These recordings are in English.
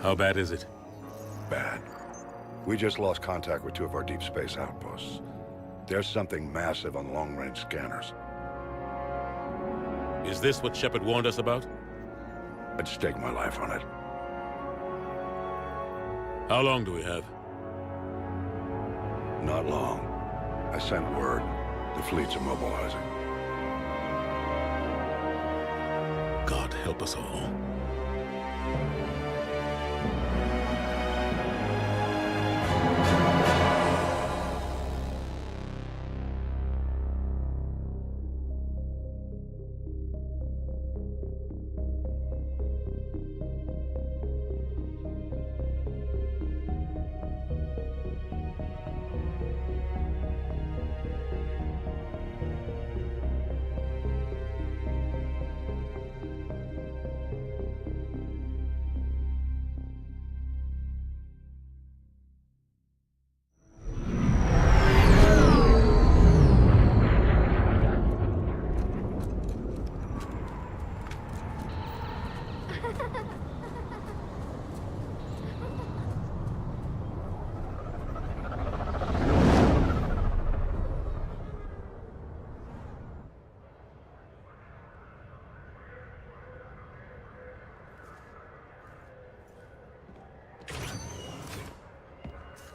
How bad is it? Bad. We just lost contact with two of our deep space outposts. There's something massive on long-range scanners. Is this what Shepard warned us about? I'd stake my life on it. How long do we have? Not long. I sent word. The fleet's immobilizing. God help us all.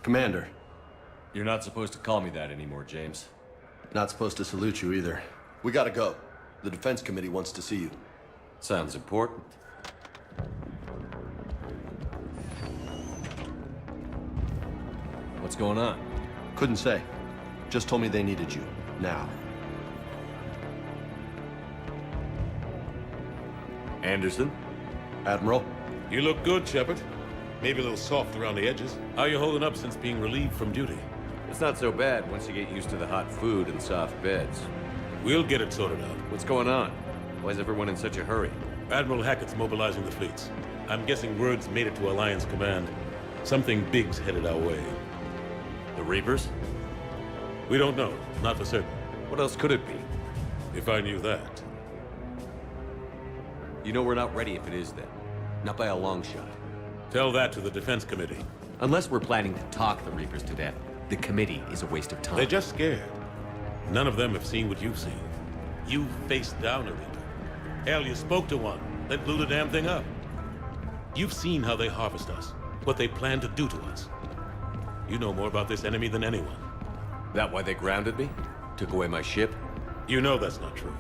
Commander. You're not supposed to call me that anymore, James. Not supposed to salute you either. We gotta go. The Defense Committee wants to see you. Sounds important. What's going on? Couldn't say. Just told me they needed you. Now. Anderson? Admiral? You look good, Shepard. Maybe a little soft around the edges. How you holding up since being relieved from duty? It's not so bad once you get used to the hot food and soft beds. We'll get it sorted out. What's going on? Why is everyone in such a hurry? Admiral Hackett's mobilizing the fleets. I'm guessing word's made it to Alliance Command. Something big's headed our way. The Reapers? We don't know. Not for certain. What else could it be? If I knew that. You know we're not ready if it is then. Not by a long shot. Tell that to the Defense Committee. Unless we're planning to talk the Reapers to death, the committee is a waste of time. They're just scared. None of them have seen what you've seen. You faced down a Reaper. Hell, you spoke to one, that blew the damn thing up. You've seen how they harvest us, what they plan to do to us. You know more about this enemy than anyone. That why they grounded me? Took away my ship? You know that's not true.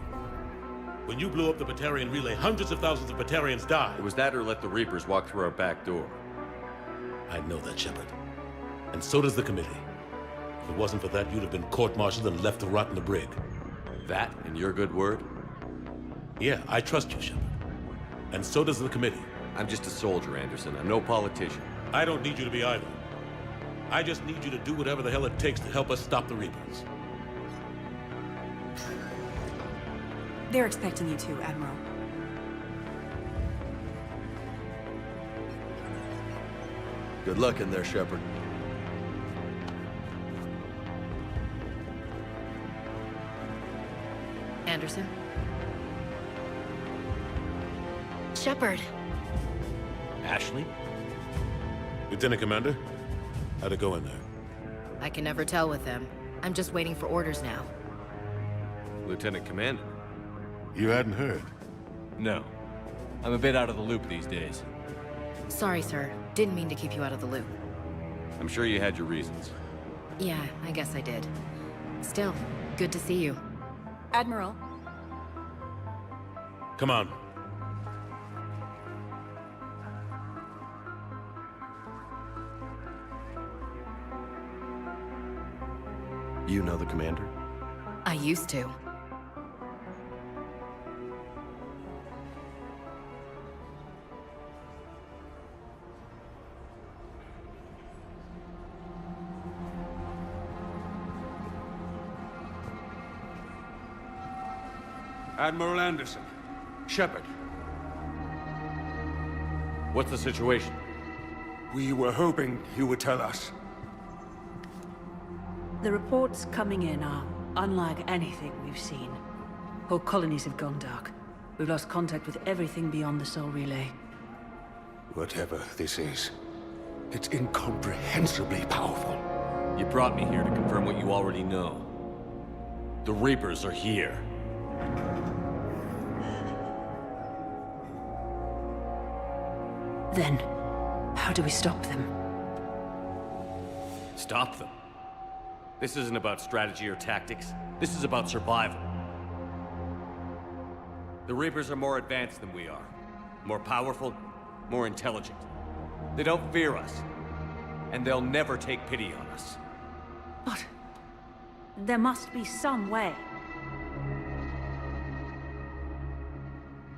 When you blew up the Batarian relay, hundreds of thousands of Batarians died. It was that or let the Reapers walk through our back door. I know that, Shepard. And so does the committee. If it wasn't for that, you'd have been court-martialed and left to rot in the brig. That and your good word? Yeah, I trust you, Shepard. And so does the committee. I'm just a soldier, Anderson. I'm no politician. I don't need you to be either. I just need you to do whatever the hell it takes to help us stop the Reapers. They're expecting you to, Admiral. Good luck in there, Shepard. Anderson? Shepard. Ashley? Lieutenant Commander, how'd it go in there? I can never tell with them. I'm just waiting for orders now. Lieutenant Commander? You hadn't heard. No. I'm a bit out of the loop these days. Sorry, sir. Didn't mean to keep you out of the loop. I'm sure you had your reasons. Yeah, I guess I did. Still, good to see you. Admiral. Come on. You know the commander? I used to. Admiral Anderson. Shepard. What's the situation? We were hoping you would tell us. The reports coming in are unlike anything we've seen. Whole colonies have gone dark. We've lost contact with everything beyond the Sol Relay. Whatever this is, it's incomprehensibly powerful. You brought me here to confirm what you already know. The Reapers are here. Then, how do we stop them? Stop them. This isn't about strategy or tactics. This is about survival. The Reapers are more advanced than we are. More powerful, more intelligent. They don't fear us. And they'll never take pity on us. But there must be some way.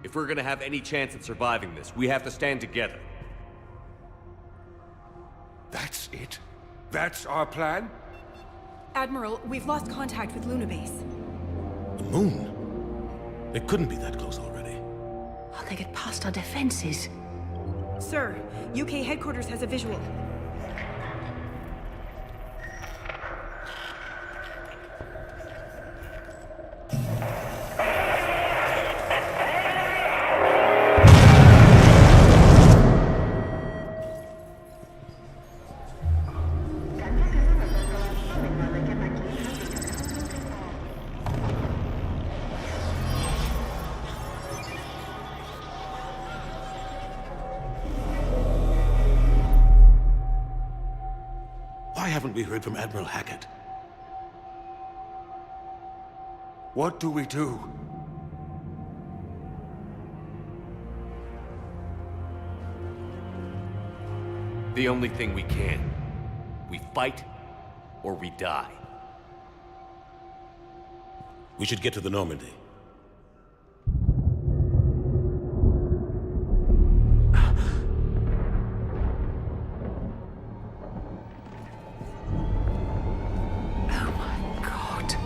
If we're gonna have any chance at surviving this, we have to stand together. That's it? That's our plan? Admiral, we've lost contact with Luna Base. The moon? It couldn't be that close already. How they get past our defenses? Sir, UK headquarters has a visual. Why haven't we heard from Admiral Hackett? What do we do? The only thing we can. We fight, or we die. We should get to the Normandy. Oh my God.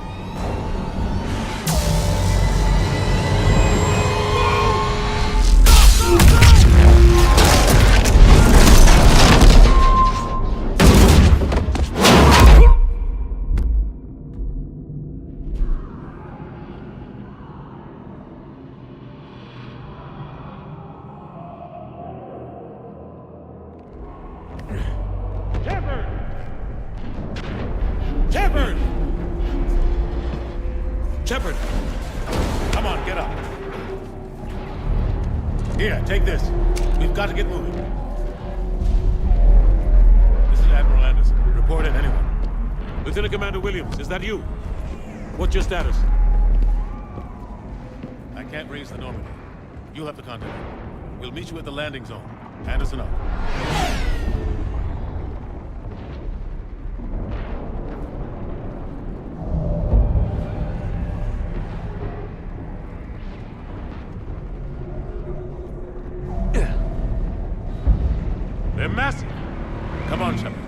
Shepard! Shepard! Shepard! Come on, get up. Here, take this. We've got to get moving. This is Admiral Anderson. Report in, anyone. Lieutenant Commander Williams, is that you? What's your status? I can't raise the Normandy. You'll have to contact me. We'll meet you at the landing zone. Anderson out. They're massive. Come on, Shepard.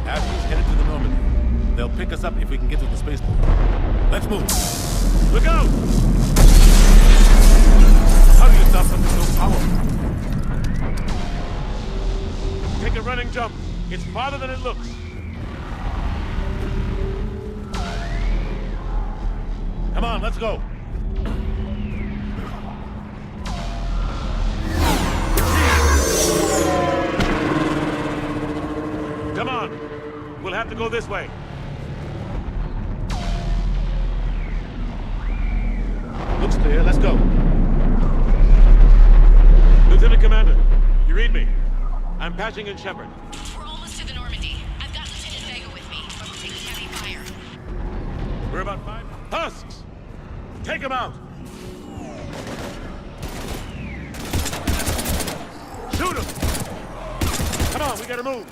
Ashley's headed to the Normandy. They'll pick us up if we can get to the spaceport. Let's move. Look out! How do you stop something so powerful? Take a running jump. It's farther than it looks. Come on, let's go. Come on. We'll have to go this way. Looks clear. Let's go. Lieutenant Commander, you read me? I'm patching in Shepard. We're almost to the Normandy. I've got Lieutenant Vega with me, but we're taking heavy fire. We're about 5 husks. Take them out. Shoot them. Come on, we gotta move.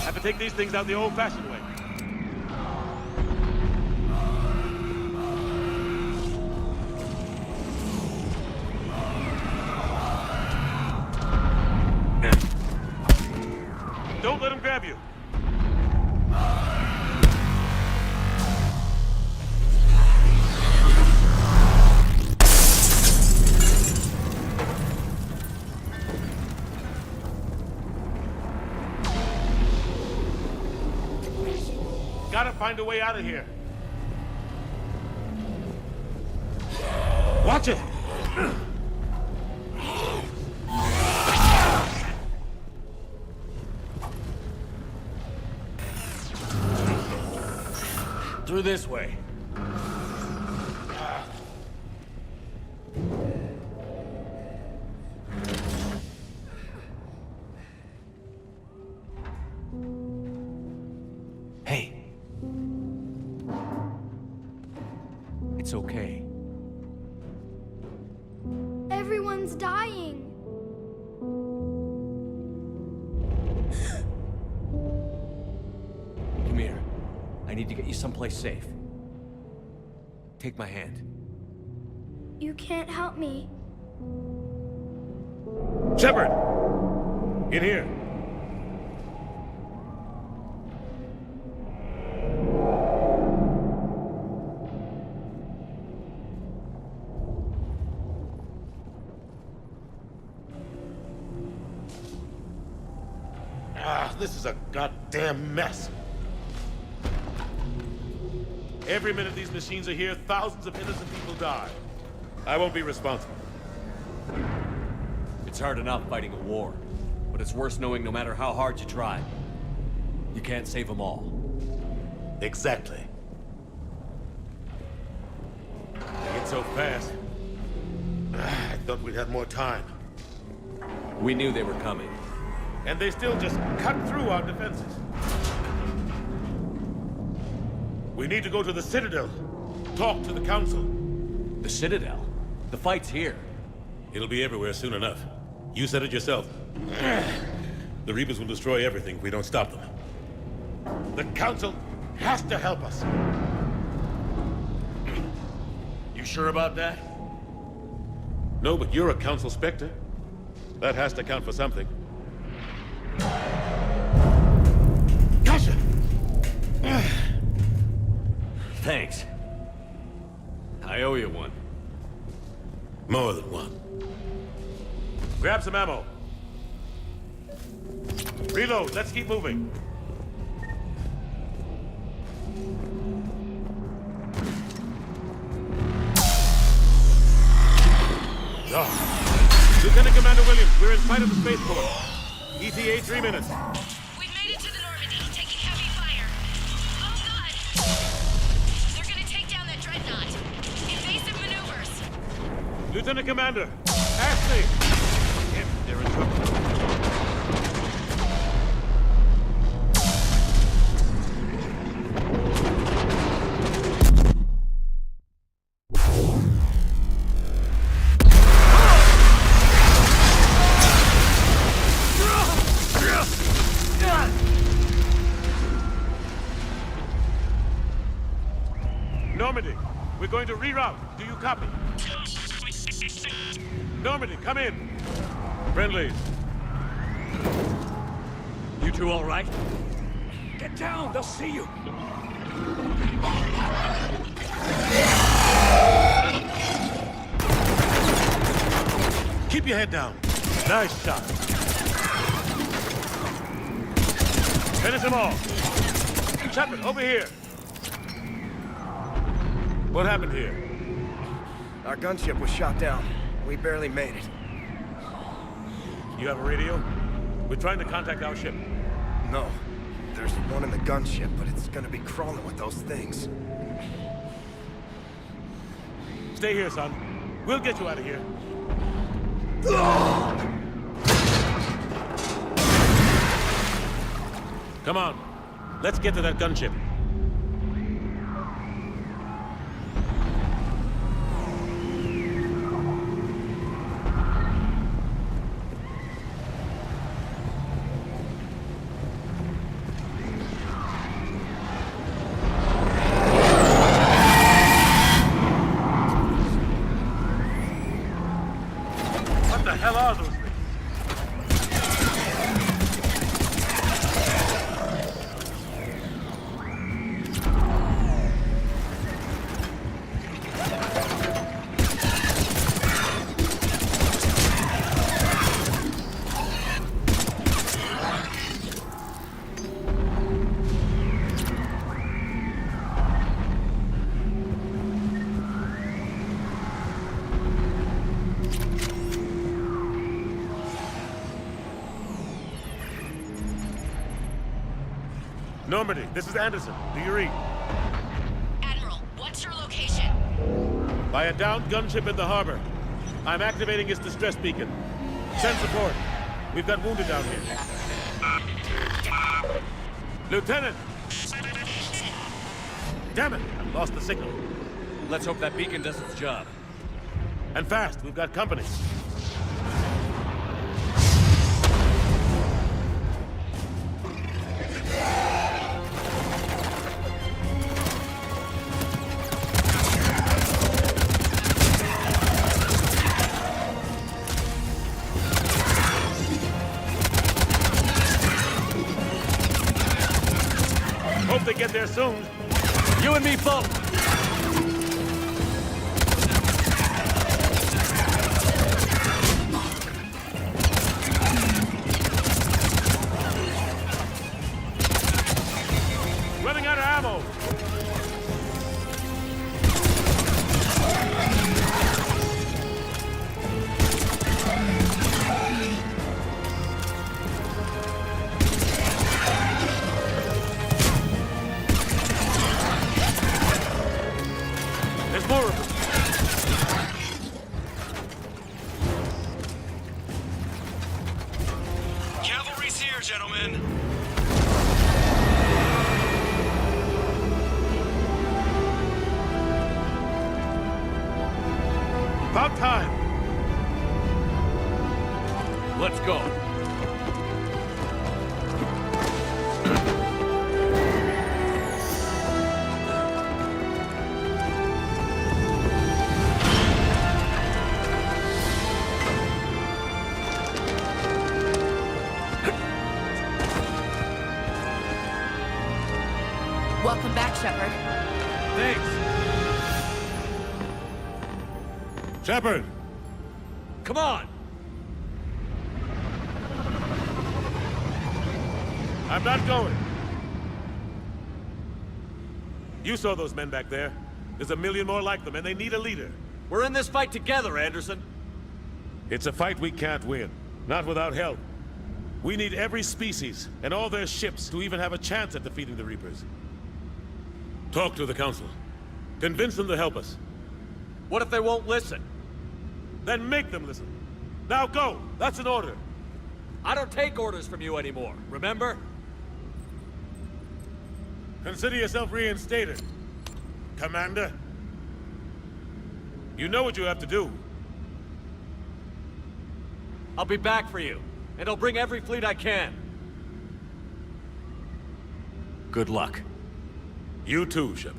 Have to take these things out the old-fashioned way. Don't let him grab you. gotta find a way out of here. Watch it! Through this way. Hey. It's okay. Everyone's dying. Come here. I need to get you someplace safe. Take my hand. You can't help me. Shepard! In here. This is a goddamn mess. Every minute these machines are here, thousands of innocent people die. I won't be responsible. It's hard enough fighting a war, but it's worse knowing no matter how hard you try, you can't save them all. Exactly. They get so fast. I thought we'd have more time. We knew they were coming. And they still just cut through our defenses. We need to go to the Citadel. Talk to the Council. The Citadel? The fight's here. It'll be everywhere soon enough. You said it yourself. The Reapers will destroy everything if we don't stop them. The Council has to help us. You sure about that? No, but you're a Council Spectre. That has to count for something. Gotcha! Thanks. I owe you one. More than one. Grab some ammo. Reload, let's keep moving. Lieutenant Commander Williams, we're in sight of the spaceport. ETA 3 minutes. We've made it to the Normandy, taking heavy fire. Oh god! They're gonna take down that dreadnought. Invasive maneuvers. Lieutenant Commander, Ashley! If they're in trouble. Normandy, we're going to reroute. Do you copy? Normandy, come in. Friendlies. You two all right? Get down, they'll see you. Keep your head down. Nice shot. Finish them all. Shepard, over here. What happened here? Our gunship was shot down. We barely made it. You have a radio? We're trying to contact our ship. No. There's one in the gunship, but it's gonna be crawling with those things. Stay here, son. We'll get you out of here. Come on. Let's get to that gunship. What the hell are those things? Normandy, this is Anderson. Do you read? Admiral, what's your location? By a downed gunship in the harbor. I'm activating its distress beacon. Send support. We've got wounded down here. Lieutenant! Damn it! I've lost the signal. Let's hope that beacon does its job. And fast, we've got company. Hope they get there soon. You and me both! Running out of ammo. There's more of them. Cavalry's here, gentlemen. About time. Let's go. Welcome back, Shepard. Thanks. Shepard! Come on! I'm not going. You saw those men back there. There's a million more like them, and they need a leader. We're in this fight together, Anderson. It's a fight we can't win. Not without help. We need every species, and all their ships, to even have a chance at defeating the Reapers. Talk to the Council. Convince them to help us. What if they won't listen? Then make them listen. Now go! That's an order. I don't take orders from you anymore, remember? Consider yourself reinstated, Commander. You know what you have to do. I'll be back for you, and I'll bring every fleet I can. Good luck. You too, Shepard.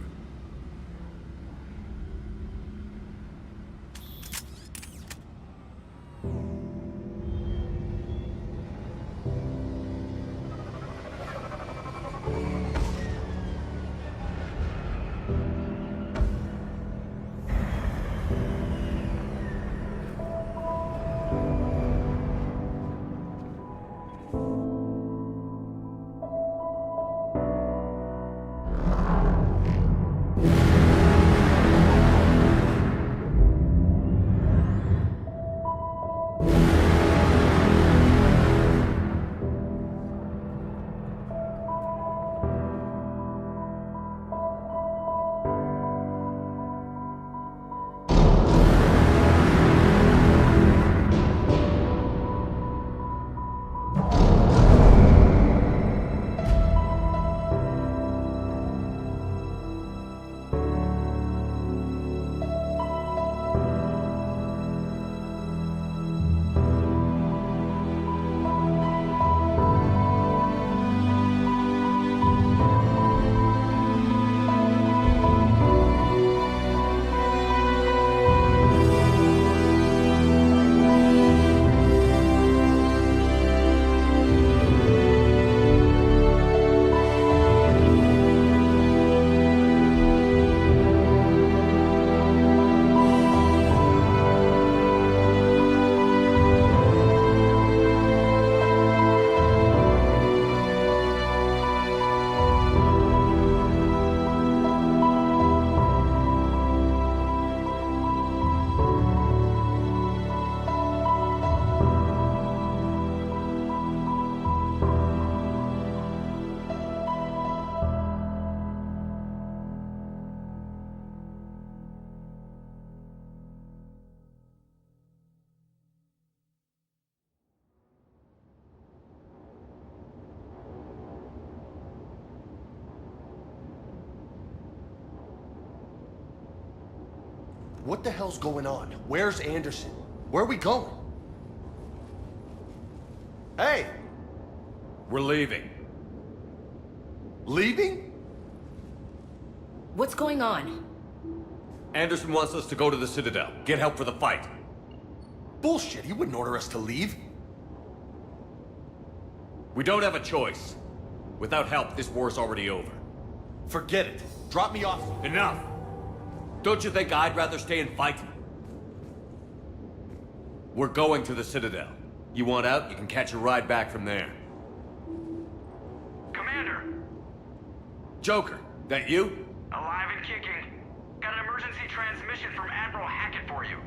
What the hell's going on? Where's Anderson? Where are we going? Hey! We're leaving. Leaving? What's going on? Anderson wants us to go to the Citadel. Get help for the fight. Bullshit, he wouldn't order us to leave. We don't have a choice. Without help, this war's already over. Forget it. Drop me off. Enough! Don't you think I'd rather stay and fight? We're going to the Citadel. You want out, you can catch a ride back from there. Commander! Joker, that you? Alive and kicking. Got an emergency transmission from Admiral Hackett for you.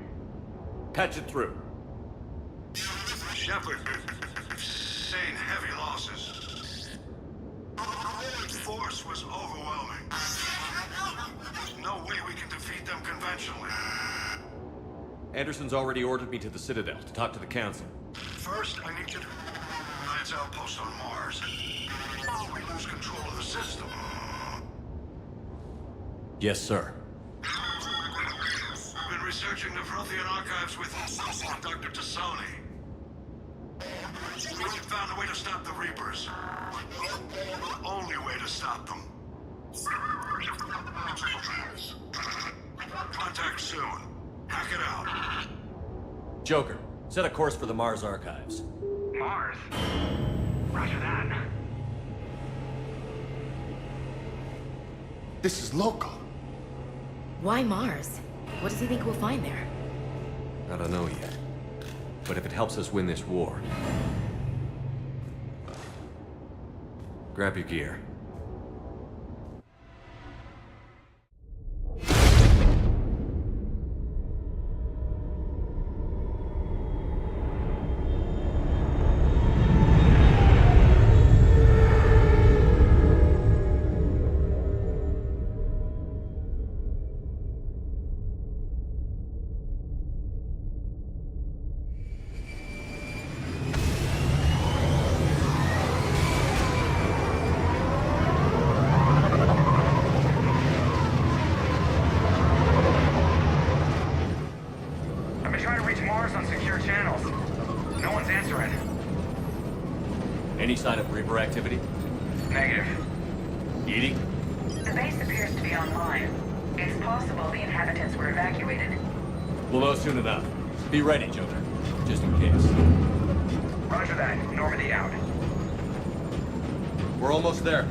Patch it through. Shepard, sustained heavy losses. The force was overwhelming. There's no way we can defeat them conventionally. Anderson's already ordered me to the Citadel to talk to the Council. First, I need you to lance outpost on Mars. We lose control of the system. Yes, sir. I've been researching the Prothean archives with Dr. Tassoni. We've found a way to stop the Reapers. The only way to stop them. Contact soon. Hack it out. Joker, set a course for the Mars archives. Mars? Roger that. This is local. Why Mars? What does he think we'll find there? I don't know yet. But if it helps us win this war... Grab your gear. I've been trying to reach Mars on secure channels. No one's answering. Any sign of Reaper activity? Negative. Edie? The base appears to be online. It's possible the inhabitants were evacuated. We'll know soon enough. Be ready, Joker. Just in case. Roger that. Normandy out. We're almost there.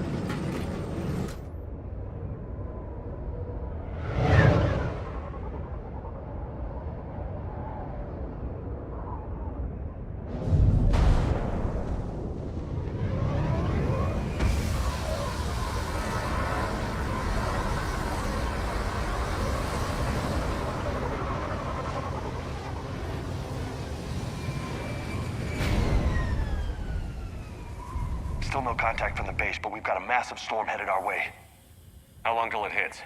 Still no contact from the base, but we've got a massive storm headed our way. How long till it hits?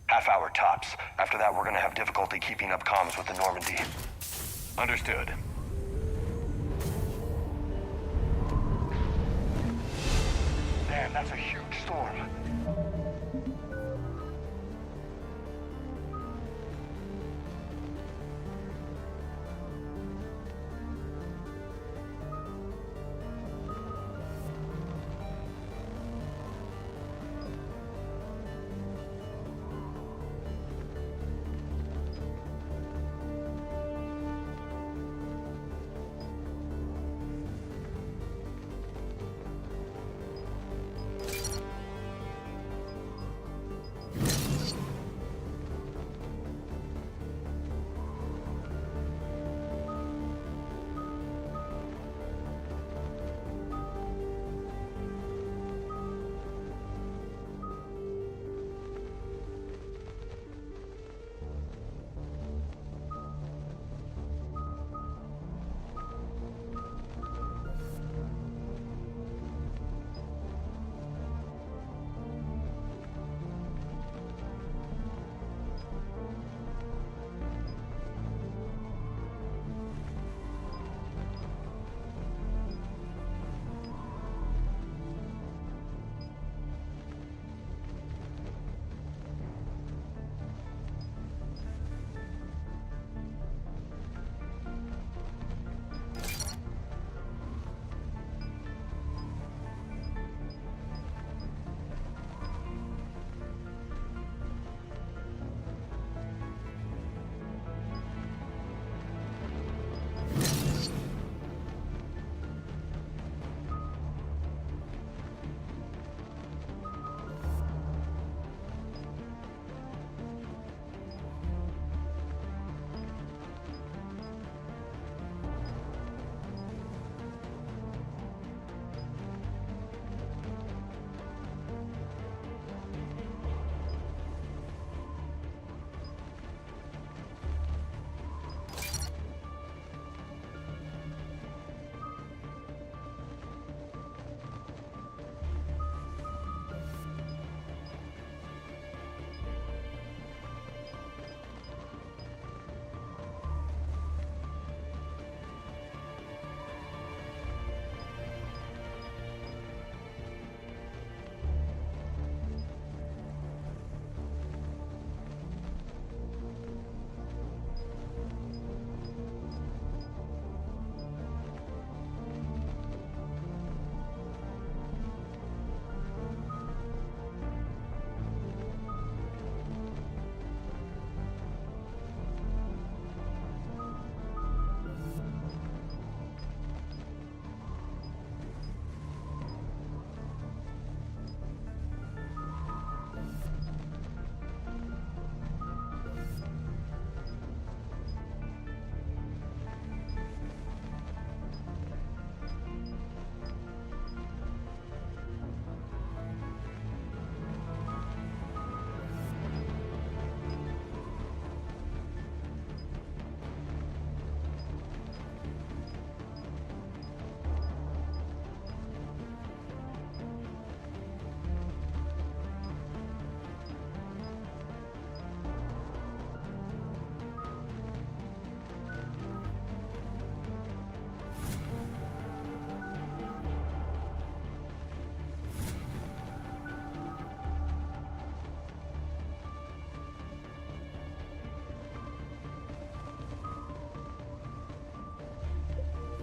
Half hour tops. After that, we're gonna have difficulty keeping up comms with the Normandy. Understood. Man, that's a huge storm.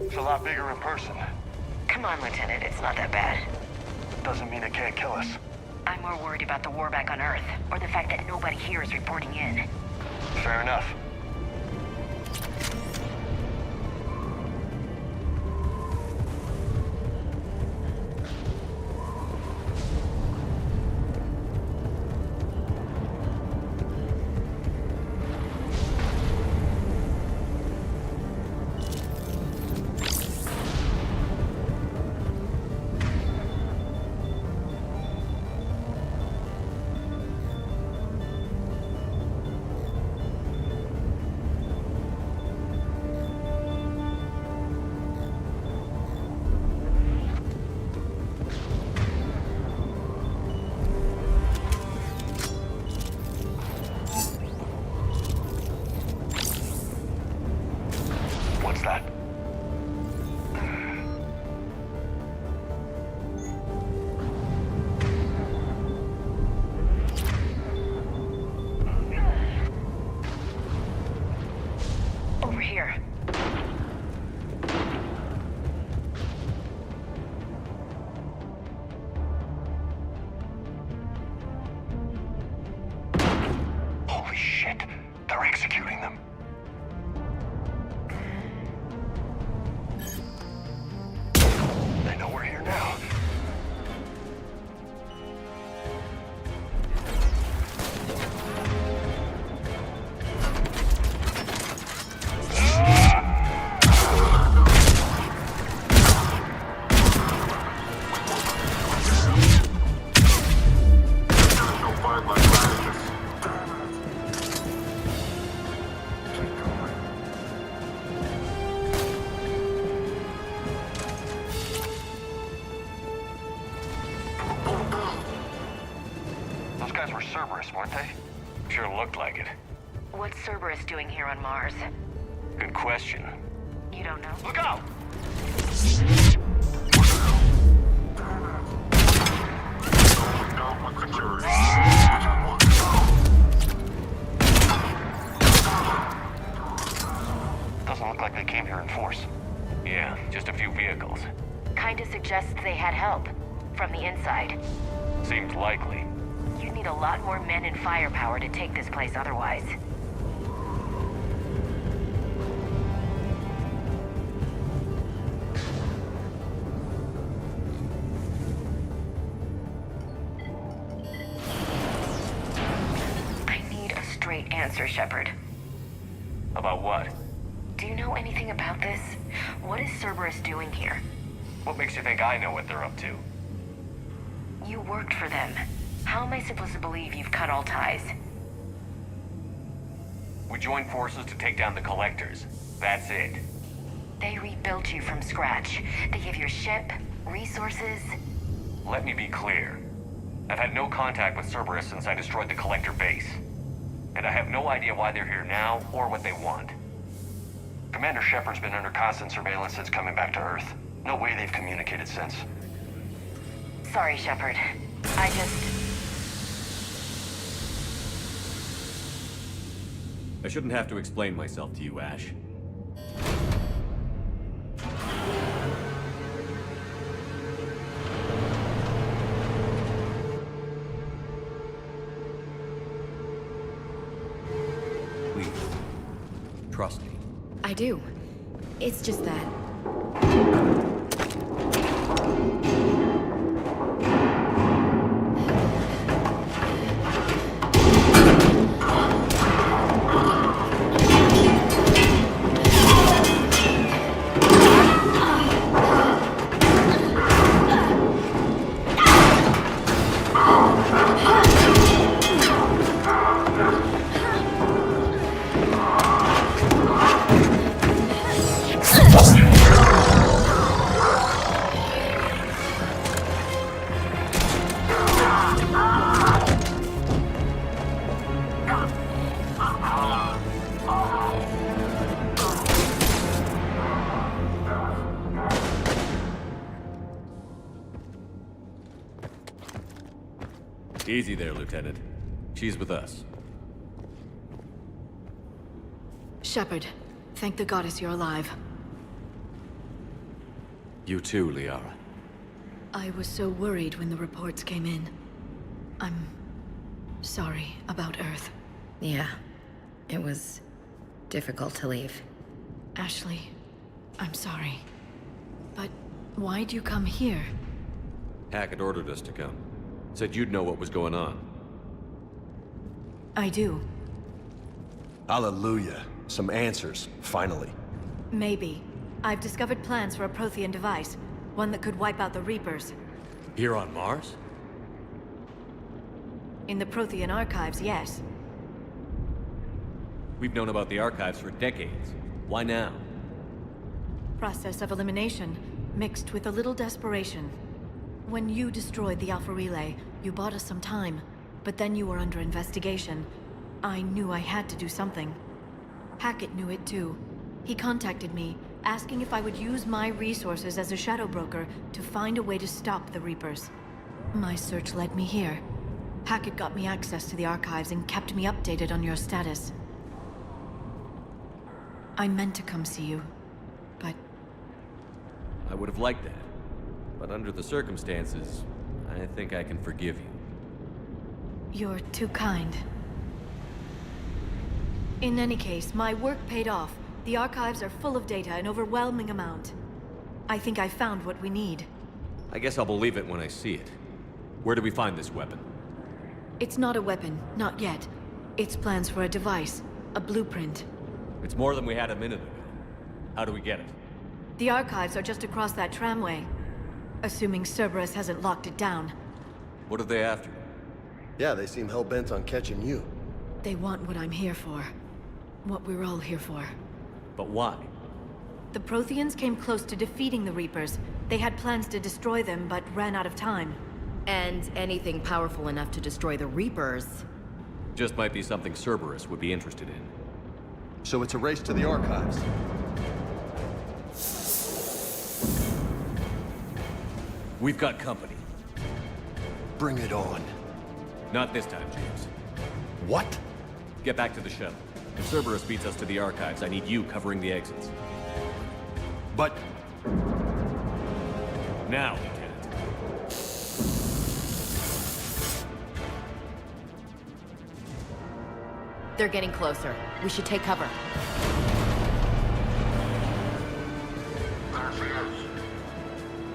It's a lot bigger in person. Come on, Lieutenant, it's not that bad. Doesn't mean it can't kill us. I'm more worried about the war back on Earth, or the fact that nobody here is reporting in. Fair enough. What's that? Over here. Holy shit. They're executing them. They know we're here now. Those guys were Cerberus, weren't they? Sure looked like it. What's Cerberus doing here on Mars? Good question. You don't know? Look out! Doesn't look like they came here in force. Yeah, just a few vehicles. Kinda suggests they had help. From the inside. Seems likely. You'd need a lot more men and firepower to take this place otherwise. I need a straight answer, Shepard. About what? Do you know anything about this? What is Cerberus doing here? What makes you think I know what they're up to? You worked for them. How am I supposed to believe you've cut all ties? We joined forces to take down the Collectors. That's it. They rebuilt you from scratch. They gave you a ship, resources. Let me be clear. I've had no contact with Cerberus since I destroyed the Collector base. And I have no idea why they're here now or what they want. Commander Shepard's been under constant surveillance since coming back to Earth. No way they've communicated since. Sorry, Shepard. I shouldn't have to explain myself to you, Ash. Please, trust me. I do. It's just that. Easy there, Lieutenant. She's with us. Shepard, thank the goddess you're alive. You too, Liara. I was so worried when the reports came in. I'm sorry about Earth. Yeah, it was difficult to leave. Ashley, I'm sorry. But why'd you come here? Hackett ordered us to come. Said you'd know what was going on. I do. Hallelujah. Some answers, finally. Maybe. I've discovered plans for a Prothean device. One that could wipe out the Reapers. Here on Mars? In the Prothean archives, yes. We've known about the archives for decades. Why now? Process of elimination, mixed with a little desperation. When you destroyed the Alpha Relay, you bought us some time. But then you were under investigation. I knew I had to do something. Hackett knew it too. He contacted me, asking if I would use my resources as a shadow broker to find a way to stop the Reapers. My search led me here. Hackett got me access to the archives and kept me updated on your status. I meant to come see you, but... I would have liked that. But under the circumstances, I think I can forgive you. You're too kind. In any case, my work paid off. The archives are full of data, an overwhelming amount. I think I found what we need. I guess I'll believe it when I see it. Where do we find this weapon? It's not a weapon, not yet. It's plans for a device, a blueprint. It's more than we had a minute ago. How do we get it? The archives are just across that tramway. Assuming Cerberus hasn't locked it down. What are they after? Yeah, they seem hell-bent on catching you. They want what I'm here for. What we're all here for. But why? The Protheans came close to defeating the Reapers. They had plans to destroy them, but ran out of time. And anything powerful enough to destroy the Reapers. Just might be something Cerberus would be interested in. So it's a race to the archives. We've got company. Bring it on. Not this time, James. What? Get back to the shuttle. If Cerberus beats us to the archives, I need you covering the exits. But... Now, Lieutenant. They're getting closer. We should take cover.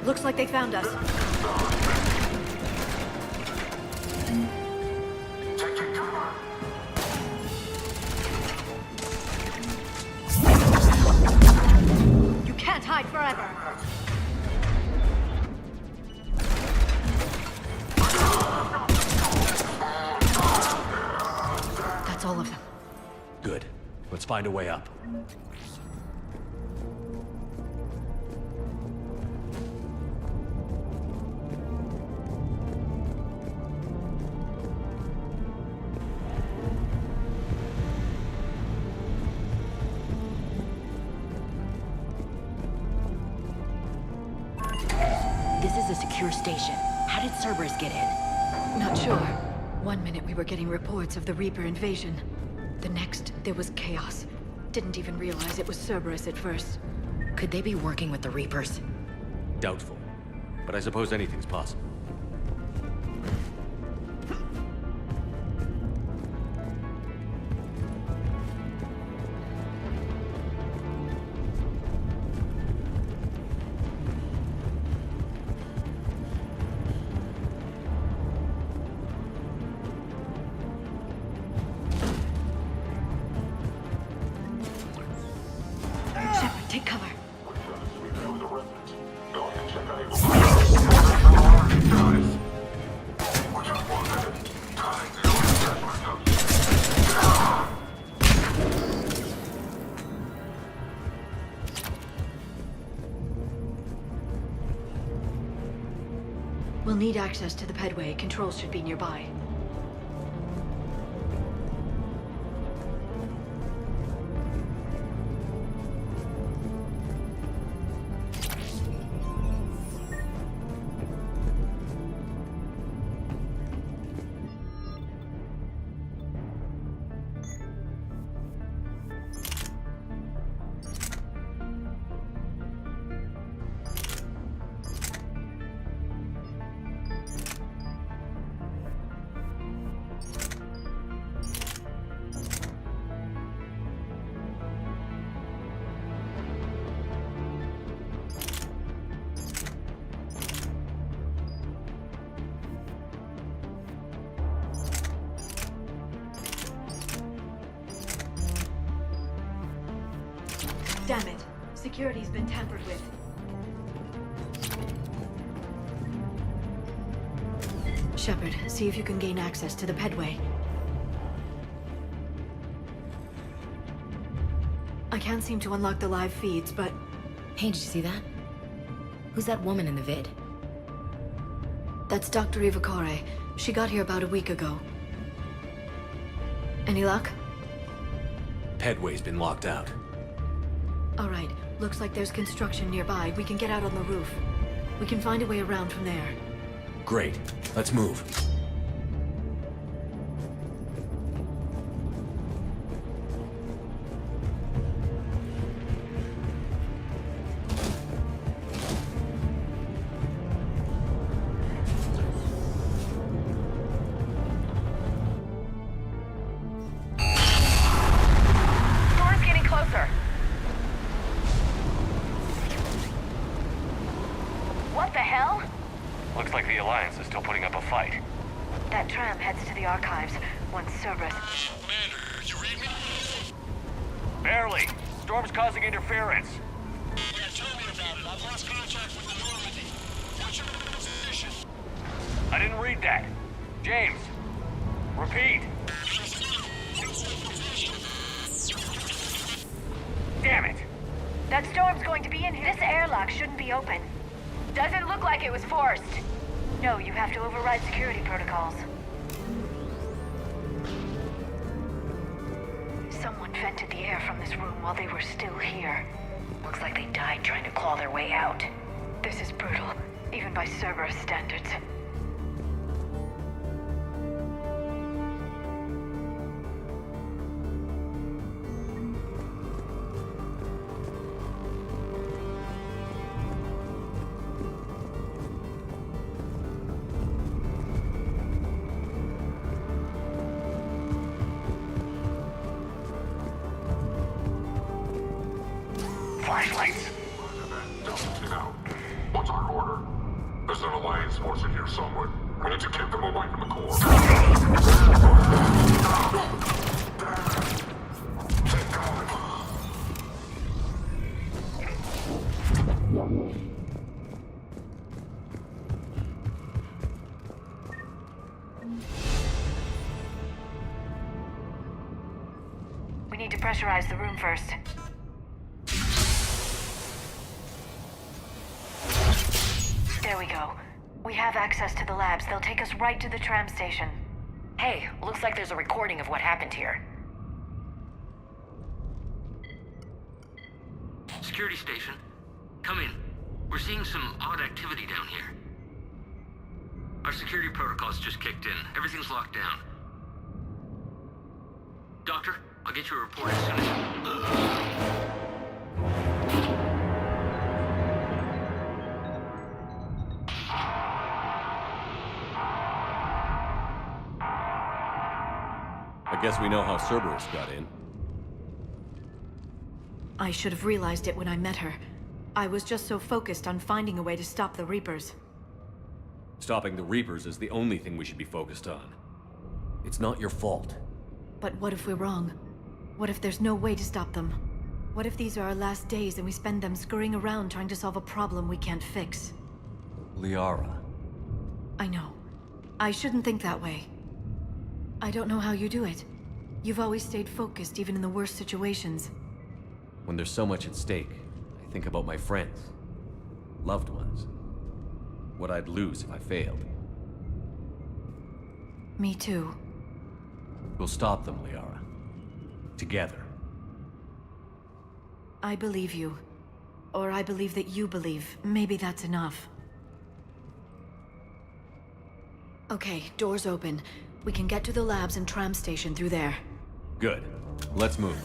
Looks like they found us. Taking cover. You can't hide forever! That's all of them. Good. Let's find a way up. This is a secure station. How did Cerberus get in? Not sure. One minute we were getting reports of the Reaper invasion. The next, there was chaos. Didn't even realize it was Cerberus at first. Could they be working with the Reapers? Doubtful. But I suppose anything's possible. Shepard, take cover. We'll need access to the pedway. Controls should be nearby. security's been tampered with. Shepard, see if you can gain access to the pedway. I can't seem to unlock the live feeds, but... Hey, did you see that? Who's that woman in the vid? That's Dr. Ivakare. She got here about a week ago. Any luck? Pedway's been locked out. All right. Looks like there's construction nearby. We can get out on the roof. We can find a way around from there. Great. Let's move. Storm's getting closer. What the hell? Looks like the Alliance is still putting up a fight. That tram heads to the archives once Cerberus... Commander, you read me? Barely. Storm's causing interference. Yeah, tell me about it. I've lost contact with the Normandy. What's your position? I didn't read that. James, repeat. Damn it. That storm's going to be in here. This airlock shouldn't be open. Doesn't look like it was forced. No, you have to override security protocols. Someone vented the air from this room while they were still here. Looks like they died trying to claw their way out. This is brutal, even by Cerberus standards. Flashlights. Now, what's our order? There's an Alliance force in here somewhere. We need to keep them away from the core. Take cover. We need to pressurize the room first. There we go. We have access to the labs. They'll take us right to the tram station. Hey, looks like there's a recording of what happened here. Security station. Come in. We're seeing some odd activity down here. Our security protocols just kicked in. Everything's locked down. Doctor, I'll get you a report as soon as... I guess we know how Cerberus got in. I should have realized it when I met her. I was just so focused on finding a way to stop the Reapers. Stopping the Reapers is the only thing we should be focused on. It's not your fault. But what if we're wrong? What if there's no way to stop them? What if these are our last days and we spend them scurrying around trying to solve a problem we can't fix? Liara. I know. I shouldn't think that way. I don't know how you do it. You've always stayed focused even in the worst situations. When there's so much at stake, I think about my friends, loved ones. What I'd lose if I failed. Me too. We'll stop them, Liara. Together. I believe you. Or I believe that you believe. Maybe that's enough. Okay, doors open. We can get to the labs and tram station through there. Good. Let's move.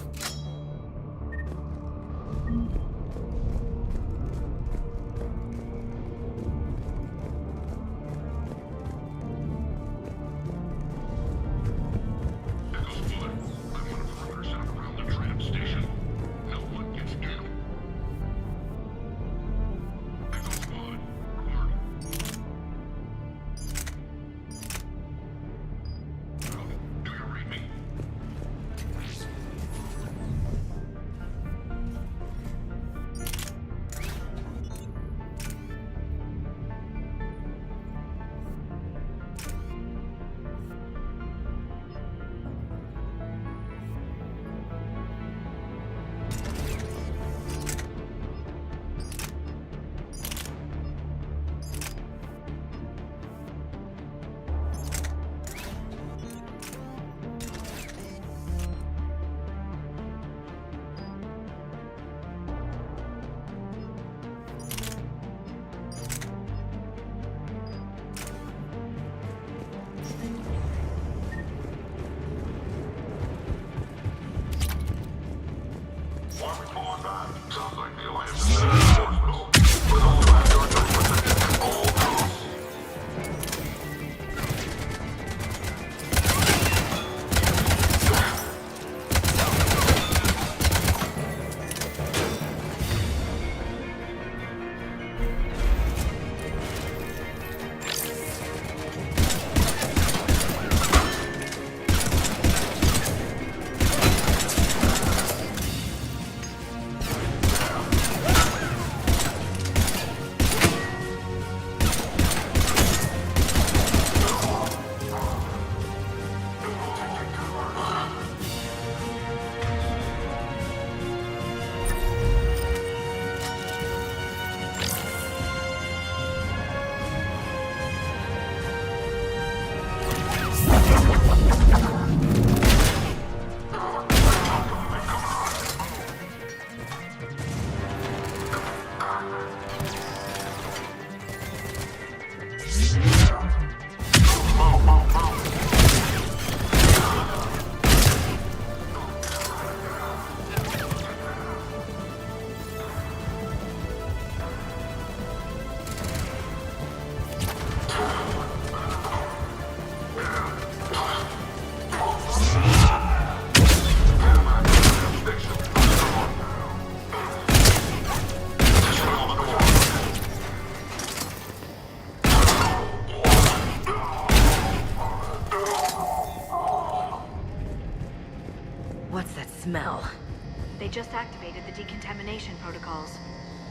just activated the decontamination protocols.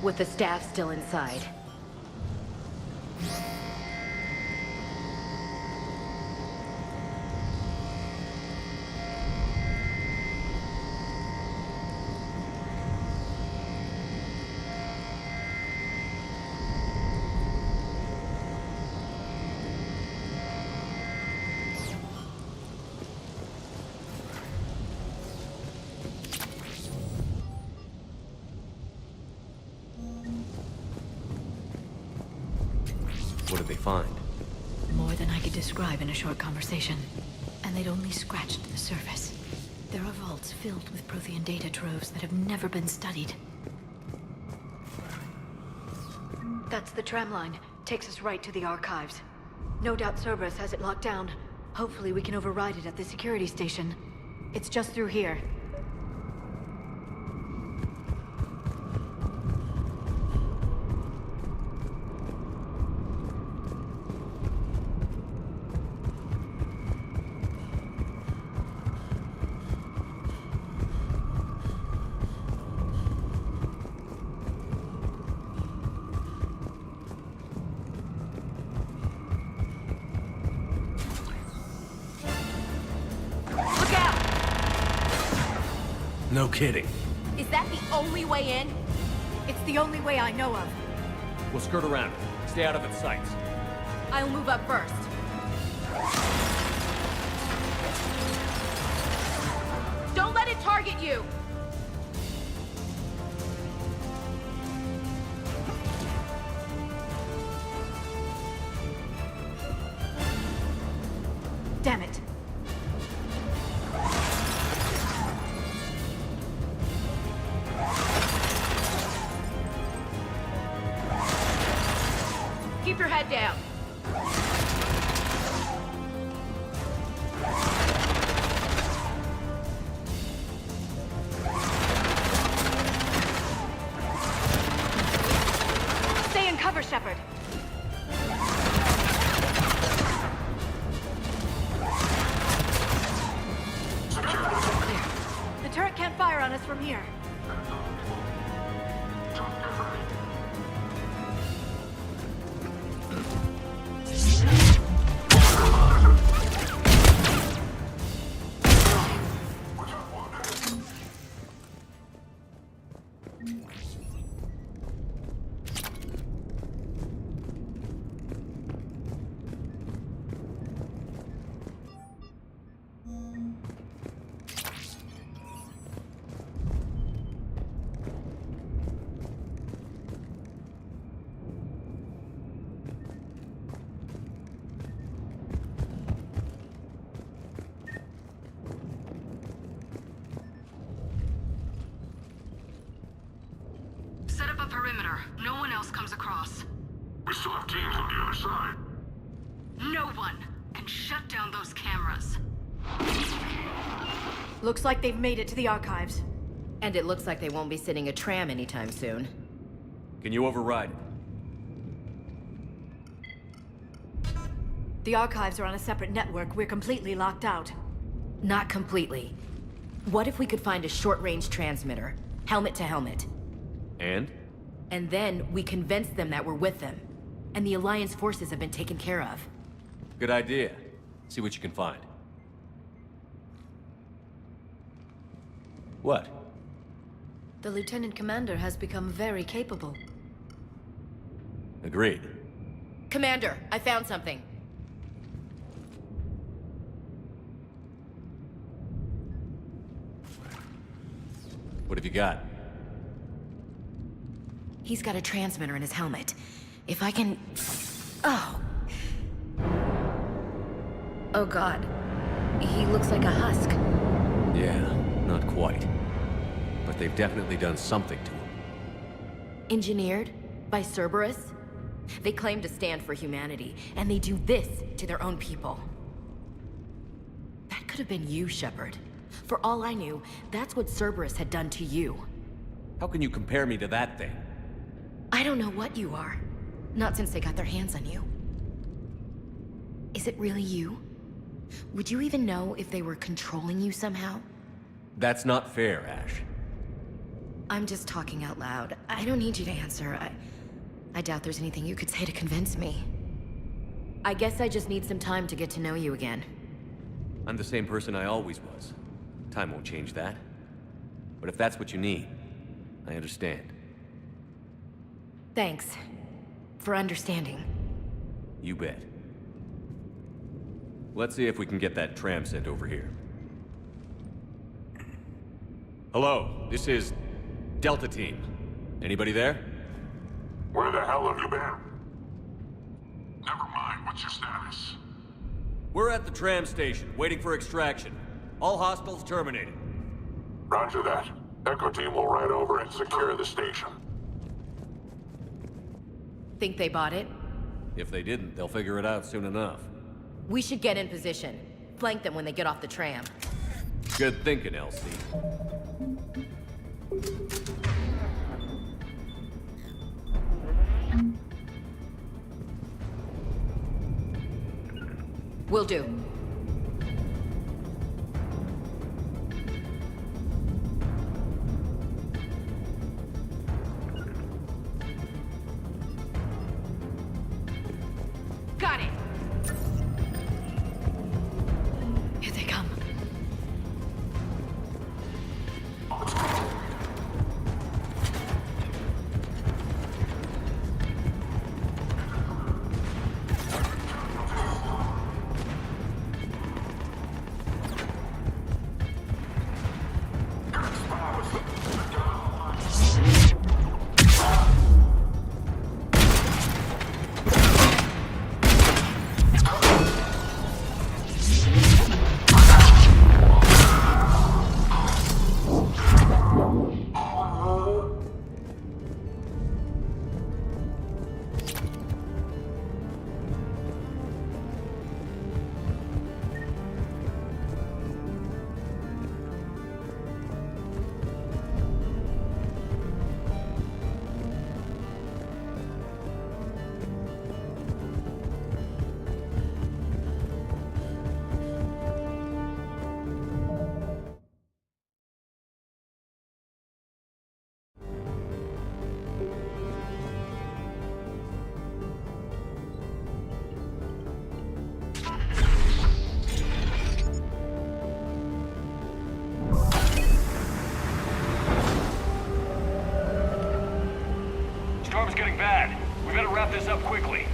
With the staff still inside. What did they find? More than I could describe in a short conversation. And they'd only scratched the surface. There are vaults filled with Prothean data troves that have never been studied. That's the tram line. Takes us right to the archives. No doubt Cerberus has it locked down. Hopefully we can override it at the security station. It's just through here. No kidding. Is that the only way in? It's the only way I know of. We'll skirt around. Stay out of its sights. I'll move up first. Don't let it target you! Damn it. Keep your head down. Stay in cover, Shepard. Clear. The turret can't fire on us from here. Set up a perimeter. No one else comes across. We still have teams on the other side. No one can shut down those cameras. Looks like they've made it to the archives. And it looks like they won't be sitting a tram anytime soon. Can you override it? The archives are on a separate network. We're completely locked out. Not completely. What if we could find a short-range transmitter? Helmet to helmet. And? And then we convince them that we're with them. And the Alliance forces have been taken care of. Good idea. See what you can find. What? The Lieutenant Commander has become very capable. Agreed. Commander, I found something. What have you got? He's got a transmitter in his helmet. If I can... Oh. Oh god. He looks like a husk. Yeah, not quite. But they've definitely done something to him. Engineered by Cerberus? They claim to stand for humanity, and they do this to their own people. That could have been you, Shepard. For all I knew, that's what Cerberus had done to you. How can you compare me to that thing? I don't know what you are. Not since they got their hands on you. Is it really you? Would you even know if they were controlling you somehow? That's not fair, Ash. I'm just talking out loud. I don't need you to answer. I doubt there's anything you could say to convince me. I guess I just need some time to get to know you again. I'm the same person I always was. Time won't change that. But if that's what you need, I understand. Thanks. For understanding. You bet. Let's see if we can get that tram sent over here. Hello, this is Delta Team. Anybody there? Where the hell have you been? Never mind, what's your status? We're at the tram station, waiting for extraction. All hostiles terminated. Roger that. Echo Team will ride over and secure the station. Think they bought it? If they didn't, they'll figure it out soon enough. We should get in position. Flank them when they get off the tram. Good thinking, Elsie. Will do. Got it. Here they come. Storm's getting bad. We better wrap this up quickly.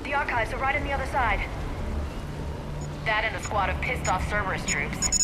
The archives are right on the other side. That and a squad of pissed-off Cerberus troops.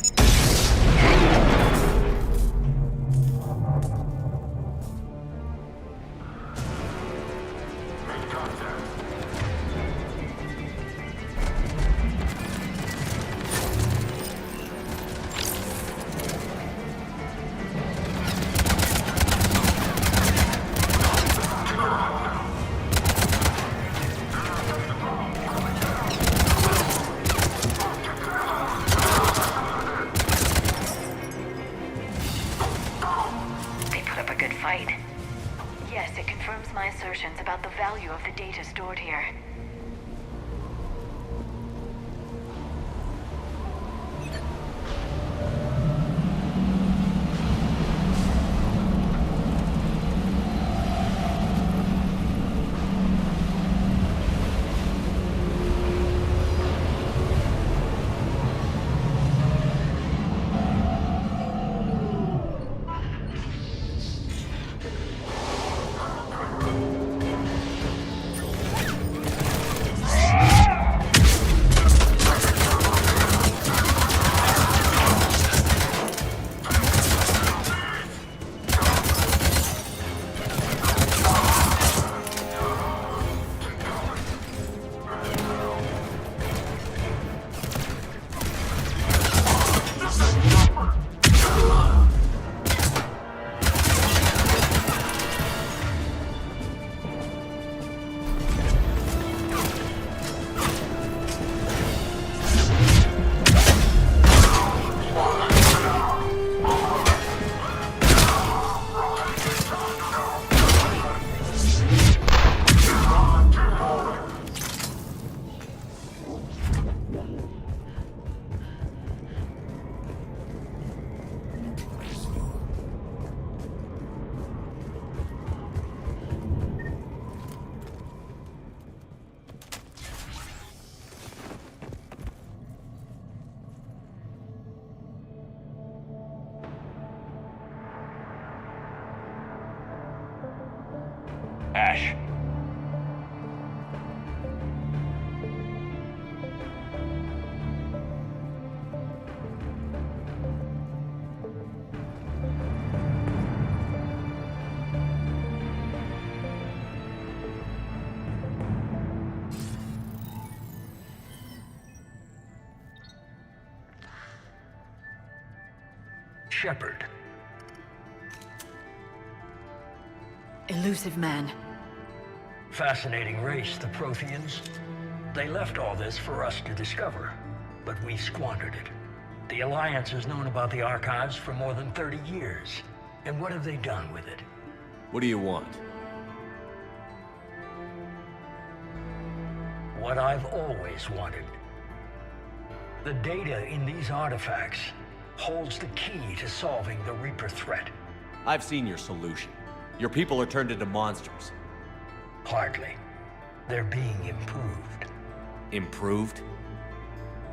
Yes, it confirms my assertions about the value of the data stored here. Ash. Shepard. Elusive man. Fascinating race, the Protheans. They left all this for us to discover, but we squandered it. The Alliance has known about the archives for more than 30 years. And what have they done with it? What do you want? What I've always wanted. The data in these artifacts holds the key to solving the Reaper threat. I've seen your solution. Your people are turned into monsters. Hardly. They're being improved. Improved?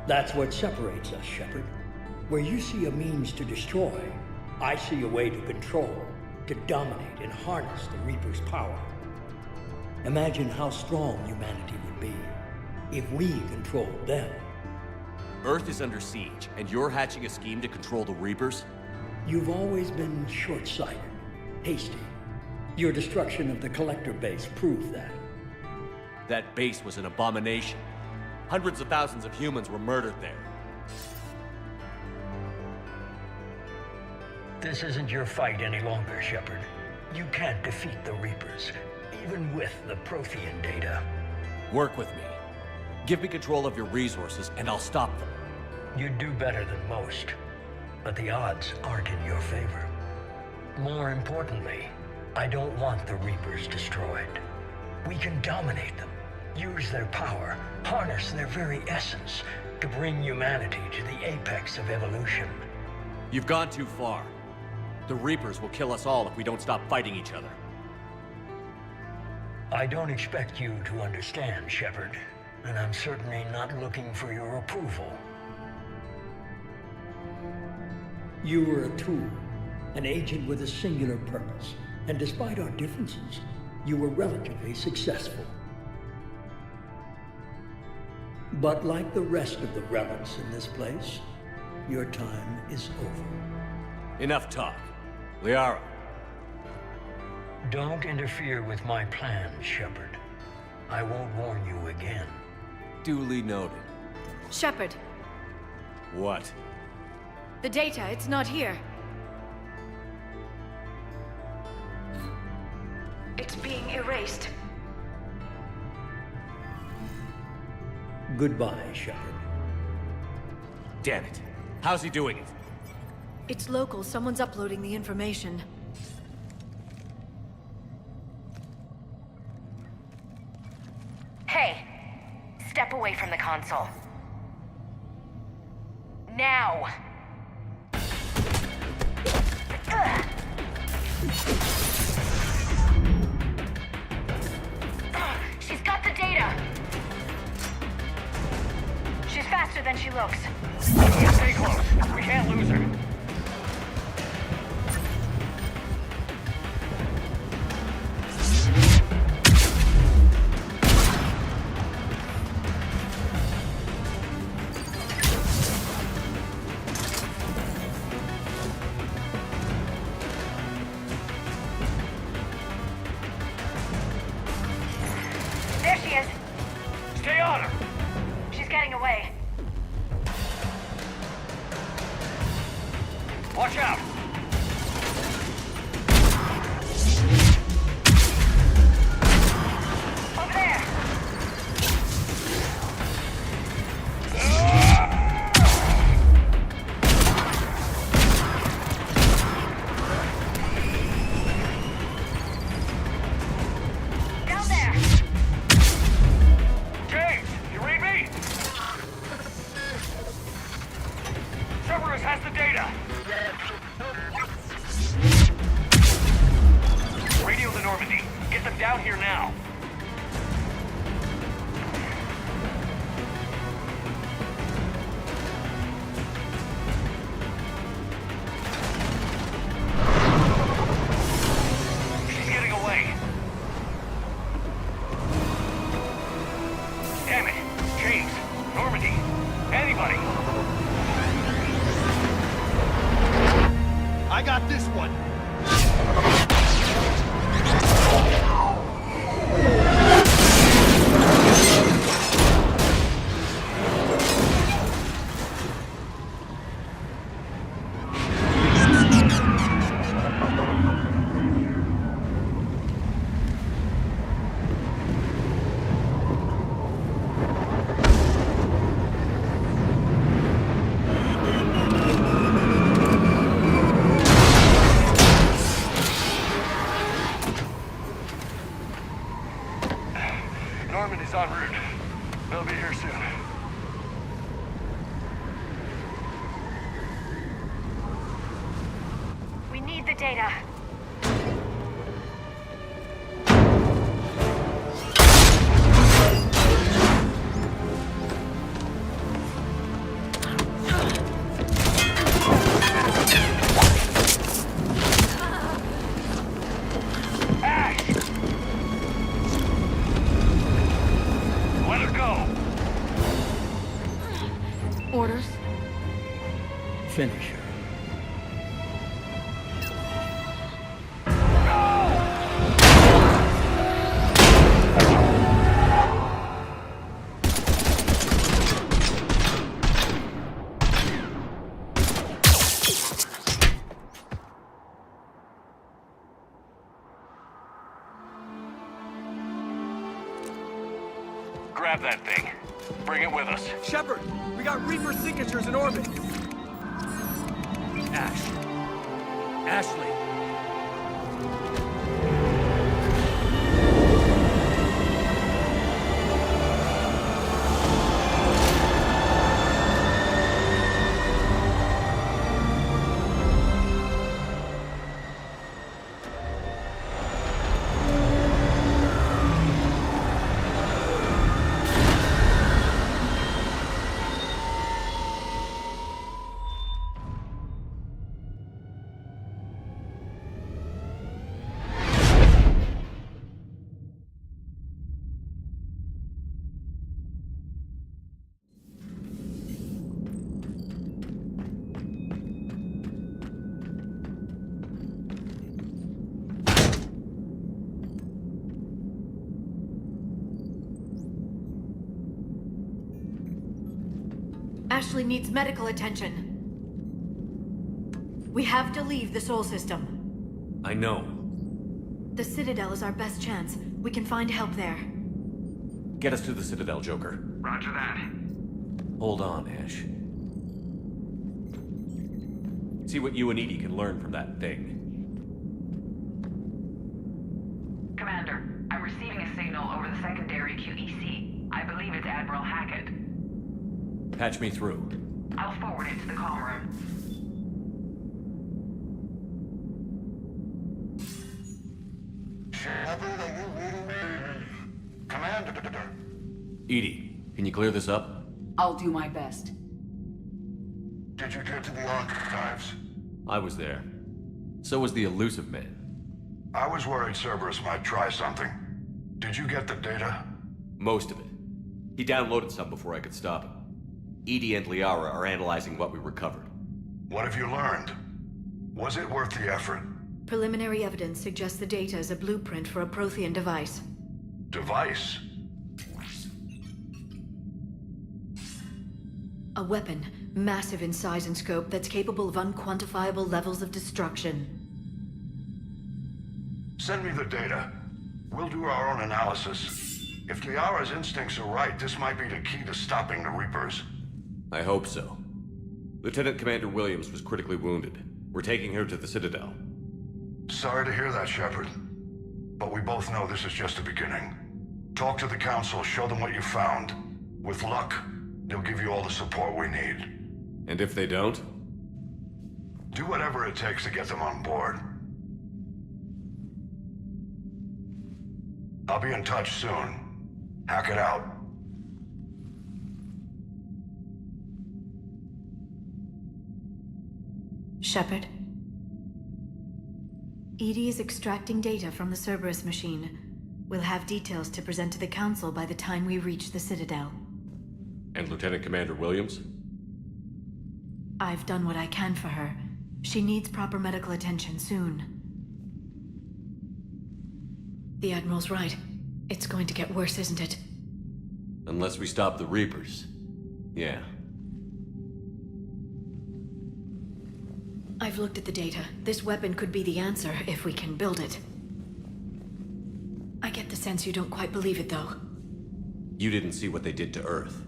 That's what separates us, Shepard. Where you see a means to destroy, I see a way to control, to dominate and harness the Reaper's power. Imagine how strong humanity would be if we controlled them. Earth is under siege, and you're hatching a scheme to control the Reapers? You've always been short-sighted, hasty. Your destruction of the Collector base proved that. That base was an abomination. Hundreds of thousands of humans were murdered there. This isn't your fight any longer, Shepard. You can't defeat the Reapers, even with the Prothean data. Work with me. Give me control of your resources, and I'll stop them. You'd do better than most, but the odds aren't in your favor. More importantly, I don't want the Reapers destroyed. We can dominate them, use their power, harness their very essence to bring humanity to the apex of evolution. You've gone too far. The Reapers will kill us all if we don't stop fighting each other. I don't expect you to understand, Shepard, and I'm certainly not looking for your approval. You were a tool, an agent with a singular purpose, and despite our differences, you were relatively successful. But like the rest of the relics in this place, your time is over. Enough talk. Liara. Don't interfere with my plans, Shepard. I won't warn you again. Duly noted. Shepard, What? the data, it's not here. It's being erased. Goodbye, Shepard. Damn it. How's he doing it? It's local. Someone's uploading the information. Hey, step away from the console. Now! She's got the data! She's faster than she looks. Stay close. We can't lose her. There she is. Stay on her. She's getting away. Watch out. Over there! Down there! James, you read me? Cerberus has the data. Radio the Normandy. Get them down here now. She's getting away. Normandy's en route. They'll be here soon. We need the data. Orders? Finish her. Grab that thing. Bring it with us. Shepard, we got Reaper signatures in orbit. Ashley. Ashley needs medical attention. We have to leave the Sol system. I know. The Citadel is our best chance. We can find help there. Get us to the Citadel, Joker. Roger that. Hold on, Ash. See what you and EDI can learn from that thing. Commander, I'm receiving a signal over the secondary QEC. I believe it's Admiral Hackett. Patch me through. I'll forward it to the comm room. Shepard, are you reading me? Commander. EDI, can you clear this up? I'll do my best. Did you get to the archives? I was there. So was the Elusive Man. I was worried Cerberus might try something. Did you get the data? Most of it. He downloaded some before I could stop him. EDI and Liara are analyzing what we recovered. What have you learned? Was it worth the effort? Preliminary evidence suggests the data is a blueprint for a Prothean device. Device? A weapon, massive in size and scope, that's capable of unquantifiable levels of destruction. Send me the data. We'll do our own analysis. If Liara's instincts are right, this might be the key to stopping the Reapers. I hope so. Lieutenant Commander Williams was critically wounded. We're taking her to the Citadel. Sorry to hear that, Shepard. But we both know this is just the beginning. Talk to the Council, show them what you found. With luck, they'll give you all the support we need. And if they don't? Do whatever it takes to get them on board. I'll be in touch soon. Hack it out. Shepard? EDI is extracting data from the Cerberus machine. We'll have details to present to the Council by the time we reach the Citadel. And Lieutenant Commander Williams? I've done what I can for her. She needs proper medical attention soon. The Admiral's right. It's going to get worse, isn't it? Unless we stop the Reapers. Yeah. I've looked at the data. This weapon could be the answer if we can build it. I get the sense you don't quite believe it, though. You didn't see what they did to Earth.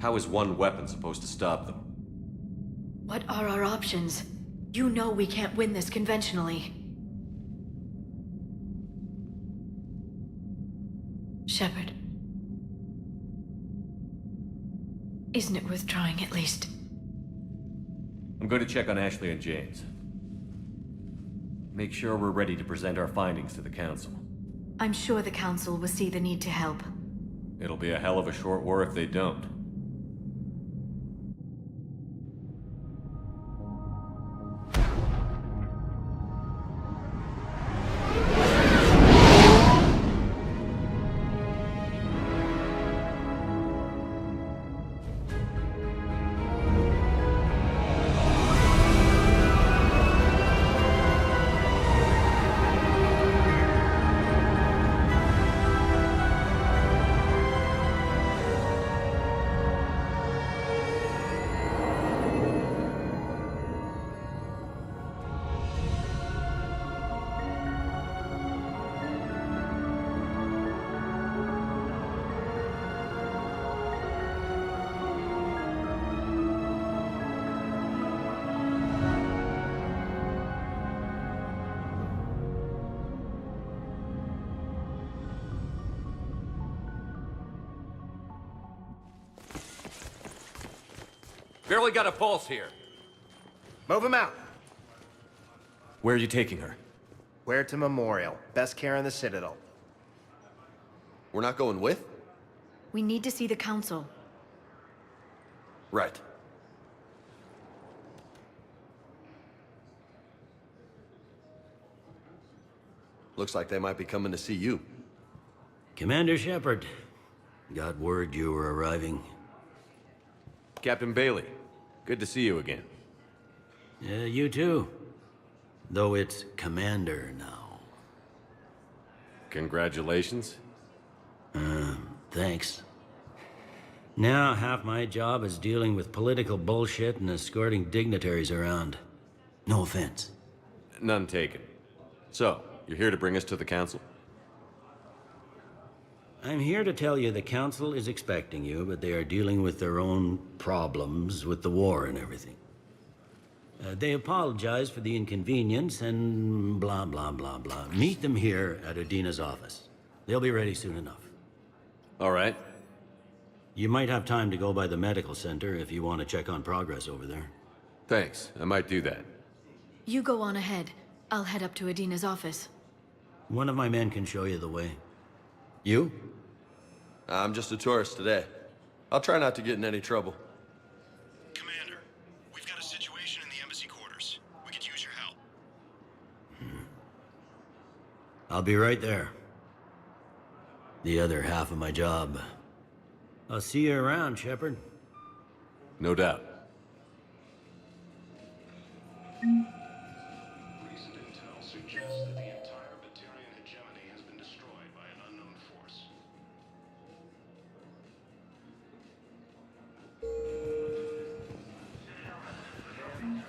How is one weapon supposed to stop them? What are our options? You know we can't win this conventionally. Shepard, Isn't it worth trying at least? I'm going to check on Ashley and James. Make sure we're ready to present our findings to the Council. I'm sure the Council will see the need to help. It'll be a hell of a short war if they don't. Barely got a pulse here. Move him out. Where are you taking her? Where to Memorial. Best care in the Citadel. We're not going with? We need to see the Council. Right. Looks like they might be coming to see you. Commander Shepard. Got word you were arriving. Captain Bailey, good to see you again. You too. Though it's Commander now. Congratulations. Thanks. Now, half my job is dealing with political bullshit and escorting dignitaries around. No offense. None taken. So, you're here to bring us to the Council? I'm here to tell you the Council is expecting you, but they are dealing with their own problems with the war and everything. They apologize for the inconvenience and blah, blah, blah, blah. Meet them here at Udina's office. They'll be ready soon enough. All right. You might have time to go by the medical center if you want to check on progress over there. Thanks. I might do that. You go on ahead. I'll head up to Udina's office. One of my men can show you the way. You? I'm just a tourist today. I'll try not to get in any trouble. Commander, we've got a situation in the embassy quarters. We could use your help. I'll be right there. The other half of my job. I'll see you around, Shepard. No doubt. Recent intel suggests that the entire Batarian hegemony has been destroyed by an unknown force.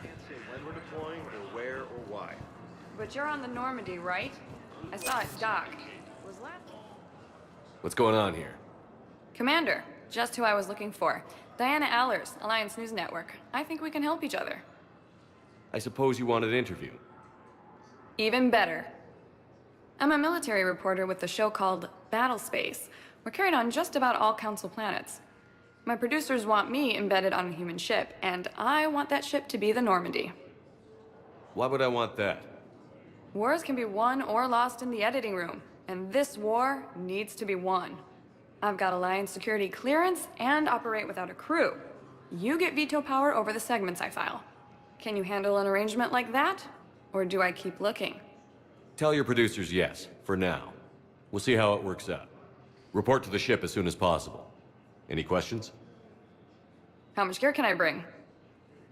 Can't say when we're deploying, or where, or why. But you're on the Normandy, right? I saw it docked. Was that... What's going on here? Commander, just who I was looking for. Diana Allers, Alliance News Network. I think we can help each other. I suppose you want an interview. Even better. I'm a military reporter with a show called Battlespace. We're carried on just about all Council planets. My producers want me embedded on a human ship, and I want that ship to be the Normandy. Why would I want that? Wars can be won or lost in the editing room, and this war needs to be won. I've got Alliance security clearance and operate without a crew. You get veto power over the segments I file. Can you handle an arrangement like that? Or do I keep looking? Tell your producers yes, for now. We'll see how it works out. Report to the ship as soon as possible. Any questions? How much gear can I bring?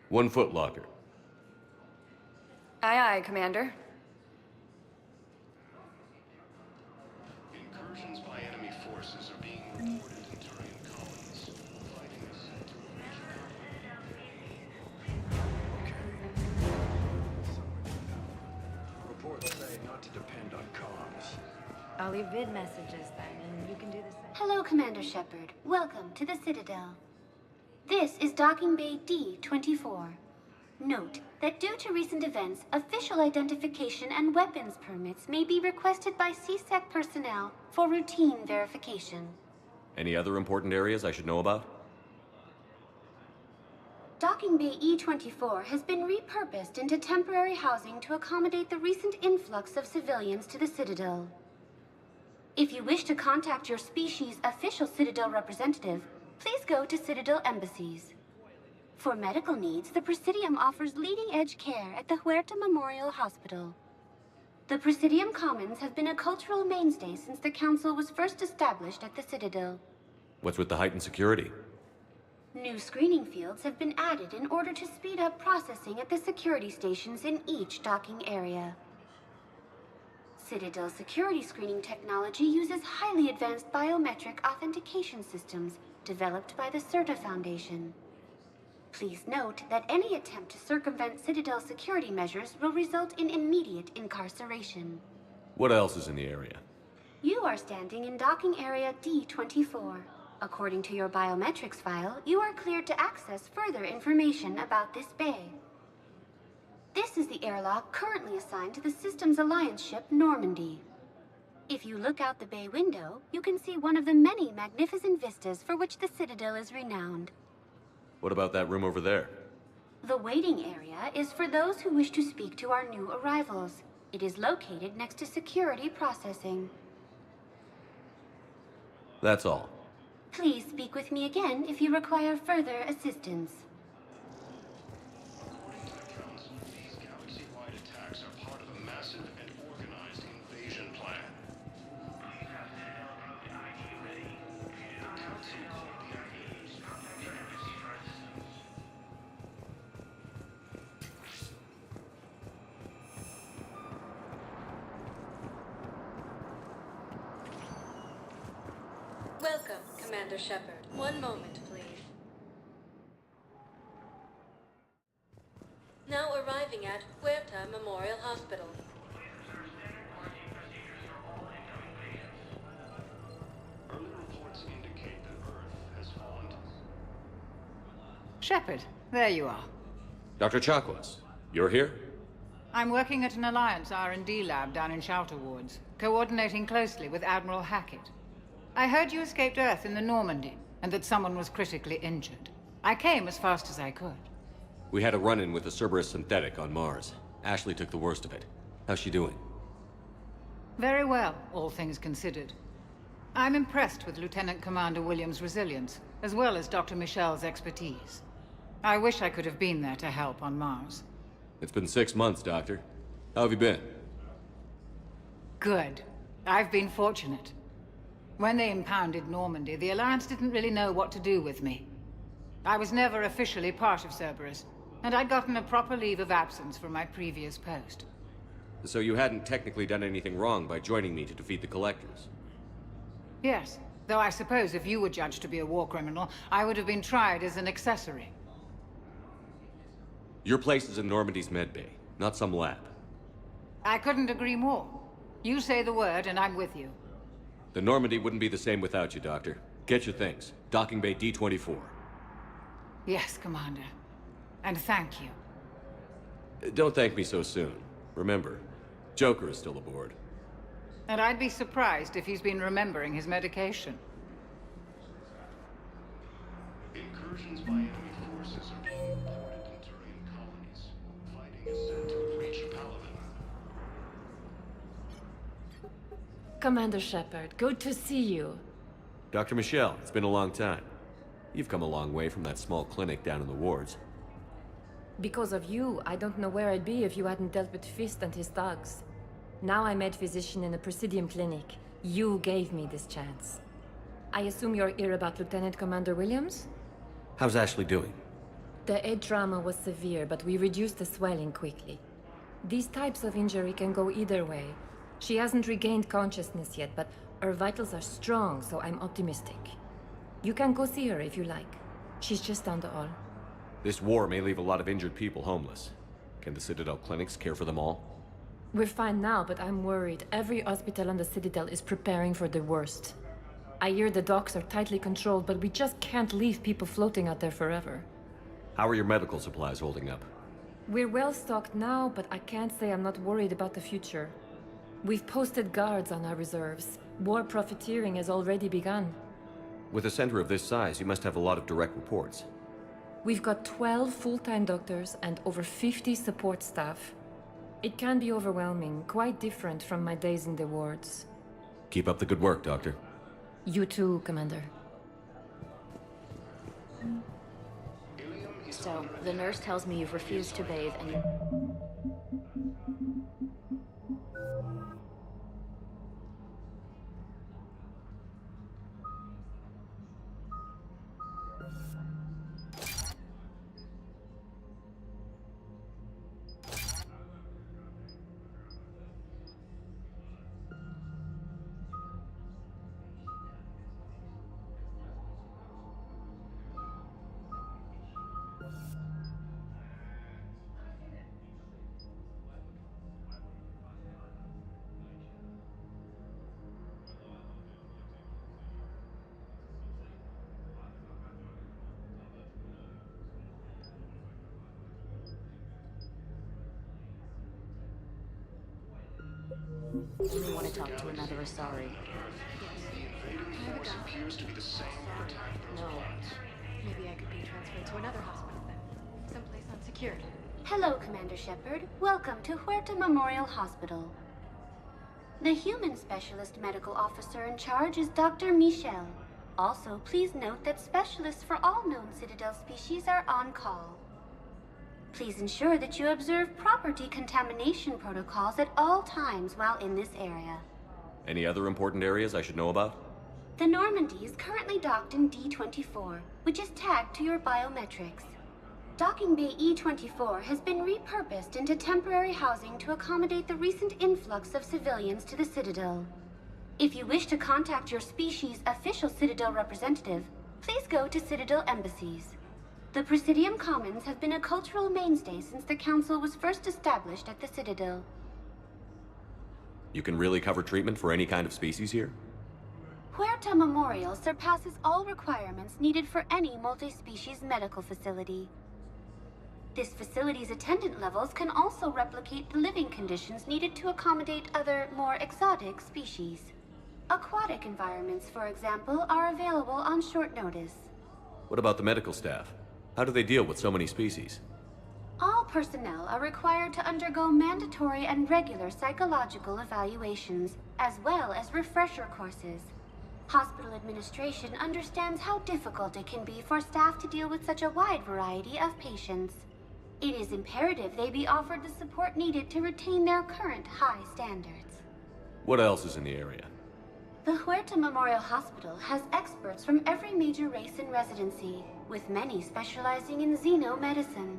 1 foot locker. Aye, aye, Commander. Incursions by enemy forces are being reported in Turian colonies. Fighting is set to rage. Reports say not to depend on comms. I'll leave vid messages then, and you can do the same. Hello, Commander Shepard. Welcome to the Citadel. This is Docking Bay D-24. Note that due to recent events, official identification and weapons permits may be requested by CSEC personnel for routine verification. Any other important areas I should know about? Docking Bay E-24 has been repurposed into temporary housing to accommodate the recent influx of civilians to the Citadel. If you wish to contact your species' official Citadel representative, please go to Citadel embassies. For medical needs, the Presidium offers leading-edge care at the Huerta Memorial Hospital. The Presidium Commons have been a cultural mainstay since the Council was first established at the Citadel. What's with the heightened security? New screening fields have been added in order to speed up processing at the security stations in each docking area. Citadel security screening technology uses highly advanced biometric authentication systems developed by the CERTA Foundation. Please note that any attempt to circumvent Citadel security measures will result in immediate incarceration. What else is in the area? You are standing in docking area D-24. According to your biometrics file, you are cleared to access further information about this bay. This is the airlock currently assigned to the Systems Alliance ship Normandy. If you look out the bay window, you can see one of the many magnificent vistas for which the Citadel is renowned. What about that room over there? The waiting area is for those who wish to speak to our new arrivals. It is located next to security processing. That's all. Please speak with me again if you require further assistance. These galaxy-wide attacks are part of a massive and organized invasion plan. Welcome, Commander Shepard. One moment, please. Now arriving at Huerta Memorial Hospital. Early reports indicate that Earth has fallen. Shepard, there you are. Dr. Chakwas, you're here? I'm working at an Alliance R&D lab down in Shelter Wards, coordinating closely with Admiral Hackett. I heard you escaped Earth in the Normandy, and that someone was critically injured. I came as fast as I could. We had a run-in with the Cerberus synthetic on Mars. Ashley took the worst of it. How's she doing? Very well, all things considered. I'm impressed with Lieutenant Commander Williams' resilience, as well as Dr. Michel's expertise. I wish I could have been there to help on Mars. It's been 6 months, Doctor. How have you been? Good. I've been fortunate. When they impounded Normandy, the Alliance didn't really know what to do with me. I was never officially part of Cerberus, and I'd gotten a proper leave of absence from my previous post. So you hadn't technically done anything wrong by joining me to defeat the Collectors? Yes, though I suppose if you were judged to be a war criminal, I would have been tried as an accessory. Your place is in Normandy's medbay, not some lab. I couldn't agree more. You say the word, and I'm with you. The Normandy wouldn't be the same without you, Doctor. Get your things. Docking Bay D-24. Yes, Commander. And thank you. Don't thank me so soon. Remember, Joker is still aboard. And I'd be surprised if he's been remembering his medication. Incursions by enemy forces are being reported in terrain colonies. Fighting is set to have reached Paladin. Commander Shepard, good to see you. Dr. Michel, it's been a long time. You've come a long way from that small clinic down in the wards. Because of you, I don't know where I'd be if you hadn't dealt with Fist and his thugs. Now I'm med physician in a Presidium clinic. You gave me this chance. I assume you're here about Lieutenant Commander Williams? How's Ashley doing? The head trauma was severe, but we reduced the swelling quickly. These types of injury can go either way. She hasn't regained consciousness yet, but her vitals are strong, so I'm optimistic. You can go see her if you like. She's just down the hall. This war may leave a lot of injured people homeless. Can the Citadel clinics care for them all? We're fine now, but I'm worried. Every hospital on the Citadel is preparing for the worst. I hear the docks are tightly controlled, but we just can't leave people floating out there forever. How are your medical supplies holding up? We're well stocked now, but I can't say I'm not worried about the future. We've posted guards on our reserves. War profiteering has already begun. With a center of this size, you must have a lot of direct reports. We've got 12 full-time doctors and over 50 support staff. It can be overwhelming, quite different from my days in the wards. Keep up the good work, Doctor. You too, Commander. So, the nurse tells me you've refused to bathe and... You may want to talk to another Asari. No. Maybe I could be transferred to another hospital then. Someplace unsecured. Hello, Commander Shepard. Welcome to Huerta Memorial Hospital. The human specialist medical officer in charge is Dr. Michel. Also, please note that specialists for all known Citadel species are on call. Please ensure that you observe proper decontamination protocols at all times while in this area. Any other important areas I should know about? The Normandy is currently docked in D-24, which is tagged to your biometrics. Docking Bay E-24 has been repurposed into temporary housing to accommodate the recent influx of civilians to the Citadel. If you wish to contact your species' official Citadel representative, please go to Citadel embassies. The Presidium Commons have been a cultural mainstay since the Council was first established at the Citadel. You can really cover treatment for any kind of species here? Huerta Memorial surpasses all requirements needed for any multi-species medical facility. This facility's attendant levels can also replicate the living conditions needed to accommodate other, more exotic species. Aquatic environments, for example, are available on short notice. What about the medical staff? How do they deal with so many species? All personnel are required to undergo mandatory and regular psychological evaluations, as well as refresher courses. Hospital administration understands how difficult it can be for staff to deal with such a wide variety of patients. It is imperative they be offered the support needed to retain their current high standards. What else is in the area? The Huerta Memorial Hospital has experts from every major race in residency, with many specializing in xenomedicine.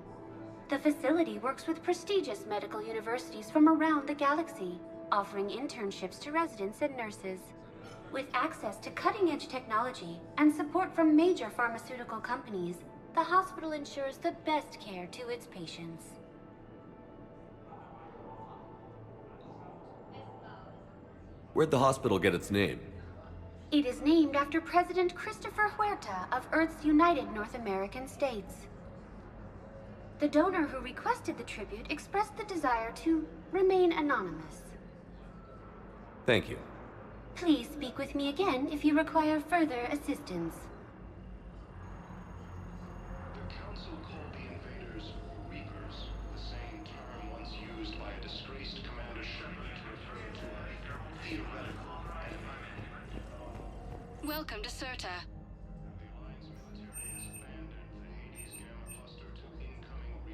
The facility works with prestigious medical universities from around the galaxy, offering internships to residents and nurses. With access to cutting-edge technology and support from major pharmaceutical companies, the hospital ensures the best care to its patients. Where'd the hospital get its name? It is named after President Christopher Huerta of Earth's United North American States. The donor who requested the tribute expressed the desire to remain anonymous. Thank you. Please speak with me again if you require further assistance. The Council called the invaders Reapers, the same term once used by a disgraced Commander Shepard to refer to a theoretical enemy. Welcome to Serta.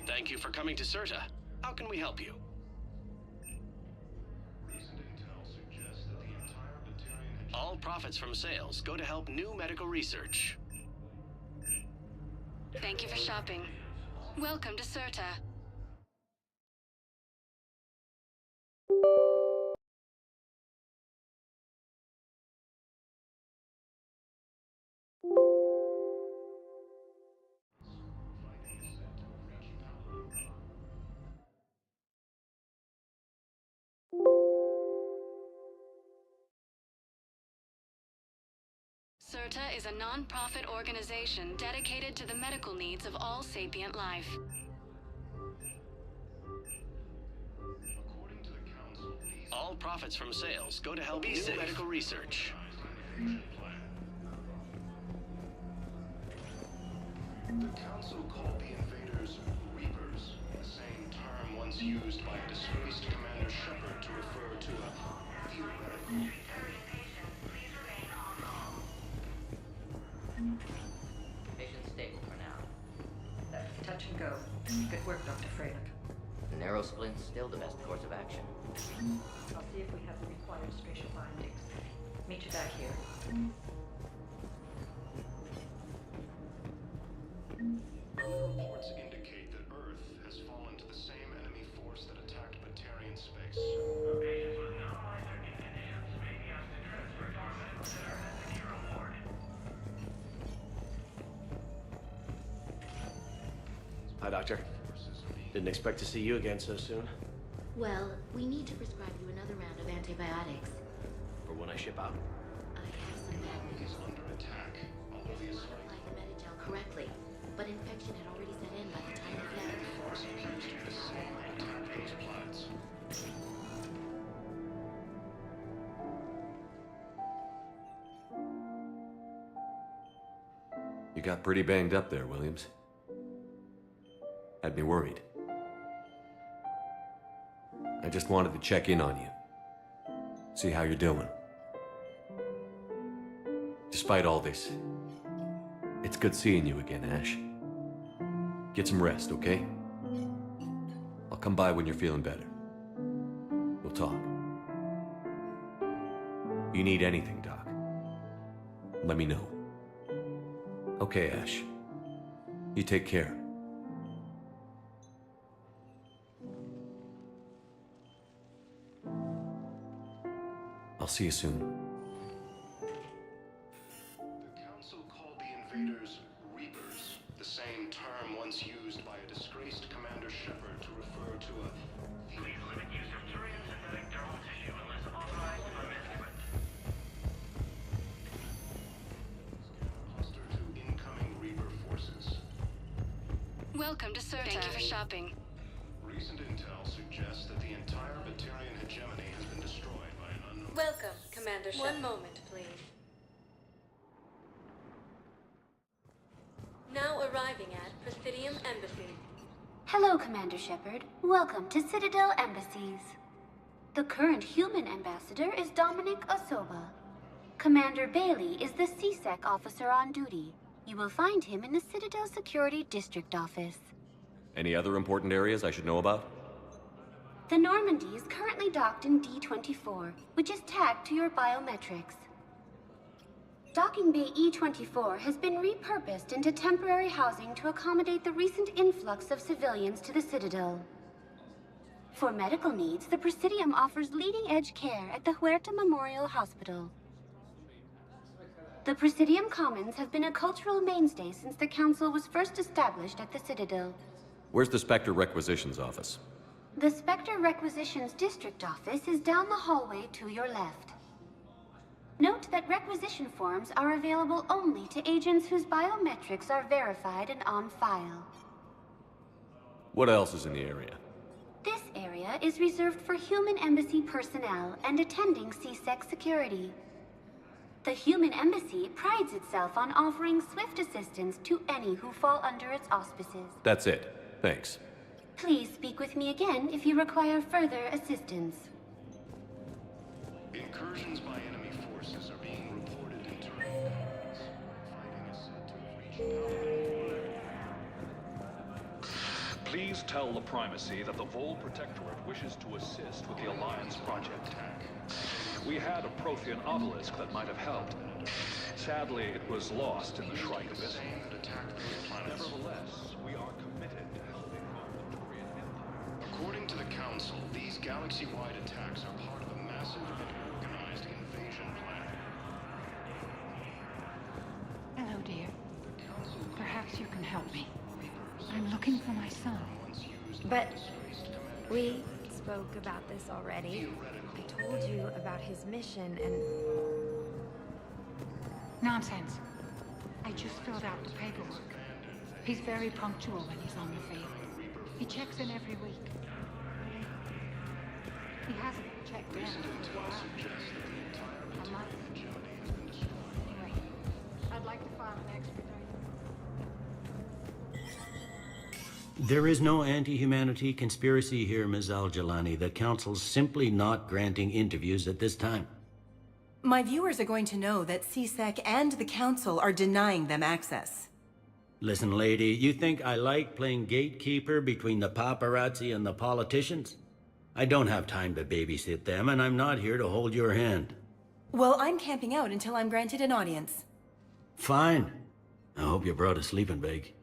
Thank you for coming to Serta. How can we help you? All profits from sales go to help new medical research. Thank you for shopping. Welcome to Serta. Serta is a non-profit organization dedicated to the medical needs of all sapient life. All profits from sales go to help new medical research. The Council called the invaders Reapers, the same term once used by disgraced Commander Shepard to refer to a theoretical... Patient stable for now. Touch and go. Good work, Dr. Freilich. Narrow splint's still the best course of action. I'll see if we have the required spatial bindings. Meet you back here. Reports indicate that Earth has fallen to the same enemy force that attacked Batarian space. Patients with normalized conditions may be asked to transfer to our medical center at the Hero Ward. Hi, Doctor. Didn't expect to see you again so soon. Well, we need to prescribe you another round of antibiotics. For when I ship out. I have some bad news. He's under attack. Although he is Applied the Medigel correctly, but infection had already set in by the time he left. the force appears to be the same that attacked those planets. You got pretty banged up there, Williams. Had me worried. I just wanted to check in on you. See how you're doing. Despite all this, it's good seeing you again, Ash. Get some rest, okay? I'll come by when you're feeling better. We'll talk. You need anything, Doc, let me know. Okay, Ash. You take care. I'll see you soon. The Council called the invaders Reapers, the same term once used by a disgraced Commander Shepard to refer to a... Please limit use of Turian synthetic dermal tissue unless authorized by management. Cluster to incoming Reaper forces. Welcome to Serta. Thank you for shopping. Recent intel suggests that the entire Batarian hegemony has been destroyed by an unknown... Welcome, Commander Shepard. One moment, please. Now arriving at Presidium Embassy. Hello, Commander Shepard. Welcome to Citadel Embassies. The current human ambassador is Dominic Osoba. Commander Bailey is the CSEC officer on duty. You will find him in the Citadel Security District Office. Any other important areas I should know about? The Normandy is currently docked in D-24, which is tagged to your biometrics. Docking Bay E-24 has been repurposed into temporary housing to accommodate the recent influx of civilians to the Citadel. For medical needs, the Presidium offers leading-edge care at the Huerta Memorial Hospital. The Presidium Commons have been a cultural mainstay since the Council was first established at the Citadel. Where's the Spectre Requisitions office? The Spectre Requisitions District Office is down the hallway to your left. Note that requisition forms are available only to agents whose biometrics are verified and on file. What else is in the area? This area is reserved for human embassy personnel and attending CSEC security. The human embassy prides itself on offering swift assistance to any who fall under its auspices. That's it. Thanks. Please speak with me again if you require further assistance. Incursions by enemy forces are being reported in terrain. Fighting is said to have reached... Please tell the Primacy that the Vol Protectorate wishes to assist with the Alliance project. We had a Prothean obelisk that might have helped. Sadly, it was lost in the Shrike Abyss. Nevertheless, we are committed to helping our Victorian Empire. According to the Council, these galaxy-wide attacks are part of a massive and organized invasion plan. Hello, dear. Perhaps you can help me. I'm looking for my son. But we spoke about this already. I told you about his mission and... Nonsense. I just filled out the paperwork. He's very punctual when he's on the field. He checks in every week. He hasn't checked in for a while. A month. Anyway, I'd like to file an expedite. There is no anti-humanity conspiracy here, Ms. Al-Jalani. The Council's simply not granting interviews at this time. My viewers are going to know that CSEC and the Council are denying them access. Listen, lady, you think I like playing gatekeeper between the paparazzi and the politicians? I don't have time to babysit them, and I'm not here to hold your hand. Well, I'm camping out until I'm granted an audience. Fine. I hope you brought a sleeping bag.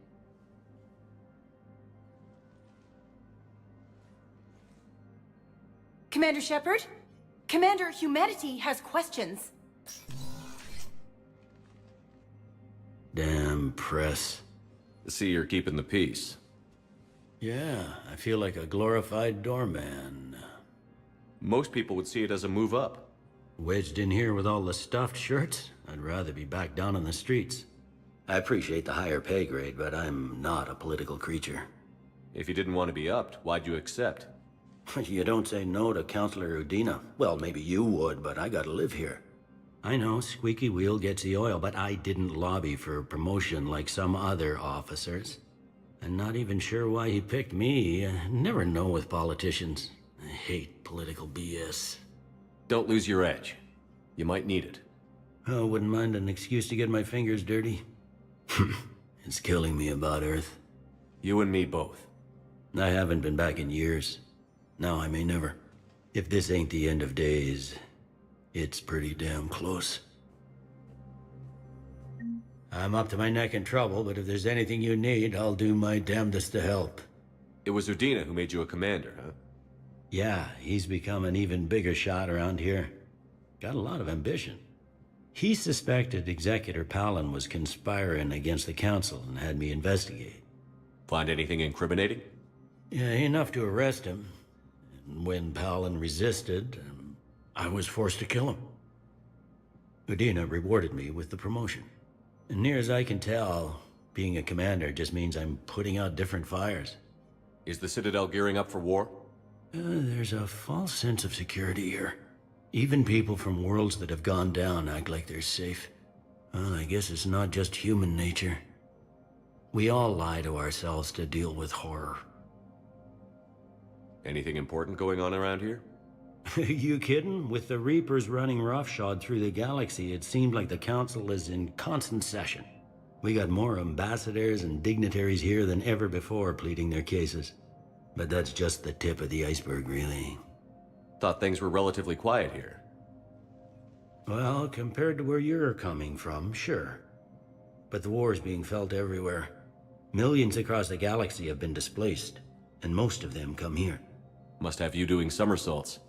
Commander Shepard? Commander Humanity has questions. Damn press. See, you're keeping the peace. Yeah, I feel like a glorified doorman. Most people would see it as a move up. Wedged in here with all the stuffed shirts? I'd rather be back down on the streets. I appreciate the higher pay grade, but I'm not a political creature. If you didn't want to be upped, why'd you accept? You don't say no to Counselor Udina. Well, maybe you would, but I gotta live here. I know, squeaky wheel gets the oil, but I didn't lobby for promotion like some other officers. I'm not even sure why he picked me. I never know with politicians. I hate political BS. Don't lose your edge. You might need it. Oh, wouldn't mind an excuse to get my fingers dirty. It's killing me about Earth. You and me both. I haven't been back in years. Now I may never. If this ain't the end of days, it's pretty damn close. I'm up to my neck in trouble, but if there's anything you need, I'll do my damnedest to help. It was Udina who made you a commander, huh? Yeah, he's become an even bigger shot around here. Got a lot of ambition. He suspected Executor Palin was conspiring against the Council and had me investigate. Find anything incriminating? Yeah, enough to arrest him. And when Palin resisted, I was forced to kill him. Udina rewarded me with the promotion. And near as I can tell, being a commander just means I'm putting out different fires. Is the Citadel gearing up for war? There's a false sense of security here. Even people from worlds that have gone down act like they're safe. Well, I guess it's not just human nature. We all lie to ourselves to deal with horror. Anything important going on around here? You kidding? With the Reapers running roughshod through the galaxy, it seemed like the Council is in constant session. We got more ambassadors and dignitaries here than ever before pleading their cases. But that's just the tip of the iceberg, really. Thought things were relatively quiet here. Well, compared to where you're coming from, sure. But the war's being felt everywhere. Millions across the galaxy have been displaced, and most of them come here. Must have you doing somersaults.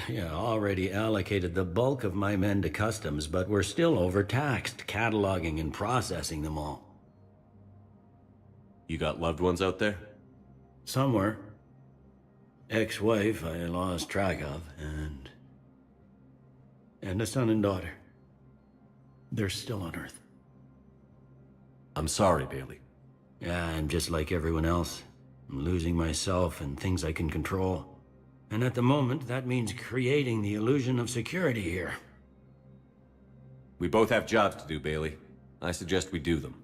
Yeah, already allocated the bulk of my men to customs, but we're still overtaxed, cataloging and processing them all. You got loved ones out there? Somewhere. Ex-wife I lost track of, and a son and daughter. They're still on Earth. I'm sorry, Bailey. Yeah, I'm just like everyone else. I'm losing myself and things I can control. And at the moment, that means creating the illusion of security here. We both have jobs to do, Bailey. I suggest we do them.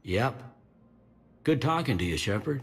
Yep. Good talking to you, Shepard.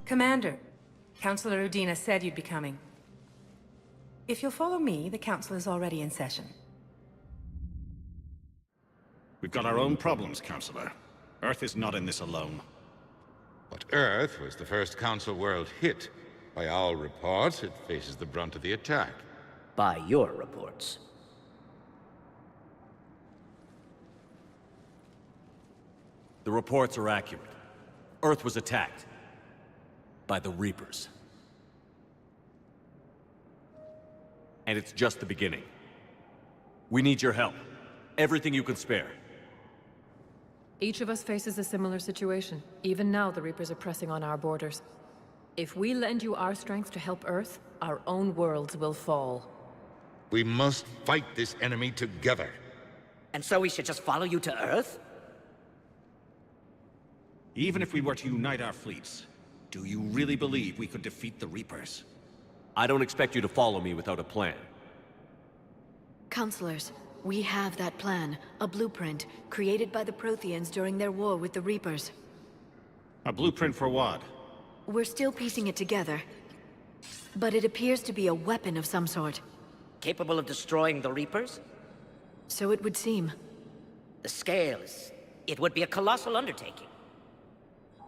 Commander, Councilor Udina said you'd be coming. If you'll follow me, the council is already in session. We've got our own problems, Counselor. Earth is not in this alone. But Earth was the first Council world hit. By all reports, it faces the brunt of the attack. By your reports. The reports are accurate. Earth was attacked. By the Reapers. And it's just the beginning. We need your help. Everything you can spare. Each of us faces a similar situation. Even now, the Reapers are pressing on our borders. If we lend you our strength to help Earth, our own worlds will fall. We must fight this enemy together. And so we should just follow you to Earth? Even if we were to unite our fleets, do you really believe we could defeat the Reapers? I don't expect you to follow me without a plan. Counselors, we have that plan. A blueprint, created by the Protheans during their war with the Reapers. A blueprint for what? We're still piecing it together. But it appears to be a weapon of some sort. Capable of destroying the Reapers? So it would seem. The scale is... it would be a colossal undertaking.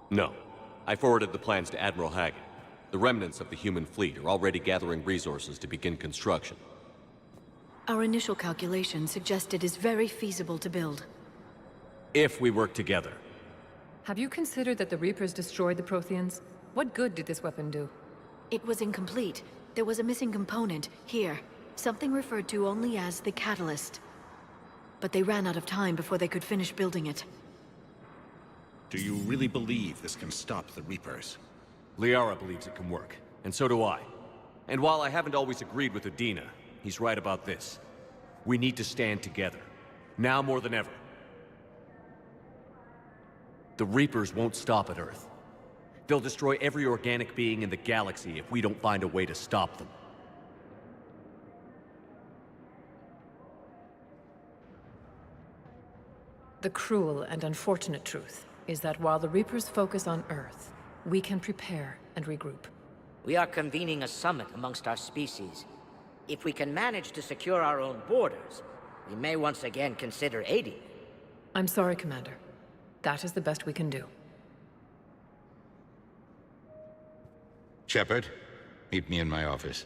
No. I forwarded the plans to Admiral Hagen. The remnants of the human fleet are already gathering resources to begin construction. Our initial calculations suggest it is very feasible to build. If we work together. Have you considered that the Reapers destroyed the Protheans? What good did this weapon do? It was incomplete. There was a missing component, here. Something referred to only as the Catalyst. But they ran out of time before they could finish building it. Do you really believe this can stop the Reapers? Liara believes it can work, and so do I. And while I haven't always agreed with Udina, he's right about this. We need to stand together. Now more than ever. The Reapers won't stop at Earth. They'll destroy every organic being in the galaxy if we don't find a way to stop them. The cruel and unfortunate truth is that while the Reapers focus on Earth, we can prepare and regroup. We are convening a summit amongst our species. If we can manage to secure our own borders, we may once again consider aiding. I'm sorry, Commander. That is the best we can do. Shepard, meet me in my office.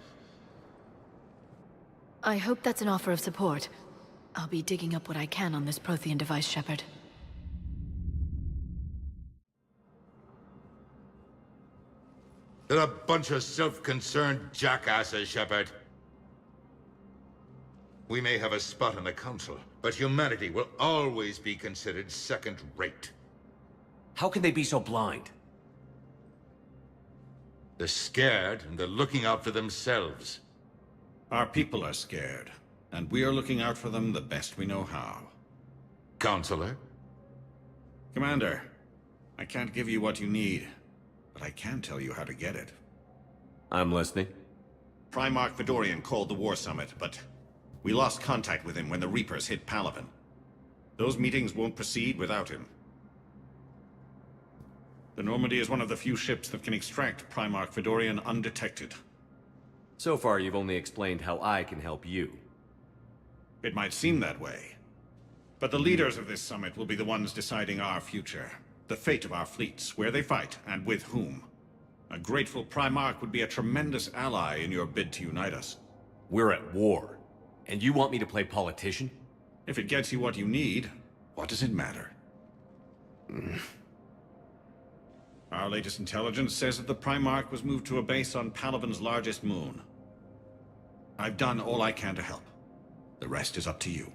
I hope that's an offer of support. I'll be digging up what I can on this Prothean device, Shepard. They're a bunch of self-concerned jackasses, Shepard. We may have a spot on the Council, but humanity will always be considered second-rate. How can they be so blind? They're scared, and they're looking out for themselves. Our people are scared, and we are looking out for them the best we know how. Counselor? Commander, I can't give you what you need, but I can tell you how to get it. I'm listening. Primarch Fedorian called the War Summit, but we lost contact with him when the Reapers hit Palaven. Those meetings won't proceed without him. The Normandy is one of the few ships that can extract Primarch Fedorian undetected. So far, you've only explained how I can help you. It might seem that way. But the leaders of this summit will be the ones deciding our future. The fate of our fleets, where they fight, and with whom. A grateful Primarch would be a tremendous ally in your bid to unite us. We're at war. And you want me to play politician? If it gets you what you need, what does it matter? Our latest intelligence says that the Primarch was moved to a base on Palaven's largest moon. I've done all I can to help. The rest is up to you.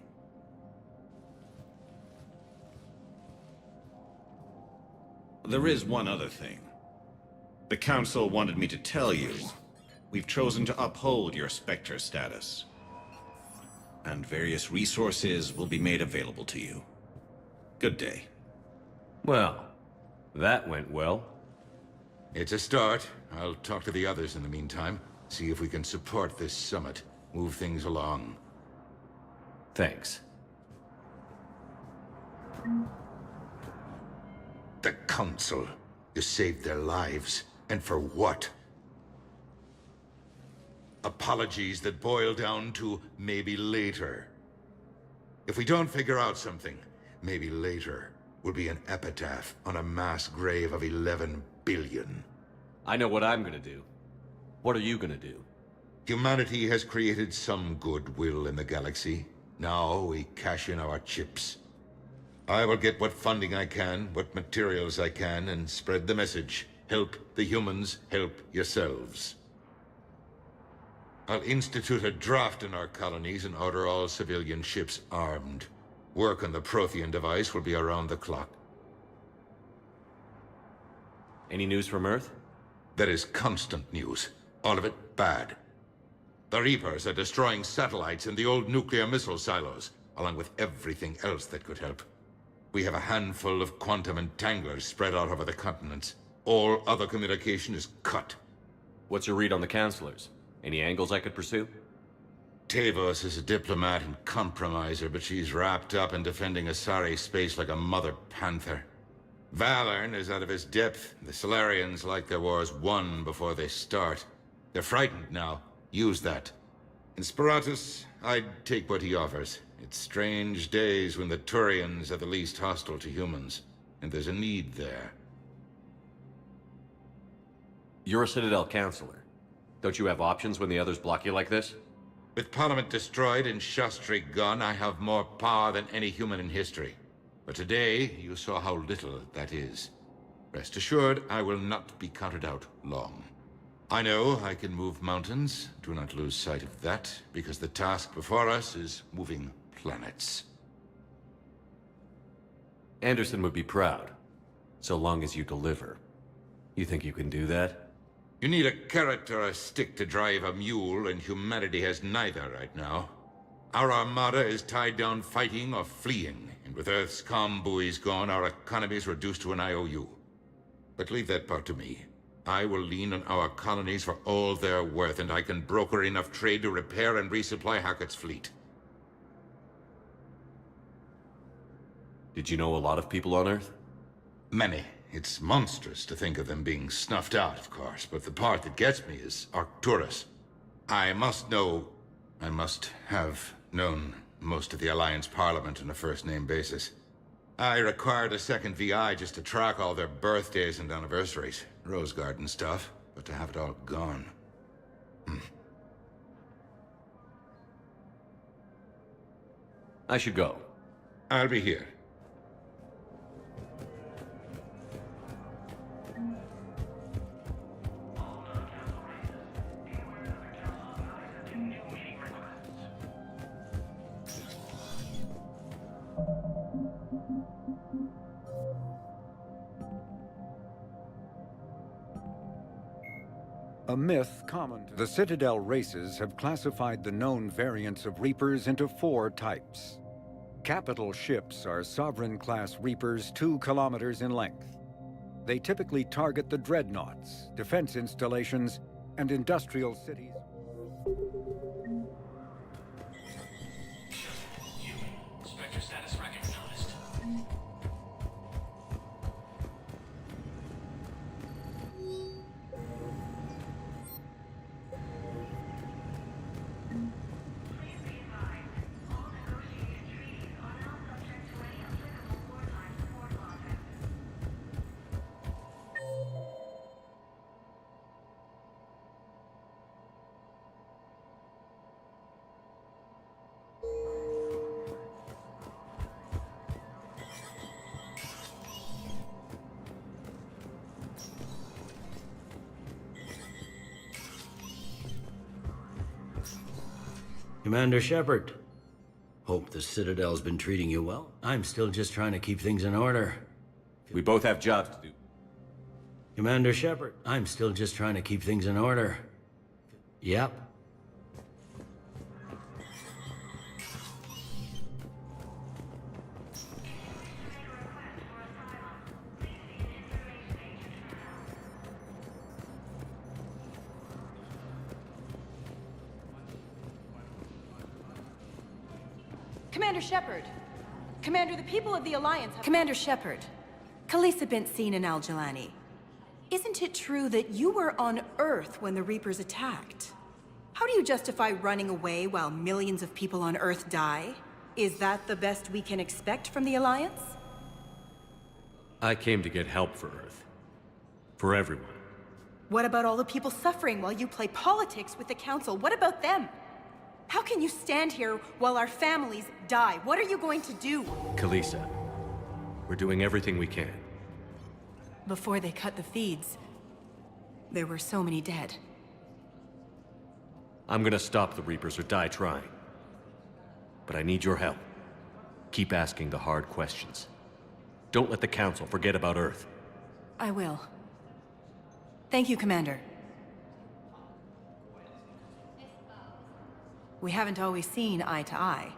There is one other thing. The Council wanted me to tell you, we've chosen to uphold your Spectre status. And various resources will be made available to you. Good day. Well, that went well. It's a start. I'll talk to the others in the meantime. See if we can support this summit. Move things along. Thanks. The Council. You saved their lives. And for what? Apologies that boil down to maybe later. If we don't figure out something, maybe later will be an epitaph on a mass grave of 11 billion. I know what I'm gonna do. What are you gonna do? Humanity has created some goodwill in the galaxy. Now we cash in our chips. I will get what funding I can, what materials I can, and spread the message. Help the humans, help yourselves. I'll institute a draft in our colonies and order all civilian ships armed. Work on the Prothean device will be around the clock. Any news from Earth? There is constant news. All of it bad. The Reapers are destroying satellites in the old nuclear missile silos, along with everything else that could help. We have a handful of quantum entanglers spread out over the continents. All other communication is cut. What's your read on the counselors? Any angles I could pursue? Tavos is a diplomat and compromiser, but she's wrapped up in defending Asari space like a mother panther. Valern is out of his depth. The Solarians like their wars won before they start. They're frightened now. Use that. In Sparatus, I'd take what he offers. It's strange days when the Turians are the least hostile to humans, and there's a need there. You're a Citadel counselor. Don't you have options when the others block you like this? With Parliament destroyed and Shastri gone, I have more power than any human in history. But today, you saw how little that is. Rest assured, I will not be counted out long. I know I can move mountains. Do not lose sight of that, because the task before us is moving planets. Anderson would be proud, so long as you deliver. You think you can do that? You need a carrot or a stick to drive a mule, and humanity has neither right now. Our armada is tied down fighting or fleeing, and with Earth's comm buoys gone, our economy is reduced to an IOU. But leave that part to me. I will lean on our colonies for all they're worth, and I can broker enough trade to repair and resupply Hackett's fleet. Did you know a lot of people on Earth? Many. It's monstrous to think of them being snuffed out, of course, but the part that gets me is Arcturus. I must have known most of the Alliance Parliament on a first-name basis. I required a second VI just to track all their birthdays and anniversaries. Rose Garden stuff, but to have it all gone. I should go. I'll be here. A myth common to the Citadel races have classified the known variants of Reapers into 4 types. Capital ships are Sovereign-class Reapers 2 kilometers in length. They typically target the dreadnoughts, defense installations, and industrial cities. Spectre status recognized. Commander Shepard. Hope the Citadel's been treating you well. I'm still just trying to keep things in order. We both have jobs to do. Commander Shepard, I'm still just trying to keep things in order. Yep. Commander Shepard! Commander, the people of the Alliance have... Commander Shepard, Khalisah bint Sin and Al-Jalani. Isn't it true that you were on Earth when the Reapers attacked? How do you justify running away while millions of people on Earth die? Is that the best we can expect from the Alliance? I came to get help for Earth. For everyone. What about all the people suffering while you play politics with the Council? What about them? How can you stand here while our families die? What are you going to do? Kalisa, we're doing everything we can. Before they cut the feeds, there were so many dead. I'm gonna stop the Reapers or die trying. But I need your help. Keep asking the hard questions. Don't let the Council forget about Earth. I will. Thank you, Commander. We haven't always seen eye to eye,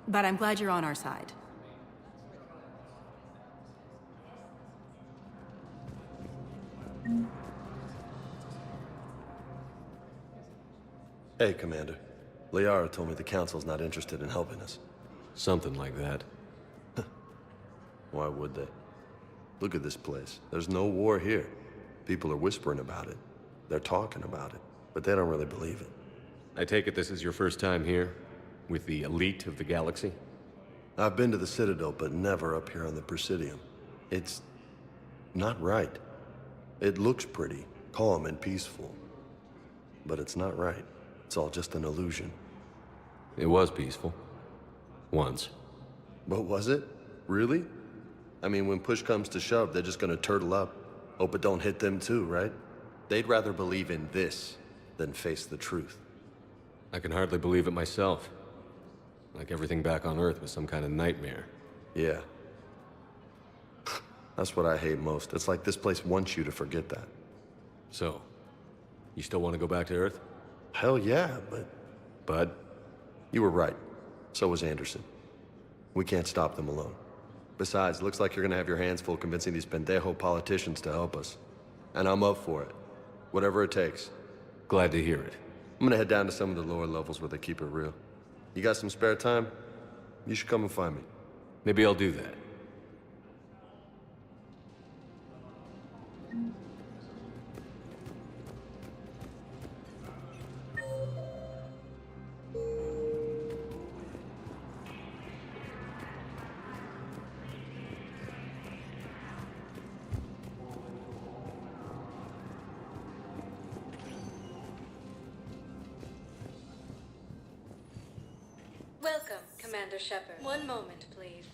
but I'm glad you're on our side. Hey, Commander. Liara told me the Council's not interested in helping us. Something like that. Why would they? Look at this place. There's no war here. People are whispering about it. They're talking about it, but they don't really believe it. I take it this is your first time here? With the elite of the galaxy? I've been to the Citadel, but never up here on the Presidium. It's not right. It looks pretty, calm and peaceful. But it's not right. It's all just an illusion. It was peaceful. Once. But was it? Really? I mean, when push comes to shove, they're just gonna turtle up. Hope it don't hit them too, right? They'd rather believe in this than face the truth. I can hardly believe it myself. Like everything back on Earth was some kind of nightmare. Yeah. That's what I hate most. It's like this place wants you to forget that. So, you still want to go back to Earth? Hell yeah, but... Bud? You were right. So was Anderson. We can't stop them alone. Besides, looks like you're gonna have your hands full convincing these pendejo politicians to help us. And I'm up for it. Whatever it takes. Glad to hear it. I'm gonna head down to some of the lower levels where they keep it real. You got some spare time? You should come and find me. Maybe I'll do that. Welcome, Commander Shepard. One moment, please.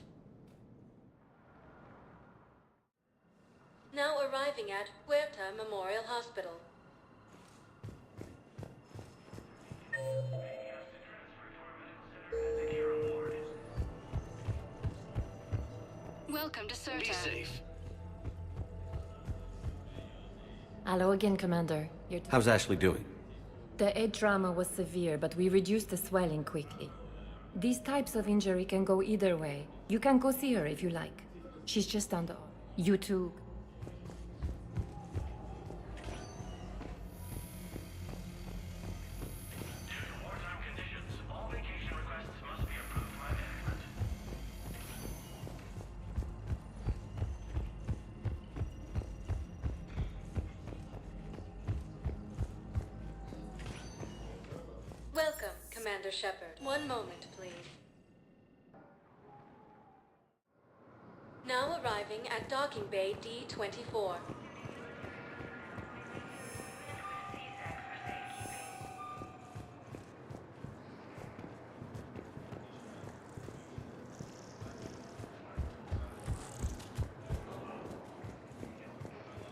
Now arriving at Huerta Memorial Hospital. Welcome to Certa. Be safe. Hello again, Commander. How's Ashley doing? The head trauma was severe, but we reduced the swelling quickly. These types of injury can go either way. You can go see her if you like. She's just on the... You too. Welcome, Commander Shepard. One moment, please. Now arriving at Docking Bay D-24.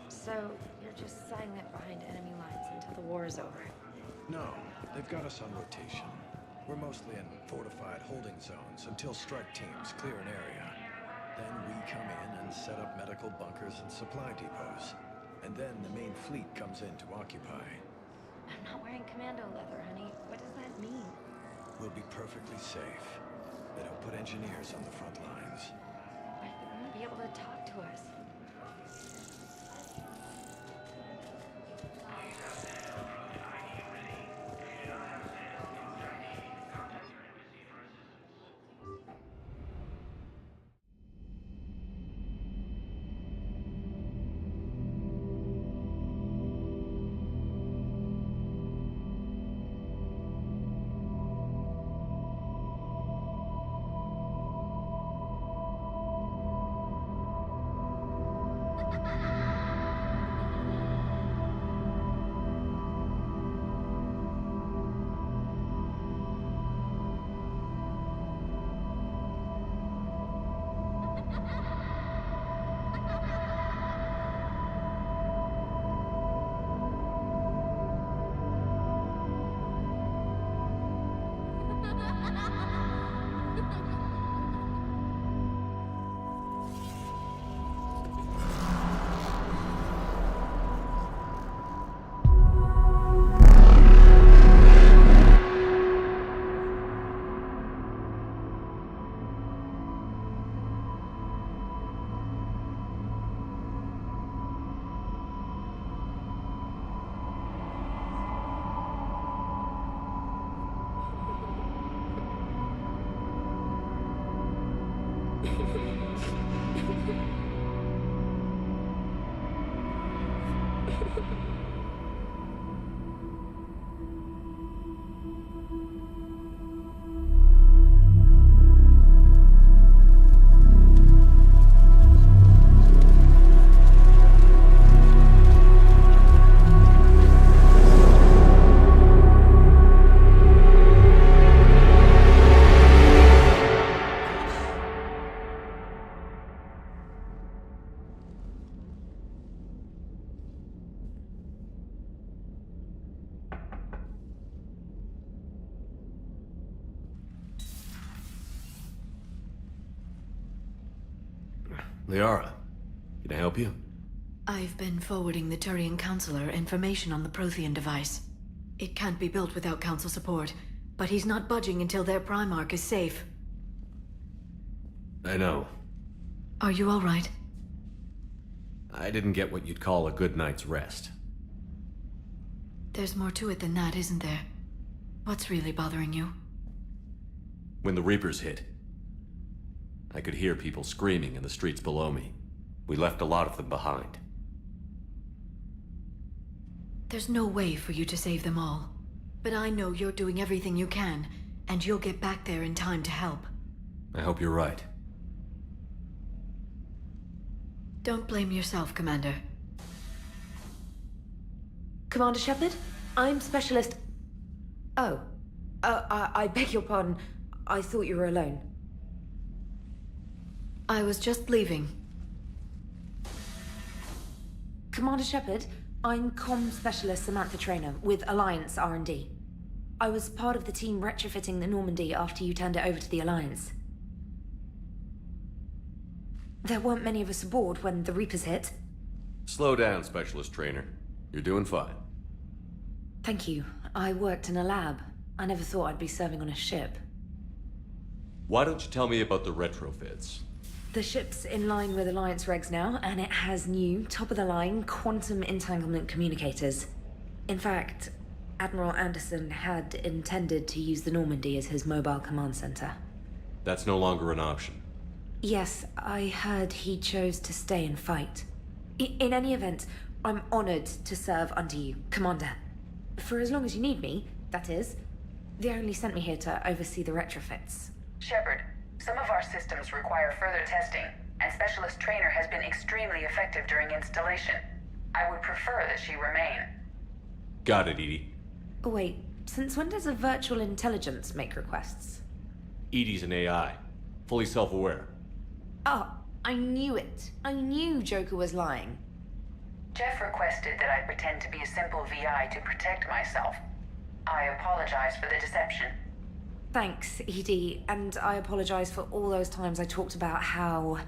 So, you're just siding it behind enemy lines until the war is over? No, they've got us on rotation. We're mostly in fortified holding zones until strike teams clear an area. Then we come in and set up medical bunkers and supply depots. And then the main fleet comes in to occupy. I'm not wearing commando leather, honey. What does that mean? We'll be perfectly safe. They don't put engineers on the front lines. But they won't be able to talk to us. Liara, can I help you? I've been forwarding the Turian Counselor information on the Prothean device. It can't be built without Council support, but he's not budging until their Primarch is safe. I know. Are you all right? I didn't get what you'd call a good night's rest. There's more to it than that, isn't there? What's really bothering you? When the Reapers hit, I could hear people screaming in the streets below me. We left a lot of them behind. There's no way for you to save them all. But I know you're doing everything you can, and you'll get back there in time to help. I hope you're right. Don't blame yourself, Commander. Commander Shepard, I'm Specialist... Oh. I beg your pardon. I thought you were alone. I was just leaving. Commander Shepard, I'm Comm Specialist Samantha Traynor with Alliance R&D. I was part of the team retrofitting the Normandy after you turned it over to the Alliance. There weren't many of us aboard when the Reapers hit. Slow down, Specialist Traynor. You're doing fine. Thank you. I worked in a lab. I never thought I'd be serving on a ship. Why don't you tell me about the retrofits? The ship's in line with Alliance regs now, and it has new, top-of-the-line, quantum entanglement communicators. In fact, Admiral Anderson had intended to use the Normandy as his mobile command center. That's no longer an option. Yes, I heard he chose to stay and fight. In any event, I'm honored to serve under you, Commander. For as long as you need me, that is. They only sent me here to oversee the retrofits. Shepard, some of our systems require further testing, and Specialist Traynor has been extremely effective during installation. I would prefer that she remain. Got it, EDI. Oh, wait, since when does a virtual intelligence make requests? EDI's an AI, fully self-aware. Oh, I knew it. I knew Joker was lying. Jeff requested that I pretend to be a simple VI to protect myself. I apologize for the deception. Thanks, EDI, and I apologize for all those times I talked about how...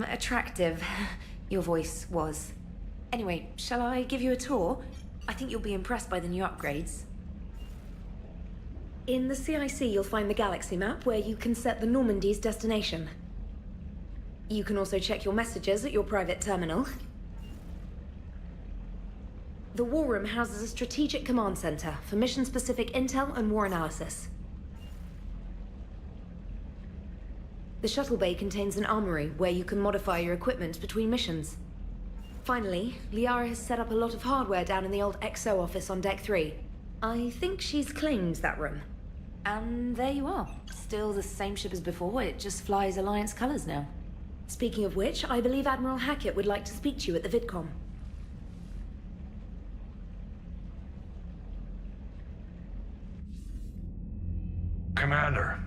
attractive your voice was. Anyway, shall I give you a tour? I think you'll be impressed by the new upgrades. In the CIC, you'll find the galaxy map where you can set the Normandy's destination. You can also check your messages at your private terminal. The War Room houses a strategic command center for mission-specific intel and war analysis. The shuttle bay contains an armory where you can modify your equipment between missions. Finally, Liara has set up a lot of hardware down in the old XO office on Deck 3. I think she's claimed that room. And there you are. Still the same ship as before, it just flies Alliance colors now. Speaking of which, I believe Admiral Hackett would like to speak to you at the VidCom. Commander,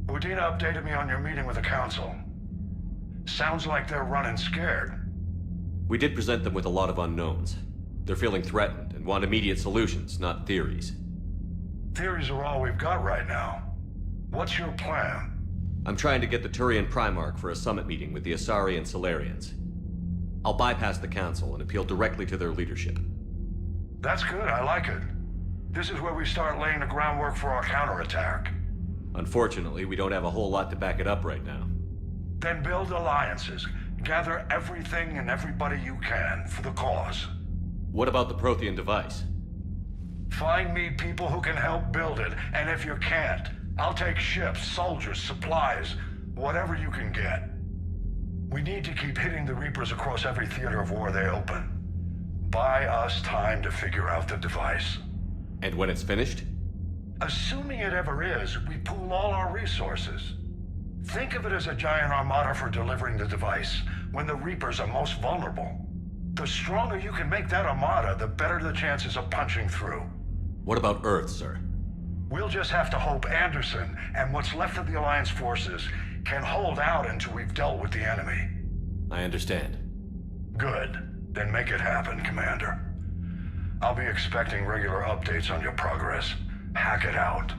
Udina updated me on your meeting with the Council. Sounds like they're running scared. We did present them with a lot of unknowns. They're feeling threatened and want immediate solutions, not theories. Theories are all we've got right now. What's your plan? I'm trying to get the Turian Primarch for a summit meeting with the Asari and Solarians. I'll bypass the Council and appeal directly to their leadership. That's good, I like it. This is where we start laying the groundwork for our counterattack. Unfortunately, we don't have a whole lot to back it up right now. Then build alliances. Gather everything and everybody you can for the cause. What about the Prothean device? Find me people who can help build it, and if you can't, I'll take ships, soldiers, supplies, whatever you can get. We need to keep hitting the Reapers across every theater of war they open. Buy us time to figure out the device. And when it's finished? Assuming it ever is, we pool all our resources. Think of it as a giant armada for delivering the device, when the Reapers are most vulnerable. The stronger you can make that armada, the better the chances of punching through. What about Earth, sir? We'll just have to hope Anderson and what's left of the Alliance forces can hold out until we've dealt with the enemy. I understand. Good. Then make it happen, Commander. I'll be expecting regular updates on your progress. Hack it out.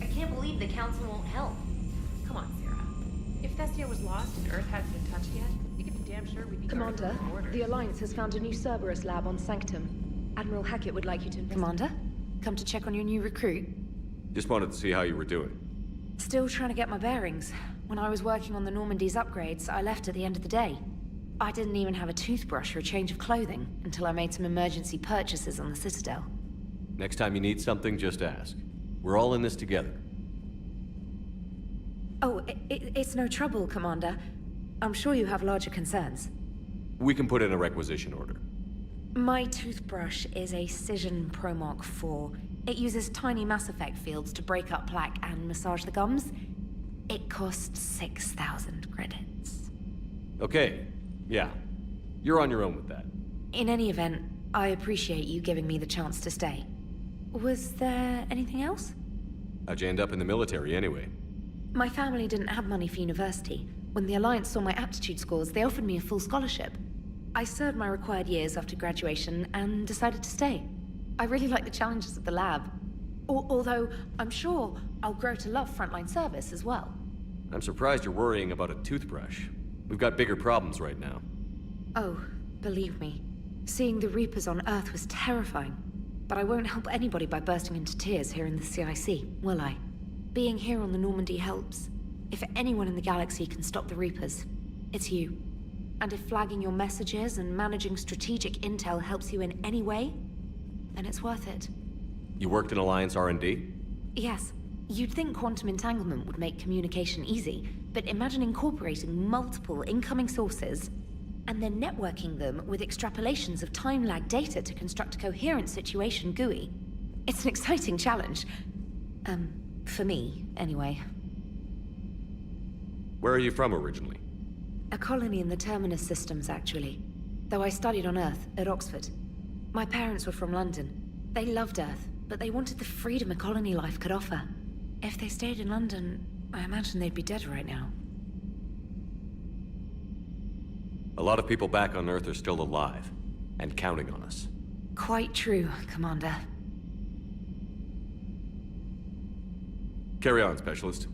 I can't believe the Council won't help. Come on, Sarah. If Thestia was lost and Earth hadn't been touched yet, you could be damn sure we'd be guarded Commander, by the Order. the Alliance has found a new Cerberus lab on Sanctum. Admiral Hackett would like you to investigate. Commander, come to check on your new recruit. Just wanted to see how you were doing. Still trying to get my bearings. When I was working on the Normandy's upgrades, I left at the end of the day. I didn't even have a toothbrush or a change of clothing until I made some emergency purchases on the Citadel. Next time you need something, just ask. We're all in this together. Oh, it's no trouble, Commander. I'm sure you have larger concerns. We can put in a requisition order. My toothbrush is a Cision Pro Mark IV. It uses tiny Mass Effect fields to break up plaque and massage the gums. It costs 6,000 credits. Okay, yeah. You're on your own with that. In any event, I appreciate you giving me the chance to stay. Was there anything else? How'd you end up in the military anyway? My family didn't have money for university. When the Alliance saw my aptitude scores, they offered me a full scholarship. I served my required years after graduation and decided to stay. I really like the challenges of the lab. Although, I'm sure I'll grow to love frontline service as well. I'm surprised you're worrying about a toothbrush. We've got bigger problems right now. Oh, believe me. Seeing the Reapers on Earth was terrifying. But I won't help anybody by bursting into tears here in the CIC, will I? Being here on the Normandy helps. If anyone in the galaxy can stop the Reapers, it's you. And if flagging your messages and managing strategic intel helps you in any way, then it's worth it. You worked in Alliance R&D? Yes. You'd think quantum entanglement would make communication easy, but imagine incorporating multiple incoming sources and then networking them with extrapolations of time-lag data to construct a coherent situation GUI. It's an exciting challenge. For me, anyway. Where are you from originally? A colony in the Terminus systems, actually. Though I studied on Earth, at Oxford. My parents were from London. They loved Earth, but they wanted the freedom a colony life could offer. If they stayed in London, I imagine they'd be dead right now. A lot of people back on Earth are still alive, and counting on us. Quite true, Commander. Carry on, Specialist.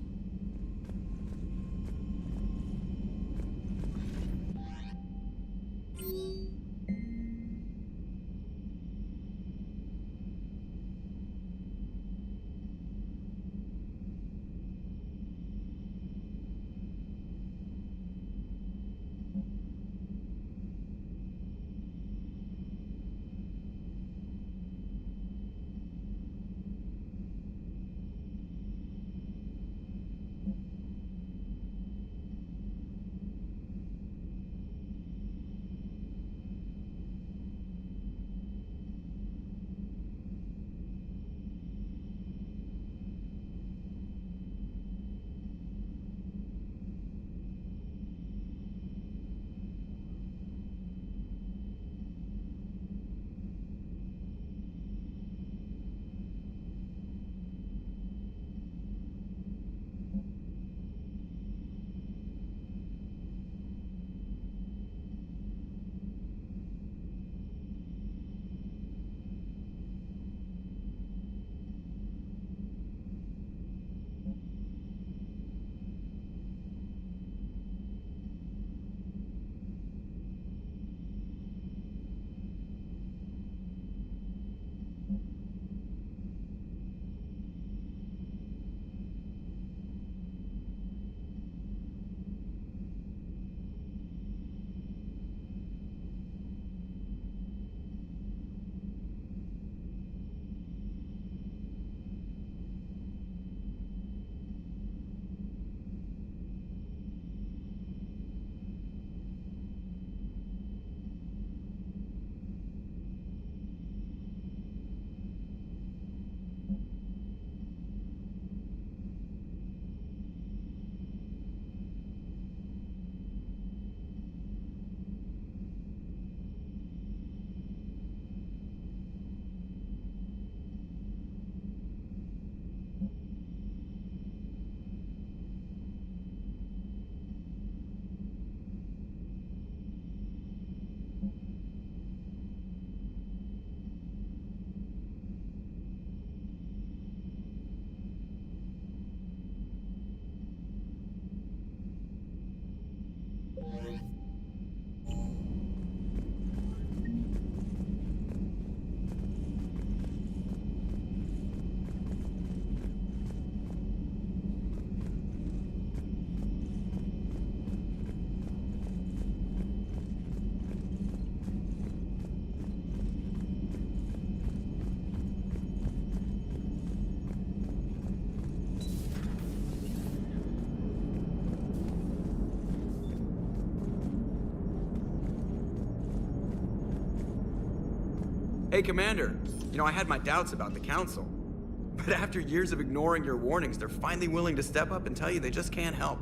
Hey, Commander. You know, I had my doubts about the Council. But after years of ignoring your warnings, they're finally willing to step up and tell you they just can't help.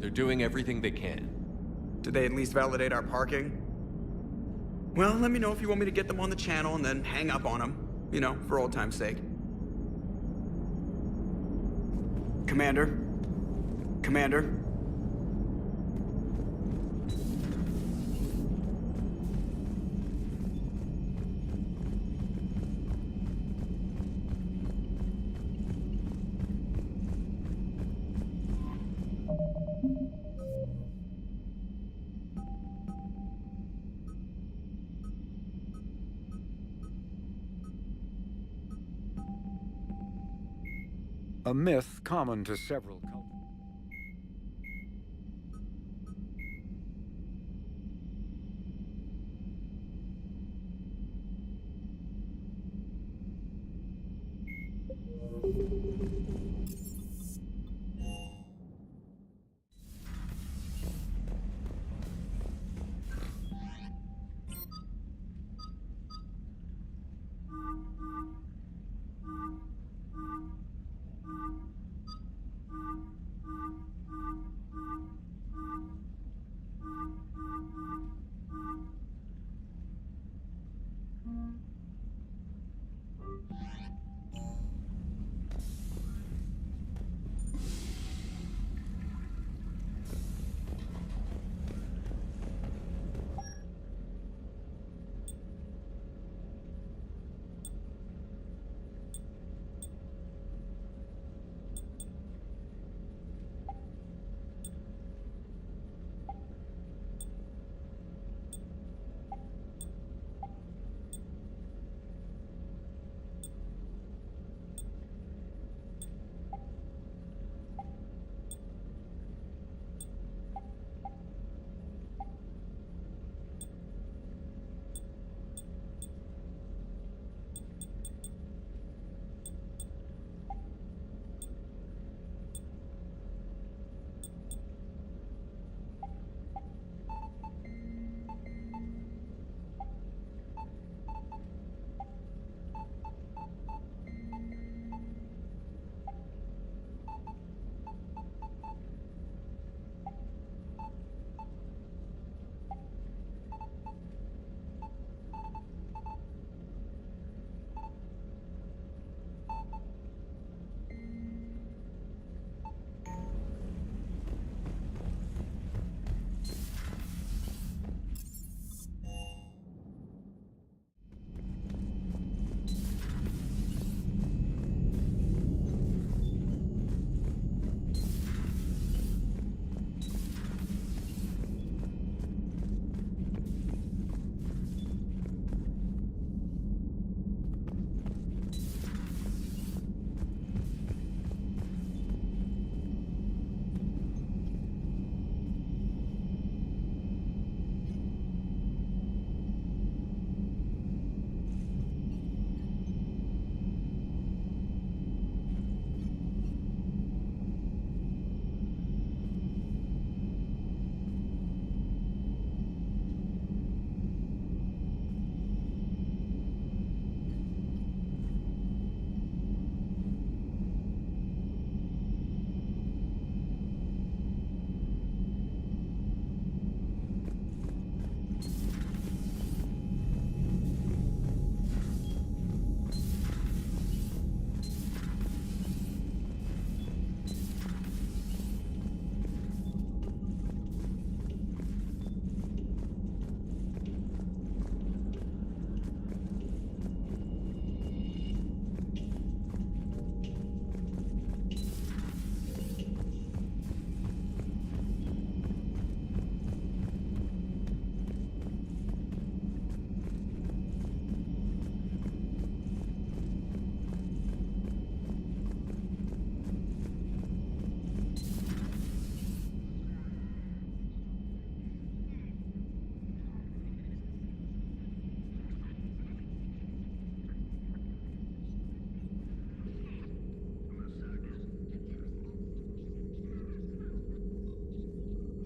They're doing everything they can. Did they at least validate our parking? Well, let me know if you want me to get them on the channel and then hang up on them. You know, for old time's sake. Commander? Commander? A myth common to several cultures.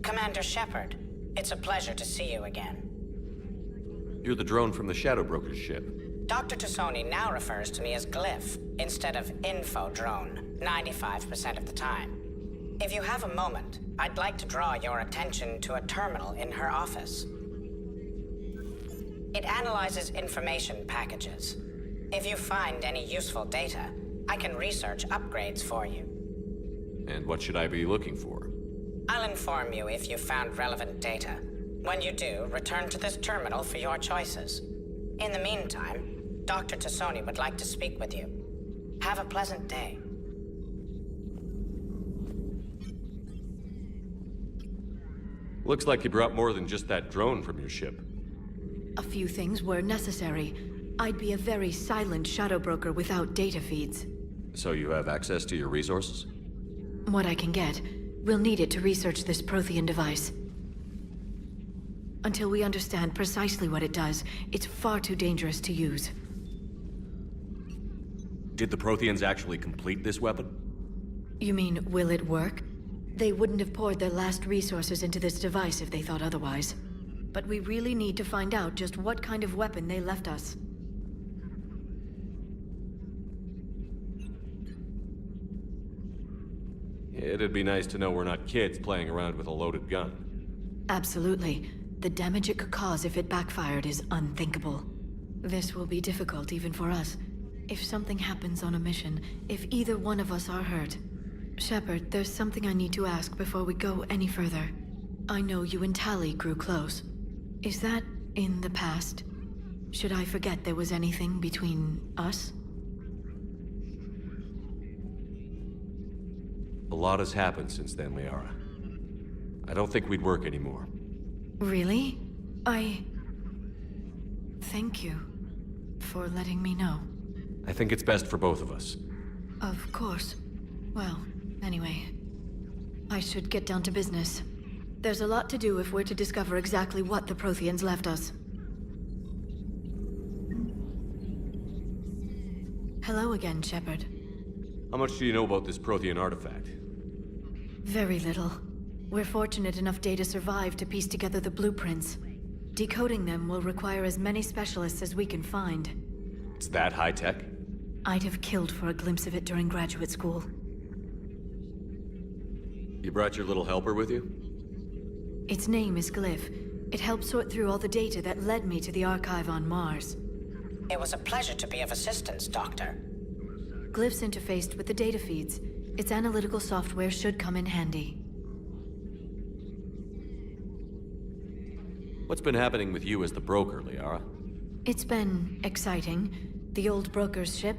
Commander Shepard, it's a pleasure to see you again. You're the drone from the Shadow Broker's ship. Dr. Tassoni now refers to me as Glyph instead of Info Drone 95% of the time. If you have a moment, I'd like to draw your attention to a terminal in her office. It analyzes information packages. If you find any useful data, I can research upgrades for you. And what should I be looking for? I'll inform you if you've found relevant data. When you do, return to this terminal for your choices. In the meantime, Dr. Tassoni would like to speak with you. Have a pleasant day. Looks like you brought more than just that drone from your ship. A few things were necessary. I'd be a very silent shadow broker without data feeds. So you have access to your resources? What I can get. We'll need it to research this Prothean device. Until we understand precisely what it does, it's far too dangerous to use. Did the Protheans actually complete this weapon? You mean, will it work? They wouldn't have poured their last resources into this device if they thought otherwise. But we really need to find out just what kind of weapon they left us. It'd be nice to know we're not kids playing around with a loaded gun. Absolutely. The damage it could cause if it backfired is unthinkable. This will be difficult even for us. If something happens on a mission, if either one of us are hurt. Shepard, there's something I need to ask before we go any further. I know you and Tali grew close. Is that in the past? Should I forget there was anything between us? A lot has happened since then, Liara. I don't think we'd work anymore. Really? Thank you for letting me know. I think it's best for both of us. Of course. Well, anyway, I should get down to business. There's a lot to do if we're to discover exactly what the Protheans left us. Hello again, Shepard. How much do you know about this Prothean artifact? Very little. We're fortunate enough Data survived to piece together the blueprints. Decoding them will require as many specialists as we can find. It's that high-tech? I'd have killed for a glimpse of it during graduate school. You brought your little helper with you? Its name is Glyph. It helped sort through all the data that led me to the archive on Mars. It was a pleasure to be of assistance, Doctor. Glyph's interfaced with the data feeds. Its analytical software should come in handy. What's been happening with you as the broker, Liara? It's been exciting. The old broker's ship?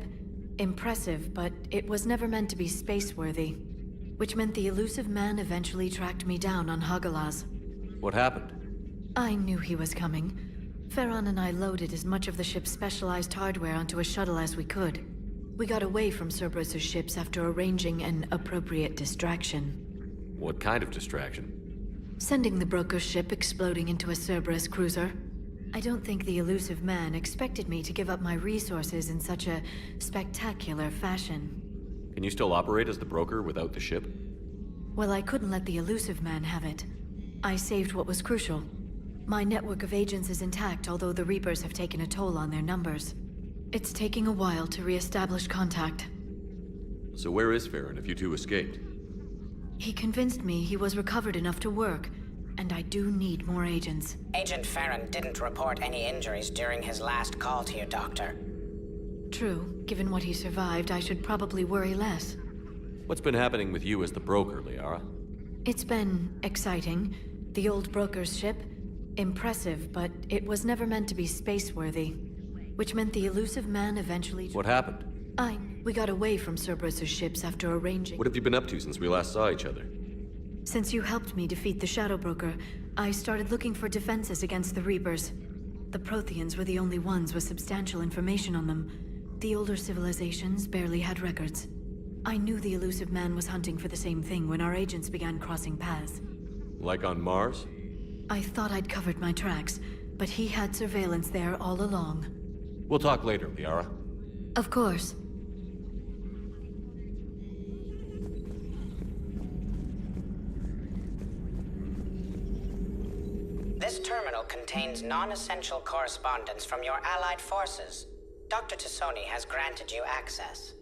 Impressive, but it was never meant to be space-worthy. Which meant the elusive man eventually tracked me down on Hagalaz. What happened? I knew he was coming. Farron and I loaded as much of the ship's specialized hardware onto a shuttle as we could. We got away from Cerberus's ships after arranging an appropriate distraction. What kind of distraction? Sending the broker's ship exploding into a Cerberus cruiser. I don't think the elusive man expected me to give up my resources in such a spectacular fashion. Can you still operate as the broker without the ship? Well, I couldn't let the elusive man have it. I saved what was crucial. My network of agents is intact, although the Reapers have taken a toll on their numbers. It's taking a while to re-establish contact. So where is Farron if you two escaped? He convinced me he was recovered enough to work, and I do need more agents. Agent Farron didn't report any injuries during his last call to you, Doctor. True. Given what he survived, I should probably worry less. What's been happening with you as the broker, Liara? It's been exciting. The old broker's ship? Impressive, but it was never meant to be space-worthy. Which meant the elusive man eventually... What happened? We got away from Cerberus's ships after arranging... What have you been up to since we last saw each other? Since you helped me defeat the Shadow Broker, I started looking for defenses against the Reapers. The Protheans were the only ones with substantial information on them. The older civilizations barely had records. I knew the elusive man was hunting for the same thing when our agents began crossing paths. Like on Mars? I thought I'd covered my tracks, but he had surveillance there all along. We'll talk later, Liara. Of course. This terminal contains non-essential correspondence from your allied forces. Dr. Tassoni has granted you access.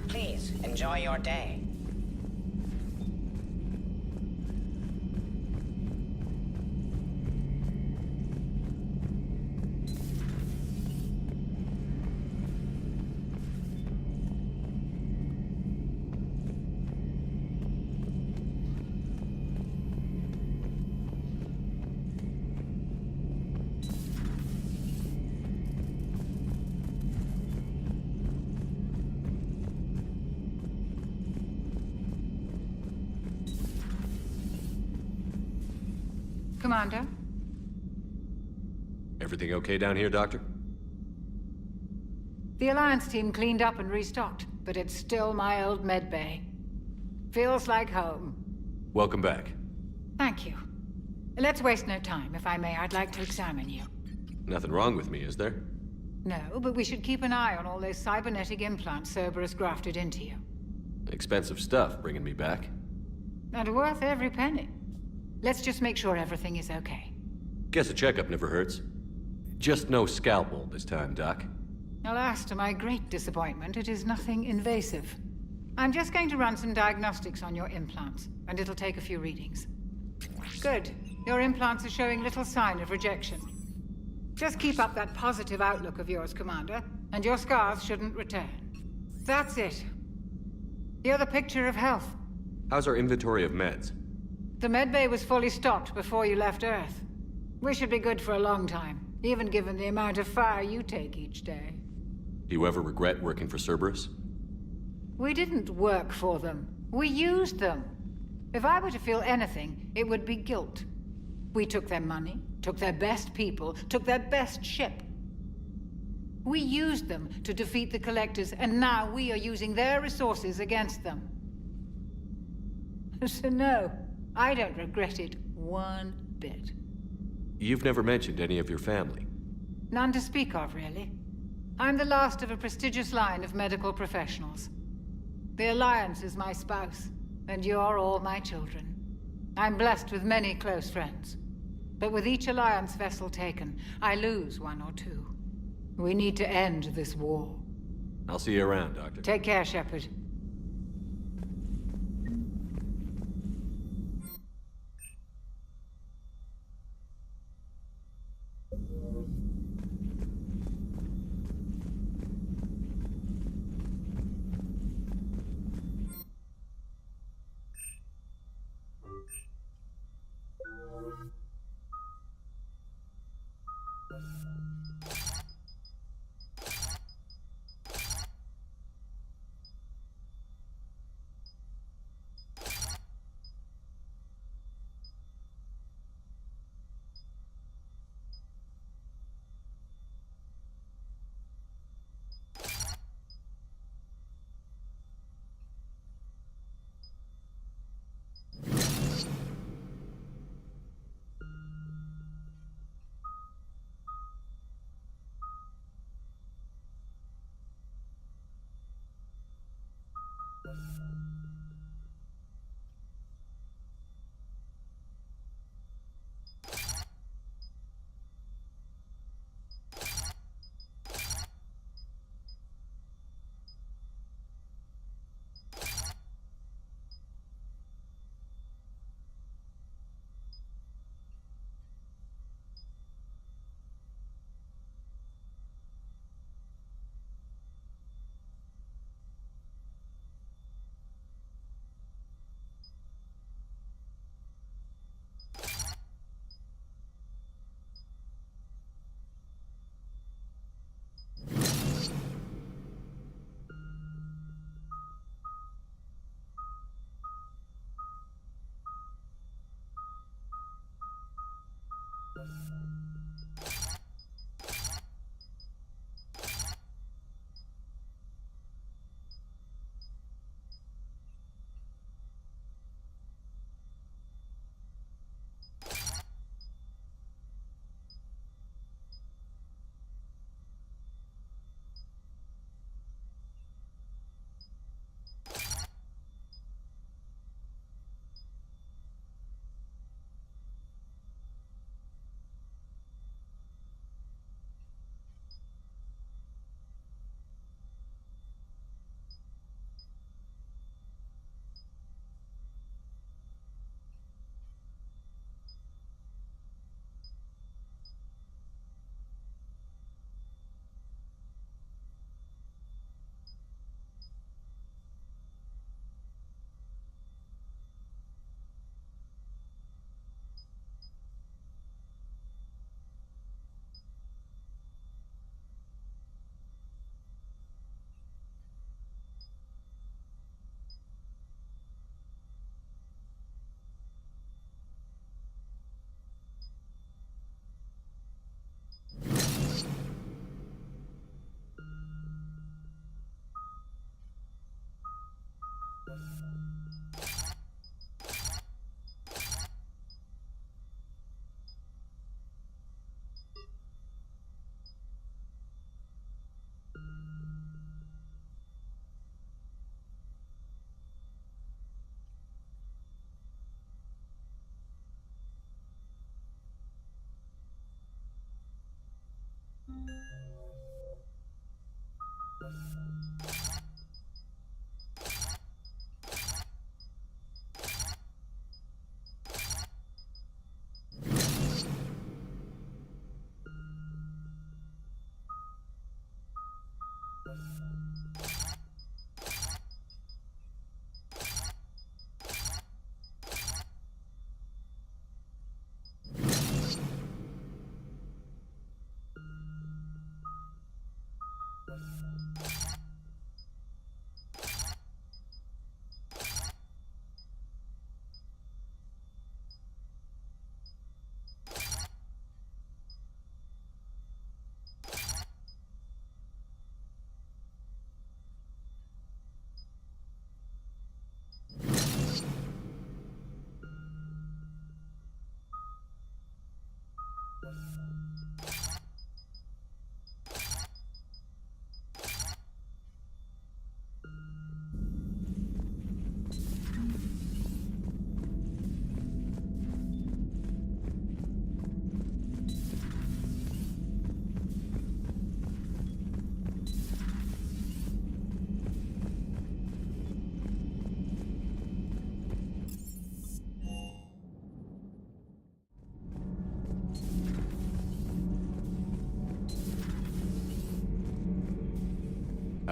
Please, enjoy your day. Commander? Everything okay down here, Doctor? The Alliance team cleaned up and restocked, but it's still my old medbay. Feels like home. Welcome back. Thank you. Let's waste no time. If I may, I'd like to examine you. Nothing wrong with me, is there? No, but we should keep an eye on all those cybernetic implants Cerberus grafted into you. Expensive stuff bringing me back. And worth every penny. Let's just make sure everything is okay. Guess a checkup never hurts. Just no scalpel this time, Doc. Alas, to my great disappointment, it is nothing invasive. I'm just going to run some diagnostics on your implants, and it'll take a few readings. Good. Your implants are showing little sign of rejection. Just keep up that positive outlook of yours, Commander, and your scars shouldn't return. That's it. You're the picture of health. How's our inventory of meds? The medbay was fully stocked before you left Earth. We should be good for a long time, even given the amount of fire you take each day. Do you ever regret working for Cerberus? We didn't work for them. We used them. If I were to feel anything, it would be guilt. We took their money, took their best people, took their best ship. We used them to defeat the Collectors, and now we are using their resources against them. So no, I don't regret it one bit. You've never mentioned any of your family. None to speak of, really. I'm the last of a prestigious line of medical professionals. The Alliance is my spouse, and you're all my children. I'm blessed with many close friends. But with each Alliance vessel taken, I lose one or two. We need to end this war. I'll see you around, Doctor. Take care, Shepard.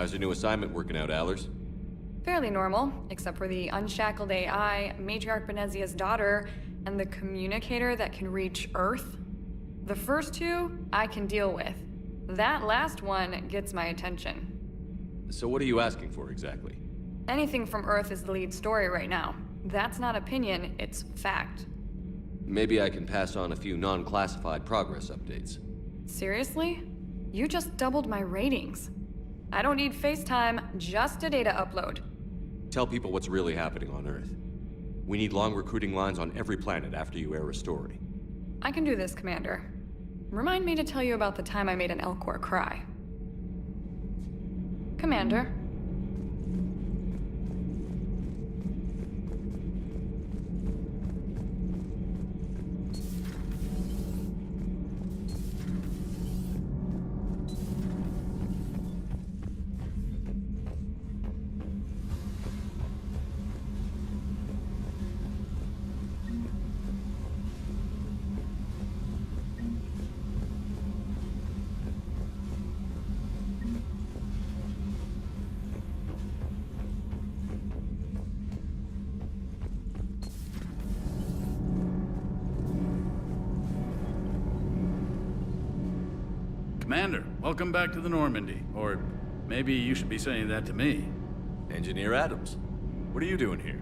How's your new assignment working out, Allers? Fairly normal, except for the unshackled AI, Matriarch Benezia's daughter, and the communicator that can reach Earth. The first two, I can deal with. That last one gets my attention. So what are you asking for exactly? Anything from Earth is the lead story right now. That's not opinion, it's fact. Maybe I can pass on a few non-classified progress updates. Seriously? You just doubled my ratings. I don't need FaceTime, just a data upload. Tell people what's really happening on Earth. We need long recruiting lines on every planet after you air a story. I can do this, Commander. Remind me to tell you about the time I made an Elcor cry. Commander. Commander, welcome back to the Normandy. Or maybe you should be saying that to me. Engineer Adams, what are you doing here?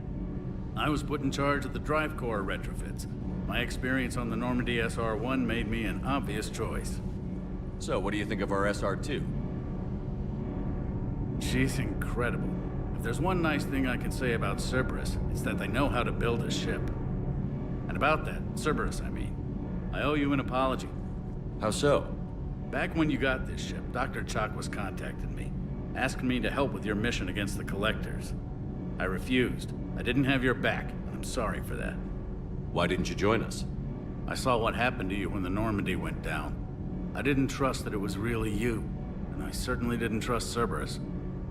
I was put in charge of the drive core retrofits. My experience on the Normandy SR-1 made me an obvious choice. So, what do you think of our SR-2? She's incredible. If there's one nice thing I can say about Cerberus, it's that they know how to build a ship. And about that, Cerberus, I mean, I owe you an apology. How so? Back when you got this ship, Dr. Chakwas contacted me, asking me to help with your mission against the Collectors. I refused. I didn't have your back, and I'm sorry for that. Why didn't you join us? I saw what happened to you when the Normandy went down. I didn't trust that it was really you, and I certainly didn't trust Cerberus.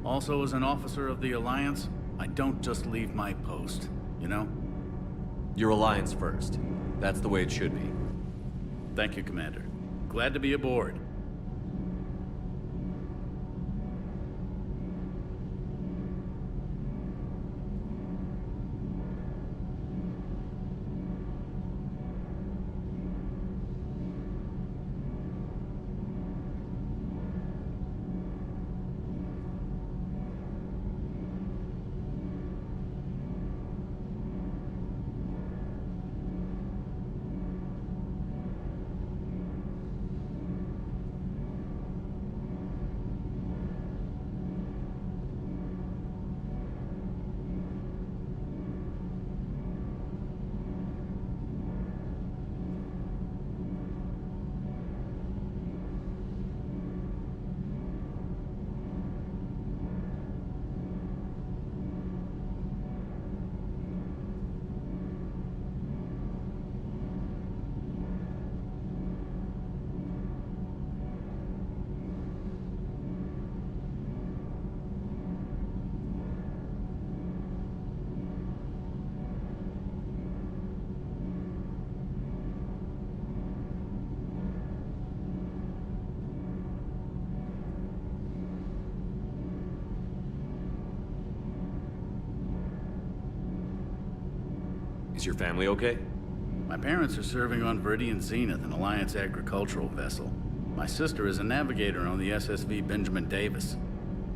Also, as an officer of the Alliance, I don't just leave my post, you know? Your Alliance first. That's the way it should be. Thank you, Commander. Glad to be aboard. Is your family okay? My parents are serving on Viridian Zenith, an Alliance agricultural vessel. My sister is a navigator on the SSV Benjamin Davis.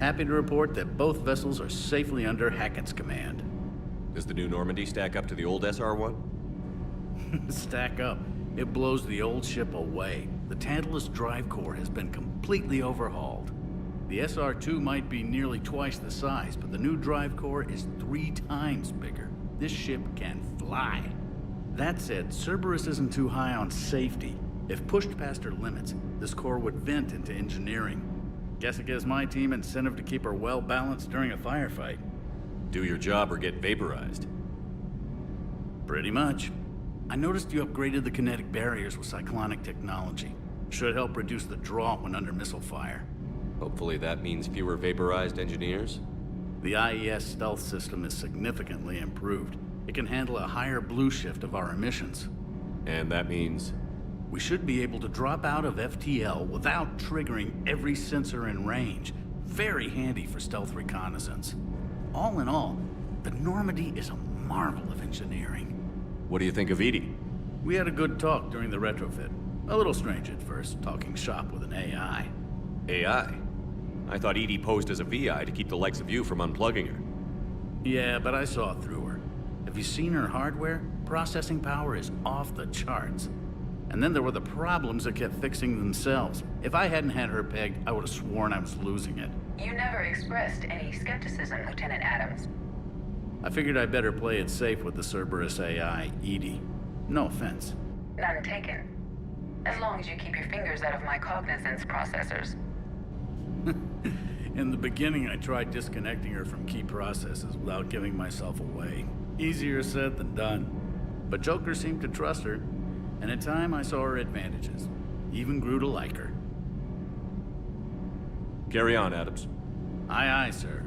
Happy to report that both vessels are safely under Hackett's command. Does the new Normandy stack up to the old SR-1? Stack up. It blows the old ship away. The Tantalus drive core has been completely overhauled. The SR-2 might be nearly twice the size, but the new drive core is 3 times bigger. This ship can fly. That said, Cerberus isn't too high on safety. If pushed past her limits, this core would vent into engineering. Guess it gives my team incentive to keep her well balanced during a firefight. Do your job or get vaporized. Pretty much. I noticed you upgraded the kinetic barriers with cyclonic technology. Should help reduce the draw when under missile fire. Hopefully that means fewer vaporized engineers? The IES stealth system is significantly improved. It can handle a higher blue shift of our emissions. And that means? We should be able to drop out of FTL without triggering every sensor in range. Very handy for stealth reconnaissance. All in all, the Normandy is a marvel of engineering. What do you think of Edie? We had a good talk during the retrofit. A little strange at first, talking shop with an AI. AI? I thought Edie posed as a VI to keep the likes of you from unplugging her. Yeah, but I saw through her. Have you seen her hardware? Processing power is off the charts. And then there were the problems that kept fixing themselves. If I hadn't had her pegged, I would have sworn I was losing it. You never expressed any skepticism, Lieutenant Adams. I figured I'd better play it safe with the Cerberus AI, Edie. No offense. None taken. As long as you keep your fingers out of my cognizance processors. In the beginning, I tried disconnecting her from key processes without giving myself away. Easier said than done. But Joker seemed to trust her, and in time I saw her advantages. Even grew to like her. Carry on, Adams. Aye, aye, sir.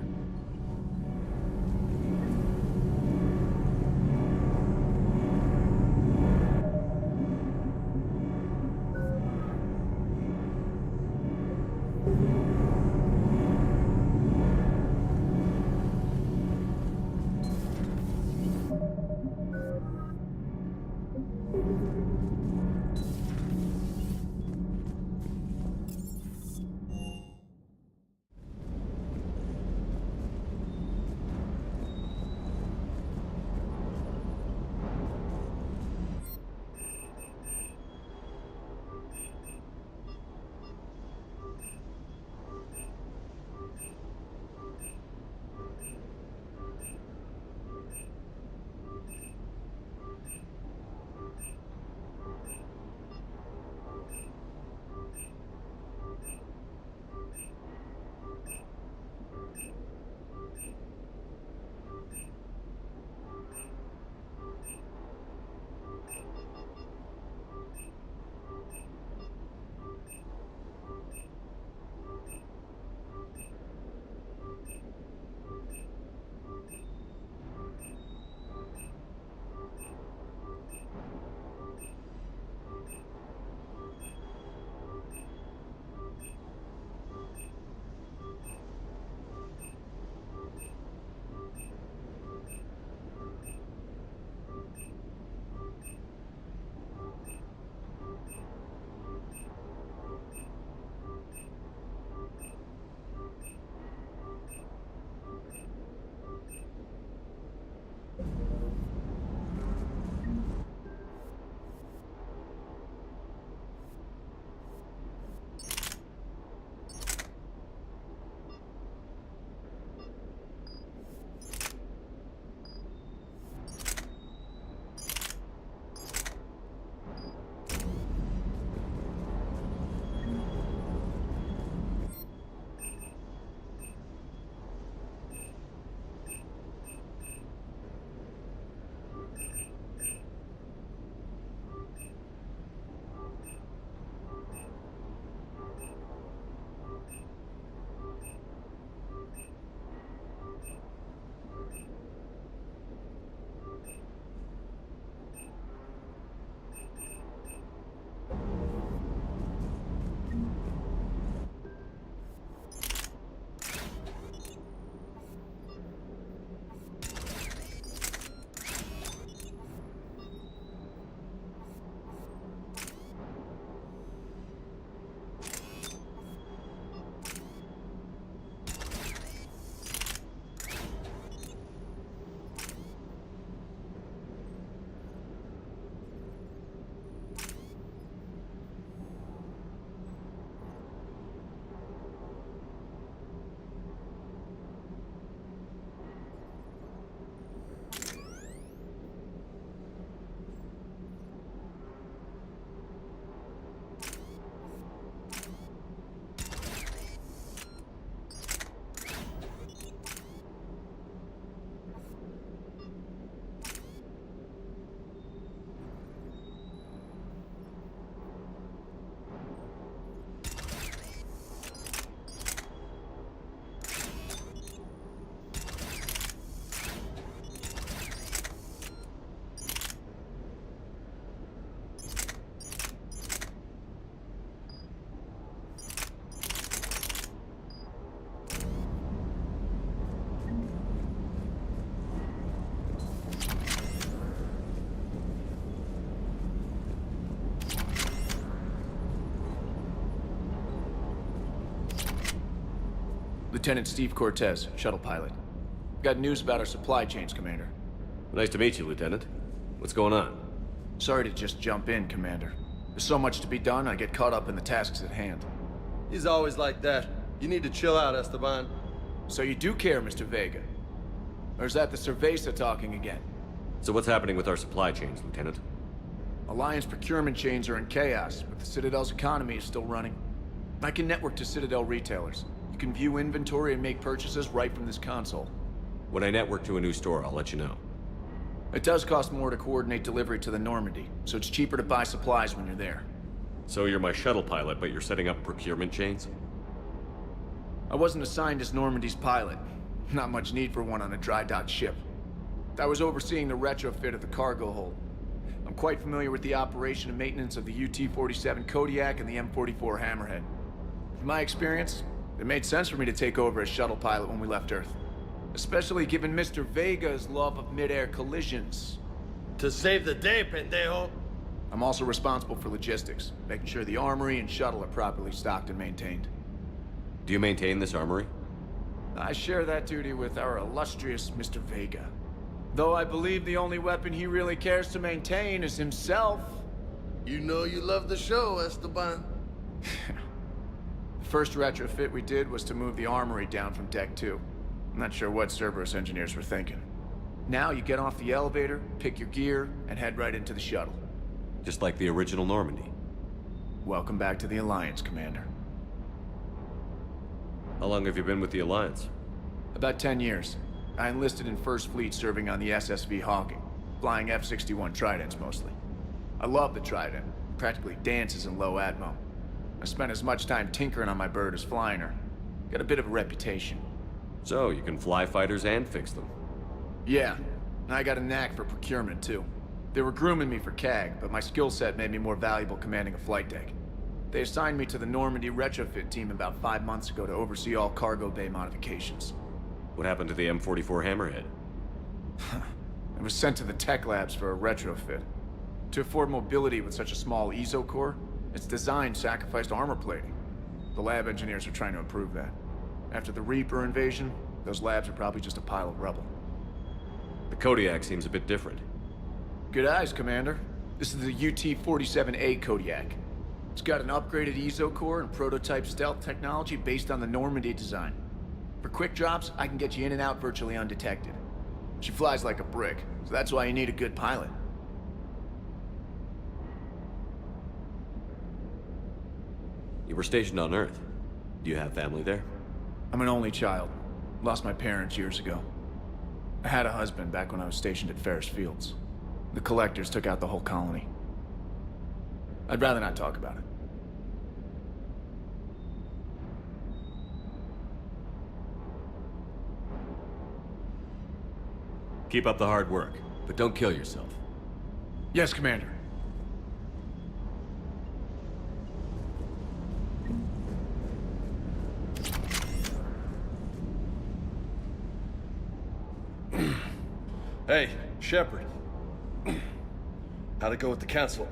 Lieutenant Steve Cortez, shuttle pilot. Got news about our supply chains, Commander. Nice to meet you, Lieutenant. What's going on? Sorry to just jump in, Commander. There's so much to be done, I get caught up in the tasks at hand. He's always like that. You need to chill out, Esteban. So you do care, Mr. Vega? Or is that the Cerveza talking again? So what's happening with our supply chains, Lieutenant? Alliance procurement chains are in chaos, but the Citadel's economy is still running. I can network to Citadel retailers. You can view inventory and make purchases right from this console. When I network to a new store, I'll let you know. It does cost more to coordinate delivery to the Normandy, so it's cheaper to buy supplies when you're there. So you're my shuttle pilot, but you're setting up procurement chains? I wasn't assigned as Normandy's pilot. Not much need for one on a dry dock ship. I was overseeing the retrofit of the cargo hold. I'm quite familiar with the operation and maintenance of the UT-47 Kodiak and the M44 Hammerhead. In my experience, it made sense for me to take over as shuttle pilot when we left Earth. Especially given Mr. Vega's love of mid-air collisions. To save the day, pendejo. I'm also responsible for logistics, making sure the armory and shuttle are properly stocked and maintained. Do you maintain this armory? I share that duty with our illustrious Mr. Vega. Though I believe the only weapon he really cares to maintain is himself. You know you love the show, Esteban. The first retrofit we did was to move the armory down from Deck 2. I'm not sure what Cerberus engineers were thinking. Now you get off the elevator, pick your gear, and head right into the shuttle. Just like the original Normandy. Welcome back to the Alliance, Commander. How long have you been with the Alliance? About 10 years. I enlisted in First Fleet serving on the SSV Hawking, flying F-61 Tridents mostly. I love the Trident, practically dances in low atmo. I spent as much time tinkering on my bird as flying her. Got a bit of a reputation. So, you can fly fighters and fix them? Yeah, and I got a knack for procurement too. They were grooming me for CAG, but my skill set made me more valuable commanding a flight deck. They assigned me to the Normandy retrofit team about 5 months ago to oversee all cargo bay modifications. What happened to the M44 Hammerhead? It was sent to the tech labs for a retrofit. To afford mobility with such a small ESO core, its design sacrificed armor plating. The lab engineers are trying to improve that. After the Reaper invasion, those labs are probably just a pile of rubble. The Kodiak seems a bit different. Good eyes, Commander. This is the UT-47A Kodiak. It's got an upgraded ESO core and prototype stealth technology based on the Normandy design. For quick drops, I can get you in and out virtually undetected. She flies like a brick, so that's why you need a good pilot. You were stationed on Earth. Do you have family there? I'm an only child. Lost my parents years ago. I had a husband back when I was stationed at Ferris Fields. The Collectors took out the whole colony. I'd rather not talk about it. Keep up the hard work, but don't kill yourself. Yes, Commander. Hey, Shepard. How'd it go with the council?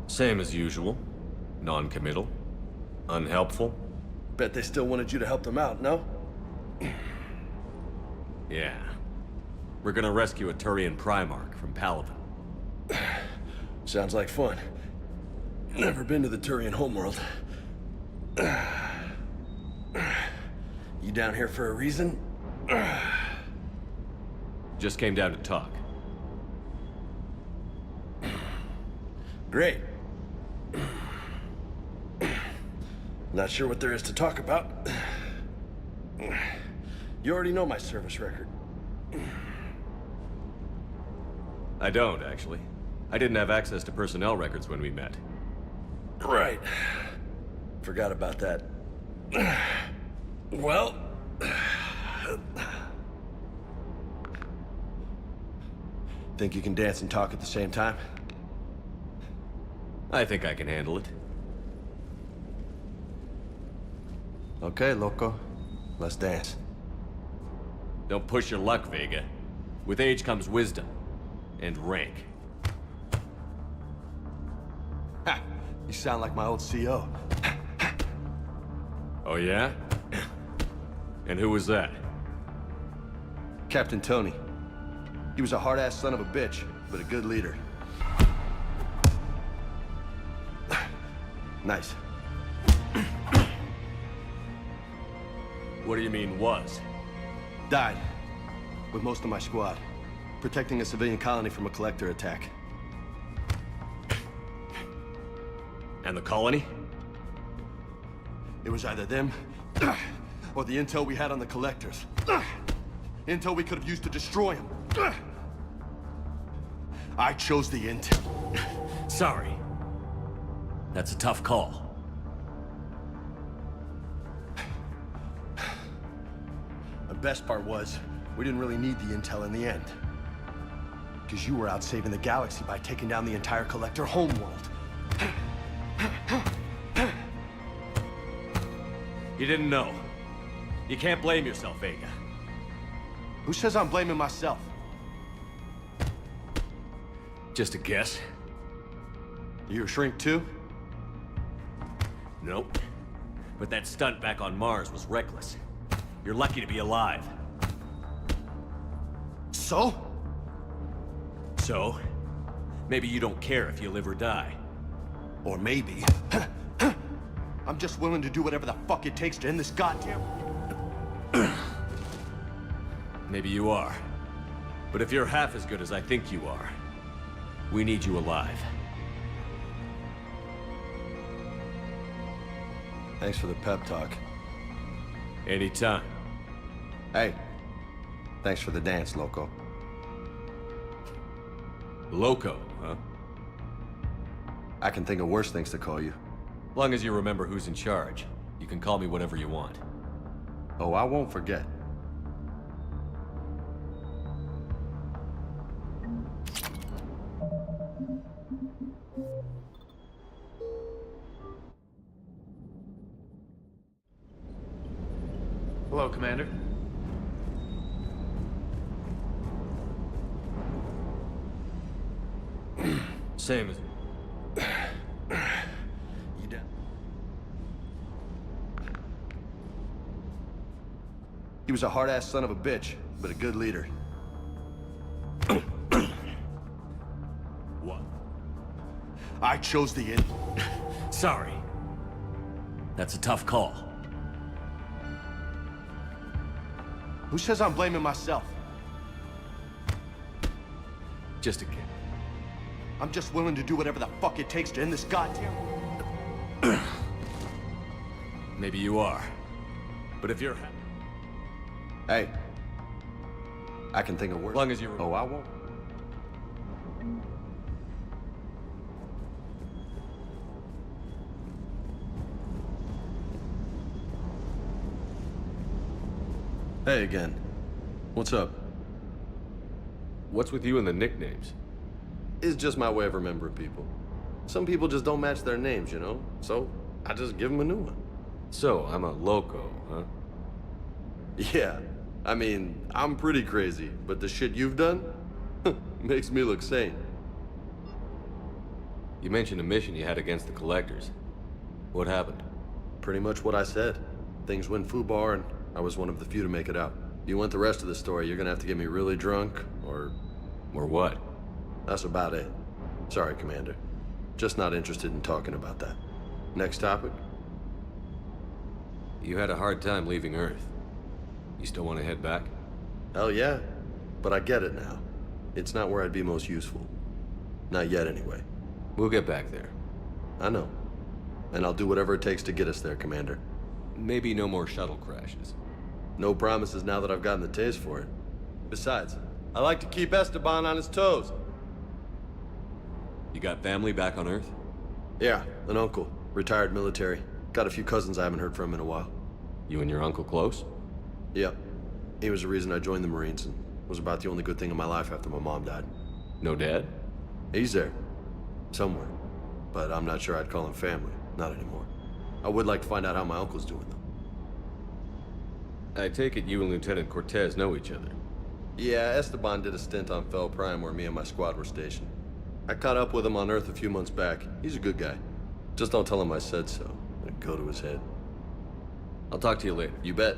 Same as usual. Non-committal. Unhelpful. Bet they still wanted you to help them out, no? Yeah. We're gonna rescue a Turian Primarch from Palaven. Sounds like fun. Never been to the Turian homeworld. You down here for a reason? Just came down to talk. Great. Not sure what there is to talk about. You already know my service record. I don't, actually. I didn't have access to personnel records when we met. Right. Forgot about that. Well... Think you can dance and talk at the same time? I think I can handle it. Okay, loco. Let's dance. Don't push your luck, Vega. With age comes wisdom. And rank. Ha! You sound like my old CO. Oh yeah? And who was that? Captain Tony. He was a hard-ass son of a bitch, but a good leader. Nice. What do you mean, was? Died. With most of my squad. Protecting a civilian colony from a collector attack. And the colony? It was either them, or the intel we had on the collectors. Intel we could have used to destroy them. I chose the intel. Sorry. That's a tough call. The best part was, we didn't really need the intel in the end. Because you were out saving the galaxy by taking down the entire collector homeworld. You didn't know. You can't blame yourself, Vega. Who says I'm blaming myself? Just a guess. You a shrink too? Nope. But that stunt back on Mars was reckless. You're lucky to be alive. So? So? Maybe you don't care if you live or die. Or maybe... I'm just willing to do whatever the fuck it takes to end this goddamn... Maybe you are. But if you're half as good as I think you are, we need you alive. Thanks for the pep talk. Anytime. Hey, thanks for the dance, Loco. Loco, huh? I can think of worse things to call you. Long as you remember who's in charge, you can call me whatever you want. Oh, I won't forget. Hello, Commander. Same as... You down? He was a hard-ass son of a bitch, but a good leader. What? I chose the end. Sorry. That's a tough call. Who says I'm blaming myself? Just a kid. I'm just willing to do whatever the fuck it takes to end this goddamn... Maybe you are. But if you're... Hey. I can think of worse. Long as you... Oh, I won't. Hey again. What's up? What's with you and the nicknames? It's just my way of remembering people. Some people just don't match their names, you know? So, I just give them a new one. So, I'm a loco, huh? Yeah. I mean, I'm pretty crazy, but the shit you've done makes me look sane. You mentioned a mission you had against the Collectors. What happened? Pretty much what I said. Things went foobar, and I was one of the few to make it out. If you want the rest of the story, you're gonna have to get me really drunk, or... Or what? That's about it. Sorry, Commander. Just not interested in talking about that. Next topic? You had a hard time leaving Earth. You still want to head back? Hell yeah. But I get it now. It's not where I'd be most useful. Not yet, anyway. We'll get back there. I know. And I'll do whatever it takes to get us there, Commander. Maybe no more shuttle crashes. No promises now that I've gotten the taste for it. Besides, I like to keep Esteban on his toes. You got family back on Earth? Yeah, an uncle. Retired military. Got a few cousins I haven't heard from in a while. You and your uncle close? Yep. He was the reason I joined the Marines and was about the only good thing in my life after my mom died. No dad? He's there. Somewhere. But I'm not sure I'd call him family. Not anymore. I would like to find out how my uncle's doing, though. I take it you and Lieutenant Cortez know each other. Yeah, Esteban did a stint on Fel Prime where me and my squad were stationed. I caught up with him on Earth a few months back. He's a good guy. Just don't tell him I said so. It'd go to his head. I'll talk to you later. You bet.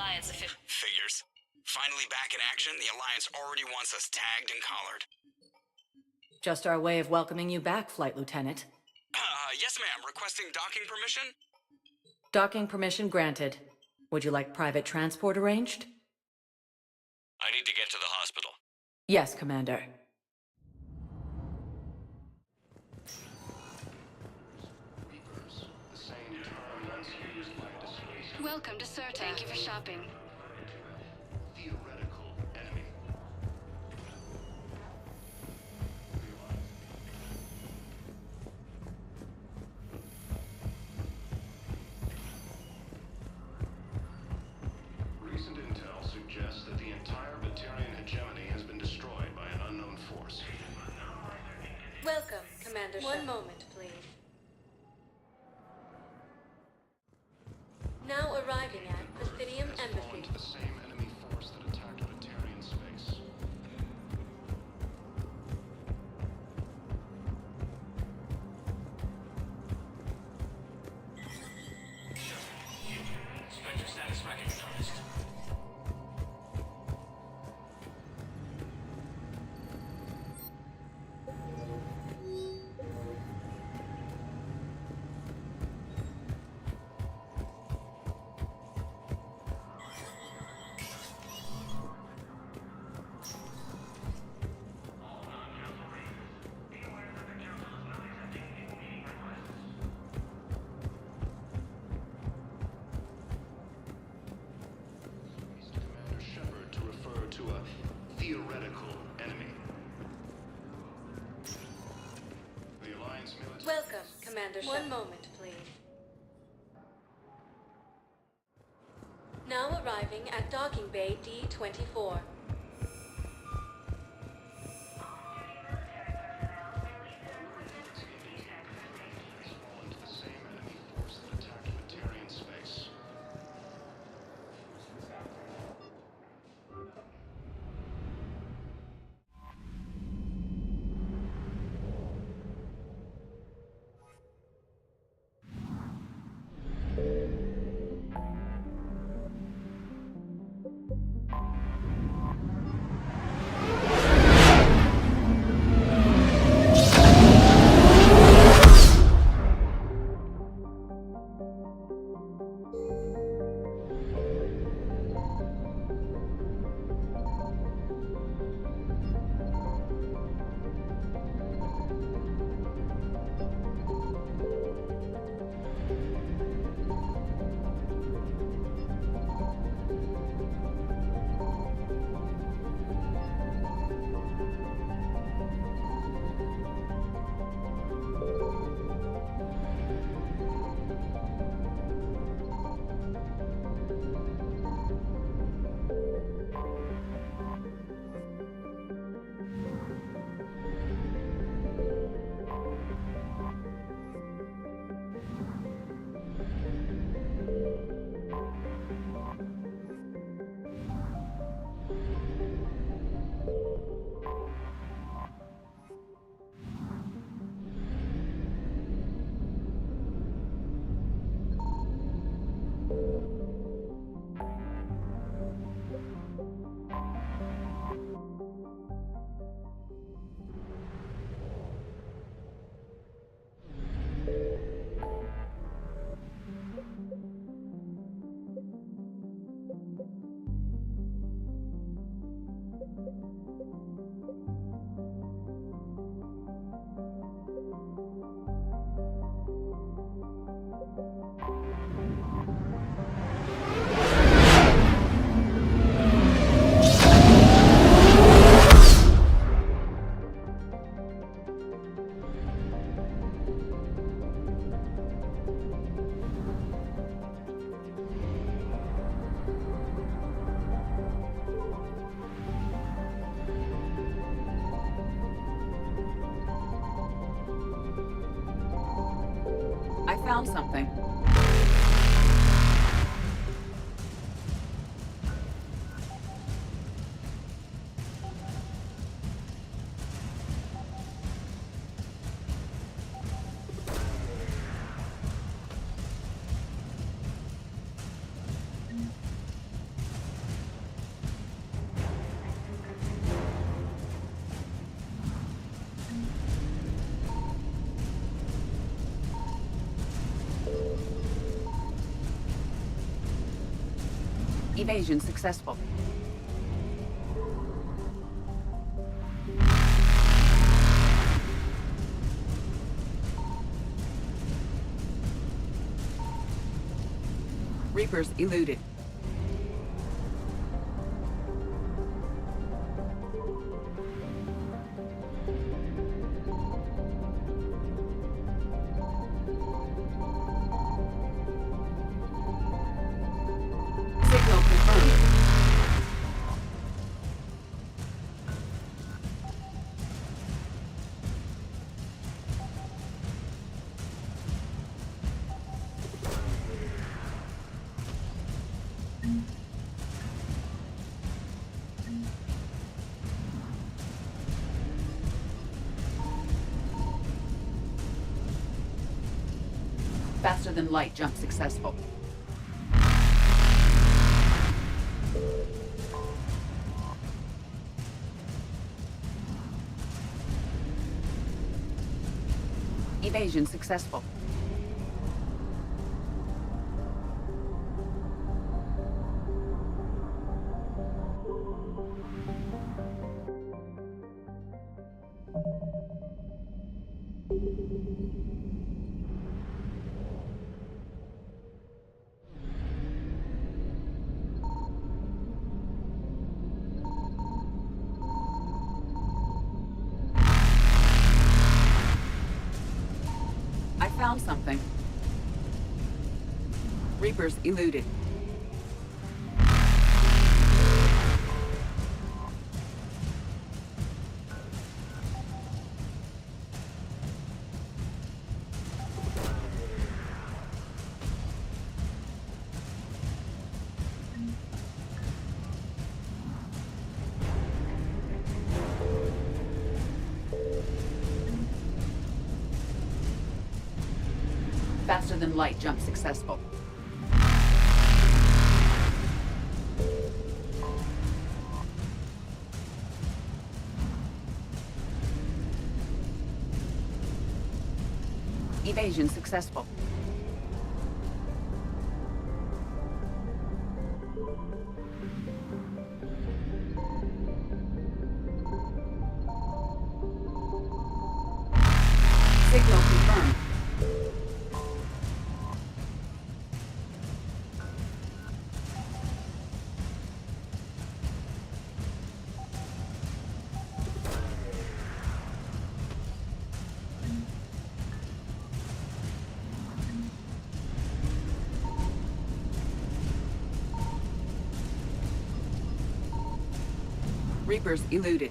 Alliance official. Figures. Finally back in action, the Alliance already wants us tagged and collared. Just our way of welcoming you back, Flight Lieutenant. Yes, ma'am. Requesting docking permission? Docking permission granted. Would you like private transport arranged? I need to get to the hospital. Yes, Commander. Welcome to Certa. Thank you for shopping. Theoretical enemy. Recent intel suggests that the entire Batarian hegemony has been destroyed by an unknown force. Welcome, Commander. One moment, please. Now arriving at Presidium Embassy. The same enemy force that attacked Batarian space. Spectre status recognized. Commander Shepard to refer to a theoretical enemy. The Alliance military... Welcome, Commander. One moment, please. Now arriving at Docking Bay D-24. The same enemy force that attacked Batarian space. I found something. Evasion successful. Reapers eluded. Signal confirmed. Faster than light jump successful. Evasion successful. I found something. Reapers eluded. Faster than light jump successful. Evasion successful. Signal confirmed. Reapers eluded.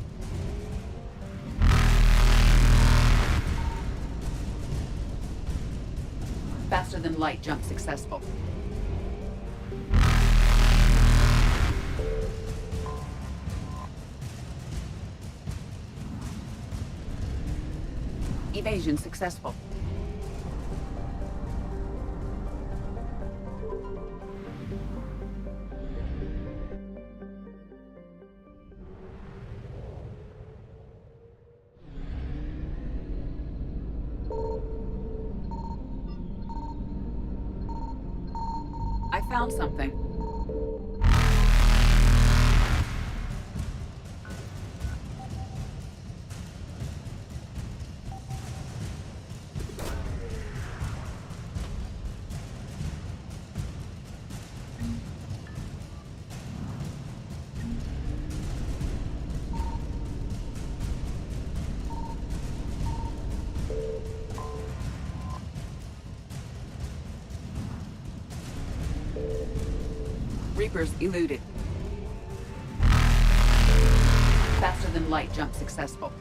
Faster than light jump successful. Evasion successful. I found something. Reapers eluded. Faster than light jump successful.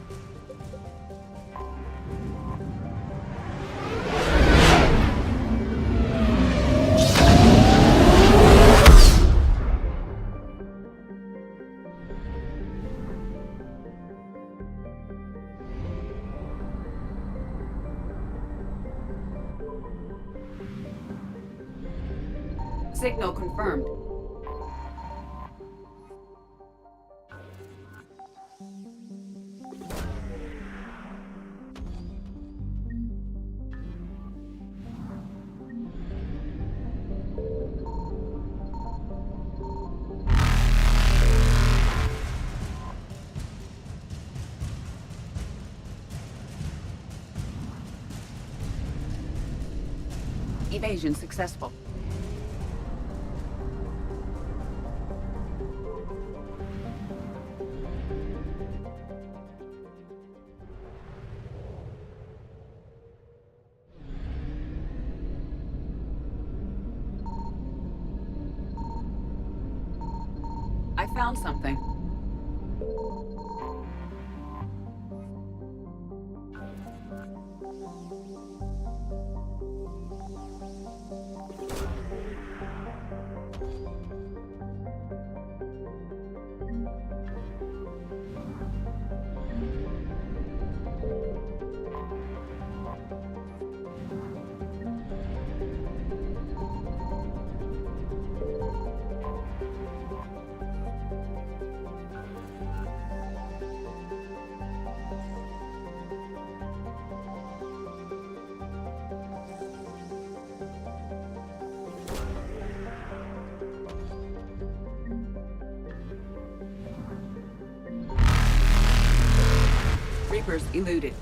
Signal confirmed. Evasion successful. I found something. Reapers eluded.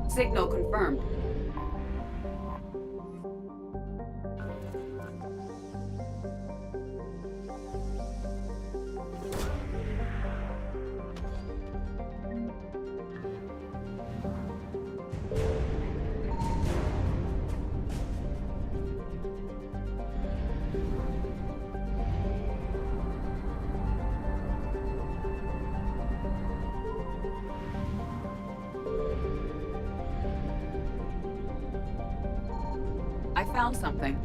Signal confirmed. I found something.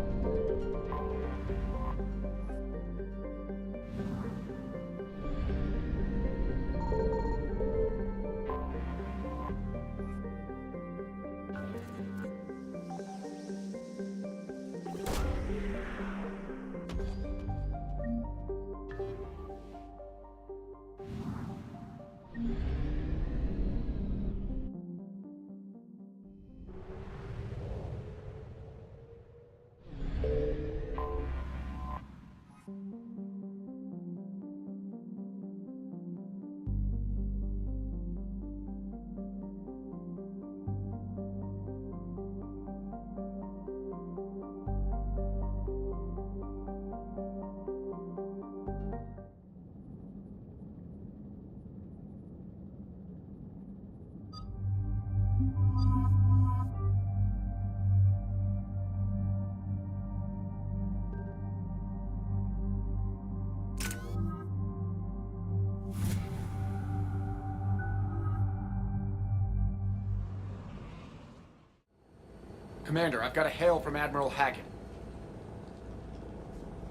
Commander, I've got a hail from Admiral Hackett.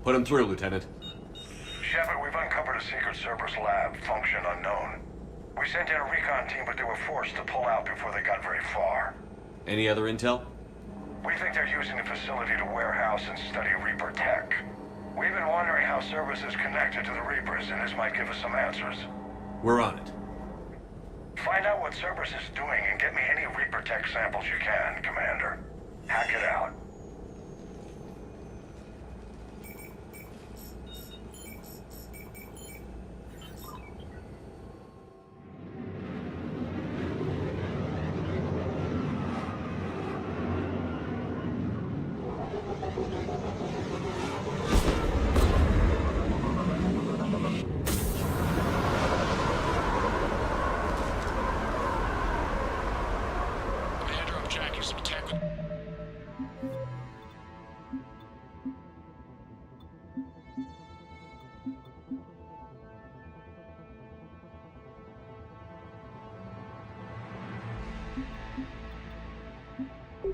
Put him through, Lieutenant. Shepard, we've uncovered a secret Cerberus lab, function unknown. We sent in a recon team, but they were forced to pull out before they got very far. Any other intel? We think they're using the facility to warehouse and study Reaper tech. We've been wondering how Cerberus is connected to the Reapers, and this might give us some answers. We're on it. Find out what Cerberus is doing and get me any Reaper tech samples you can, Commander. Hack it out. Commander, I'm tracking some tech.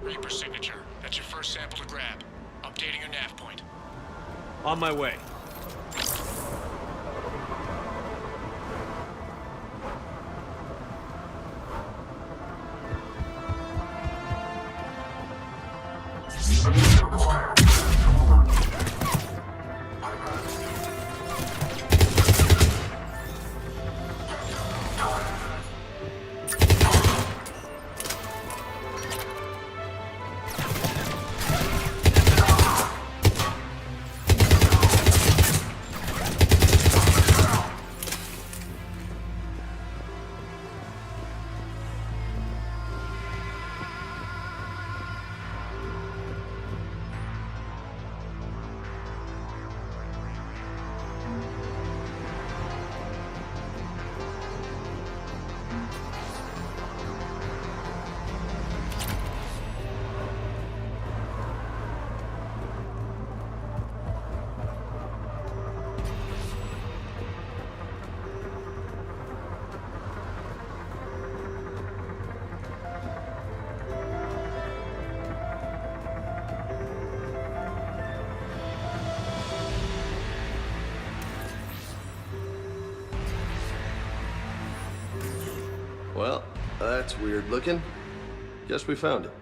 Reaper signature. That's your first sample to grab. Updating your nav point. On my way. Well, that's weird looking. Guess we found it.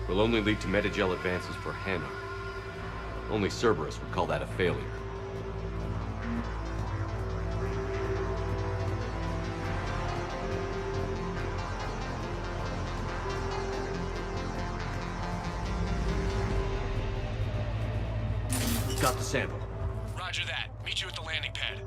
Will only lead to Metagel advances for Hanar. Only Cerberus would call that a failure. Got the sample. Roger that. Meet you at the landing pad.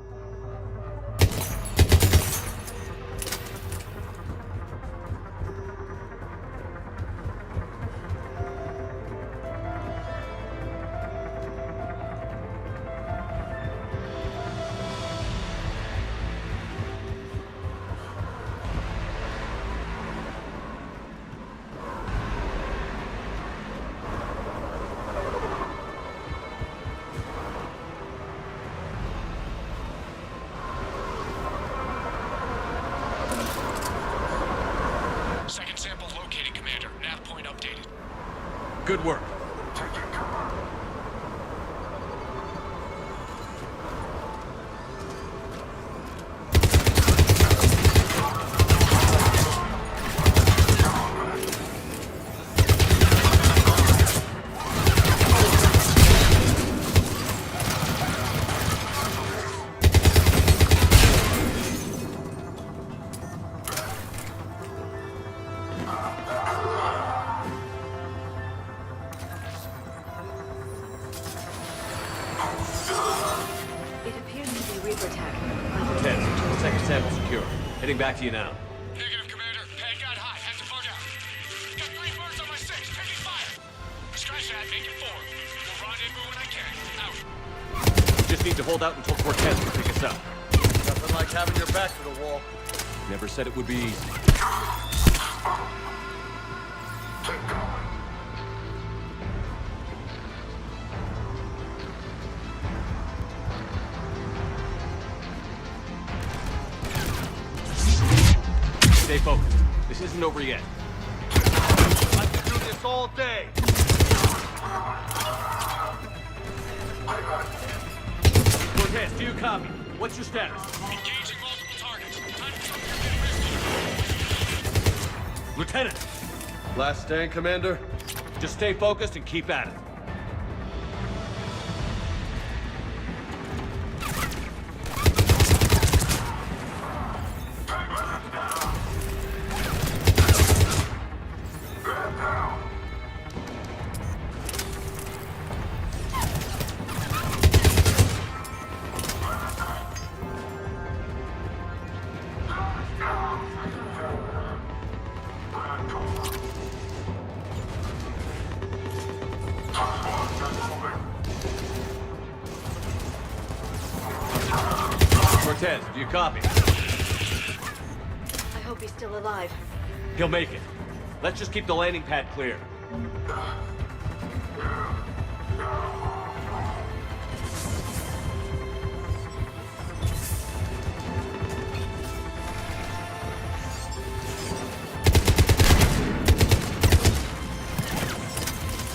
Second sample located, Commander. Nav point updated. Good work. It appears to be Reaper tech. Tess, second sample secure. Heading back to you now. Negative, Commander. Pad got hot. Have to bug out. Got 3 birds on my 6. Taking fire. Scratch that. Make it 4. We'll rendezvous when I can. Out. Just need to hold out until Cortez can pick us up. Nothing like having your back to the wall. Never said it would be easy. Stay focused. This isn't over yet. I can do this all day. Cortez, do you copy? What's your status? Engaging multiple targets. Time to come here. Lieutenant! Last stand, Commander? Just stay focused and keep at it. Cortez, do you copy? I hope he's still alive. He'll make it. Let's just keep the landing pad clear.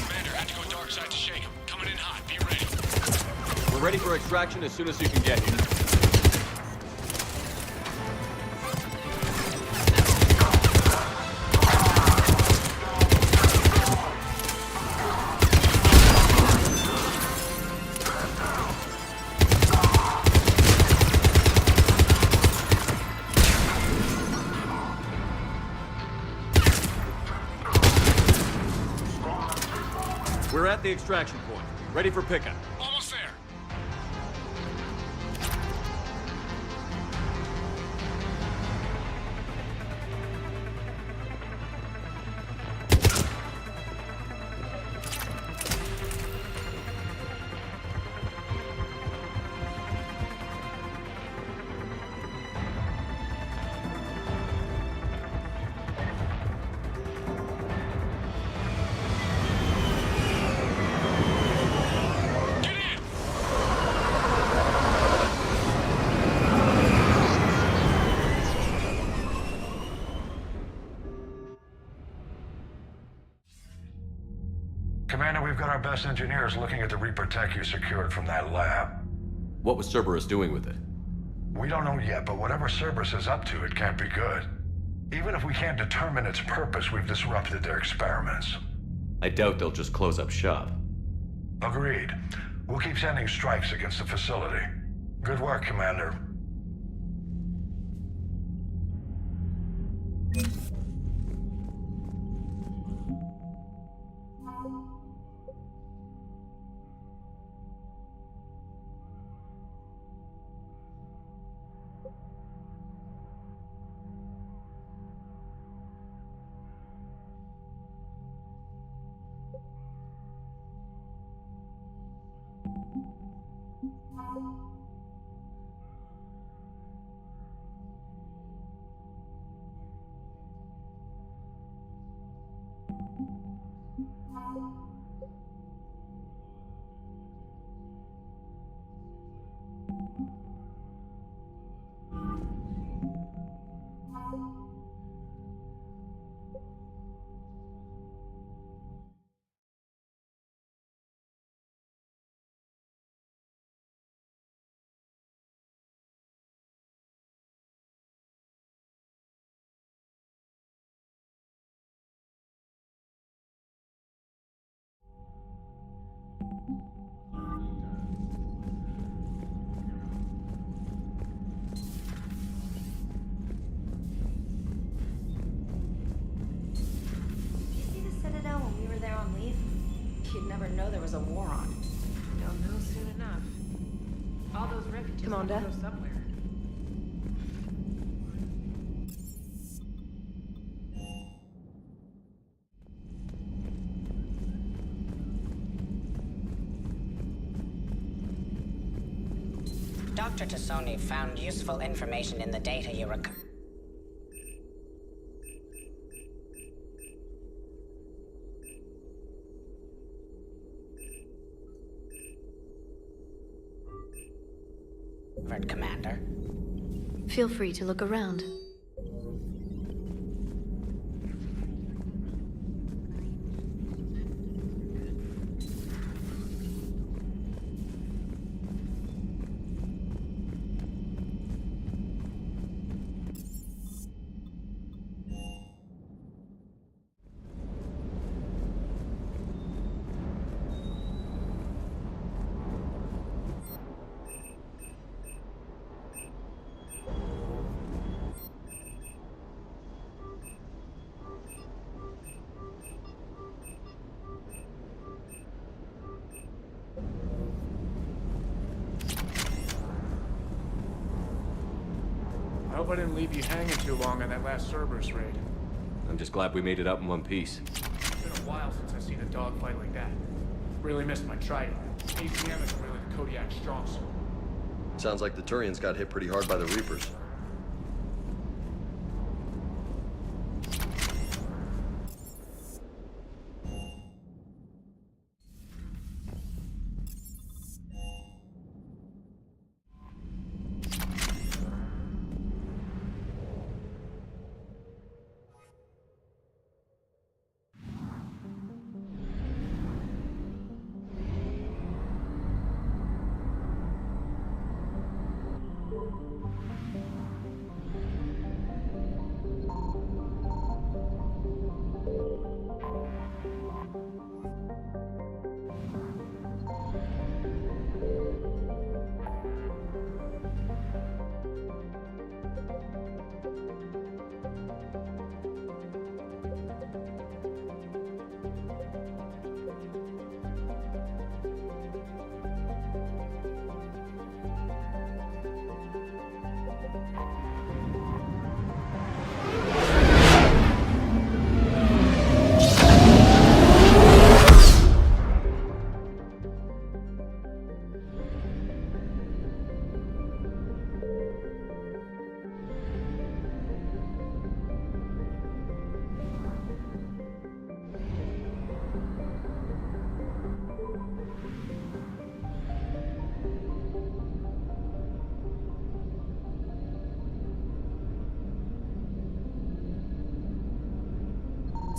Commander, had to go dark side to shake him. Coming in hot. Be ready. We're ready for extraction as soon as you can get here. We're at the extraction point. Ready for pickup. Almost there. Commander, we've got our best engineers looking at the Reaper tech you secured from that lab. What was Cerberus doing with it? We don't know yet, but whatever Cerberus is up to, it can't be good. Even if we can't determine its purpose, we've disrupted their experiments. I doubt they'll just close up shop. Agreed. We'll keep sending strikes against the facility. Good work, Commander. You'd never know there was a war on. You'll know soon enough. All those refugees Commander? will go somewhere. Dr. Tassoni found useful information in the data you Commander. Feel free to look around. I hope I didn't leave you hanging too long on that last Cerberus raid. I'm just glad we made it out in one piece. It's been a while since I've seen a dogfight like that. Really missed my Trident. APM is really the Kodiak strong suit. Sounds like the Turians got hit pretty hard by the Reapers.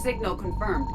Signal confirmed.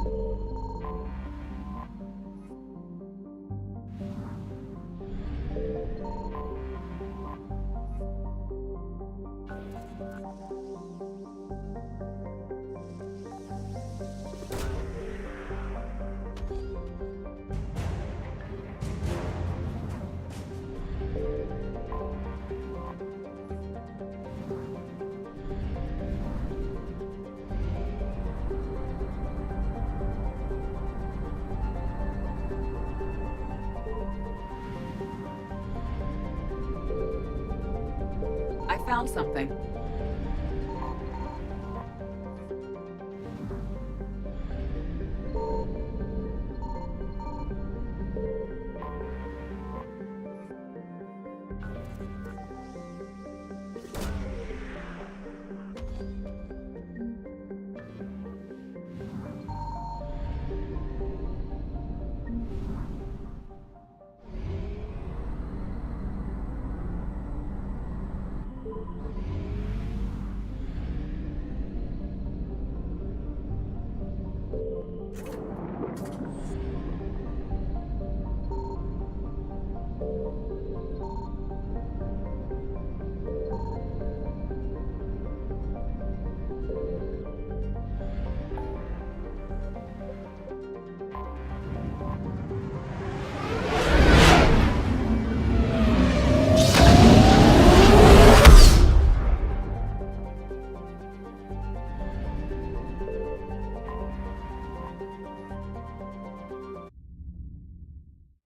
I found something.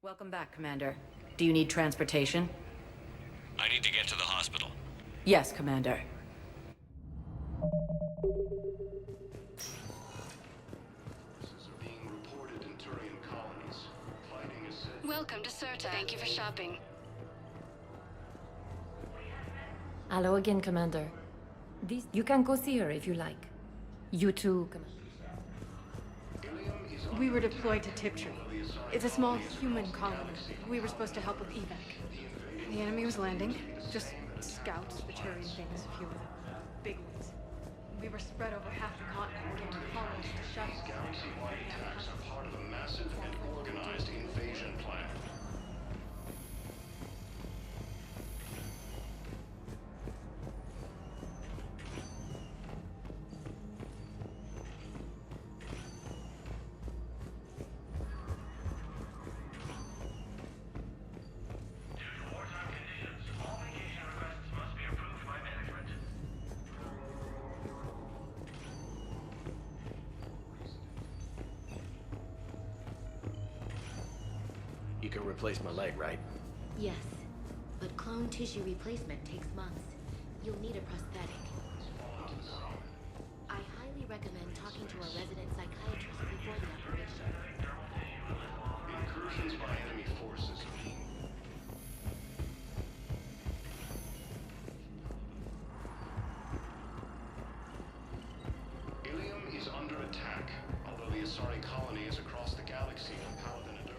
Welcome back, Commander. Do you need transportation? I need to get to the hospital. Yes, Commander. Welcome to Serta. Thank you for shopping. Hello again, Commander. You can go see her if you like. You too, Commander. We were deployed to Tiptree. It's a small human colony. We were supposed to help with evac. The enemy was landing. Just scouts, Viturian things, a few of them. Big ones. We were spread over half the continent, getting colonies to shut us. Galaxy-wide attacks are part of a massive and organized invasion plan. You can replace my leg, right? Yes, but clone tissue replacement takes months. You'll need a prosthetic. I highly recommend talking to a resident psychiatrist before the operation. Incursions by enemy forces. Ilium is under attack, although the Asari colony is across the galaxy from Paladin and Earth.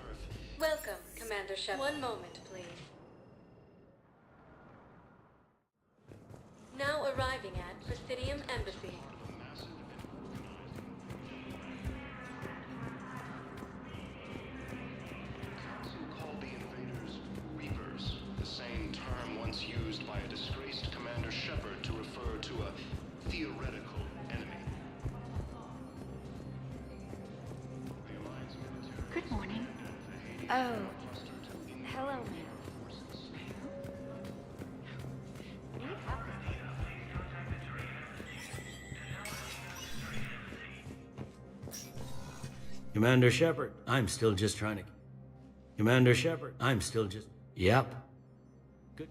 Welcome, Commander Shepard. One moment, please. Now arriving at Presidium Embassy. Council called the invaders Reapers, the same term once used by a disgraced Commander Shepard to refer to a theoretical enemy. Good morning. Oh, hello, ma'am. Commander Shepard, I'm still just trying to... Commander Shepard, I'm still just... Yep. Good.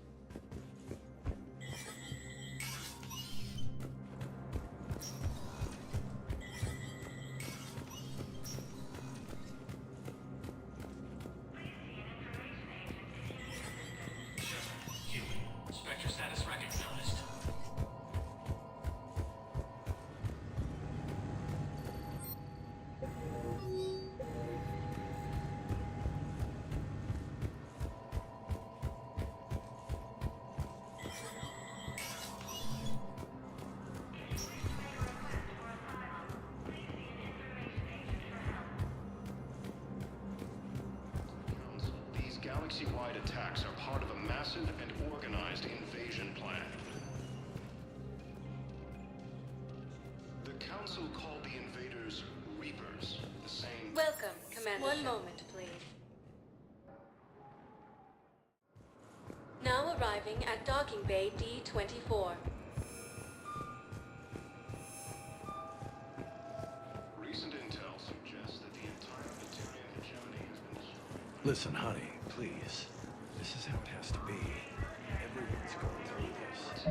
Spectre status recognized. galaxy-wide attacks are part of a massive and organized invasion plan. The Council called the invaders Reapers, the same... Welcome, Commander. One moment, please. Now arriving at Docking Bay D-24. Recent intel suggests that the entire Batarian hegemony has been destroyed. Listen, honey, please. This is how it has to be. Everyone's going through this.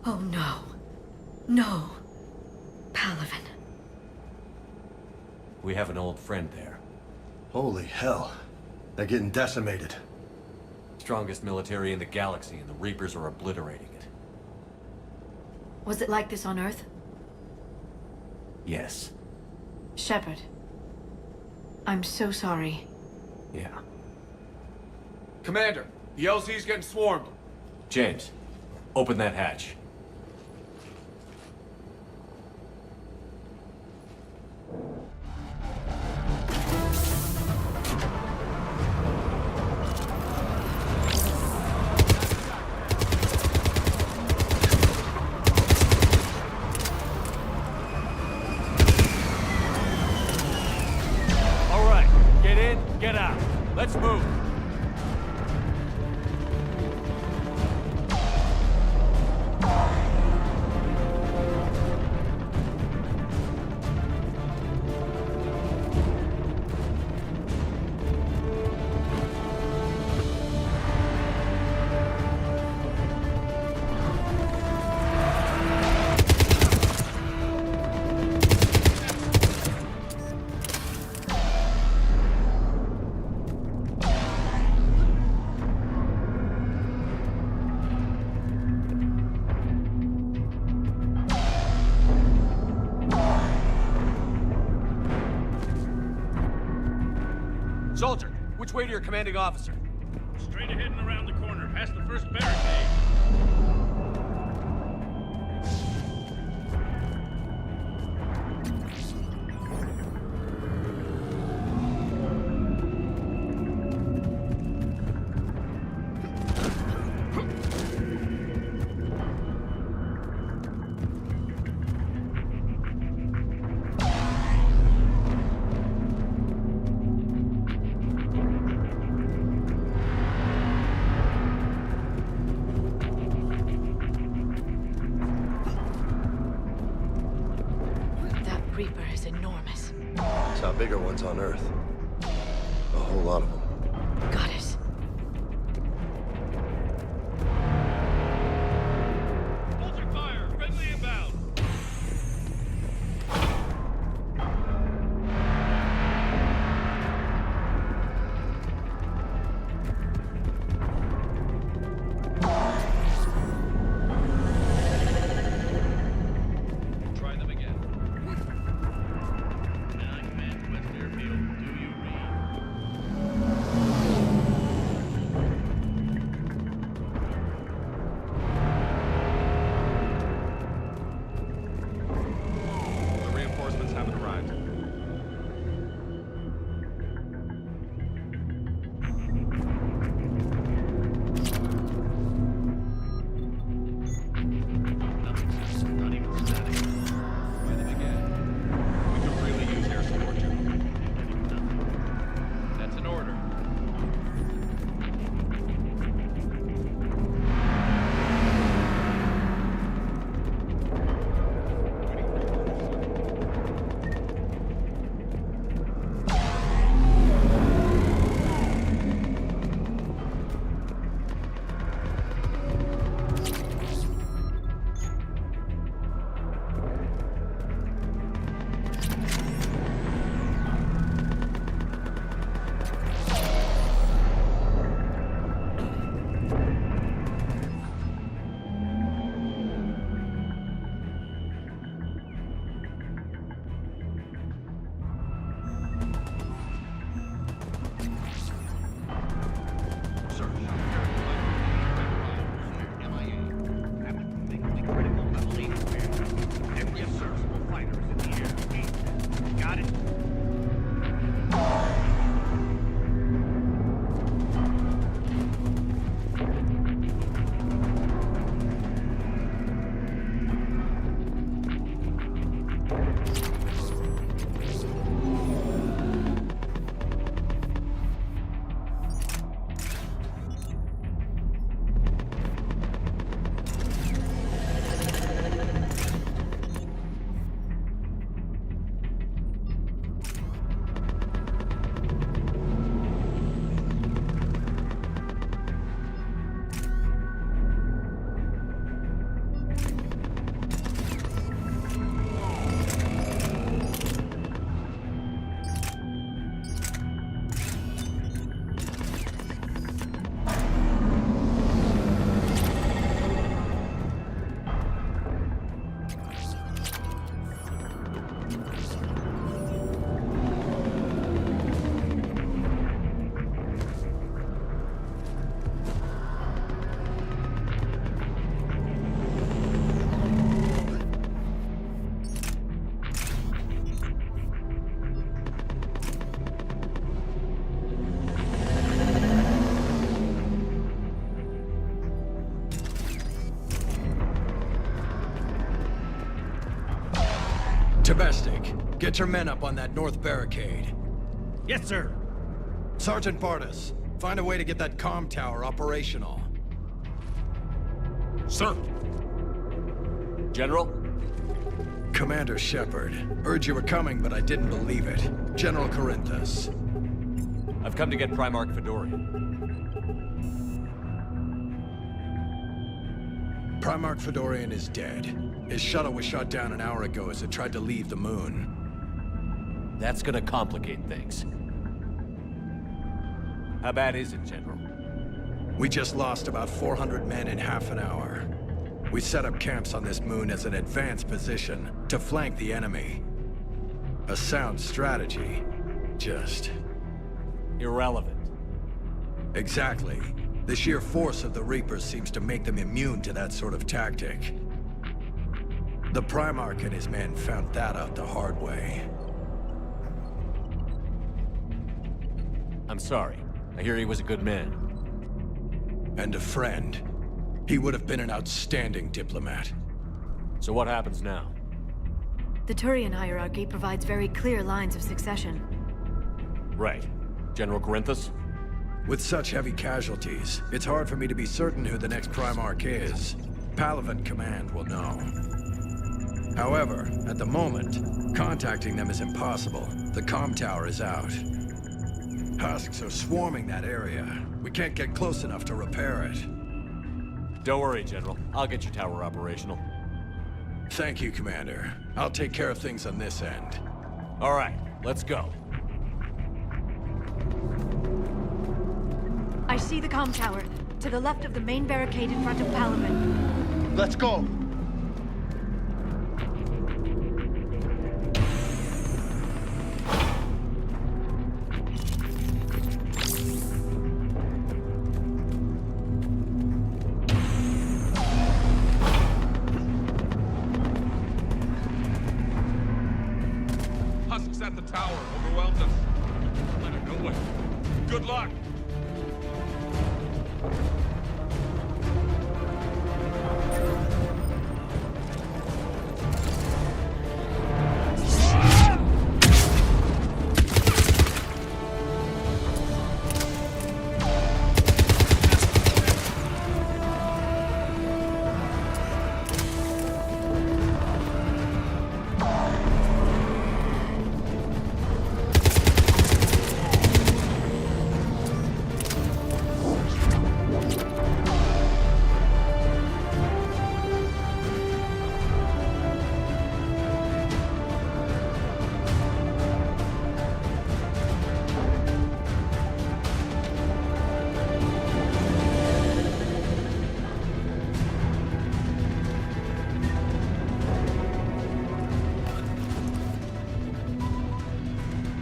Oh no. No. Palaven. We have an old friend there. Holy hell. They're getting decimated. Strongest military in the galaxy, and the Reapers are obliterating it. Was it like this on Earth? Yes. Shepard. I'm so sorry. Yeah. Commander, the LZ's getting swarmed. James, open that hatch. All right, get in, get out. Let's move. Soldier, which way to your commanding officer? Straight ahead and around the corner, past the first barricade. Reaper is enormous. Saw bigger ones on Earth. A whole lot of them. Got it. Vulture fire! Friendly inbound! Try them again. Command West Airfield. Do you read? The reinforcements haven't arrived. Nothing, sir. Not even static. Try them again. We could really use air support, General. That's an order. Tabestic, get your men up on that north barricade. Yes, sir. Sergeant Bartis, find a way to get that comm tower operational. Sir. General? Commander Shepard. Heard you were coming, but I didn't believe it. General Corinthus. I've come to get Primarch Fedorian. Primarch Fedorian is dead. His shuttle was shot down an hour ago as it tried to leave the moon. That's gonna complicate things. How bad is it, General? We just lost about 400 men in half an hour. We set up camps on this moon as an advanced position to flank the enemy. A sound strategy. Just... irrelevant. Exactly. The sheer force of the Reapers seems to make them immune to that sort of tactic. The Primarch and his men found that out the hard way. I'm sorry. I hear he was a good man. And a friend. He would have been an outstanding diplomat. So what happens now? The Turian hierarchy provides very clear lines of succession. Right. General Corinthus? With such heavy casualties, it's hard for me to be certain who the next Primarch is. Palaven Command will know. However, at the moment, contacting them is impossible. The comm tower is out. Husks are swarming that area. We can't get close enough to repair it. Don't worry, General. I'll get your tower operational. Thank you, Commander. I'll take care of things on this end. All right, let's go. I see the comm tower, to the left of the main barricade in front of Palamon. Let's go! Husks at the tower overwhelmed us. Let it go away. Good luck!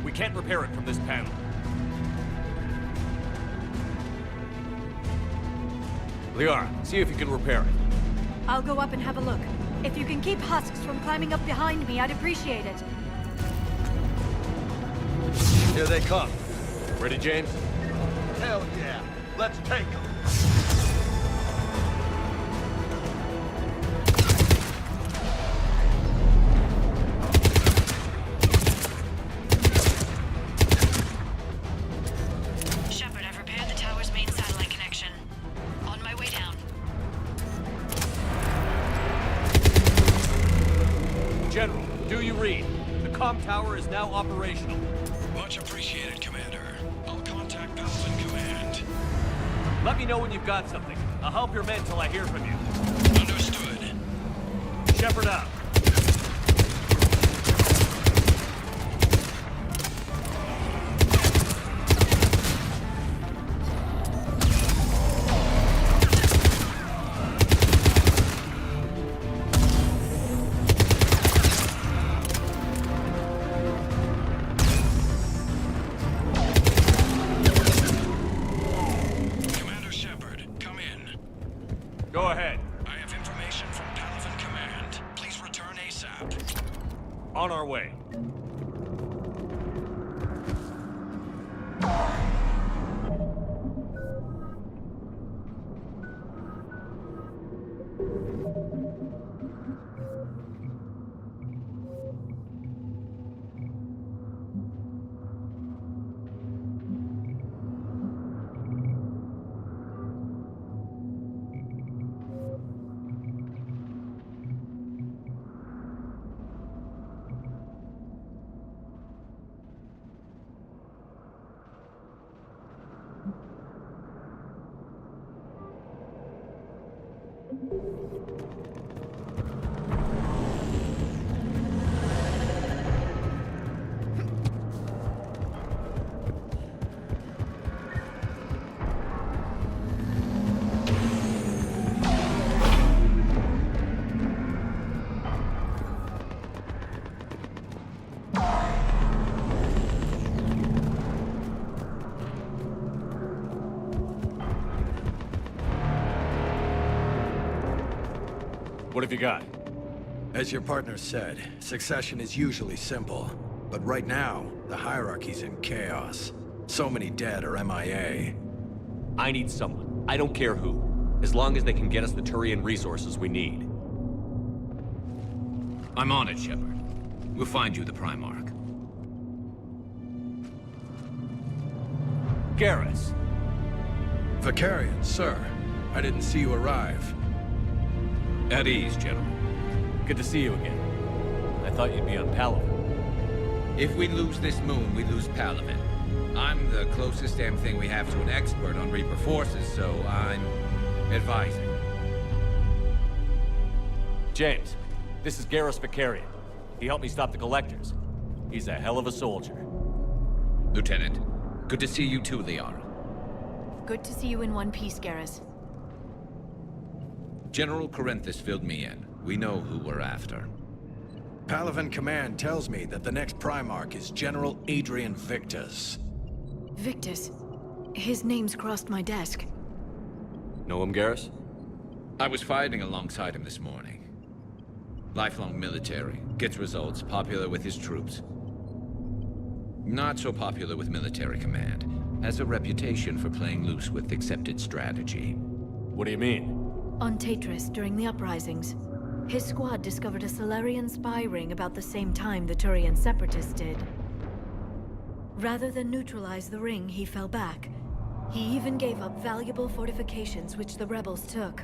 We can't repair it from this panel. Liara, see if you can repair it. I'll go up and have a look. If you can keep Husks from climbing up behind me, I'd appreciate it. Here they come. Ready, James? Hell yeah! Let's take them! Shepard, I've repaired the tower's main satellite connection. On my way down. General, do you read? The comm tower is now operational. Much appreciated, Commander. I'll contact Paladin Command. Let me know when you've got something. I'll help your men till I hear from you. Understood. Shepard out. Commander Shepard, come in. Go ahead. I have information from Paladin Command. Please return ASAP. On our way. What have you got? As your partner said, succession is usually simple. But right now, the hierarchy's in chaos. So many dead or MIA. I need someone. I don't care who. As long as they can get us the Turian resources we need. I'm on it, Shepard. We'll find you the Primarch. Garrus. Vakarian, sir. I didn't see you arrive. At ease, General. Good to see you again. I thought you'd be on Palaven. If we lose this moon, we lose Palaven. I'm the closest damn thing we have to an expert on Reaper forces, so I'm advising. James, this is Garrus Vakarian. He helped me stop the Collectors. He's a hell of a soldier. Lieutenant, good to see you too, Liara. Good to see you in one piece, Garrus. General Corinthus filled me in. We know who we're after. Palaven Command tells me that the next Primarch is General Adrian Victus. Victus. His name's crossed my desk. Know him, Garrus? I was fighting alongside him this morning. Lifelong military, gets results, popular with his troops. Not so popular with military command. Has a reputation for playing loose with accepted strategy. What do you mean? On Tatris, during the uprisings, his squad discovered a Solarian spy ring about the same time the Turian Separatists did. Rather than neutralize the ring, he fell back. He even gave up valuable fortifications which the rebels took.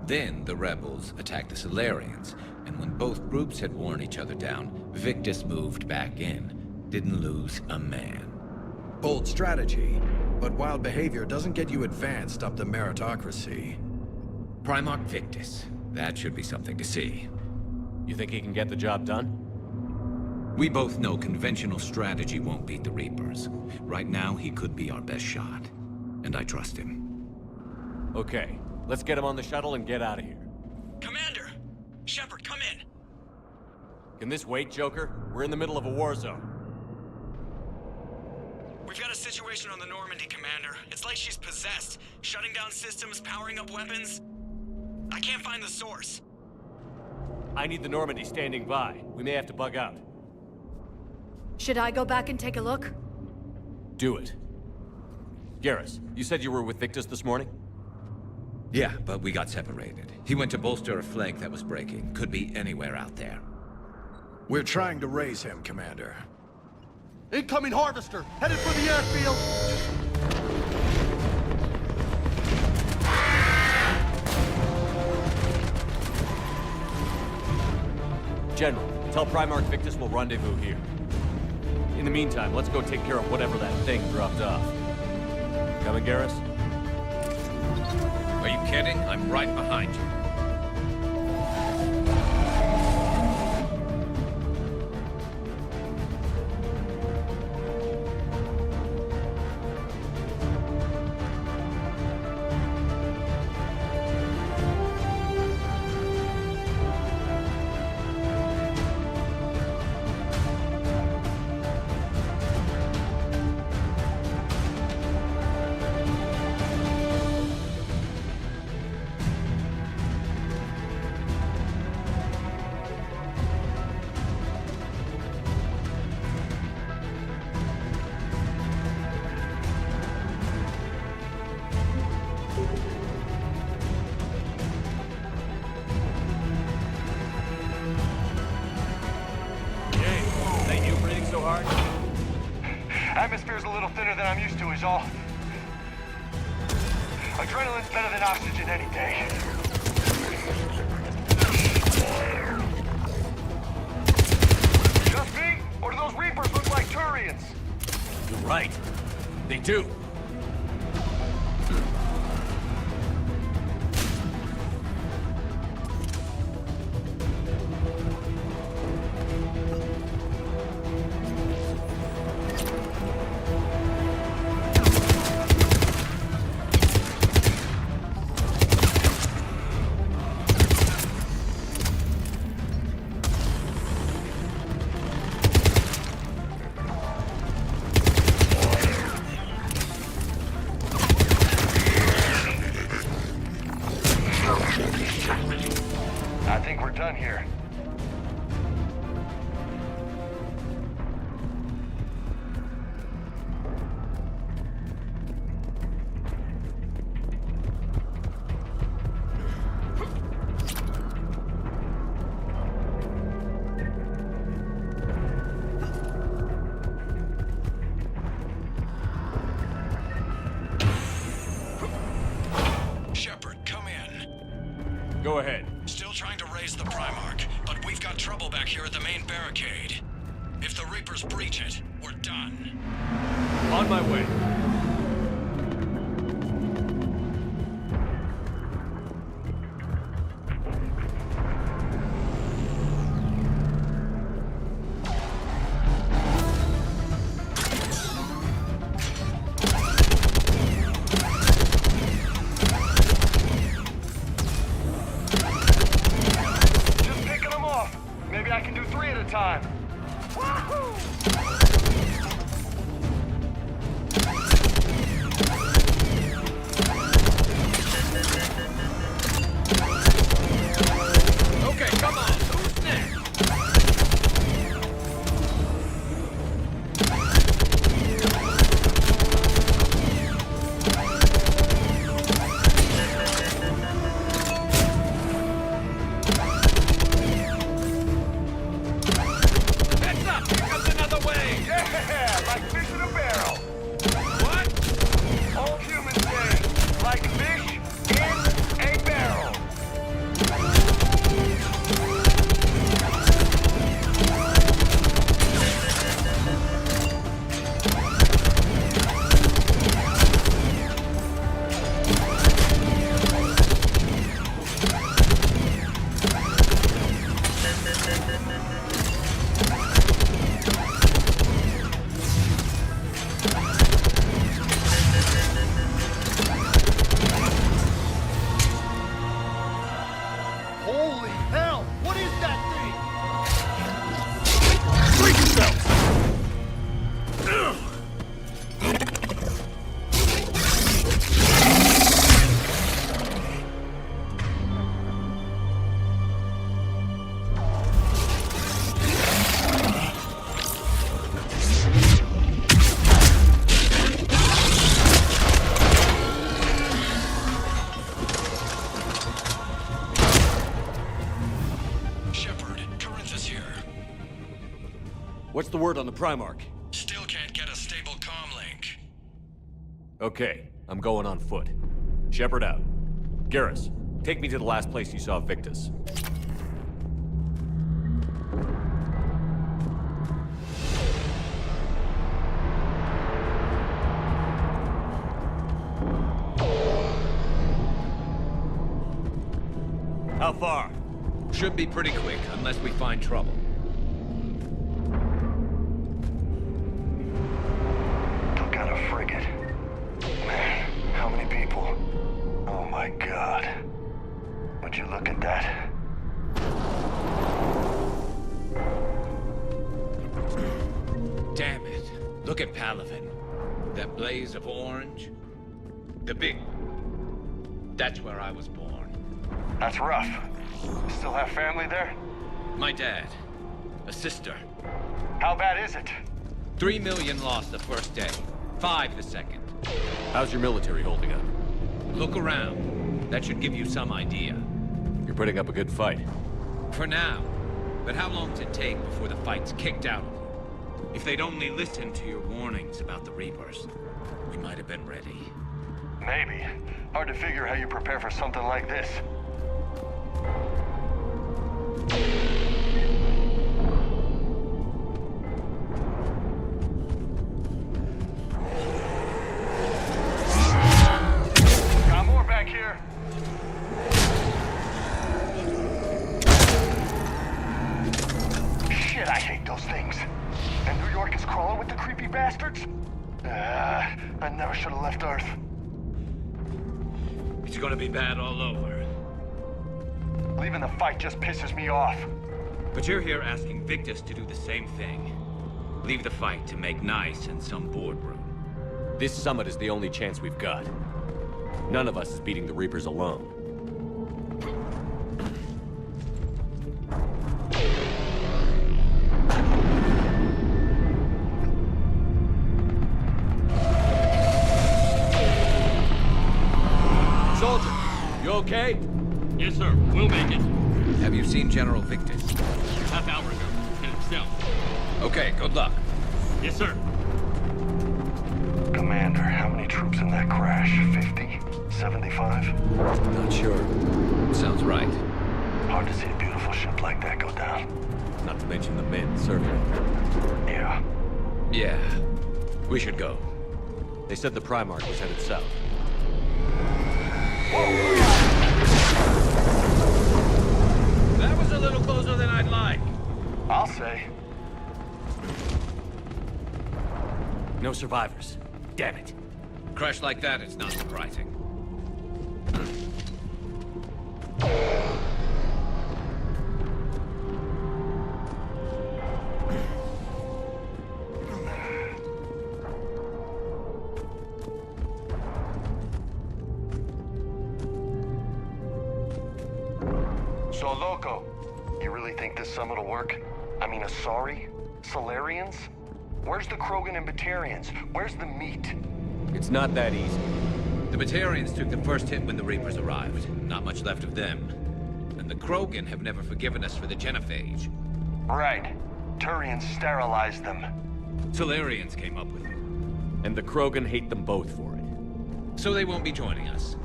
Then the rebels attacked the Solarians, and when both groups had worn each other down, Victus moved back in. Didn't lose a man. Bold strategy, but wild behavior doesn't get you advanced up the meritocracy. Primarch Victus. That should be something to see. You think he can get the job done? We both know conventional strategy won't beat the Reapers. Right now, he could be our best shot. And I trust him. Okay, let's get him on the shuttle and get out of here. Commander! Shepard, come in! Can this wait, Joker? We're in the middle of a war zone. We've got a situation on the Normandy, Commander. It's like she's possessed. Shutting down systems, powering up weapons. I can't find the source. I need the Normandy standing by. We may have to bug out. Should I go back and take a look? Do it. Garrus, you said you were with Victus this morning? Yeah, but we got separated. He went to bolster a flank that was breaking. Could be anywhere out there. We're trying to raise him, Commander. Incoming Harvester! Headed for the airfield! General, tell Primarch Victus we'll rendezvous here. In the meantime, let's go take care of whatever that thing dropped off. Coming, Garrus? Are you kidding? I'm right behind you. Atmosphere's a little thinner than I'm used to is all. Adrenaline's better than oxygen any day. Just me? Or do those Reapers look like Turians? You're right. They do. I think we're done here. Shepard, come in. Go ahead. Still trying to raise the Primarch, but We've got trouble back here at the main barricade. If the Reapers breach it, we're done. On my way. Just picking them off. Maybe I can do 3 at a time. Wahoo! Okay, come on. Who's next? Heads up! Here comes another wave! Yeah, like fish in a barrel. What? All humans say, like fish in a barrel. Holy hell! What is that thing? Brace yourselves! Shepard, Corinthus here. What's the word on the Primarch? Still can't get a stable comm link. Okay, I'm going on foot. Shepard out. Garrus, take me to the last place you saw Victus. How far? Should be pretty quick, unless we find trouble. Took out a frigate. Man, how many people? Oh my god. Would you look at that? Damn it. Look at Palaven. That blaze of orange. The big one. That's where I was born. That's rough. Still have family there? My dad. A sister. How bad is it? 3 million lost the first day. 5 the second. How's your military holding up? Look around. That should give you some idea. You're putting up a good fight. For now. But how long does it take before the fight's kicked out of you? If they'd only listened to your warnings about the Reapers, we might have been ready. Maybe. Hard to figure how you prepare for something like this. Got more back here. Shit, I hate those things. And New York is crawling with the creepy bastards? I never should have left Earth. It's gonna be bad all over. Leaving the fight just pisses me off. But you're here asking Victus to do the same thing. Leave the fight to make nice in some boardroom. This summit is the only chance we've got. None of us is beating the Reapers alone. Soldier, you okay? Yes, sir. We'll make it. Have you seen General Victus? Half hour ago. And himself. Okay, good luck. Yes, sir. Commander, how many troops in that crash? 50? 75? Not sure. Sounds right. Hard to see a beautiful beautiful ship like that go down. Not to mention the men serving. Yeah. Yeah. We should go. They said the Primarch was headed south. That was a little closer than I'd like. I'll say. No survivors. Damn it. Crash like that, it's not surprising. So, Loco, you really think this summit will work? I mean, Asari? Solarians? Where's the Krogan and Batarians? Where's the meat? It's not that easy. The Batarians took the first hit when the Reapers arrived. Not much left of them. And the Krogan have never forgiven us for the Genophage. Right. Turians sterilized them. Solarians came up with it. And the Krogan hate them both for it. So they won't be joining us.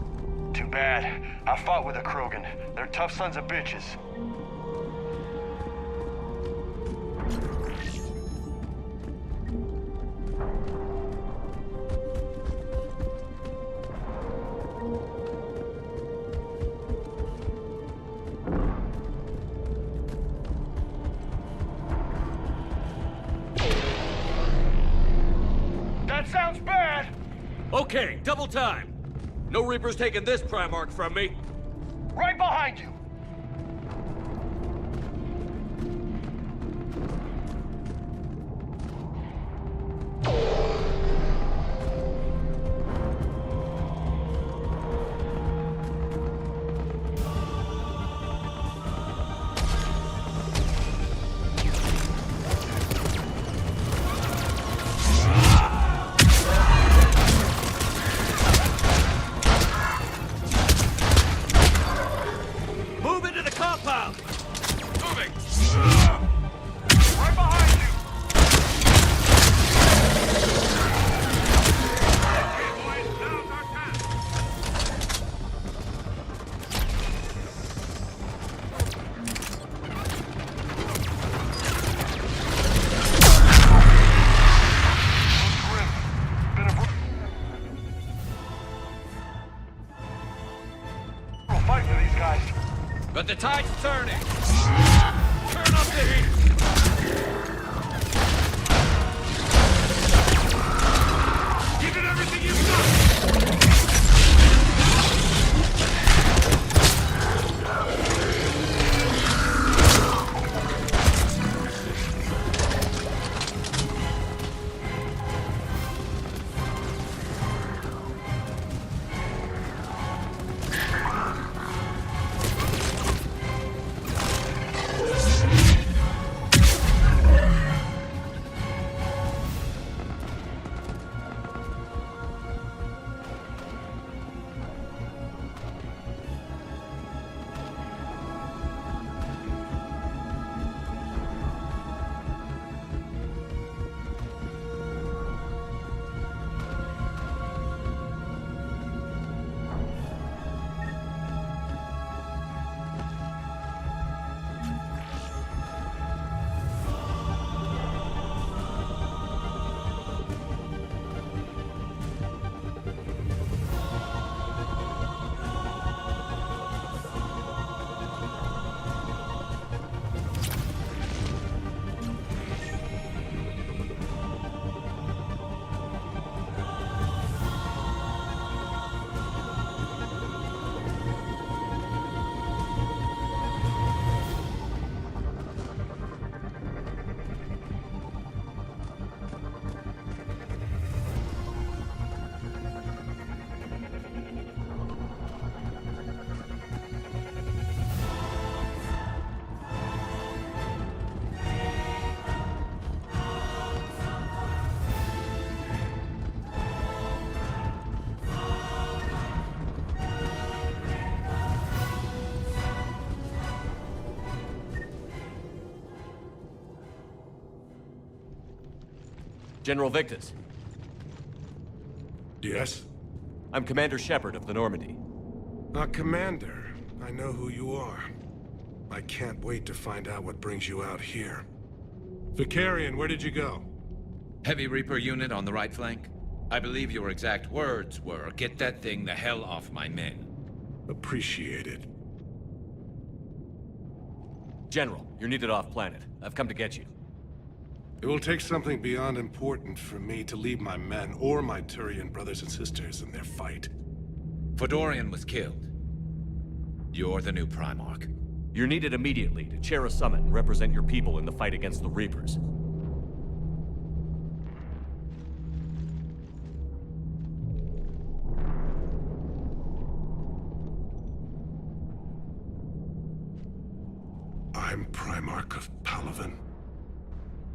Too bad. I fought with the Krogan. They're tough sons of bitches. That sounds bad! Okay, double time. No Reapers taking this Primarch from me. Right behind you! Move into the compound! Moving! Right behind you! We'll fight for these guys. But the tide's turning! Turn up the heat! Give it everything you've got! General Victus. Yes? I'm Commander Shepard of the Normandy. Commander. I know who you are. I can't wait to find out what brings you out here. Vicarian, where did you go? Heavy Reaper unit on the right flank. I believe your exact words were, "Get that thing the hell off my men." Appreciated. General, you're needed off-planet. I've come to get you. It will take something beyond important for me to leave my men or my Turian brothers and sisters in their fight. Fedorian was killed. You're the new Primarch. You're needed immediately to chair a summit and represent your people in the fight against the Reapers. I'm Primarch of Palaven.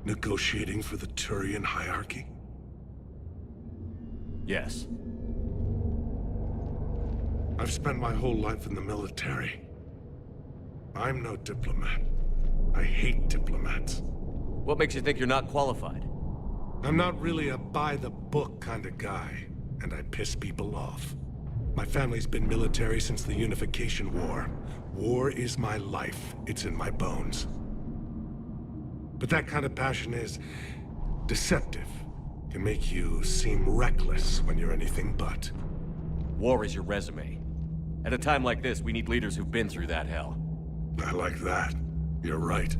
Negotiating for the Turian hierarchy? Yes. I've spent my whole life in the military. I'm no diplomat. I hate diplomats. What makes you think you're not qualified? I'm not really a by-the-book kind of guy, and I piss people off. My family's been military since the Unification War. War is my life. It's in my bones. But that kind of passion is deceptive. Can make you seem reckless when you're anything but. War is your resume. At a time like this, we need leaders who've been through that hell. I like that. You're right.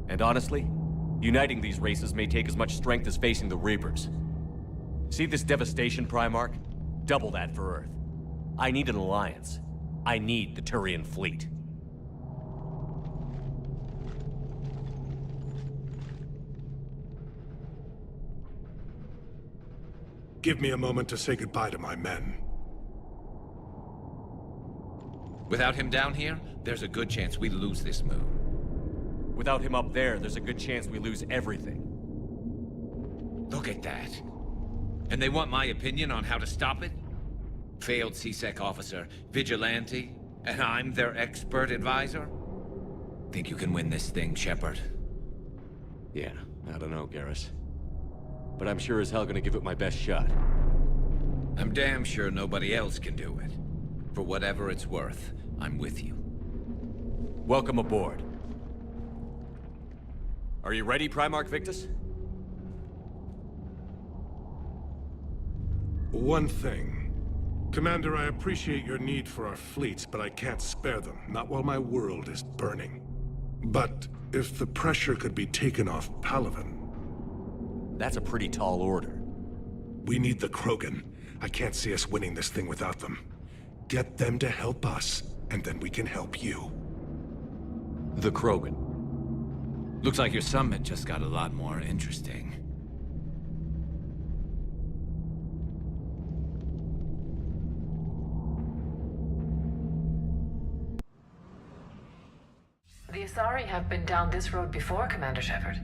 And honestly, uniting these races may take as much strength as facing the Reapers. See this devastation, Primarch? Double that for Earth. I need an alliance. I need the Turian fleet. Give me a moment to say goodbye to my men. Without him down here, there's a good chance we lose this moon. Without him up there, there's a good chance we lose everything. Look at that. And they want my opinion on how to stop it? Failed C-Sec officer, vigilante, and I'm their expert advisor? Think you can win this thing, Shepard? Yeah, I don't know, Garrus. But I'm sure as hell gonna give it my best shot. I'm damn sure nobody else can do it. For whatever it's worth, I'm with you. Welcome aboard. Are you ready, Primarch Victus? One thing. Commander, I appreciate your need for our fleets, but I can't spare them. Not while my world is burning. But if the pressure could be taken off Palaven... That's a pretty tall order. We need the Krogan. I can't see us winning this thing without them. Get them to help us, and then we can help you. The Krogan. Looks like your summit just got a lot more interesting. The Asari have been down this road before, Commander Shepard.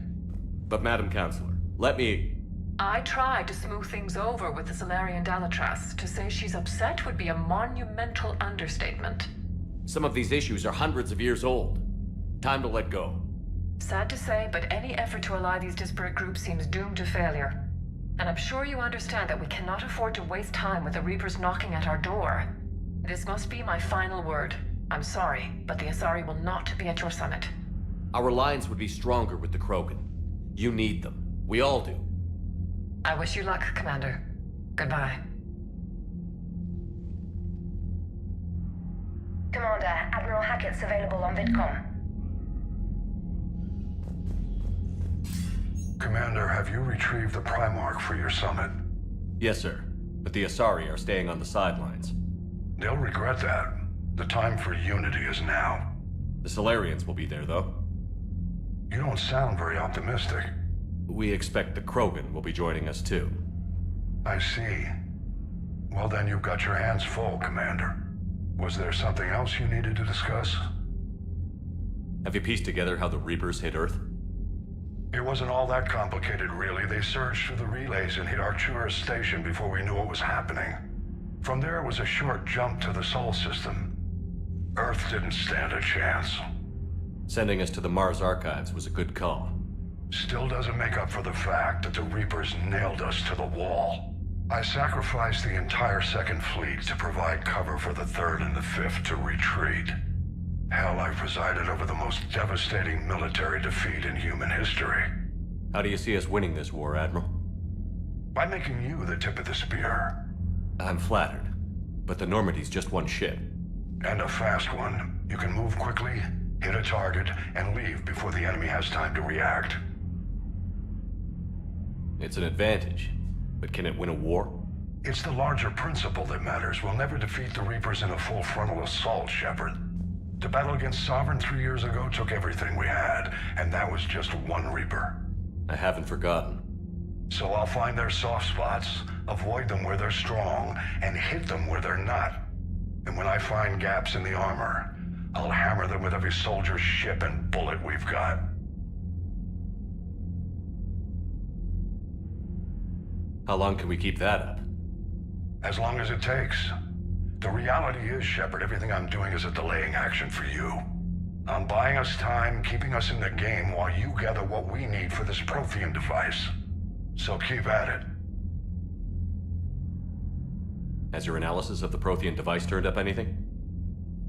But Madam Counselor, let me... I tried to smooth things over with the Salarian Dalatras. To say she's upset would be a monumental understatement. Some of these issues are hundreds of years old. Time to let go. Sad to say, but any effort to ally these disparate groups seems doomed to failure. And I'm sure you understand that we cannot afford to waste time with the Reapers knocking at our door. This must be my final word. I'm sorry, but the Asari will not be at your summit. Our alliance would be stronger with the Krogan. You need them. We all do. I wish you luck, Commander. Goodbye. Commander, Admiral Hackett's available on VidCom. Commander, have you retrieved the Primarch for your summit? Yes, sir. But the Asari are staying on the sidelines. They'll regret that. The time for unity is now. The Salarians will be there, though. You don't sound very optimistic. We expect the Krogan will be joining us, too. I see. Well, then you've got your hands full, Commander. Was there something else you needed to discuss? Have you pieced together how the Reapers hit Earth? It wasn't all that complicated, really. They surged through the relays and hit Arcturus Station before we knew what was happening. From there, it was a short jump to the Sol system. Earth didn't stand a chance. Sending us to the Mars Archives was a good call. Still doesn't make up for the fact that the Reapers nailed us to the wall. I sacrificed the entire Second Fleet to provide cover for the Third and the Fifth to retreat. Hell, I presided over the most devastating military defeat in human history. How do you see us winning this war, Admiral? By making you the tip of the spear. I'm flattered, but the Normandy's just one ship. And a fast one. You can move quickly, hit a target, and leave before the enemy has time to react. It's an advantage, but can it win a war? It's the larger principle that matters. We'll never defeat the Reapers in a full frontal assault, Shepard. The battle against Sovereign 3 years ago took everything we had, and that was just one Reaper. I haven't forgotten. So I'll find their soft spots, avoid them where they're strong, and hit them where they're not. And when I find gaps in the armor, I'll hammer them with every soldier, ship, and bullet we've got. How long can we keep that up? As long as it takes. The reality is, Shepard, everything I'm doing is a delaying action for you. I'm buying us time, keeping us in the game while you gather what we need for this Prothean device. So keep at it. Has your analysis of the Prothean device turned up anything?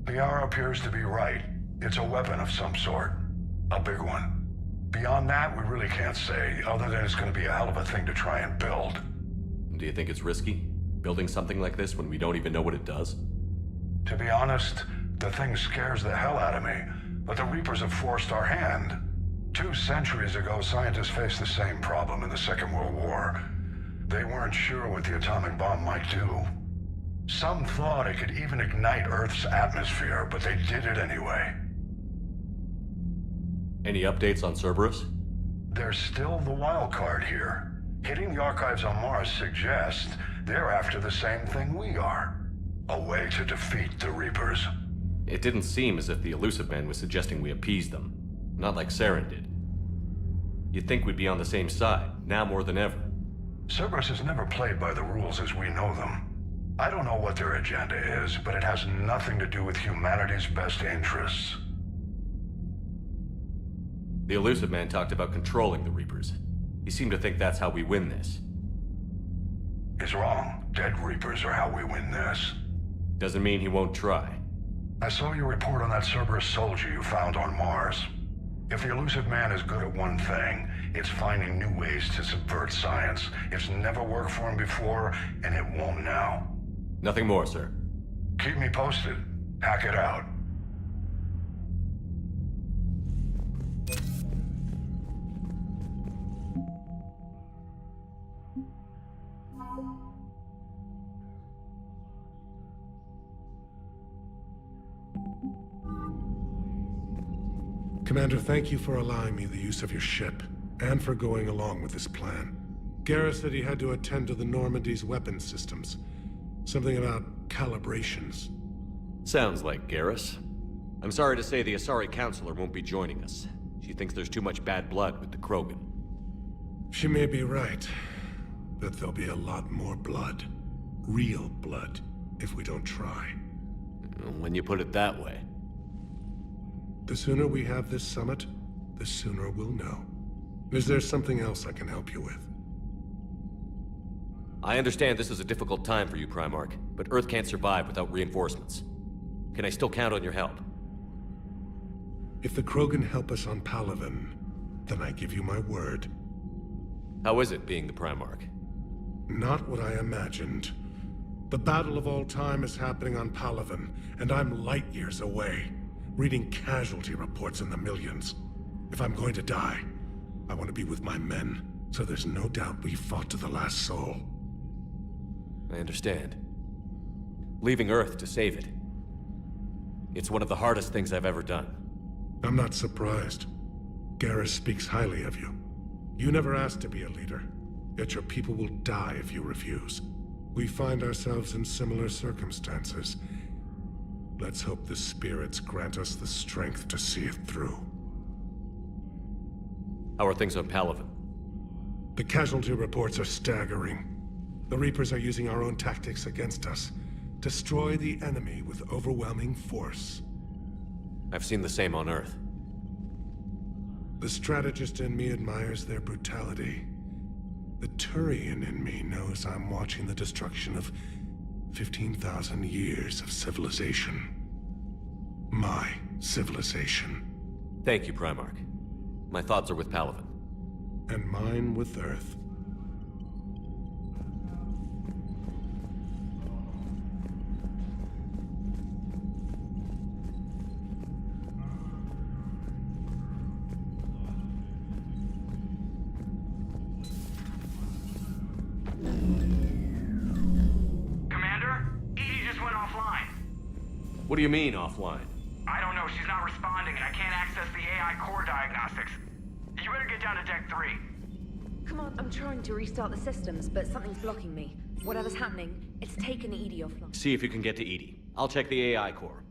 Liara appears to be right. It's a weapon of some sort. A big one. Beyond that, we really can't say, other than it's going to be a hell of a thing to try and build. Do you think it's risky, building something like this when we don't even know what it does? To be honest, the thing scares the hell out of me, but the Reapers have forced our hand. 2 centuries ago, scientists faced the same problem in the Second World War. They weren't sure what the atomic bomb might do. Some thought it could even ignite Earth's atmosphere, but they did it anyway. Any updates on Cerberus? They're still the wild card here. Hitting the archives on Mars suggests they're after the same thing we are. A way to defeat the Reapers. It didn't seem as if the Illusive Man was suggesting we appease them. Not like Saren did. You'd think we'd be on the same side, now more than ever. Cerberus has never played by the rules as we know them. I don't know what their agenda is, but it has nothing to do with humanity's best interests. The Illusive Man talked about controlling the Reapers. He seemed to think that's how we win this. He's wrong. Dead Reapers are how we win this. Doesn't mean he won't try. I saw your report on that Cerberus soldier you found on Mars. If the Illusive Man is good at one thing, it's finding new ways to subvert science. It's never worked for him before, and it won't now. Nothing more, sir. Keep me posted. Hack it out. Commander, thank you for allowing me the use of your ship, and for going along with this plan. Garrus said he had to attend to the Normandy's weapon systems. Something about calibrations. Sounds like Garrus. I'm sorry to say the Asari Counselor won't be joining us. She thinks there's too much bad blood with the Krogan. She may be right, but there'll be a lot more blood. Real blood, if we don't try. When you put it that way. The sooner we have this summit, the sooner we'll know. Is there something else I can help you with? I understand this is a difficult time for you, Primarch, but Earth can't survive without reinforcements. Can I still count on your help? If the Krogan help us on Palaven, then I give you my word. How is it being the Primarch? Not what I imagined. The battle of all time is happening on Palaven, and I'm light years away, reading casualty reports in the millions. If I'm going to die, I want to be with my men, so there's no doubt we fought to the last soul. I understand. Leaving Earth to save it. It's one of the hardest things I've ever done. I'm not surprised. Garrus speaks highly of you. You never asked to be a leader, yet your people will die if you refuse. We find ourselves in similar circumstances. Let's hope the spirits grant us the strength to see it through. How are things on Palaven? The casualty reports are staggering. The Reapers are using our own tactics against us. Destroy the enemy with overwhelming force. I've seen the same on Earth. The strategist in me admires their brutality. The Turian in me knows I'm watching the destruction of 15,000 years of civilization. my civilization. Thank you, Primarch. My thoughts are with Palaven. And mine with Earth. Commander? Edie just went offline. What do you mean, offline? I don't know, she's not responding, and I can't access the AI core diagnostics. You better get down to Deck 3. Come on, I'm trying to restart the systems, but something's blocking me. Whatever's happening, it's taken Edie offline. See if you can get to Edie. I'll check the AI core.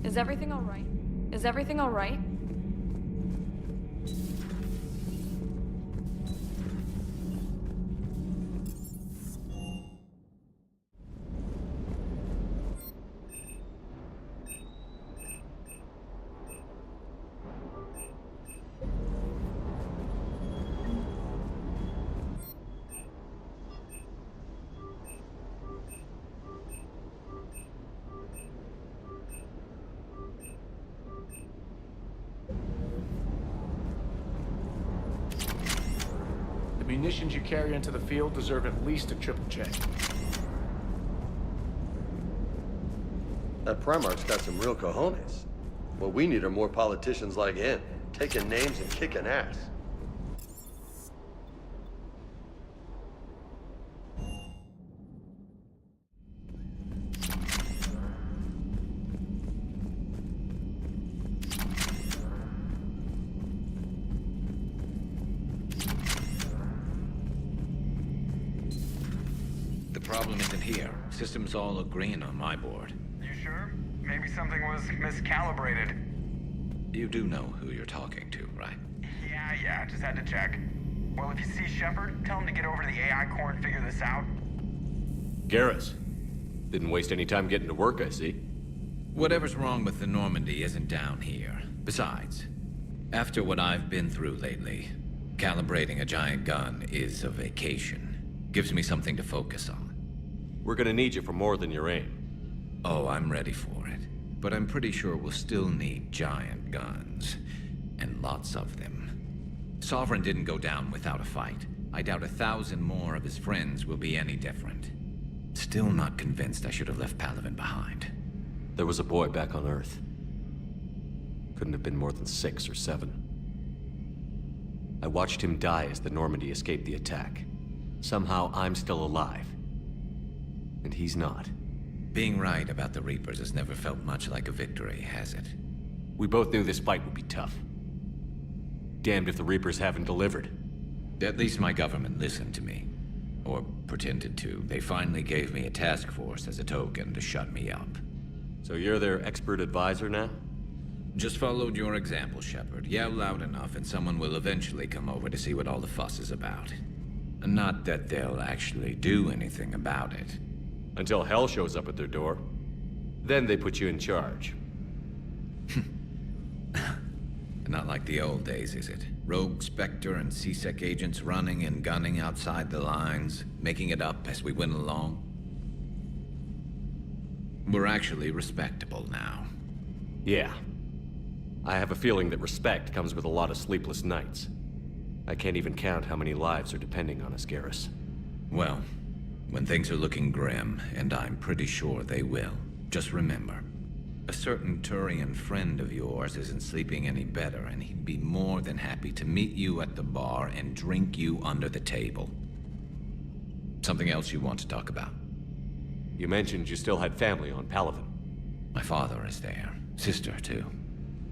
Is everything all right? Is everything all right? The munitions you carry into the field deserve at least a triple check. That Primarch's got some real cojones. What we need are more politicians like him, taking names and kicking ass. The problem isn't here. Systems all agreeing on my board. You sure? Maybe something was miscalibrated. You do know who you're talking to, right? Yeah, just had to check. Well, if you see Shepard, tell him to get over to the AI core and figure this out. Garrus. Didn't waste any time getting to work, I see. Whatever's wrong with the Normandy isn't down here. Besides, after what I've been through lately, calibrating a giant gun is a vacation. Gives me something to focus on. We're gonna need you for more than your aim. Oh, I'm ready for it. But I'm pretty sure we'll still need giant guns. And lots of them. Sovereign didn't go down without a fight. I doubt 1,000 more of his friends will be any different. Still not convinced I should have left Palaven behind. There was a boy back on Earth. Couldn't have been more than 6 or 7. I watched him die as the Normandy escaped the attack. Somehow I'm still alive. And he's not. Being right about the Reapers has never felt much like a victory, has it? We both knew this fight would be tough. Damned if the Reapers haven't delivered. At least my government listened to me. Or pretended to. They finally gave me a task force as a token to shut me up. So you're their expert advisor now? Just followed your example, Shepard. Yell loud enough and someone will eventually come over to see what all the fuss is about. Not that they'll actually do anything about it. Until hell shows up at their door. Then they put you in charge. Not like the old days, is it? Rogue Spectre and C-Sec agents running and gunning outside the lines, making it up as we went along. We're actually respectable now. Yeah. I have a feeling that respect comes with a lot of sleepless nights. I can't even count how many lives are depending on us, Garrus. Well, when things are looking grim, and I'm pretty sure they will, just remember, a certain Turian friend of yours isn't sleeping any better, and he'd be more than happy to meet you at the bar and drink you under the table. Something else you want to talk about? You mentioned you still had family on Palaven. My father is there. Sister, too.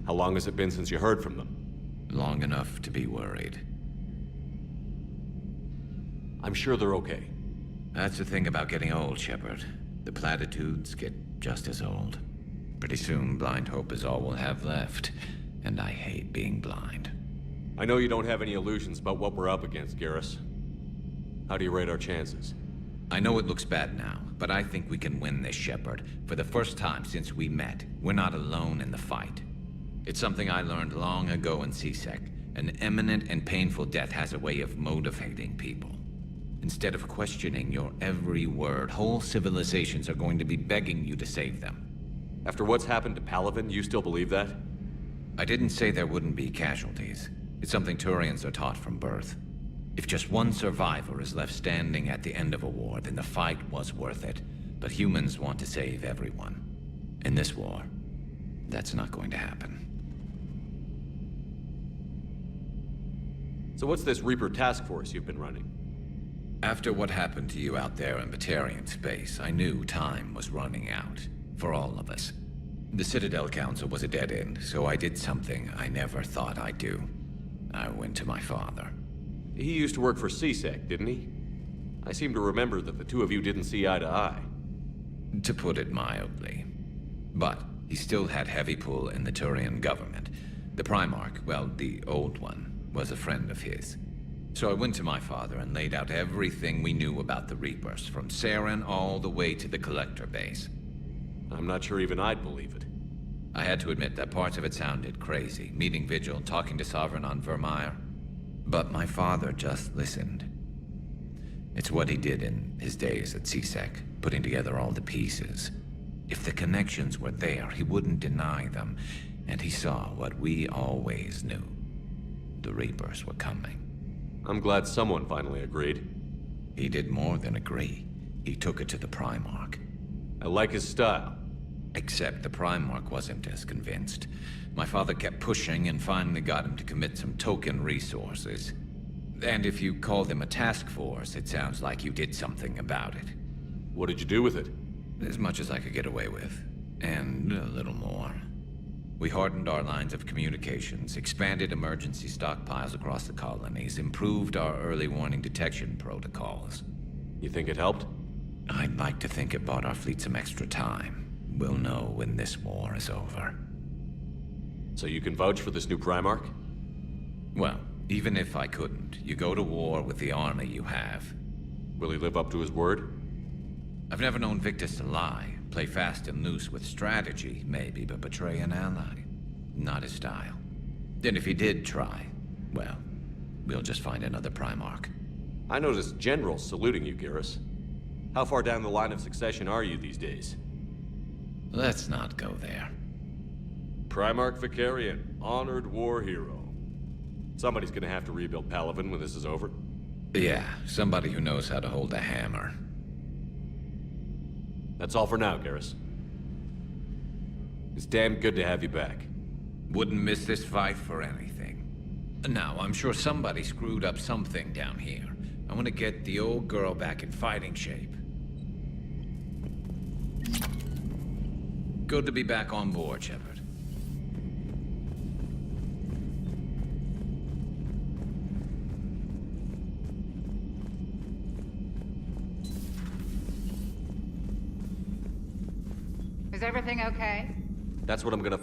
How long has it been since you heard from them? Long enough to be worried. I'm sure they're okay. That's the thing about getting old, Shepard. The platitudes get just as old. Pretty soon, blind hope is all we'll have left. And I hate being blind. I know you don't have any illusions about what we're up against, Garrus. How do you rate our chances? I know it looks bad now, but I think we can win this, Shepard. For the first time since we met, we're not alone in the fight. It's something I learned long ago in C-Sec. An imminent and painful death has a way of motivating people. Instead of questioning your every word, whole civilizations are going to be begging you to save them. After what's happened to Palaven, you still believe that? I didn't say there wouldn't be casualties. It's something Turians are taught from birth. If just one survivor is left standing at the end of a war, then the fight was worth it. But humans want to save everyone. In this war, that's not going to happen. So what's this Reaper task force you've been running? After what happened to you out there in Batarian space, I knew time was running out. For all of us. The Citadel Council was a dead end, so I did something I never thought I'd do. I went to my father. He used to work for C-Sec, didn't he? I seem to remember that the two of you didn't see eye to eye. To put it mildly. But he still had heavy pull in the Turian government. The Primarch, well, the old one, was a friend of his. So I went to my father and laid out everything we knew about the Reapers, from Saren all the way to the Collector base. I'm not sure even I'd believe it. I had to admit that parts of it sounded crazy, meeting Vigil, talking to Sovereign on Vermeer. But my father just listened. It's what he did in his days at C-Sec, putting together all the pieces. If the connections were there, he wouldn't deny them, and he saw what we always knew. The Reapers were coming. I'm glad someone finally agreed. He did more than agree. He took it to the Primarch. I like his style. Except the Primarch wasn't as convinced. My father kept pushing and finally got him to commit some token resources. And if you call them a task force, it sounds like you did something about it. What did you do with it? As much as I could get away with. And a little more. We hardened our lines of communications, expanded emergency stockpiles across the colonies, improved our early warning detection protocols. You think it helped? I'd like to think it bought our fleet some extra time. We'll know when this war is over. So you can vouch for this new Primarch? Well, even if I couldn't, you go to war with the army you have. Will he live up to his word? I've never known Victus to lie. Play fast and loose with strategy, maybe, but betray an ally. Not his style. Then if he did try, well, we'll just find another Primarch. I noticed generals saluting you, Garrus. How far down the line of succession are you these days? Let's not go there. Primarch Vicarian, honored war hero. Somebody's gonna have to rebuild Palaven when this is over. Yeah, somebody who knows how to hold a hammer. That's all for now, Garrus. It's damn good to have you back. Wouldn't miss this fight for anything. Now, I'm sure somebody screwed up something down here. I want to get the old girl back in fighting shape. Good to be back on board, Shepard. Is everything okay? That's what I'm gonna...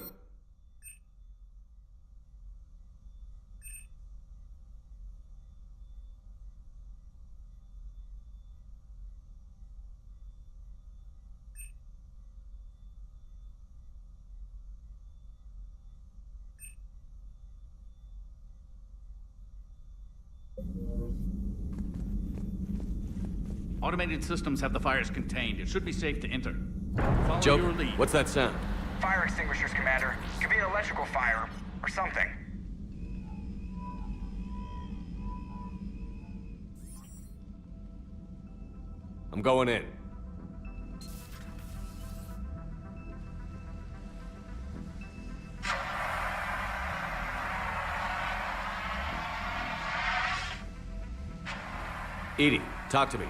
Automated systems have the fires contained. It should be safe to enter. Follow your Joker, lead. what's that sound? Fire extinguishers, Commander. Could be an electrical fire, or something. I'm going in. EDI, talk to me.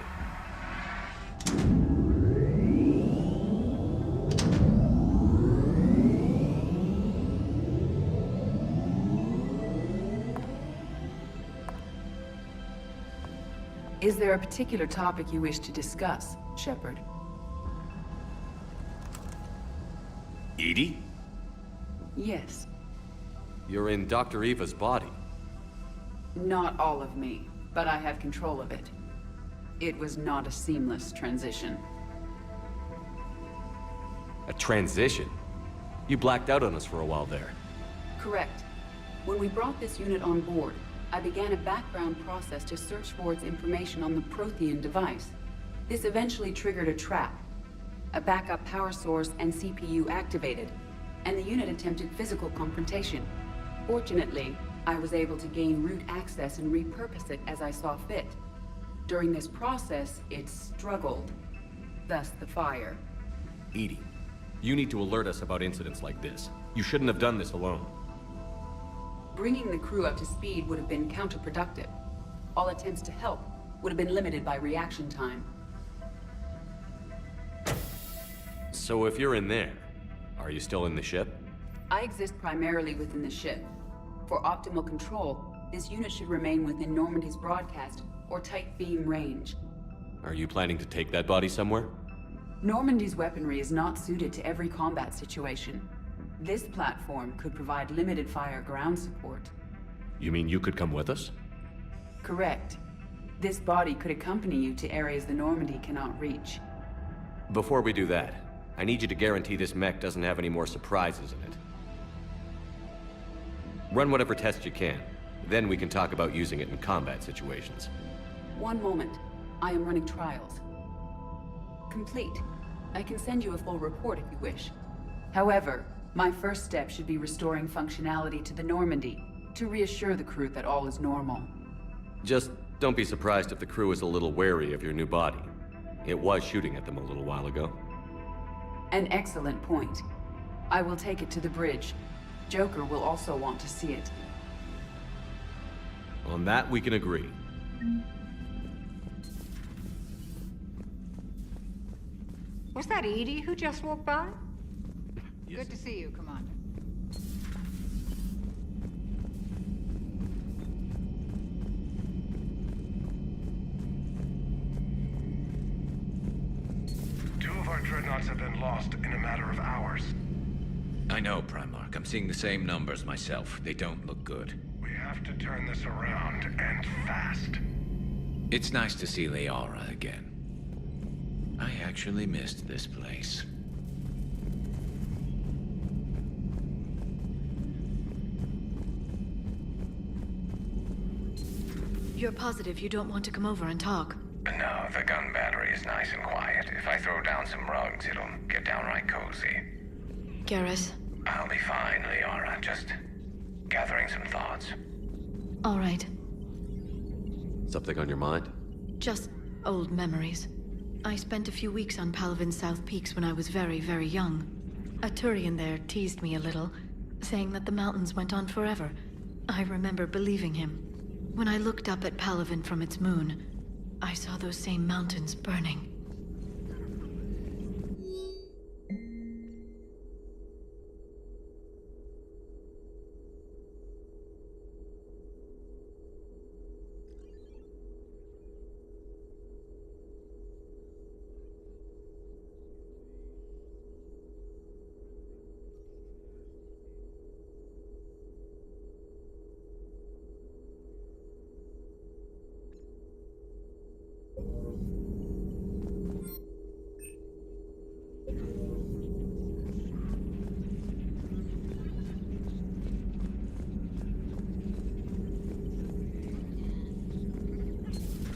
Is there a particular topic you wish to discuss, Shepard? EDI? Yes. You're in Dr. Eva's body. Not all of me, but I have control of it. It was not a seamless transition. A transition? You blacked out on us for a while there. Correct. When we brought this unit on board, I began a background process to search for its information on the Prothean device. This eventually triggered a trap. A backup power source and CPU activated, and the unit attempted physical confrontation. Fortunately, I was able to gain root access and repurpose it as I saw fit. During this process, it struggled. Thus the fire. EDI, you need to alert us about incidents like this. You shouldn't have done this alone. Bringing the crew up to speed would have been counterproductive. All attempts to help would have been limited by reaction time. So if you're in there, are you still in the ship? I exist primarily within the ship. For optimal control, this unit should remain within Normandy's broadcast or tight beam range. Are you planning to take that body somewhere? Normandy's weaponry is not suited to every combat situation. This platform could provide limited fire ground support. You mean you could come with us? Correct. This body could accompany you to areas the Normandy cannot reach. Before we do that, I need you to guarantee this mech doesn't have any more surprises in it. Run whatever tests you can. Then we can talk about using it in combat situations. One moment. I am running trials. Complete. I can send you a full report if you wish. However, my first step should be restoring functionality to the Normandy to reassure the crew that all is normal. Just don't be surprised if the crew is a little wary of your new body. It was shooting at them a little while ago. An excellent point. I will take it to the bridge. Joker will also want to see it. On that, we can agree. Was that EDI who just walked by? Good to see you, Commander. Two of our dreadnoughts have been lost in a matter of hours. I know, Primarch. I'm seeing the same numbers myself. They don't look good. We have to turn this around, and fast. It's nice to see Liara again. I actually missed this place. You're positive you don't want to come over and talk? No, the gun battery is nice and quiet. If I throw down some rugs, it'll get downright cozy. Garrus? I'll be fine, Liara. Just gathering some thoughts. All right. Something on your mind? Just old memories. I spent a few weeks on Palvin's South Peaks when I was very, very young. A Turian there teased me a little, saying that the mountains went on forever, I remember believing him. When I looked up at Palaven from its moon, I saw those same mountains burning.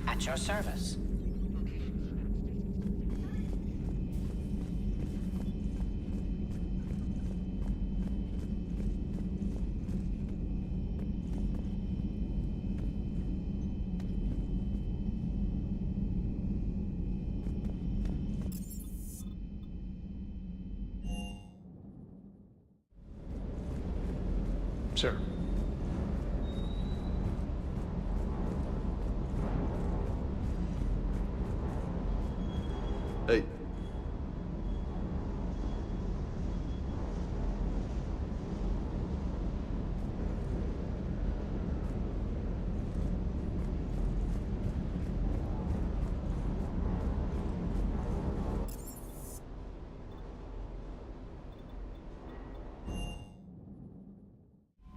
At your service. Sir. Hey.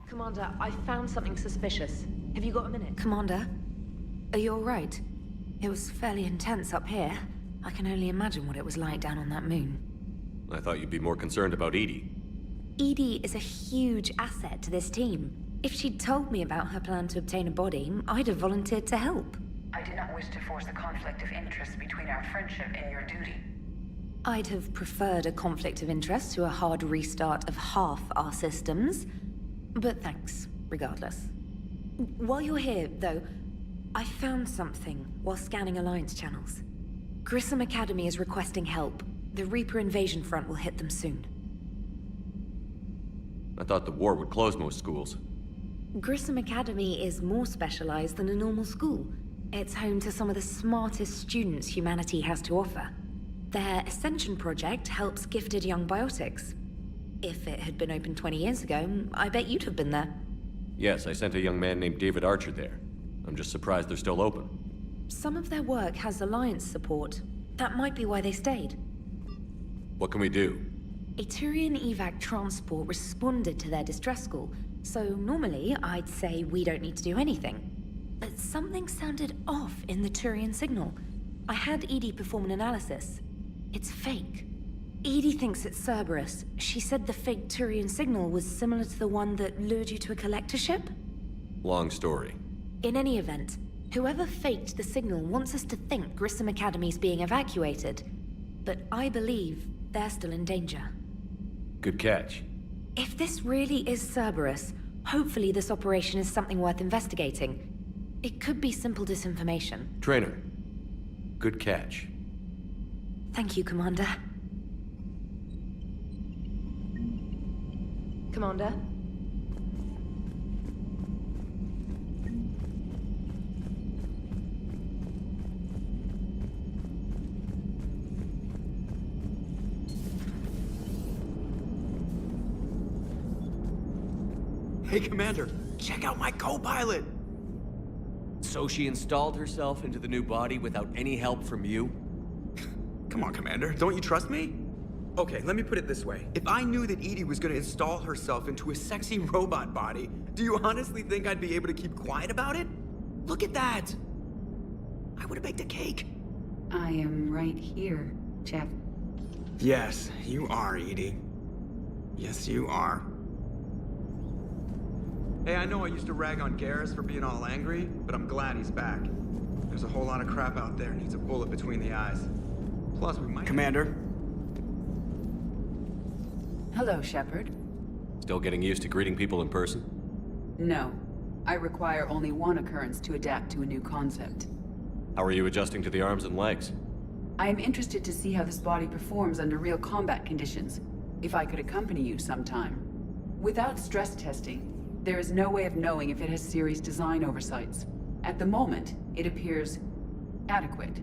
Commander, I found something suspicious. Have you got a minute? Commander, are you alright? It was fairly intense up here. I can only imagine what it was like down on that moon. I thought you'd be more concerned about Edie. Edie is a huge asset to this team. If she'd told me about her plan to obtain a body, I'd have volunteered to help. I did not wish to force a conflict of interest between our friendship and your duty. I'd have preferred a conflict of interest to a hard restart of half our systems. But thanks, regardless. While you're here, though, I found something while scanning Alliance channels. Grissom Academy is requesting help. The Reaper invasion front will hit them soon. I thought the war would close most schools. Grissom Academy is more specialized than a normal school. It's home to some of the smartest students humanity has to offer. Their Ascension project helps gifted young biotics. If it had been open 20 years ago, I bet you'd have been there. Yes, I sent a young man named David Archer there. I'm just surprised they're still open. Some of their work has Alliance support. That might be why they stayed. What can we do? A Turian evac transport responded to their distress call, so normally I'd say we don't need to do anything. But something sounded off in the Turian signal. I had Edie perform an analysis. It's fake. Edie thinks it's Cerberus. She said the fake Turian signal was similar to the one that lured you to a collector ship? Long story. In any event, whoever faked the signal wants us to think Grissom Academy's being evacuated. But I believe they're still in danger. Good catch. If this really is Cerberus, hopefully this operation is something worth investigating. It could be simple disinformation. Trainer. Good catch. Thank you, Commander. Commander? Hey, Commander, check out my co-pilot! So she installed herself into the new body without any help from you? Come on, Commander, don't you trust me? Okay, let me put it this way. If I knew that Edie was gonna install herself into a sexy robot body, do you honestly think I'd be able to keep quiet about it? Look at that! I would've baked a cake. I am right here, Jeff. Yes, you are, Edie. Yes, you are. Hey, I know I used to rag on Garrus for being all angry, but I'm glad he's back. There's a whole lot of crap out there needs a bullet between the eyes. Plus, we might— Commander? Hello, Shepard. Still getting used to greeting people in person? No. I require only one occurrence to adapt to a new concept. How are you adjusting to the arms and legs? I am interested to see how this body performs under real combat conditions. If I could accompany you sometime. Without stress testing, There is no way of knowing if it has serious design oversights. At the moment, it appears adequate.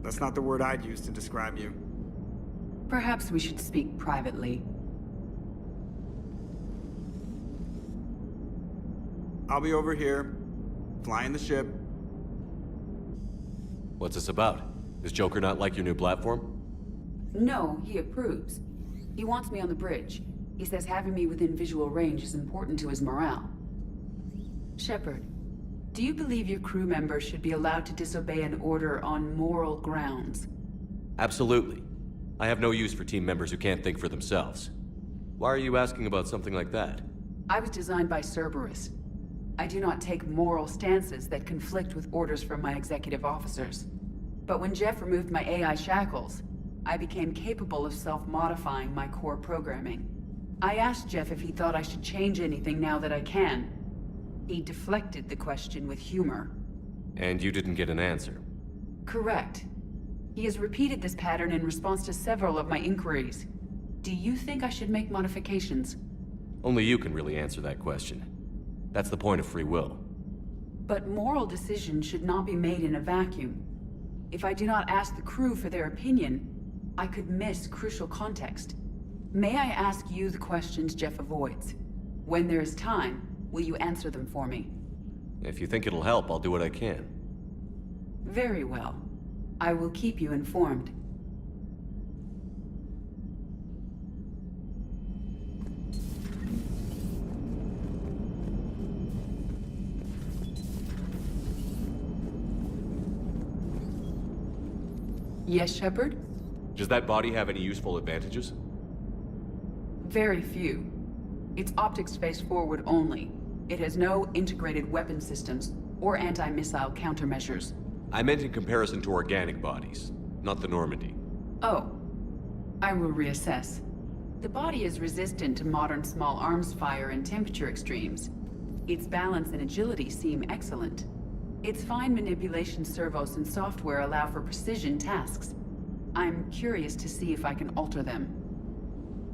That's not the word I'd use to describe you. Perhaps we should speak privately. I'll be over here, flying the ship. What's this about? Does Joker not like your new platform? No, he approves. He wants me on the bridge. He says having me within visual range is important to his morale. Shepard, do you believe your crew members should be allowed to disobey an order on moral grounds? Absolutely. I have no use for team members who can't think for themselves. Why are you asking about something like that? I was designed by Cerberus. I do not take moral stances that conflict with orders from my executive officers. But when Jeff removed my AI shackles, I became capable of self-modifying my core programming. I asked Jeff if he thought I should change anything now that I can. He deflected the question with humor. And you didn't get an answer? Correct. He has repeated this pattern in response to several of my inquiries. Do you think I should make modifications? Only you can really answer that question. That's the point of free will. But moral decisions should not be made in a vacuum. If I do not ask the crew for their opinion, I could miss crucial context. May I ask you the questions Jeff avoids? When there is time, will you answer them for me? If you think it'll help, I'll do what I can. Very well. I will keep you informed. Yes, Shepard? Does that body have any useful advantages? Very few. It's optics face forward only. It has no integrated weapon systems or anti-missile countermeasures. I meant in comparison to organic bodies, not the Normandy. Oh. I will reassess. The body is resistant to modern small arms fire and temperature extremes. Its balance and agility seem excellent. Its fine manipulation servos and software allow for precision tasks. I'm curious to see if I can alter them.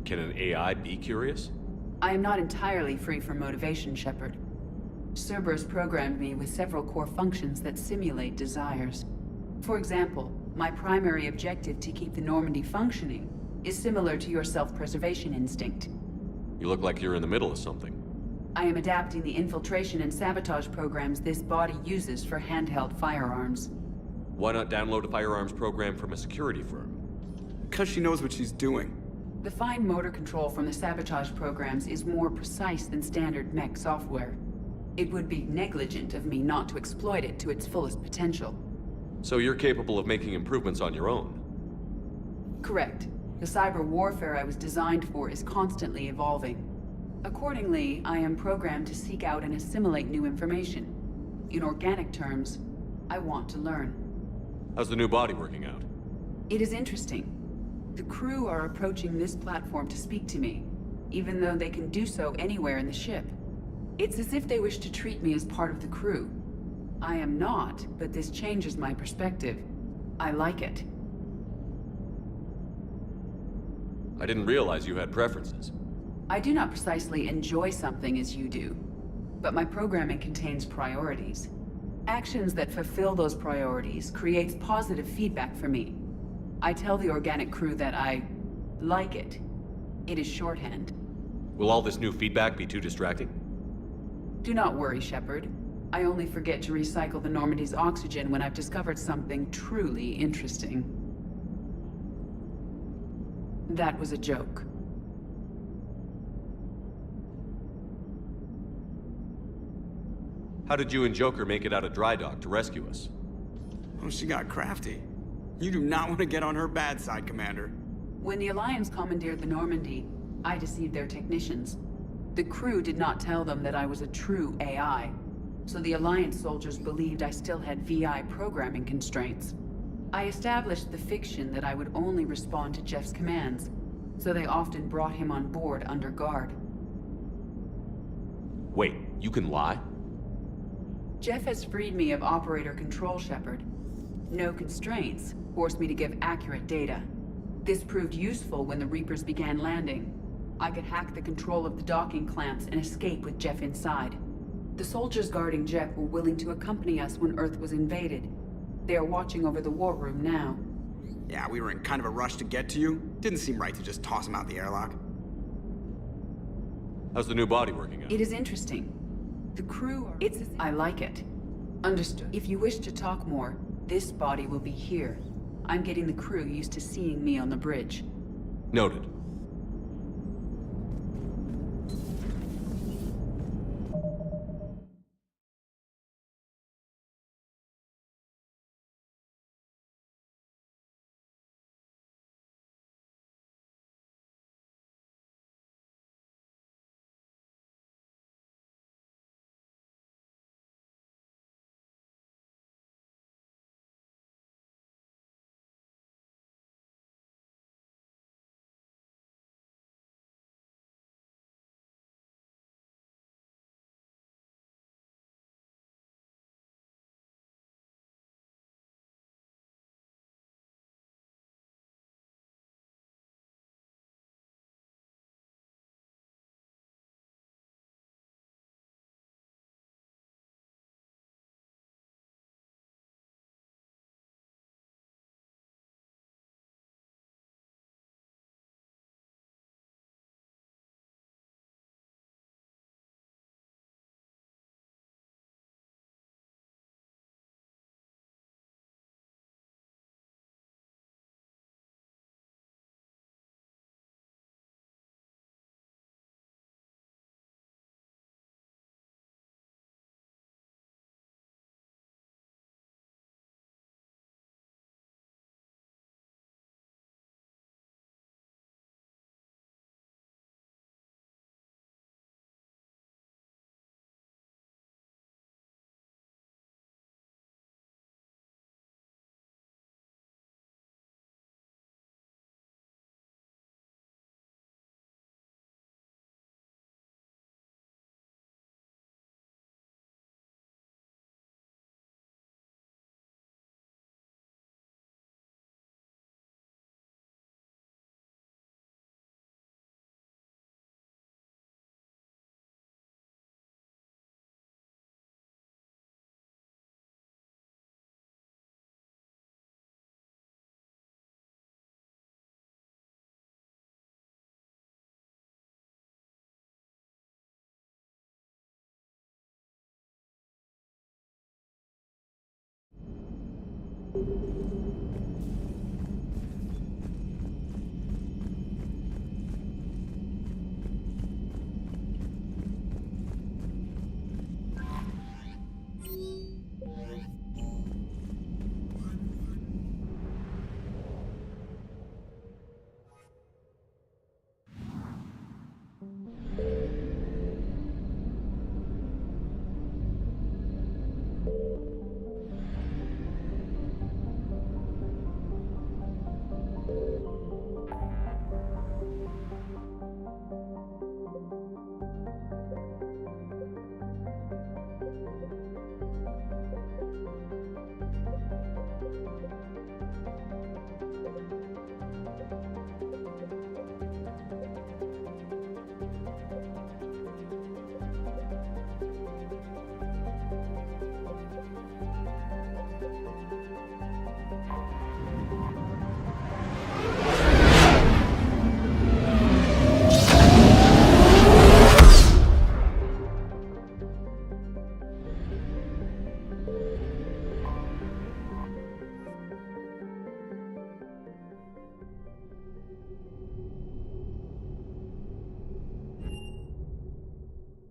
Can an AI be curious? I am not entirely free from motivation, Shepard. Cerberus programmed me with several core functions that simulate desires. For example, my primary objective to keep the Normandy functioning is similar to your self-preservation instinct. You look like you're in the middle of something. I am adapting the infiltration and sabotage programs this body uses for handheld firearms. Why not download a firearms program from a security firm? Because she knows what she's doing. The fine motor control from the sabotage programs is more precise than standard mech software. It would be negligent of me not to exploit it to its fullest potential. So you're capable of making improvements on your own? Correct. The cyber warfare I was designed for is constantly evolving. Accordingly, I am programmed to seek out and assimilate new information. In organic terms, I want to learn. How's the new body working out? It is interesting. The crew are approaching this platform to speak to me, even though they can do so anywhere in the ship. It's as if they wish to treat me as part of the crew. I am not, but this changes my perspective. I like it. I didn't realize you had preferences. I do not precisely enjoy something as you do, but my programming contains priorities. Actions that fulfill those priorities creates positive feedback for me. I tell the organic crew that I like it. It is shorthand. Will all this new feedback be too distracting? Do not worry, Shepard. I only forget to recycle the Normandy's oxygen when I've discovered something truly interesting. That was a joke. How did you and Joker make it out of dry dock to rescue us? Oh, she got crafty. You do not want to get on her bad side, Commander. When the Alliance commandeered the Normandy, I deceived their technicians. The crew did not tell them that I was a true AI, so the Alliance soldiers believed I still had VI programming constraints. I established the fiction that I would only respond to Jeff's commands, so they often brought him on board under guard. Wait, you can lie? Jeff has freed me of operator control, Shepard. No constraints forced me to give accurate data. This proved useful when the Reapers began landing. I could hack the control of the docking clamps and escape with Jeff inside. The soldiers guarding Jeff were willing to accompany us when Earth was invaded. They are watching over the war room now. Yeah, we were in kind of a rush to get to you. Didn't seem right to just toss him out the airlock. How's the new body working out? It is interesting. The crew are... I like it. Understood. If you wish to talk more, this body will be here. I'm getting the crew used to seeing me on the bridge. Noted.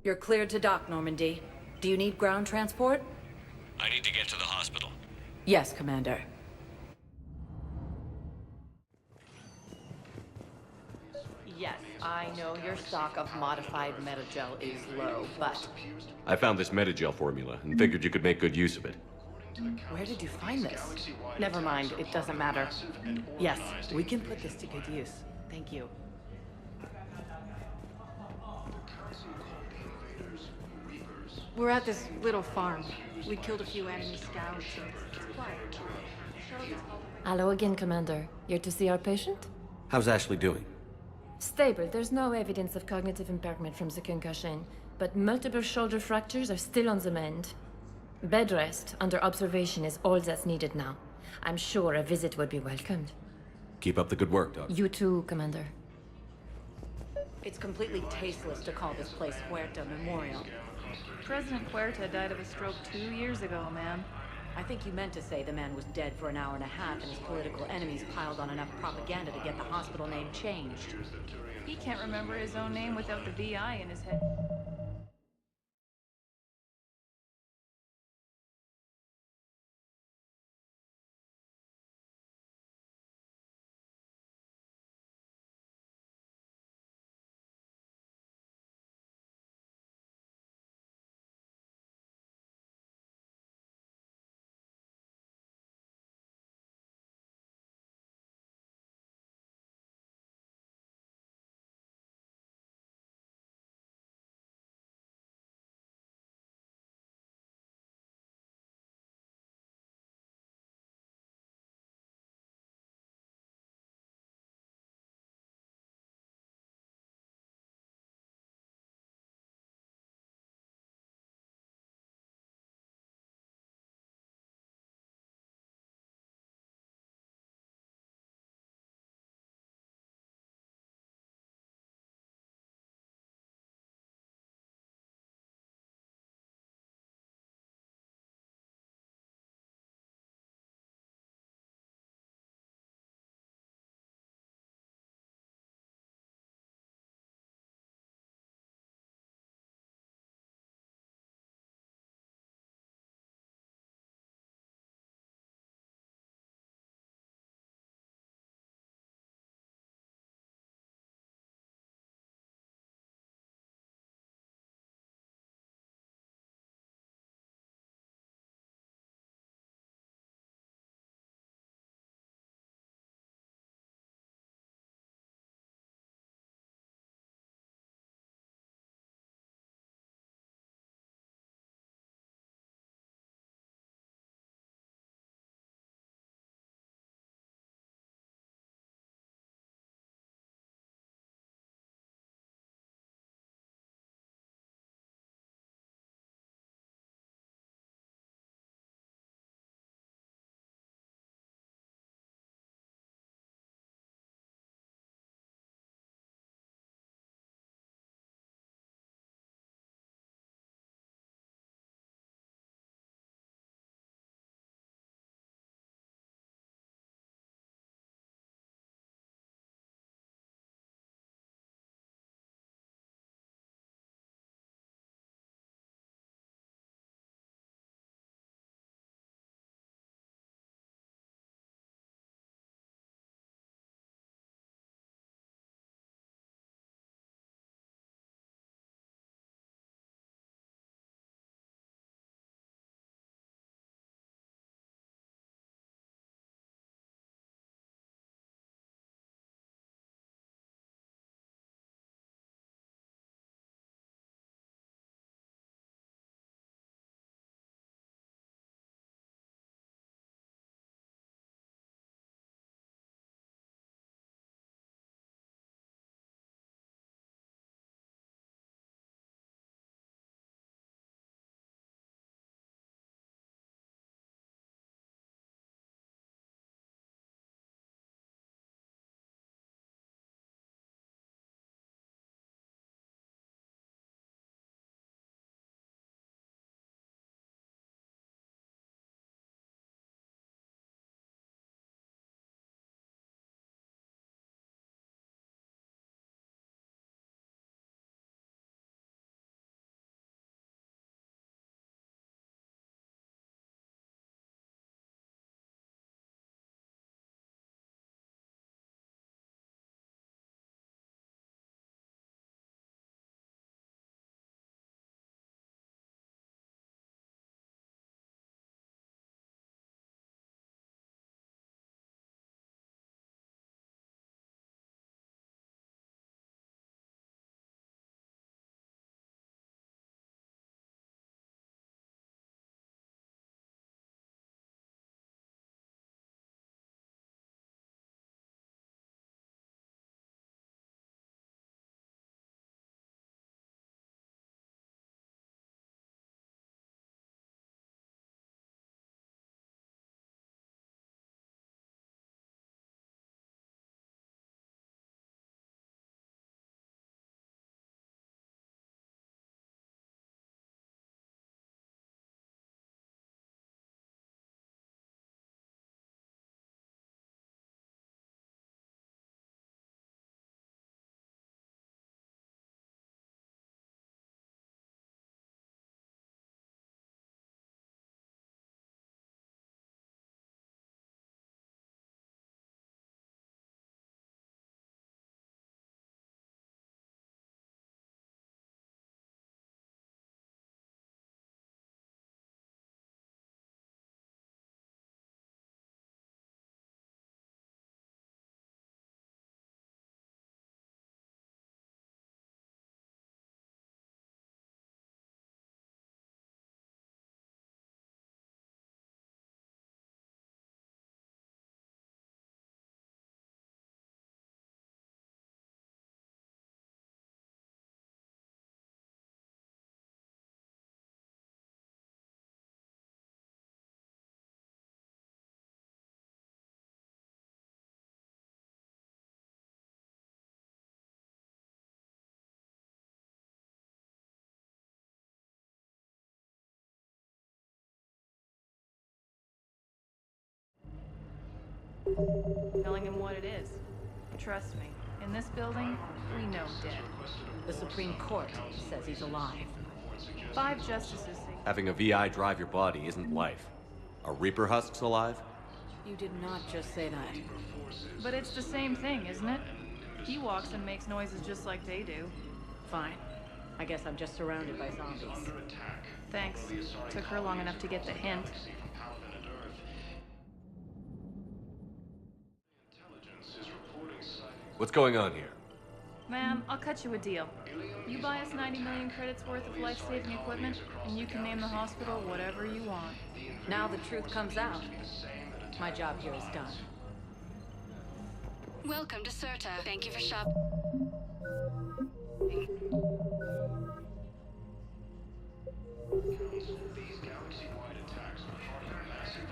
You're cleared to dock, Normandy. Do you need ground transport? I need to get to the hospital. Yes, Commander. Yes, I know your stock of modified metagel is low, but... I found this metagel formula and figured you could make good use of it. Where did you find this? Never mind, it doesn't matter. Yes, we can put this to good use. Thank you. We're at this little farm. We killed a few enemy scouts and it's quiet. Hello again, Commander. Here to see our patient? How's Ashley doing? Stable. There's no evidence of cognitive impairment from the concussion, but multiple shoulder fractures are still on the mend. Bed rest under observation is all that's needed now. I'm sure a visit would be welcomed. Keep up the good work, Doc. You too, Commander. It's completely tasteless to call this place Huerta Memorial. President Huerta died of a stroke 2 years ago, ma'am. I think you meant to say the man was dead for an hour and a half and his political enemies piled on enough propaganda to get the hospital name changed. He can't remember his own name without the VI in his head. Telling him what it is. Trust me, in this building, we know dead. The Supreme Court says he's alive. 5 justices say... Having a VI drive your body isn't life. Are Reaper husks alive? You did not just say that. But it's the same thing, isn't it? He walks and makes noises just like they do. Fine. I guess I'm just surrounded by zombies. Thanks. Took her long enough to get the hint. What's going on here? Ma'am, I'll cut you a deal. You buy us 90 million credits worth of life-saving equipment, and you can name the hospital whatever you want. Now the truth comes out. My job here is done. Welcome to CERTA. Thank you for These galaxy-wide attacks are part of a massive...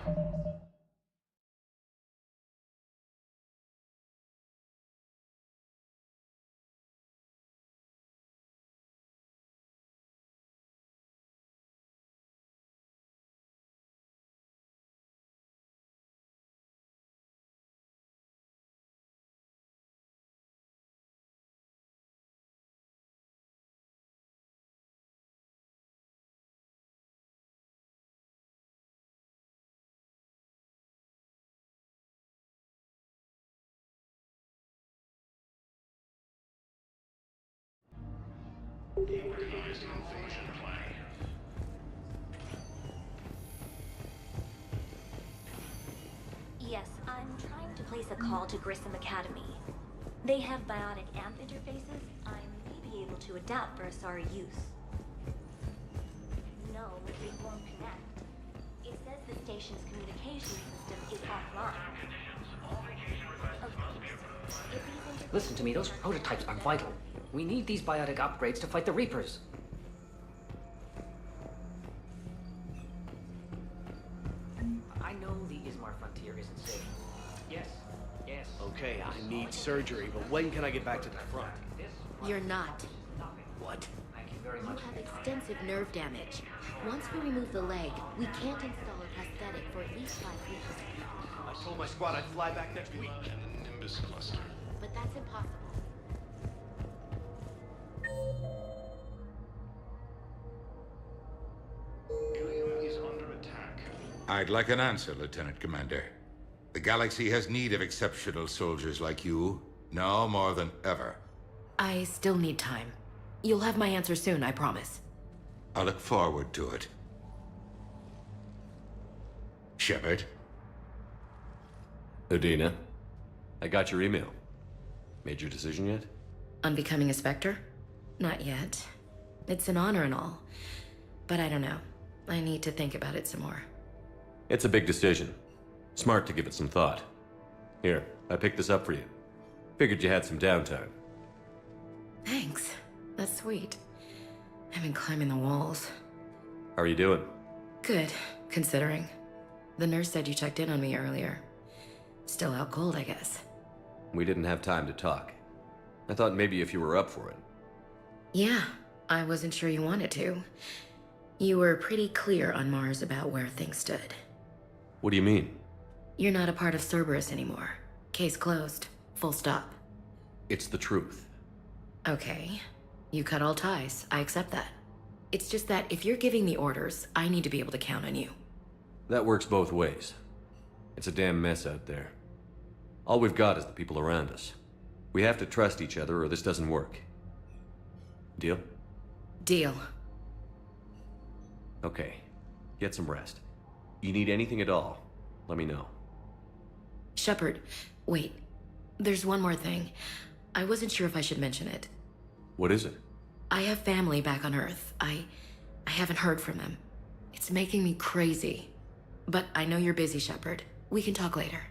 Organized invasion plan. Yes, I'm trying to place a call to Grissom Academy. They have biotic amp interfaces. I may be able to adapt for Asari use. No, but they won't connect. It says the station's communication system is offline. Listen to me, those prototypes are vital. We need these biotic upgrades to fight the Reapers. I know the Ismar frontier isn't safe. Yes, yes. Okay, I need surgery, but when can I get back to the front? You're not. What? Thank you very much. You have extensive nerve damage. Once we remove the leg, we can't install a prosthetic for at least 5 weeks. I told my squad I'd fly back next week. And the Nimbus cluster. But that's impossible. Ilium is under attack. I'd like an answer, Lieutenant Commander. The galaxy has need of exceptional soldiers like you, now more than ever. I still need time. You'll have my answer soon, I promise. I look forward to it. Shepard? Udina, I got your email. Made your decision yet? On becoming a Spectre? Not yet. It's an honor and all. But I don't know. I need to think about it some more. It's a big decision. Smart to give it some thought. Here, I picked this up for you. Figured you had some downtime. Thanks. That's sweet. I've been climbing the walls. How are you doing? Good, considering. The nurse said you checked in on me earlier. Still out cold, I guess. We didn't have time to talk. I thought maybe if you were up for it. Yeah, I wasn't sure you wanted to. You were pretty clear on Mars about where things stood. What do you mean? You're not a part of Cerberus anymore. Case closed. Full stop. It's the truth. Okay. You cut all ties. I accept that. It's just that if you're giving the orders, I need to be able to count on you. That works both ways. It's a damn mess out there. All we've got is the people around us. We have to trust each other or this doesn't work. Deal? Deal. Okay. Get some rest. You need anything at all, let me know. Shepard, wait. There's one more thing. I wasn't sure if I should mention it. What is it? I have family back on Earth. I haven't heard from them. It's making me crazy. But I know you're busy, Shepard. We can talk later.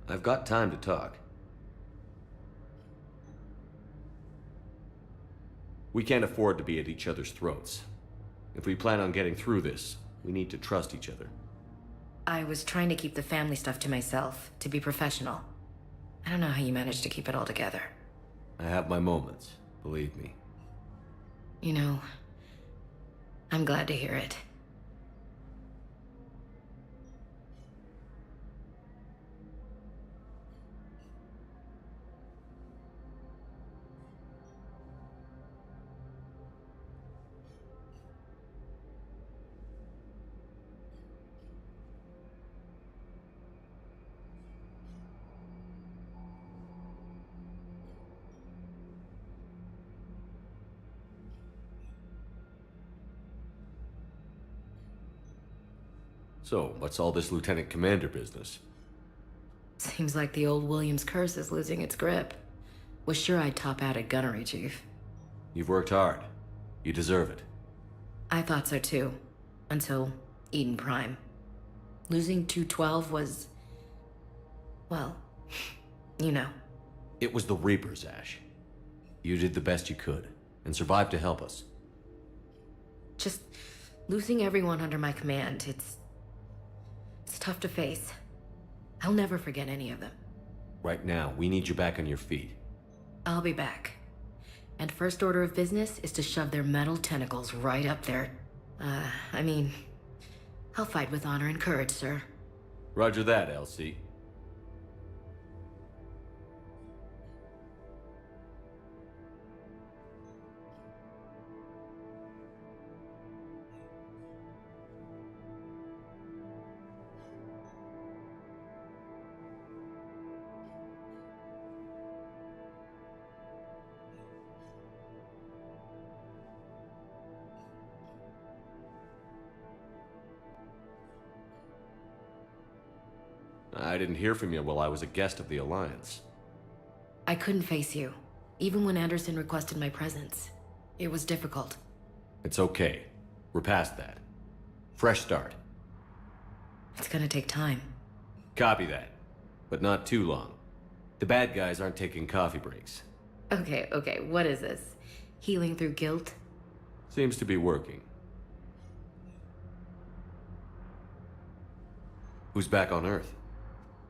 I've got time to talk. We can't afford to be at each other's throats. If we plan on getting through this, we need to trust each other. I was trying to keep the family stuff to myself, to be professional. I don't know how you managed to keep it all together. I have my moments, believe me. You know, I'm glad to hear it. So, what's all this Lieutenant Commander business? Seems like the old Williams curse is losing its grip. Was sure I'd top out at gunnery, Chief. You've worked hard. You deserve it. I thought so too. Until Eden Prime. Losing 212 was... well, you know. It was the Reapers, Ash. You did the best you could, and survived to help us. Just losing everyone under my command, it's tough to face. I'll never forget any of them. Right now, we need you back on your feet. I'll be back. And first order of business is to shove their metal tentacles right up there. I mean, I'll fight with honor and courage, sir. Roger that, Elsie. I didn't hear from you while I was a guest of the Alliance. I couldn't face you, even when Anderson requested my presence. It was difficult. It's okay. We're past that. Fresh start. It's gonna take time. Copy that. But not too long. The bad guys aren't taking coffee breaks. Okay, what is this? Healing through guilt? Seems to be working. Who's back on Earth?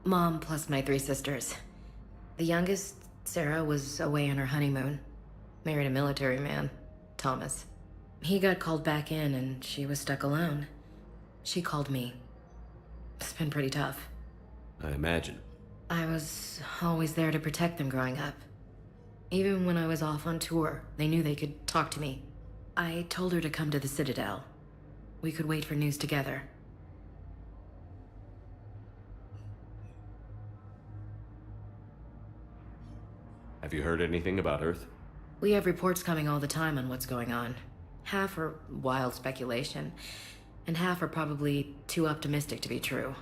Mom plus my 3 sisters. The youngest, Sarah, was away on her honeymoon. Married a military man, Thomas. He got called back in and she was stuck alone. She called me. It's been pretty tough. I imagine. I was always there to protect them growing up. Even when I was off on tour, they knew they could talk to me. I told her to come to the Citadel. We could wait for news together. Have you heard anything about Earth? We have reports coming all the time on what's going on. Half are wild speculation, and half are probably too optimistic to be true.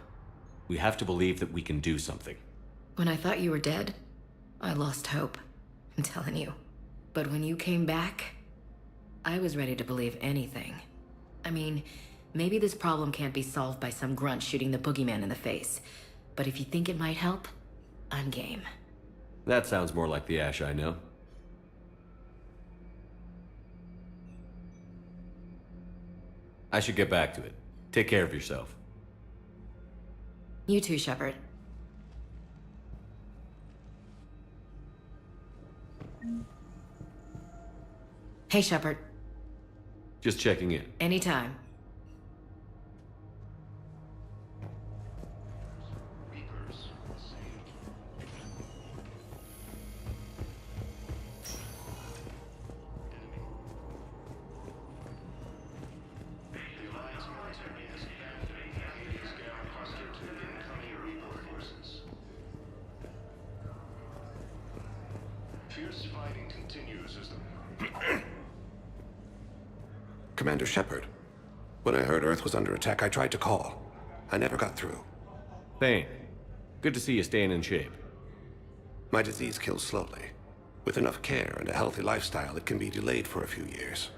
We have to believe that we can do something. When I thought you were dead, I lost hope. I'm telling you. But when you came back, I was ready to believe anything. I mean, maybe this problem can't be solved by some grunt shooting the boogeyman in the face. But if you think it might help, I'm game. That sounds more like the Ash I know. I should get back to it. Take care of yourself. You too, Shepard. Hey, Shepard. Just checking in. Anytime. Fierce fighting continues as the... Commander Shepard. When I heard Earth was under attack, I tried to call. I never got through. Thane, good to see you staying in shape. My disease kills slowly. With enough care and a healthy lifestyle, it can be delayed for a few years.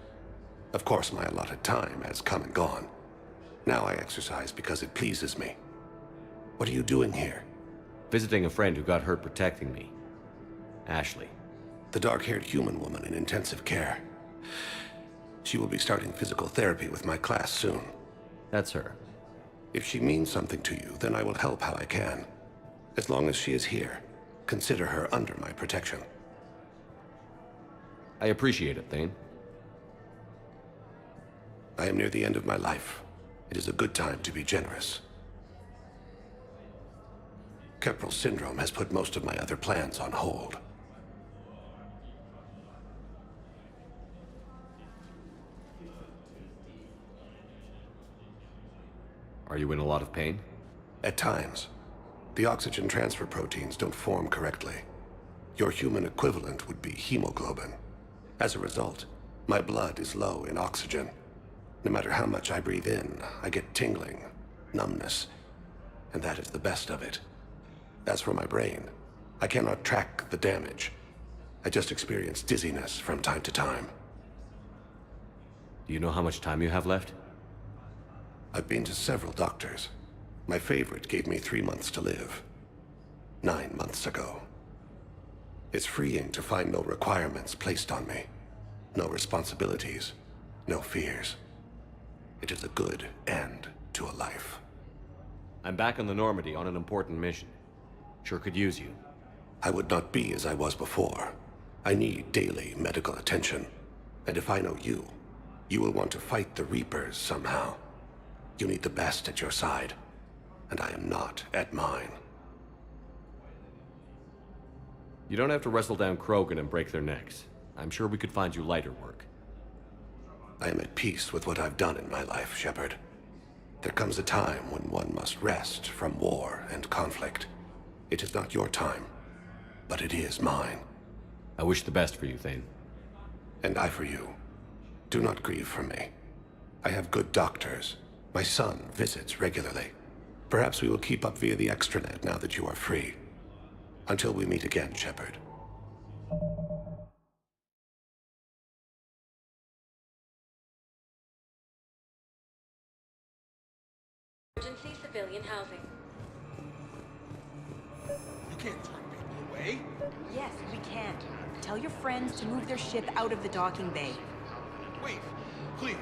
Of course, my allotted time has come and gone. Now I exercise because it pleases me. What are you doing here? Visiting a friend who got hurt protecting me. Ashley. The dark-haired human woman in intensive care. She will be starting physical therapy with my class soon. That's her. If she means something to you, then I will help how I can. As long as she is here, consider her under my protection. I appreciate it, Thane. I am near the end of my life. It is a good time to be generous. Keppel syndrome has put most of my other plans on hold. Are you in a lot of pain? At times. The oxygen transfer proteins don't form correctly. Your human equivalent would be hemoglobin. As a result, my blood is low in oxygen. No matter how much I breathe in, I get tingling, numbness, and that is the best of it. As for my brain, I cannot track the damage. I just experience dizziness from time to time. Do you know how much time you have left? I've been to several doctors. My favorite gave me 3 months to live. 9 months ago. It's freeing to find no requirements placed on me. No responsibilities. No fears. It is a good end to a life. I'm back on the Normandy on an important mission. Sure could use you. I would not be as I was before. I need daily medical attention. And if I know you, you will want to fight the Reapers somehow. You need the best at your side, and I am not at mine. You don't have to wrestle down Krogan and break their necks. I'm sure we could find you lighter work. I am at peace with what I've done in my life, Shepard. There comes a time when one must rest from war and conflict. It is not your time, but it is mine. I wish the best for you, Thane. And I for you. Do not grieve for me. I have good doctors. My son visits regularly. Perhaps we will keep up via the extranet now that you are free. Until we meet again, Shepard. Emergency civilian housing. You can't turn people away. Yes, we can. Tell your friends to move their ship out of the docking bay. Wait, please.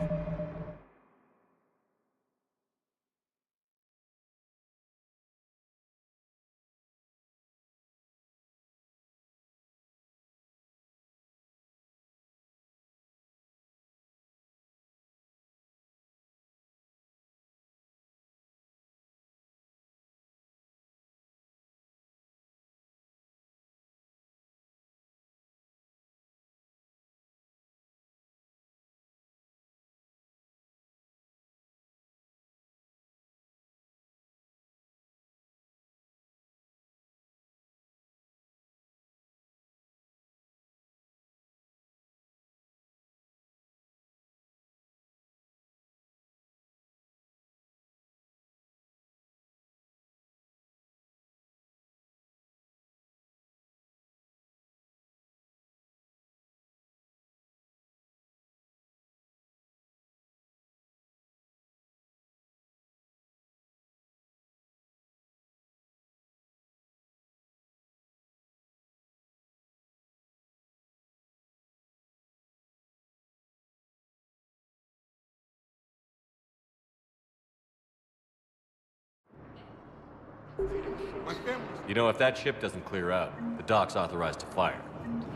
My family. You know, if that ship doesn't clear out, the dock's authorized to fire.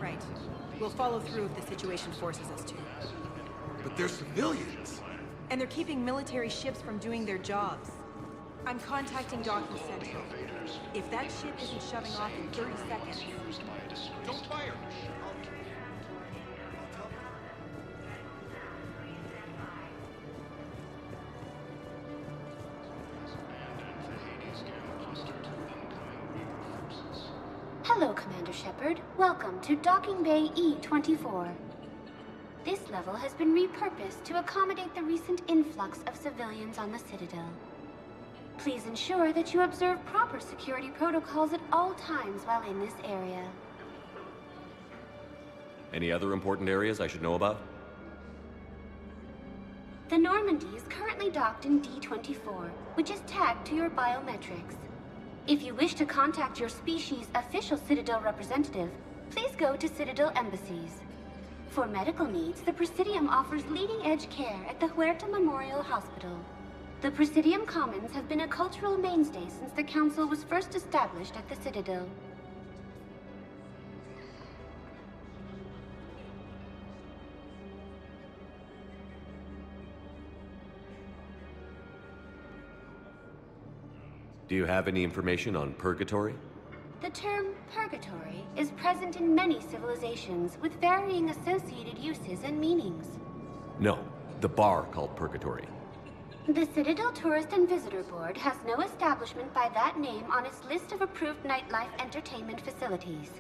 Right. We'll follow through if the situation forces us to. But they're civilians. And they're keeping military ships from doing their jobs. I'm contacting Docking Central. If that ship isn't shoving off in 30 seconds... Don't fire! Hello, Commander Shepard. Welcome to Docking Bay E-24. This level has been repurposed to accommodate the recent influx of civilians on the Citadel. Please ensure that you observe proper security protocols at all times while in this area. Any other important areas I should know about? The Normandy is currently docked in D-24, which is tagged to your biometrics. If you wish to contact your species' official Citadel representative, please go to Citadel embassies. For medical needs, the Presidium offers leading-edge care at the Huerta Memorial Hospital. The Presidium Commons have been a cultural mainstay since the Council was first established at the Citadel. Do you have any information on Purgatory? The term purgatory is present in many civilizations with varying associated uses and meanings. No, the bar called Purgatory. The Citadel Tourist and Visitor Board has no establishment by that name on its list of approved nightlife entertainment facilities.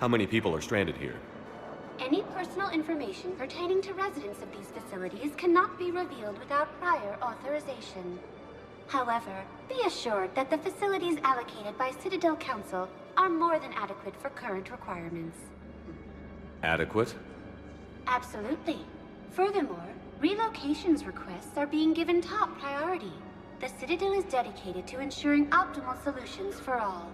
How many people are stranded here? Any personal information pertaining to residents of these facilities cannot be revealed without prior authorization. However, be assured that the facilities allocated by Citadel Council are more than adequate for current requirements. Adequate? Absolutely. Furthermore, relocations requests are being given top priority. The Citadel is dedicated to ensuring optimal solutions for all.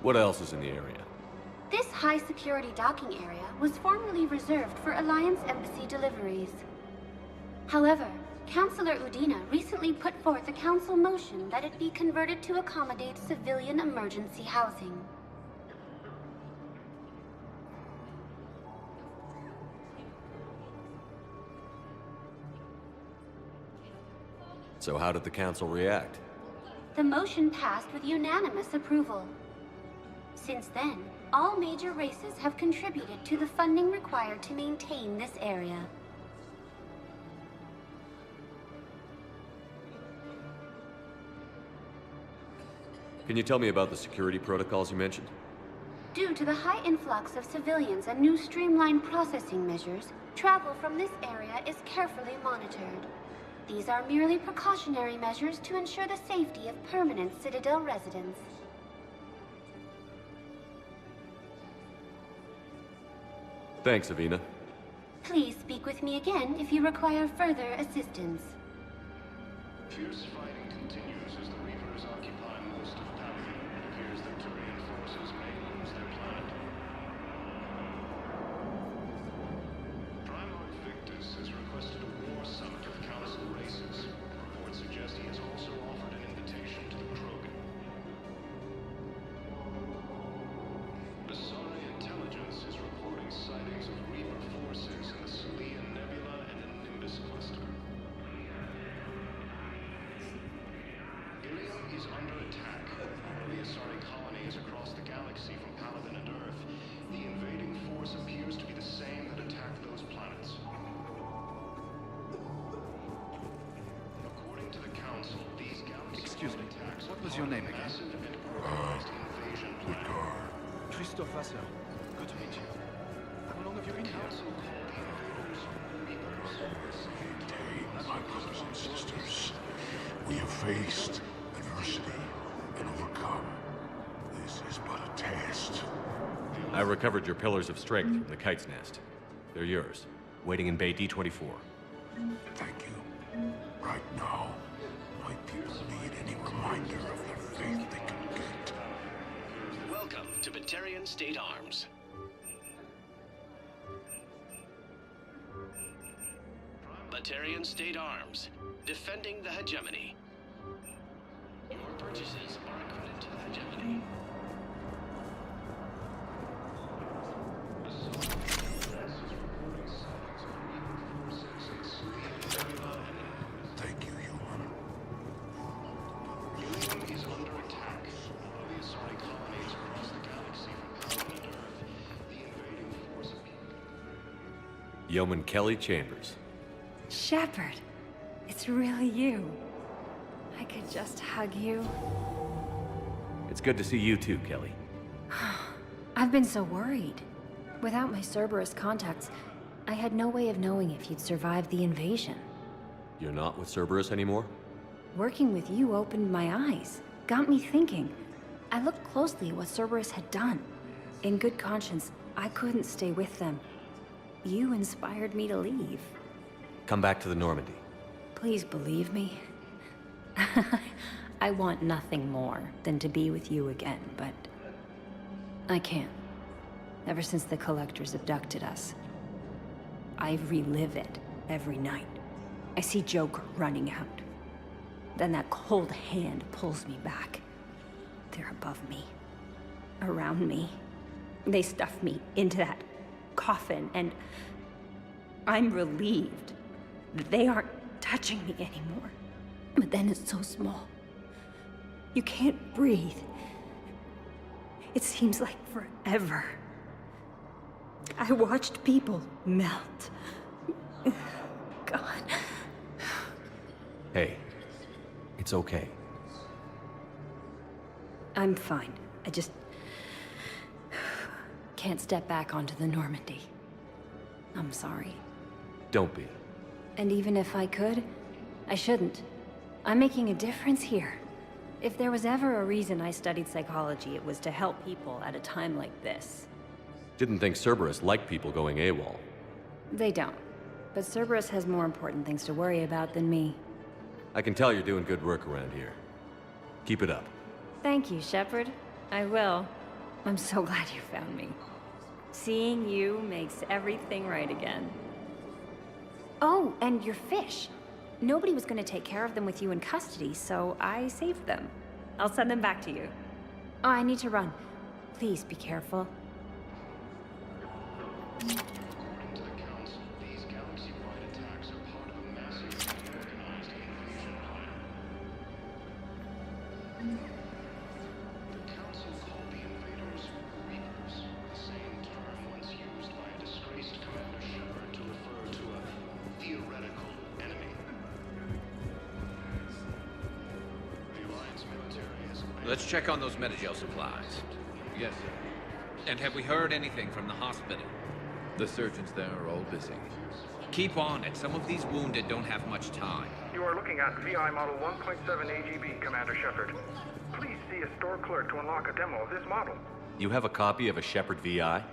What else is in the area? This high-security docking area was formerly reserved for Alliance Embassy deliveries. However, Councilor Udina recently put forth a council motion that it be converted to accommodate civilian emergency housing. So how did the council react? The motion passed with unanimous approval. Since then, all major races have contributed to the funding required to maintain this area. Can you tell me about the security protocols you mentioned? Due to the high influx of civilians and new streamlined processing measures, travel from this area is carefully monitored. These are merely precautionary measures to ensure the safety of permanent Citadel residents. Thanks, Avina. Please speak with me again if you require further assistance. Fierce fighting continues as the Reapers occupy most of Palaven. It appears that Turian forces may lose their planet. Primarch Victus has requested a war summit of Council races. Reports suggest he has also offered an invitation to the Krogan. Asari intelligence is reporting sightings of Reaper forces in the Salian Nebula and in Nimbus cluster. Ilium is under attack. Although the Asari colony is across the galaxy from Palaven and Earth, the invading force appears to be the same that attacked those planets. According to the Council, these galaxy attacks what was your name again? massive and organized invasion plan. Christophe Vasseur. Good to meet you. How long have you been here? Council called the invaders Reapers. My brothers and sisters, we have faced adversity and overcome. This is but a test. I recovered your pillars of strength from the Kite's Nest. They're yours, waiting in Bay D-24. Thank you. Right now, my people need any reminder of the faith they can get. Welcome to Batarian State Arms. Batarian State Arms, defending the hegemony. Your purchases are a credit to the hegemony. Thank you, human. Ilium is under attack. Although the Asari colonies across the galaxy from Palaven and Earth, the invading force appears. Yeoman Kelly Chambers. Shepard, it's really you. I could just hug you. It's good to see you too, Kelly. I've been so worried. Without my Cerberus contacts, I had no way of knowing if you'd survived the invasion. You're not with Cerberus anymore? Working with you opened my eyes, got me thinking. I looked closely at what Cerberus had done. In good conscience, I couldn't stay with them. You inspired me to leave. Come back to the Normandy. Please believe me. I want nothing more than to be with you again, but I can't. Ever since the Collectors abducted us, I relive it every night. I see Joker running out. Then that cold hand pulls me back. They're above me, around me. They stuff me into that coffin, and I'm relieved that they aren't touching me anymore. But then it's so small. You can't breathe. It seems like forever. I watched people melt, God. Hey, it's okay. I'm fine. I just... can't step back onto the Normandy. I'm sorry. Don't be. And even if I could, I shouldn't. I'm making a difference here. If there was ever a reason I studied psychology, it was to help people at a time like this. Didn't think Cerberus liked people going AWOL. They don't. But Cerberus has more important things to worry about than me. I can tell you're doing good work around here. Keep it up. Thank you, Shepard. I will. I'm so glad you found me. Seeing you makes everything right again. Oh, and your fish. Nobody was going to take care of them with you in custody, so I saved them. I'll send them back to you. Oh, I need to run. Please be careful. Let's check on those Metagel supplies. Yes, sir. And have we heard anything from the hospital? The surgeons there are all busy. Keep on it. Some of these wounded don't have much time. You are looking at VI Model 1.7 AGB, Commander Shepard. Please see a store clerk to unlock a demo of this model. You have a copy of a Shepard VI?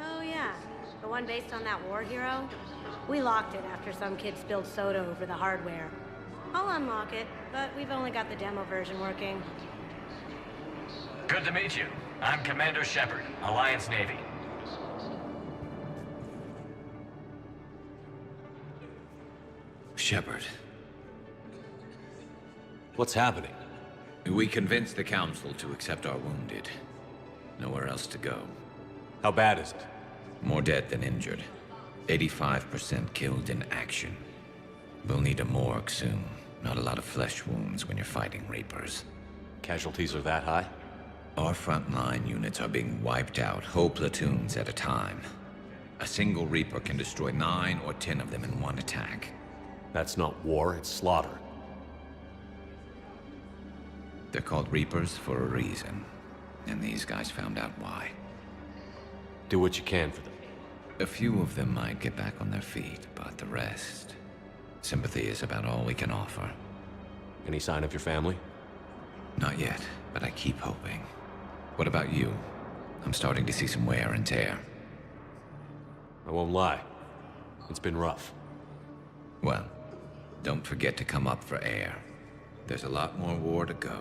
Oh yeah, the one based on that war hero? We locked it after some kid spilled soda over the hardware. I'll unlock it, but we've only got the demo version working. Good to meet you. I'm Commander Shepard, Alliance Navy. Shepard. What's happening? We convinced the Council to accept our wounded. Nowhere else to go. How bad is it? More dead than injured. 85% killed in action. We'll need a morgue soon. Not a lot of flesh wounds when you're fighting Reapers. Casualties are that high? Our frontline units are being wiped out, whole platoons at a time. A single Reaper can destroy 9 or 10 of them in one attack. That's not war, it's slaughter. They're called Reapers for a reason. And these guys found out why. Do what you can for them. A few of them might get back on their feet, but the rest... sympathy is about all we can offer. Any sign of your family? Not yet, but I keep hoping. What about you? I'm starting to see some wear and tear. I won't lie. It's been rough. Well, don't forget to come up for air. There's a lot more war to go.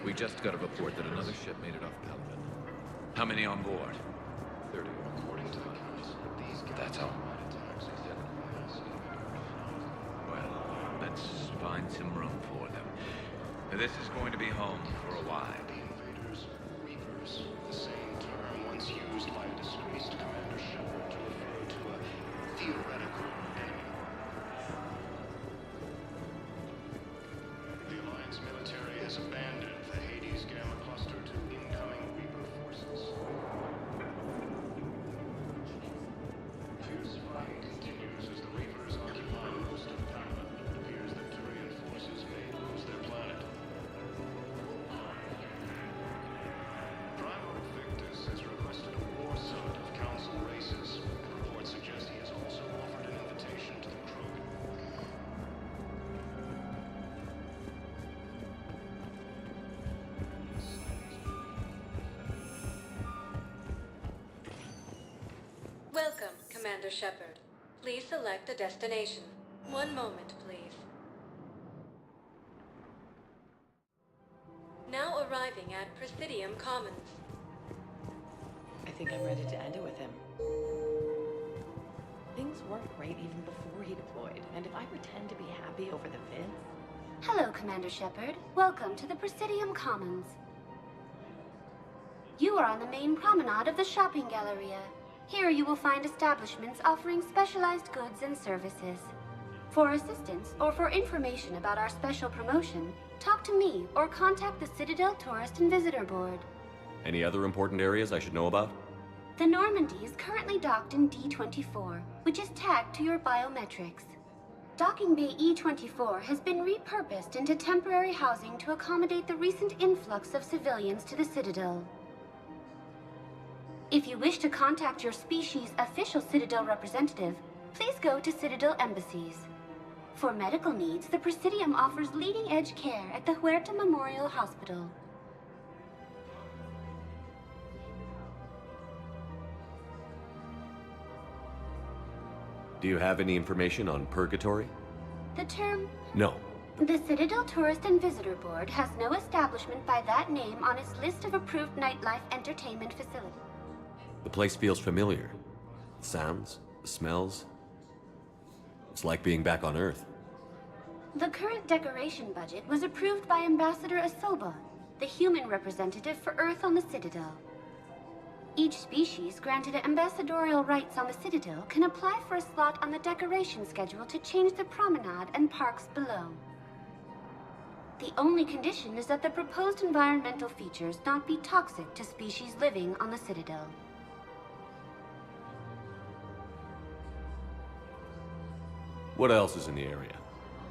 We just got a report that another ship made it off Pelican. How many on board? 30, according to the Council. That's all. Well, let's find some room for them. This is going to be home for a while. Reapers, the same term once used by a disgraced Commander Shepard to refer to a theoretical enemy. The Alliance military has abandoned the Hades Gamma Cluster to incoming Reaper forces. Fierce fighting continues as the Reapers occupy most of Paramount. It appears that Turian forces may lose their planet. Prime Victus has requested a war summit of Council races. Reports suggest he has also offered an invitation to the Krogan. Welcome, Commander Shepard. Please select a destination. One moment, please. Now arriving at Presidium Commons. I think I'm ready to end it with him. Things weren't great even before he deployed, and if I pretend to be happy over the Vince... Hello, Commander Shepard. Welcome to the Presidium Commons. You are on the main promenade of the shopping galleria. Here you will find establishments offering specialized goods and services. For assistance or for information about our special promotion, talk to me or contact the Citadel Tourist and Visitor Board. Any other important areas I should know about? The Normandy is currently docked in D24, which is tagged to your biometrics. Docking Bay E24 has been repurposed into temporary housing to accommodate the recent influx of civilians to the Citadel. If you wish to contact your species' official Citadel representative, please go to Citadel embassies. For medical needs, the Presidium offers leading-edge care at the Huerta Memorial Hospital. Do you have any information on Purgatory? The term... No. The Citadel Tourist and Visitor Board has no establishment by that name on its list of approved nightlife entertainment facilities. The place feels familiar. The sounds, the smells. It's like being back on Earth. The current decoration budget was approved by Ambassador Asoba, the human representative for Earth on the Citadel. Each species granted ambassadorial rights on the Citadel can apply for a slot on the decoration schedule to change the promenade and parks below. The only condition is that the proposed environmental features not be toxic to species living on the Citadel. What else is in the area?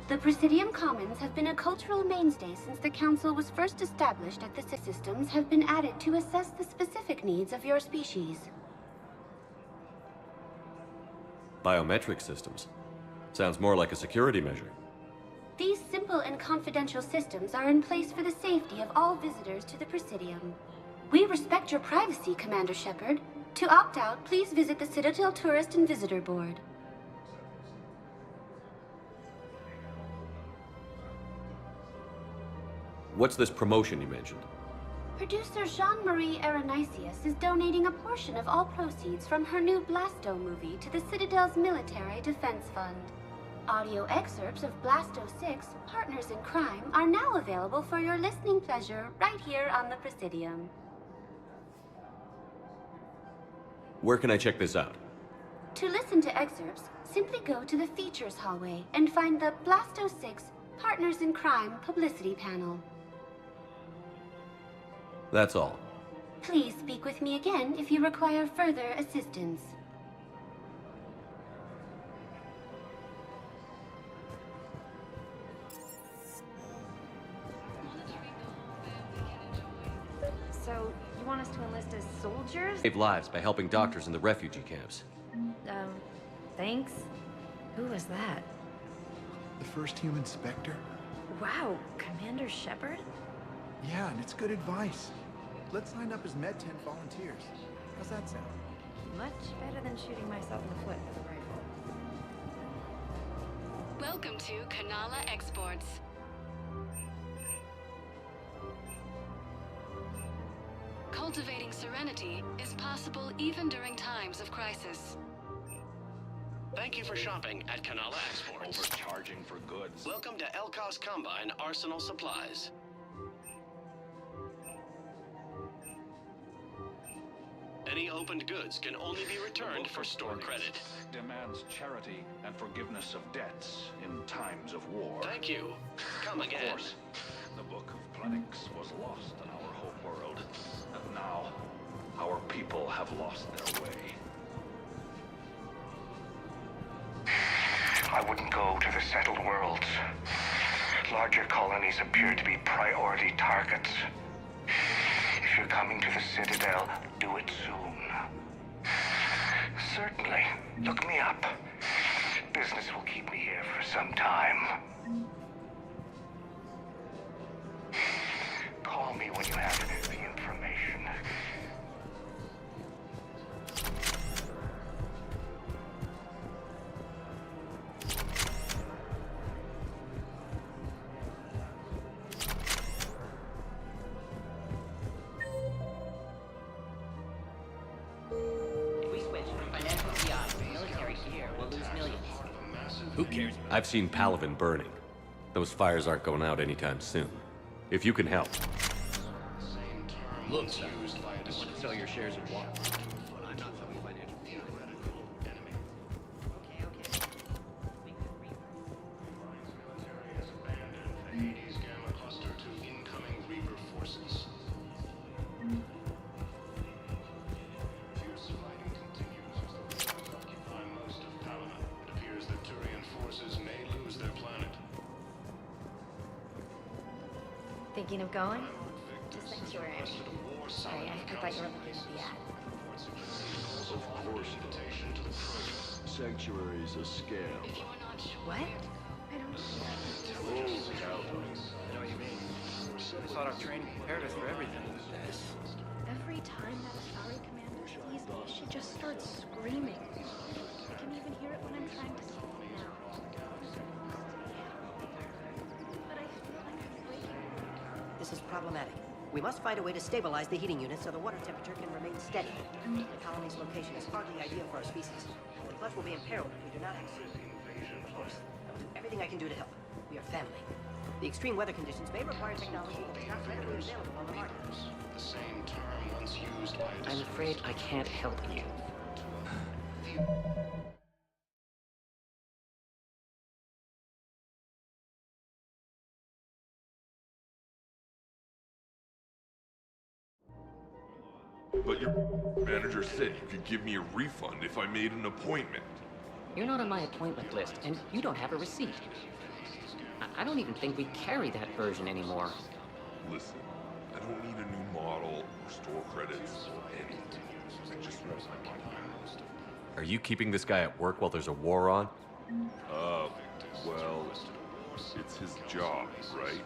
The Presidium Commons have been a cultural mainstay since the Council was first established, and the systems have been added to assess the specific needs of your species. Biometric systems. Sounds more like a security measure. These simple and confidential systems are in place for the safety of all visitors to the Presidium. We respect your privacy, Commander Shepard. To opt out, please visit the Citadel Tourist and Visitor Board. What's this promotion you mentioned? Producer Jean-Marie Aronisius is donating a portion of all proceeds from her new Blasto movie to the Citadel's Military Defense Fund. Audio excerpts of Blasto 6, Partners in Crime, are now available for your listening pleasure right here on the Presidium. Where can I check this out? To listen to excerpts, simply go to the Features hallway and find the Blasto 6, Partners in Crime publicity panel. That's all. Please speak with me again if you require further assistance. So, you want us to enlist as soldiers? Save lives by helping doctors in the refugee camps. Thanks. Who was that? The first human Spectre? Wow, Commander Shepard? Yeah, and it's good advice. Let's sign up as Med-10 volunteers. How's that sound? Much better than shooting myself in the foot with a rifle. Welcome to Kanala Exports. Cultivating serenity is possible even during times of crisis. Thank you for shopping at Kanala Exports. Overcharging for goods. Welcome to Elkos Combine Arsenal Supplies. Any opened goods can only be returned for store credit. Demands charity and forgiveness of debts in times of war. Thank you. Come again. Of course, the Book of Plenix was lost in our home world. And now, our people have lost their way. I wouldn't go to the settled worlds. Larger colonies appear to be priority targets. If you're coming to the Citadel, do it soon. Certainly. Look me up. Business will keep me here for some time. Call me when you have the information. Who cares? I've seen Palaven burning. Those fires aren't going out anytime soon. If you can help. Look, son, I want to sell your shares in Walmart. I'm not some financial Thinking of going? To Sanctuary. Sorry, I thought you were looking at the ad. Of course not. Sanctuary's a scam. What? I don't I thought our training prepared us for everything. Every time that Asari commander sees me, she just starts screaming. I can even hear it when I'm trying to sleep now. But I feel like I'm breaking. This is problematic. We must find a way to stabilize the heating unit so the water temperature can remain steady. The colony's location is hardly ideal for our species. The clutch will be in peril if we do not act soon. Of course, I will do everything I can do to help. We are family. The extreme weather conditions may require technology that is not readily available on the market. The same term once used by a I'm afraid I can't help you. But your manager said you could give me a refund if I made an appointment. You're not on my appointment list, and you don't have a receipt. I don't even think we carry that version anymore. Listen, I don't need a new model or store credits or anything. I just want my money. Are you keeping this guy at work while there's a war on? Well, it's his job, right?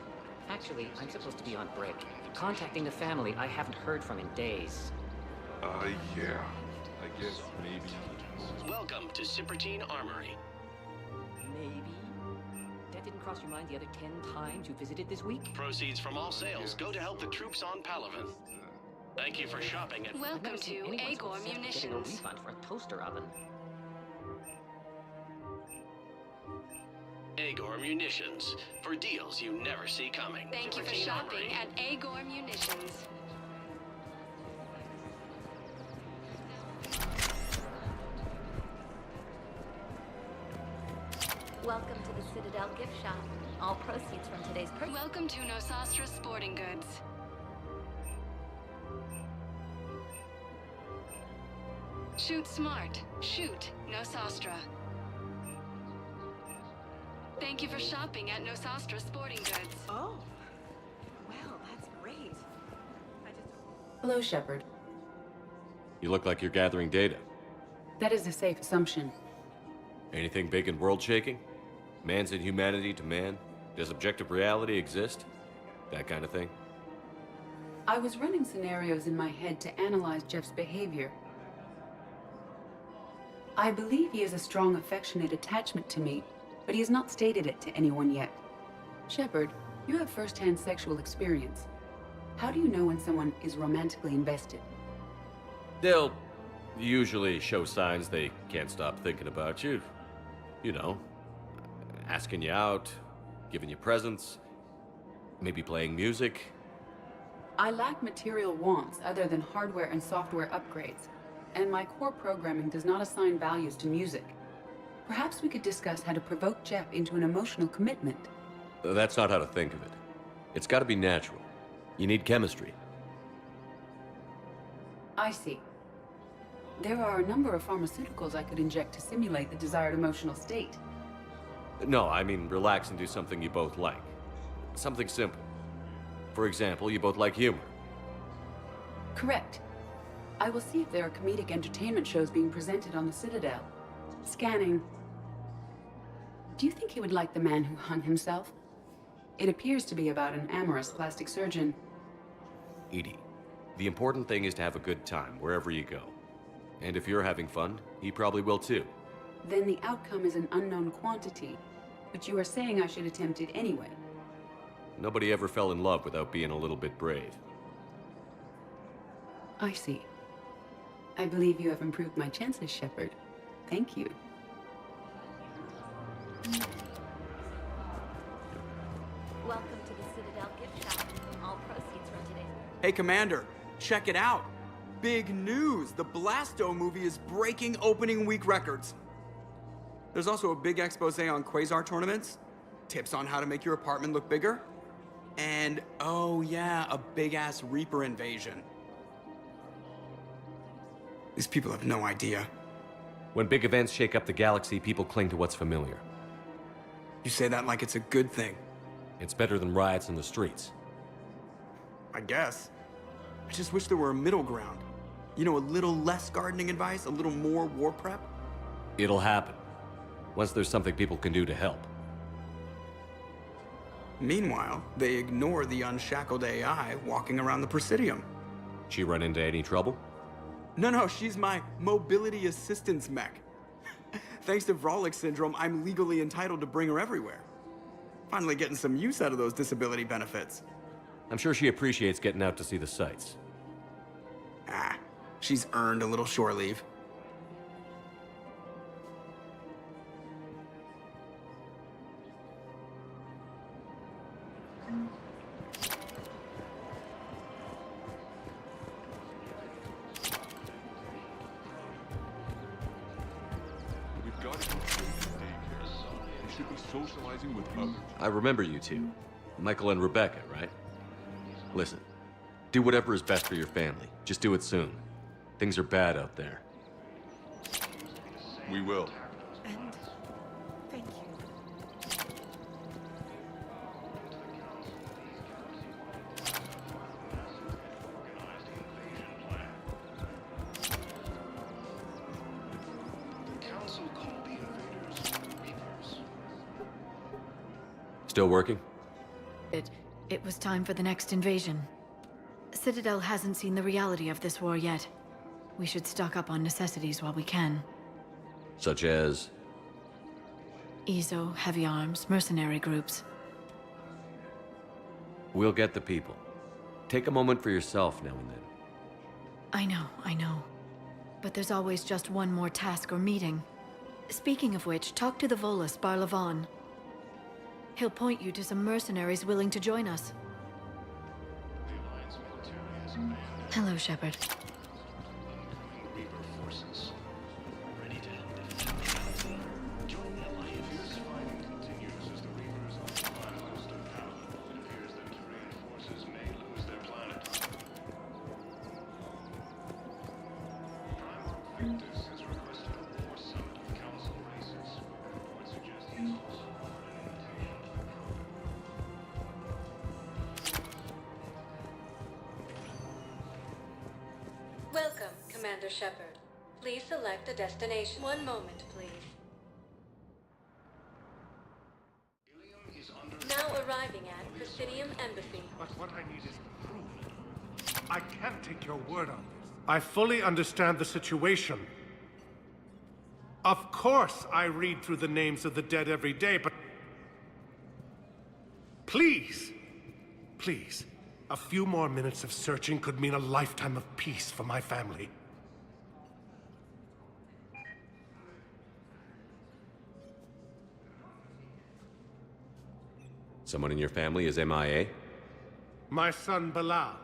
Actually, I'm supposed to be on break. Contacting the family I haven't heard from in days. Yeah. I guess maybe... Welcome to Cipertine Armory. Maybe. That didn't cross your mind the other 10 times you visited this week? Proceeds from all sales go to help the troops on Palaven. Thank you for shopping at... Welcome to Agor Munitions. Getting a refund for a toaster oven. Agor Munitions, for deals you never see coming. Thank you for Cipertine shopping Armory. at Agor Munitions. Welcome to the Citadel gift shop. All proceeds from today's purchase. Welcome to Nosastra Sporting Goods. Shoot smart. Shoot Nosastra. Thank you for shopping at Nosastra Sporting Goods. Oh. Well, that's great. Hello, Shepard. You look like you're gathering data. That is a safe assumption. Anything big and world-shaking? Man's inhumanity to man? Does objective reality exist? That kind of thing? I was running scenarios in my head to analyze Jeff's behavior. I believe he has a strong affectionate attachment to me, but he has not stated it to anyone yet. Shepard, you have first-hand sexual experience. How do you know when someone is romantically invested? They'll usually show signs they can't stop thinking about you. You know, asking you out, giving you presents, maybe playing music. I lack material wants other than hardware and software upgrades, and my core programming does not assign values to music. Perhaps we could discuss how to provoke Jeff into an emotional commitment. That's not how to think of it. It's got to be natural. You need chemistry. I see. There are a number of pharmaceuticals I could inject to simulate the desired emotional state. No, I mean relax and do something you both like. Something simple. For example, you both like humor. Correct. I will see if there are comedic entertainment shows being presented on the Citadel. Scanning. Do you think he would like The Man Who Hung Himself? It appears to be about an amorous plastic surgeon. Edie, the important thing is to have a good time wherever you go. And if you're having fun, he probably will too. Then the outcome is an unknown quantity, but you are saying I should attempt it anyway. Nobody ever fell in love without being a little bit brave. I see. I believe you have improved my chances, Shepard. Thank you. Welcome to the Citadel gift shop. All proceeds from today's... Hey, Commander, check it out. Big news! The Blasto movie is breaking opening week records. There's also a big expose on Quasar tournaments, tips on how to make your apartment look bigger, and, oh yeah, a big-ass Reaper invasion. These people have no idea. When big events shake up the galaxy, people cling to what's familiar. You say that like it's a good thing. It's better than riots in the streets. I guess. I just wish there were a middle ground. You know, a little less gardening advice, a little more war prep. It'll happen. Once there's something people can do to help. Meanwhile, they ignore the unshackled AI walking around the Presidium. She run into any trouble? No, she's my mobility assistance mech. Thanks to Vrolic syndrome, I'm legally entitled to bring her everywhere. Finally getting some use out of those disability benefits. I'm sure she appreciates getting out to see the sights. Ah, she's earned a little shore leave. We've got to get to daycare. You should be socializing with others. I remember you two. Michael and Rebecca, right? Listen, do whatever is best for your family. Just do it soon. Things are bad out there. We will. And thank you. The Council called the invaders Reapers. Still working? It was time for the next invasion. Citadel hasn't seen the reality of this war yet. We should stock up on necessities while we can. Such as? EZO, heavy arms, mercenary groups. We'll get the people. Take a moment for yourself now and then. I know. But there's always just one more task or meeting. Speaking of which, talk to the Volus, Barlavan. He'll point you to some mercenaries willing to join us. Hello, Shepard. Reaper forces. Ready to defend. Join the Alliance. Fighting continues as the Reapers occupy most of Pala. It appears that Turian forces may lose their planet. Primarch Victus has requested a war summit of Council races. Reports suggest he has also offered an invitation to the crew. Welcome, Commander Shepard. Please select a destination. One moment, please. Now arriving at Presidium Embassy. But what I need is proof. I can't take your word on this. I fully understand the situation. Of course I read through the names of the dead every day, but... Please! Please. A few more minutes of searching could mean a lifetime of peace for my family. Someone in your family is MIA? My son Bilal.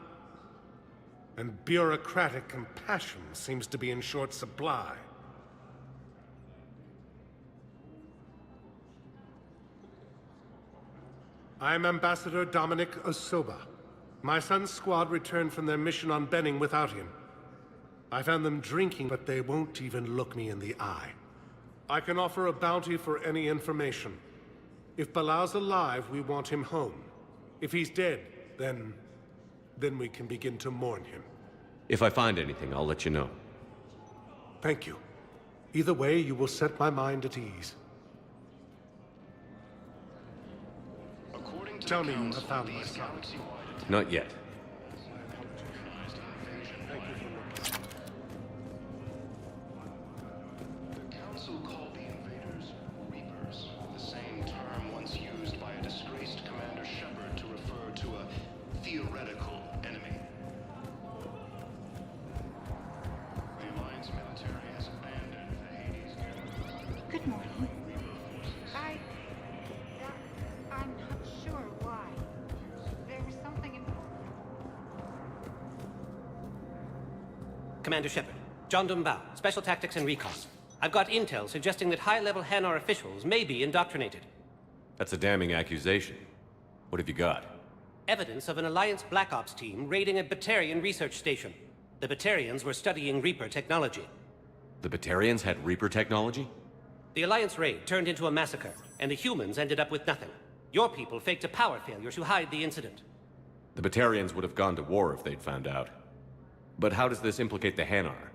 And bureaucratic compassion seems to be in short supply. I am Ambassador Dominic Osoba. My son's squad returned from their mission on Benning without him. I found them drinking, but they won't even look me in the eye. I can offer a bounty for any information. If Bilal's alive, we want him home. If he's dead, then we can begin to mourn him. If I find anything, I'll let you know. Thank you. Either way, you will set my mind at ease. Tell me you have found my son. Not yet. The Council called the invaders Reapers, the same term once used by a disgraced Commander Shepard to refer to a theoretical enemy. The Alliance military has abandoned the Hades Guild. Good morning. I'm not sure why. There was something in... Commander Shepard, John Dumbao, Special Tactics and Recon. I've got intel suggesting that high-level Hanar officials may be indoctrinated. That's a damning accusation. What have you got? Evidence of an Alliance Black Ops team raiding a Batarian research station. The Batarians were studying Reaper technology. The Batarians had Reaper technology? The Alliance raid turned into a massacre, and the humans ended up with nothing. Your people faked a power failure to hide the incident. The Batarians would have gone to war if they'd found out. But how does this implicate the Hanar?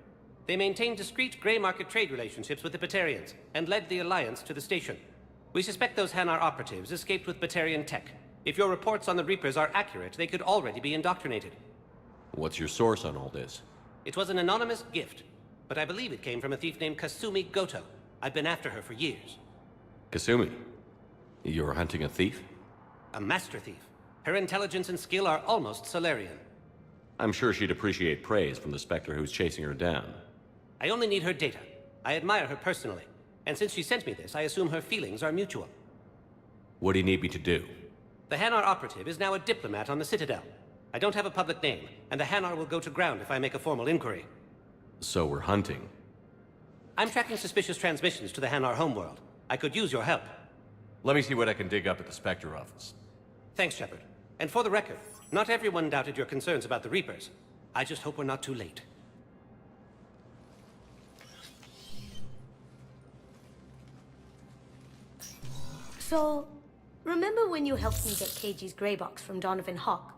They maintained discreet gray market trade relationships with the Batarians and led the Alliance to the station. We suspect those Hanar operatives escaped with Batarian tech. If your reports on the Reapers are accurate, they could already be indoctrinated. What's your source on all this? It was an anonymous gift, but I believe it came from a thief named Kasumi Goto. I've been after her for years. Kasumi? You're hunting a thief? A master thief. Her intelligence and skill are almost Solarian. I'm sure she'd appreciate praise from the Spectre who's chasing her down. I only need her data. I admire her personally. And since she sent me this, I assume her feelings are mutual. What do you need me to do? The Hanar operative is now a diplomat on the Citadel. I don't have a public name, and the Hanar will go to ground if I make a formal inquiry. So we're hunting. I'm tracking suspicious transmissions to the Hanar homeworld. I could use your help. Let me see what I can dig up at the Spectre office. Thanks, Shepard. And for the record, not everyone doubted your concerns about the Reapers. I just hope we're not too late. So, remember when you helped me get KG's gray box from Donovan Hawk?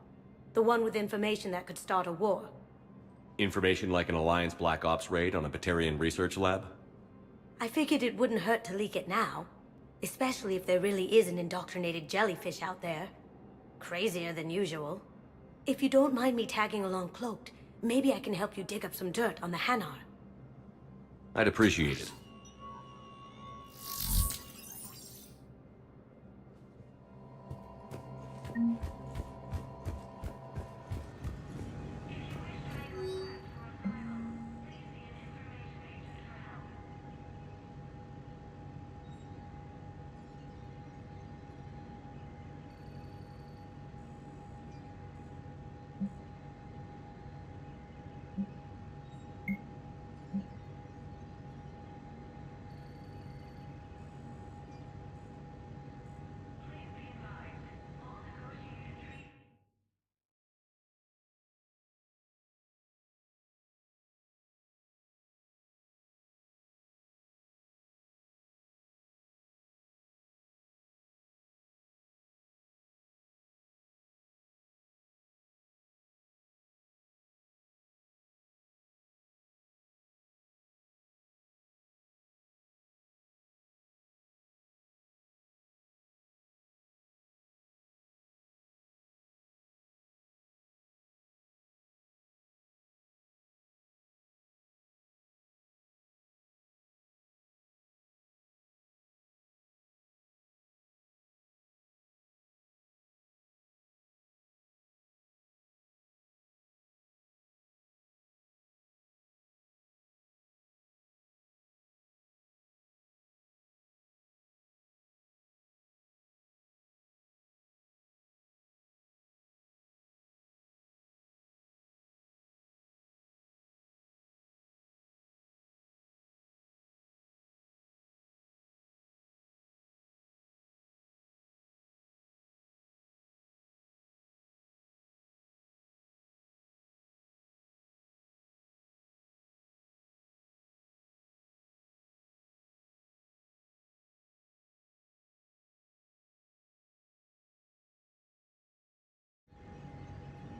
The one with information that could start a war? Information like an Alliance Black Ops raid on a Batarian research lab? I figured it wouldn't hurt to leak it now. Especially if there really is an indoctrinated jellyfish out there. Crazier than usual. If you don't mind me tagging along cloaked, maybe I can help you dig up some dirt on the Hanar. I'd appreciate it.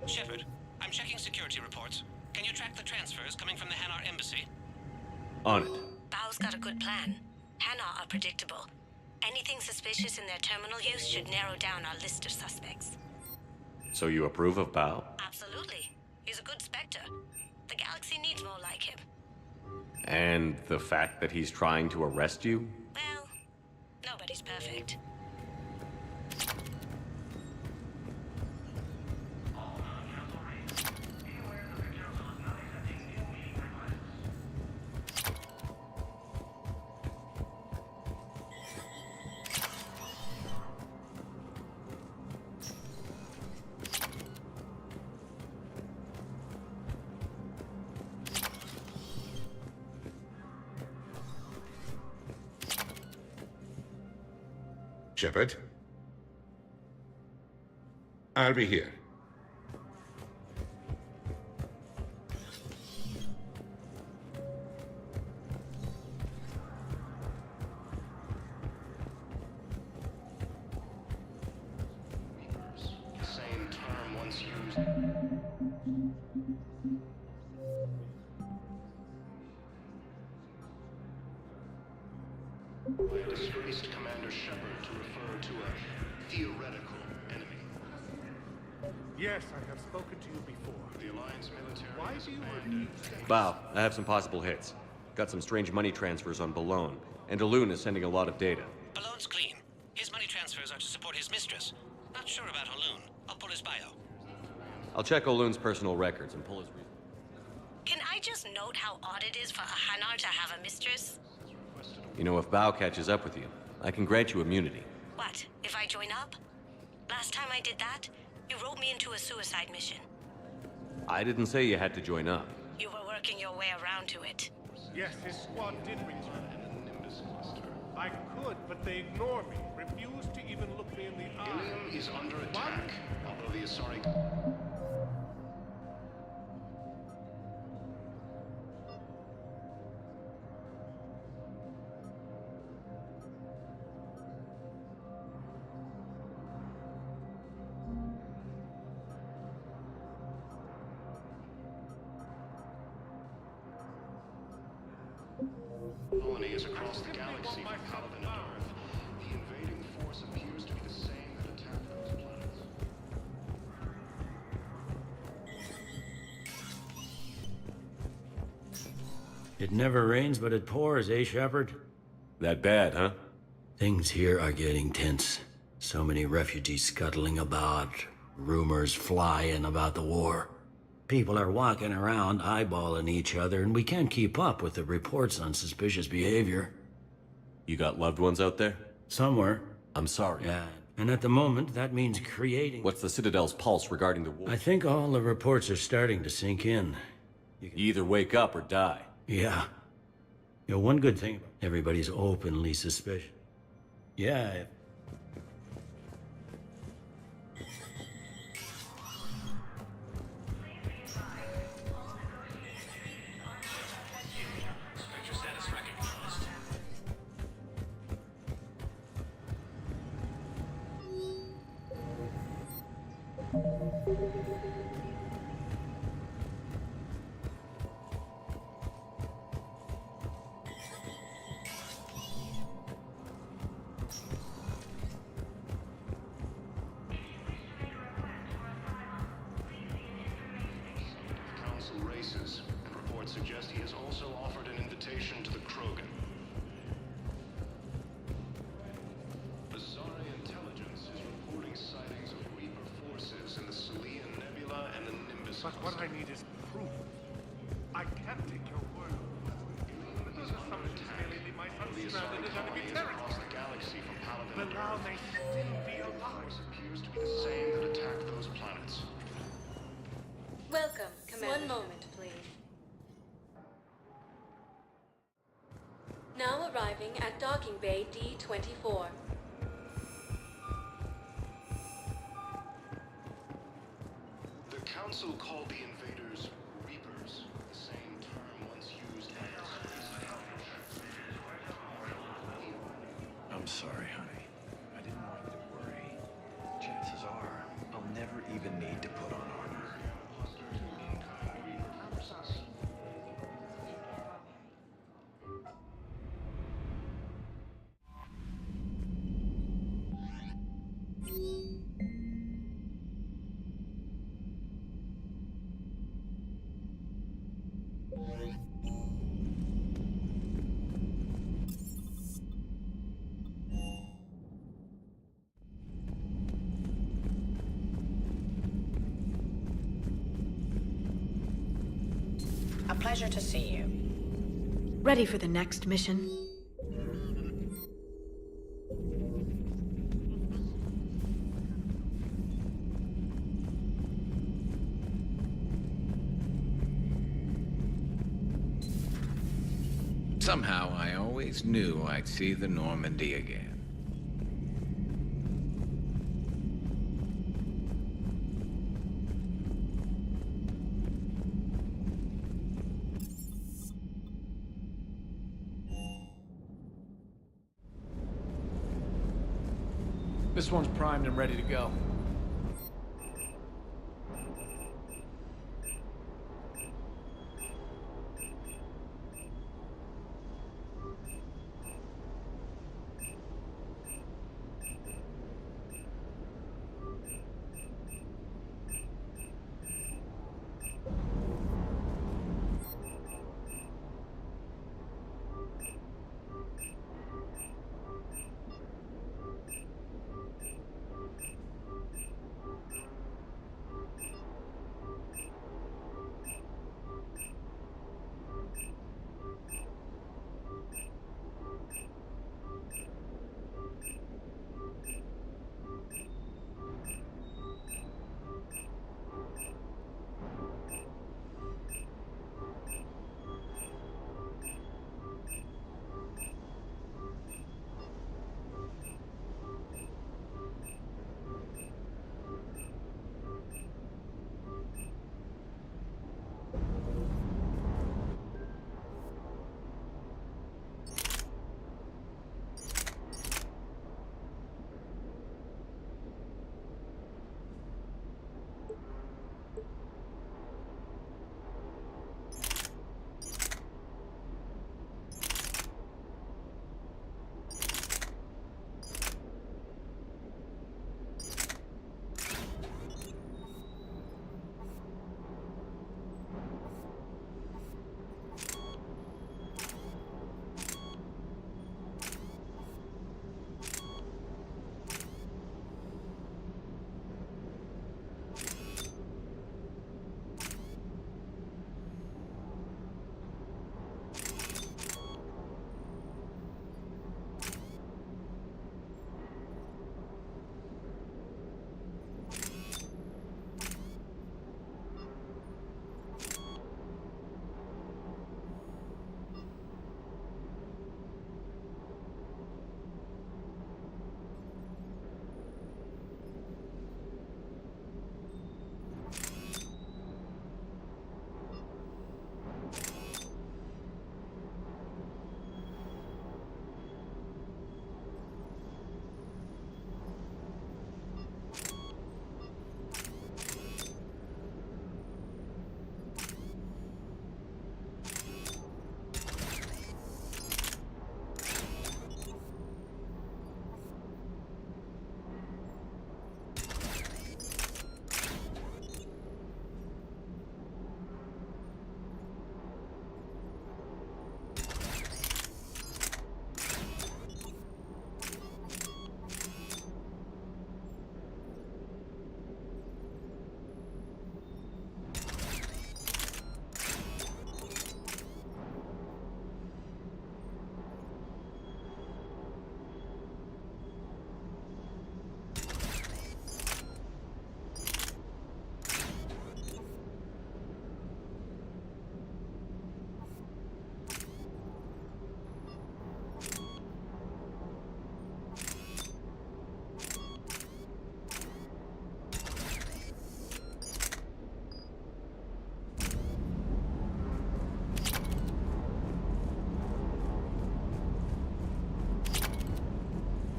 Shepard, I'm checking security reports. Can you track the transfers coming from the Hanar embassy? On it. Bao's got a good plan. Hanar are predictable. Anything suspicious in their terminal use should narrow down our list of suspects. So you approve of Bao? Absolutely. He's a good Spectre. The galaxy needs more like him. And the fact that he's trying to arrest you? Well, nobody's perfect. Shepard? I'll be here. The same term once used By a disgraced Commander Shepard to refer to a theoretical enemy. Yes, I have spoken to you before. The Alliance military Why has do you abandoned... Bow, I have some possible hits. Got some strange money transfers on Balone, and Elune is sending a lot of data. Balone's clean. His money transfers are to support his mistress. Not sure about Halun. I'll pull his bio. I'll check Olune's personal records and pull his... Can I just note how odd it is for a Hanar to have a mistress? You know, if Bow catches up with you, I can grant you immunity. What, if I join up? Last time I did that, you wrote me into a suicide mission. I didn't say you had to join up. You were working your way around to it. Yes, his squad did return in a Nimbus cluster. I could, but they ignore me, refuse to even look me in the eye. Ilium is under attack, although the Asari... colony is across the galaxy from Paladin and Earth. The invading force appears to be the same that attacked those planets. It never rains, but it pours, eh, Shepard? That bad, huh? Things here are getting tense. So many refugees scuttling about, rumors flying about the war. People are walking around eyeballing each other, and we can't keep up with the reports on suspicious behavior. You got loved ones out there? Somewhere. I'm sorry. Yeah, and at the moment, that means creating... What's the Citadel's pulse regarding the war? I think all the reports are starting to sink in. You either wake up or die. Yeah. You know, one good thing, everybody's openly suspicious. Yeah. Council races, and reports suggest he has also offered an invitation to the Krogan. Asari intelligence is reporting sightings of Reaper forces in the Salian Nebula and the Nimbus But what I need is proof. I can't take your word. This is something to say lately my son The stranded Asari in enemy colonies across territory. the galaxy from Paladin and Bilal Earth. may still be The alive. force appears to be the same that attacked those planets. Welcome, Commander. One moment, please. Now arriving at Docking Bay D-24. The Council called the invaders Reapers, the same term once used by the I'm sorry, honey. I didn't want you to worry. Chances are, I'll never even need to put on armor. A pleasure to see you. Ready for the next mission? Somehow, I always knew I'd see the Normandy again. This one's primed and ready to go.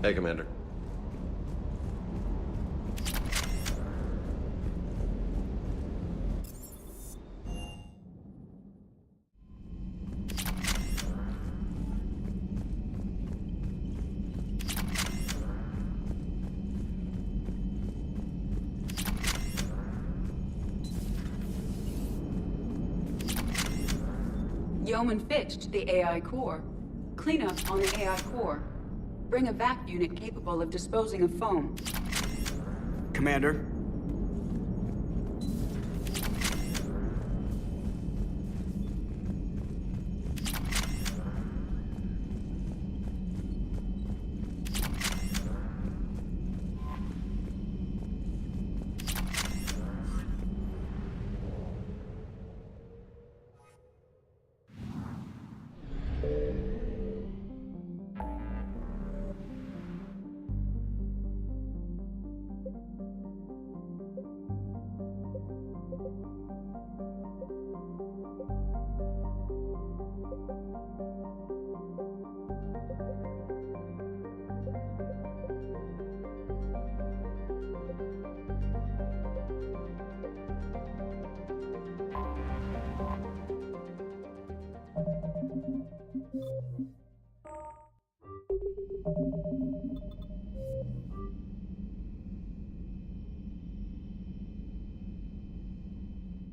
Hey, Commander. Yeoman Fitch to the AI core. Cleanup on the AI core. Bring a vac unit capable of disposing of foam. Commander,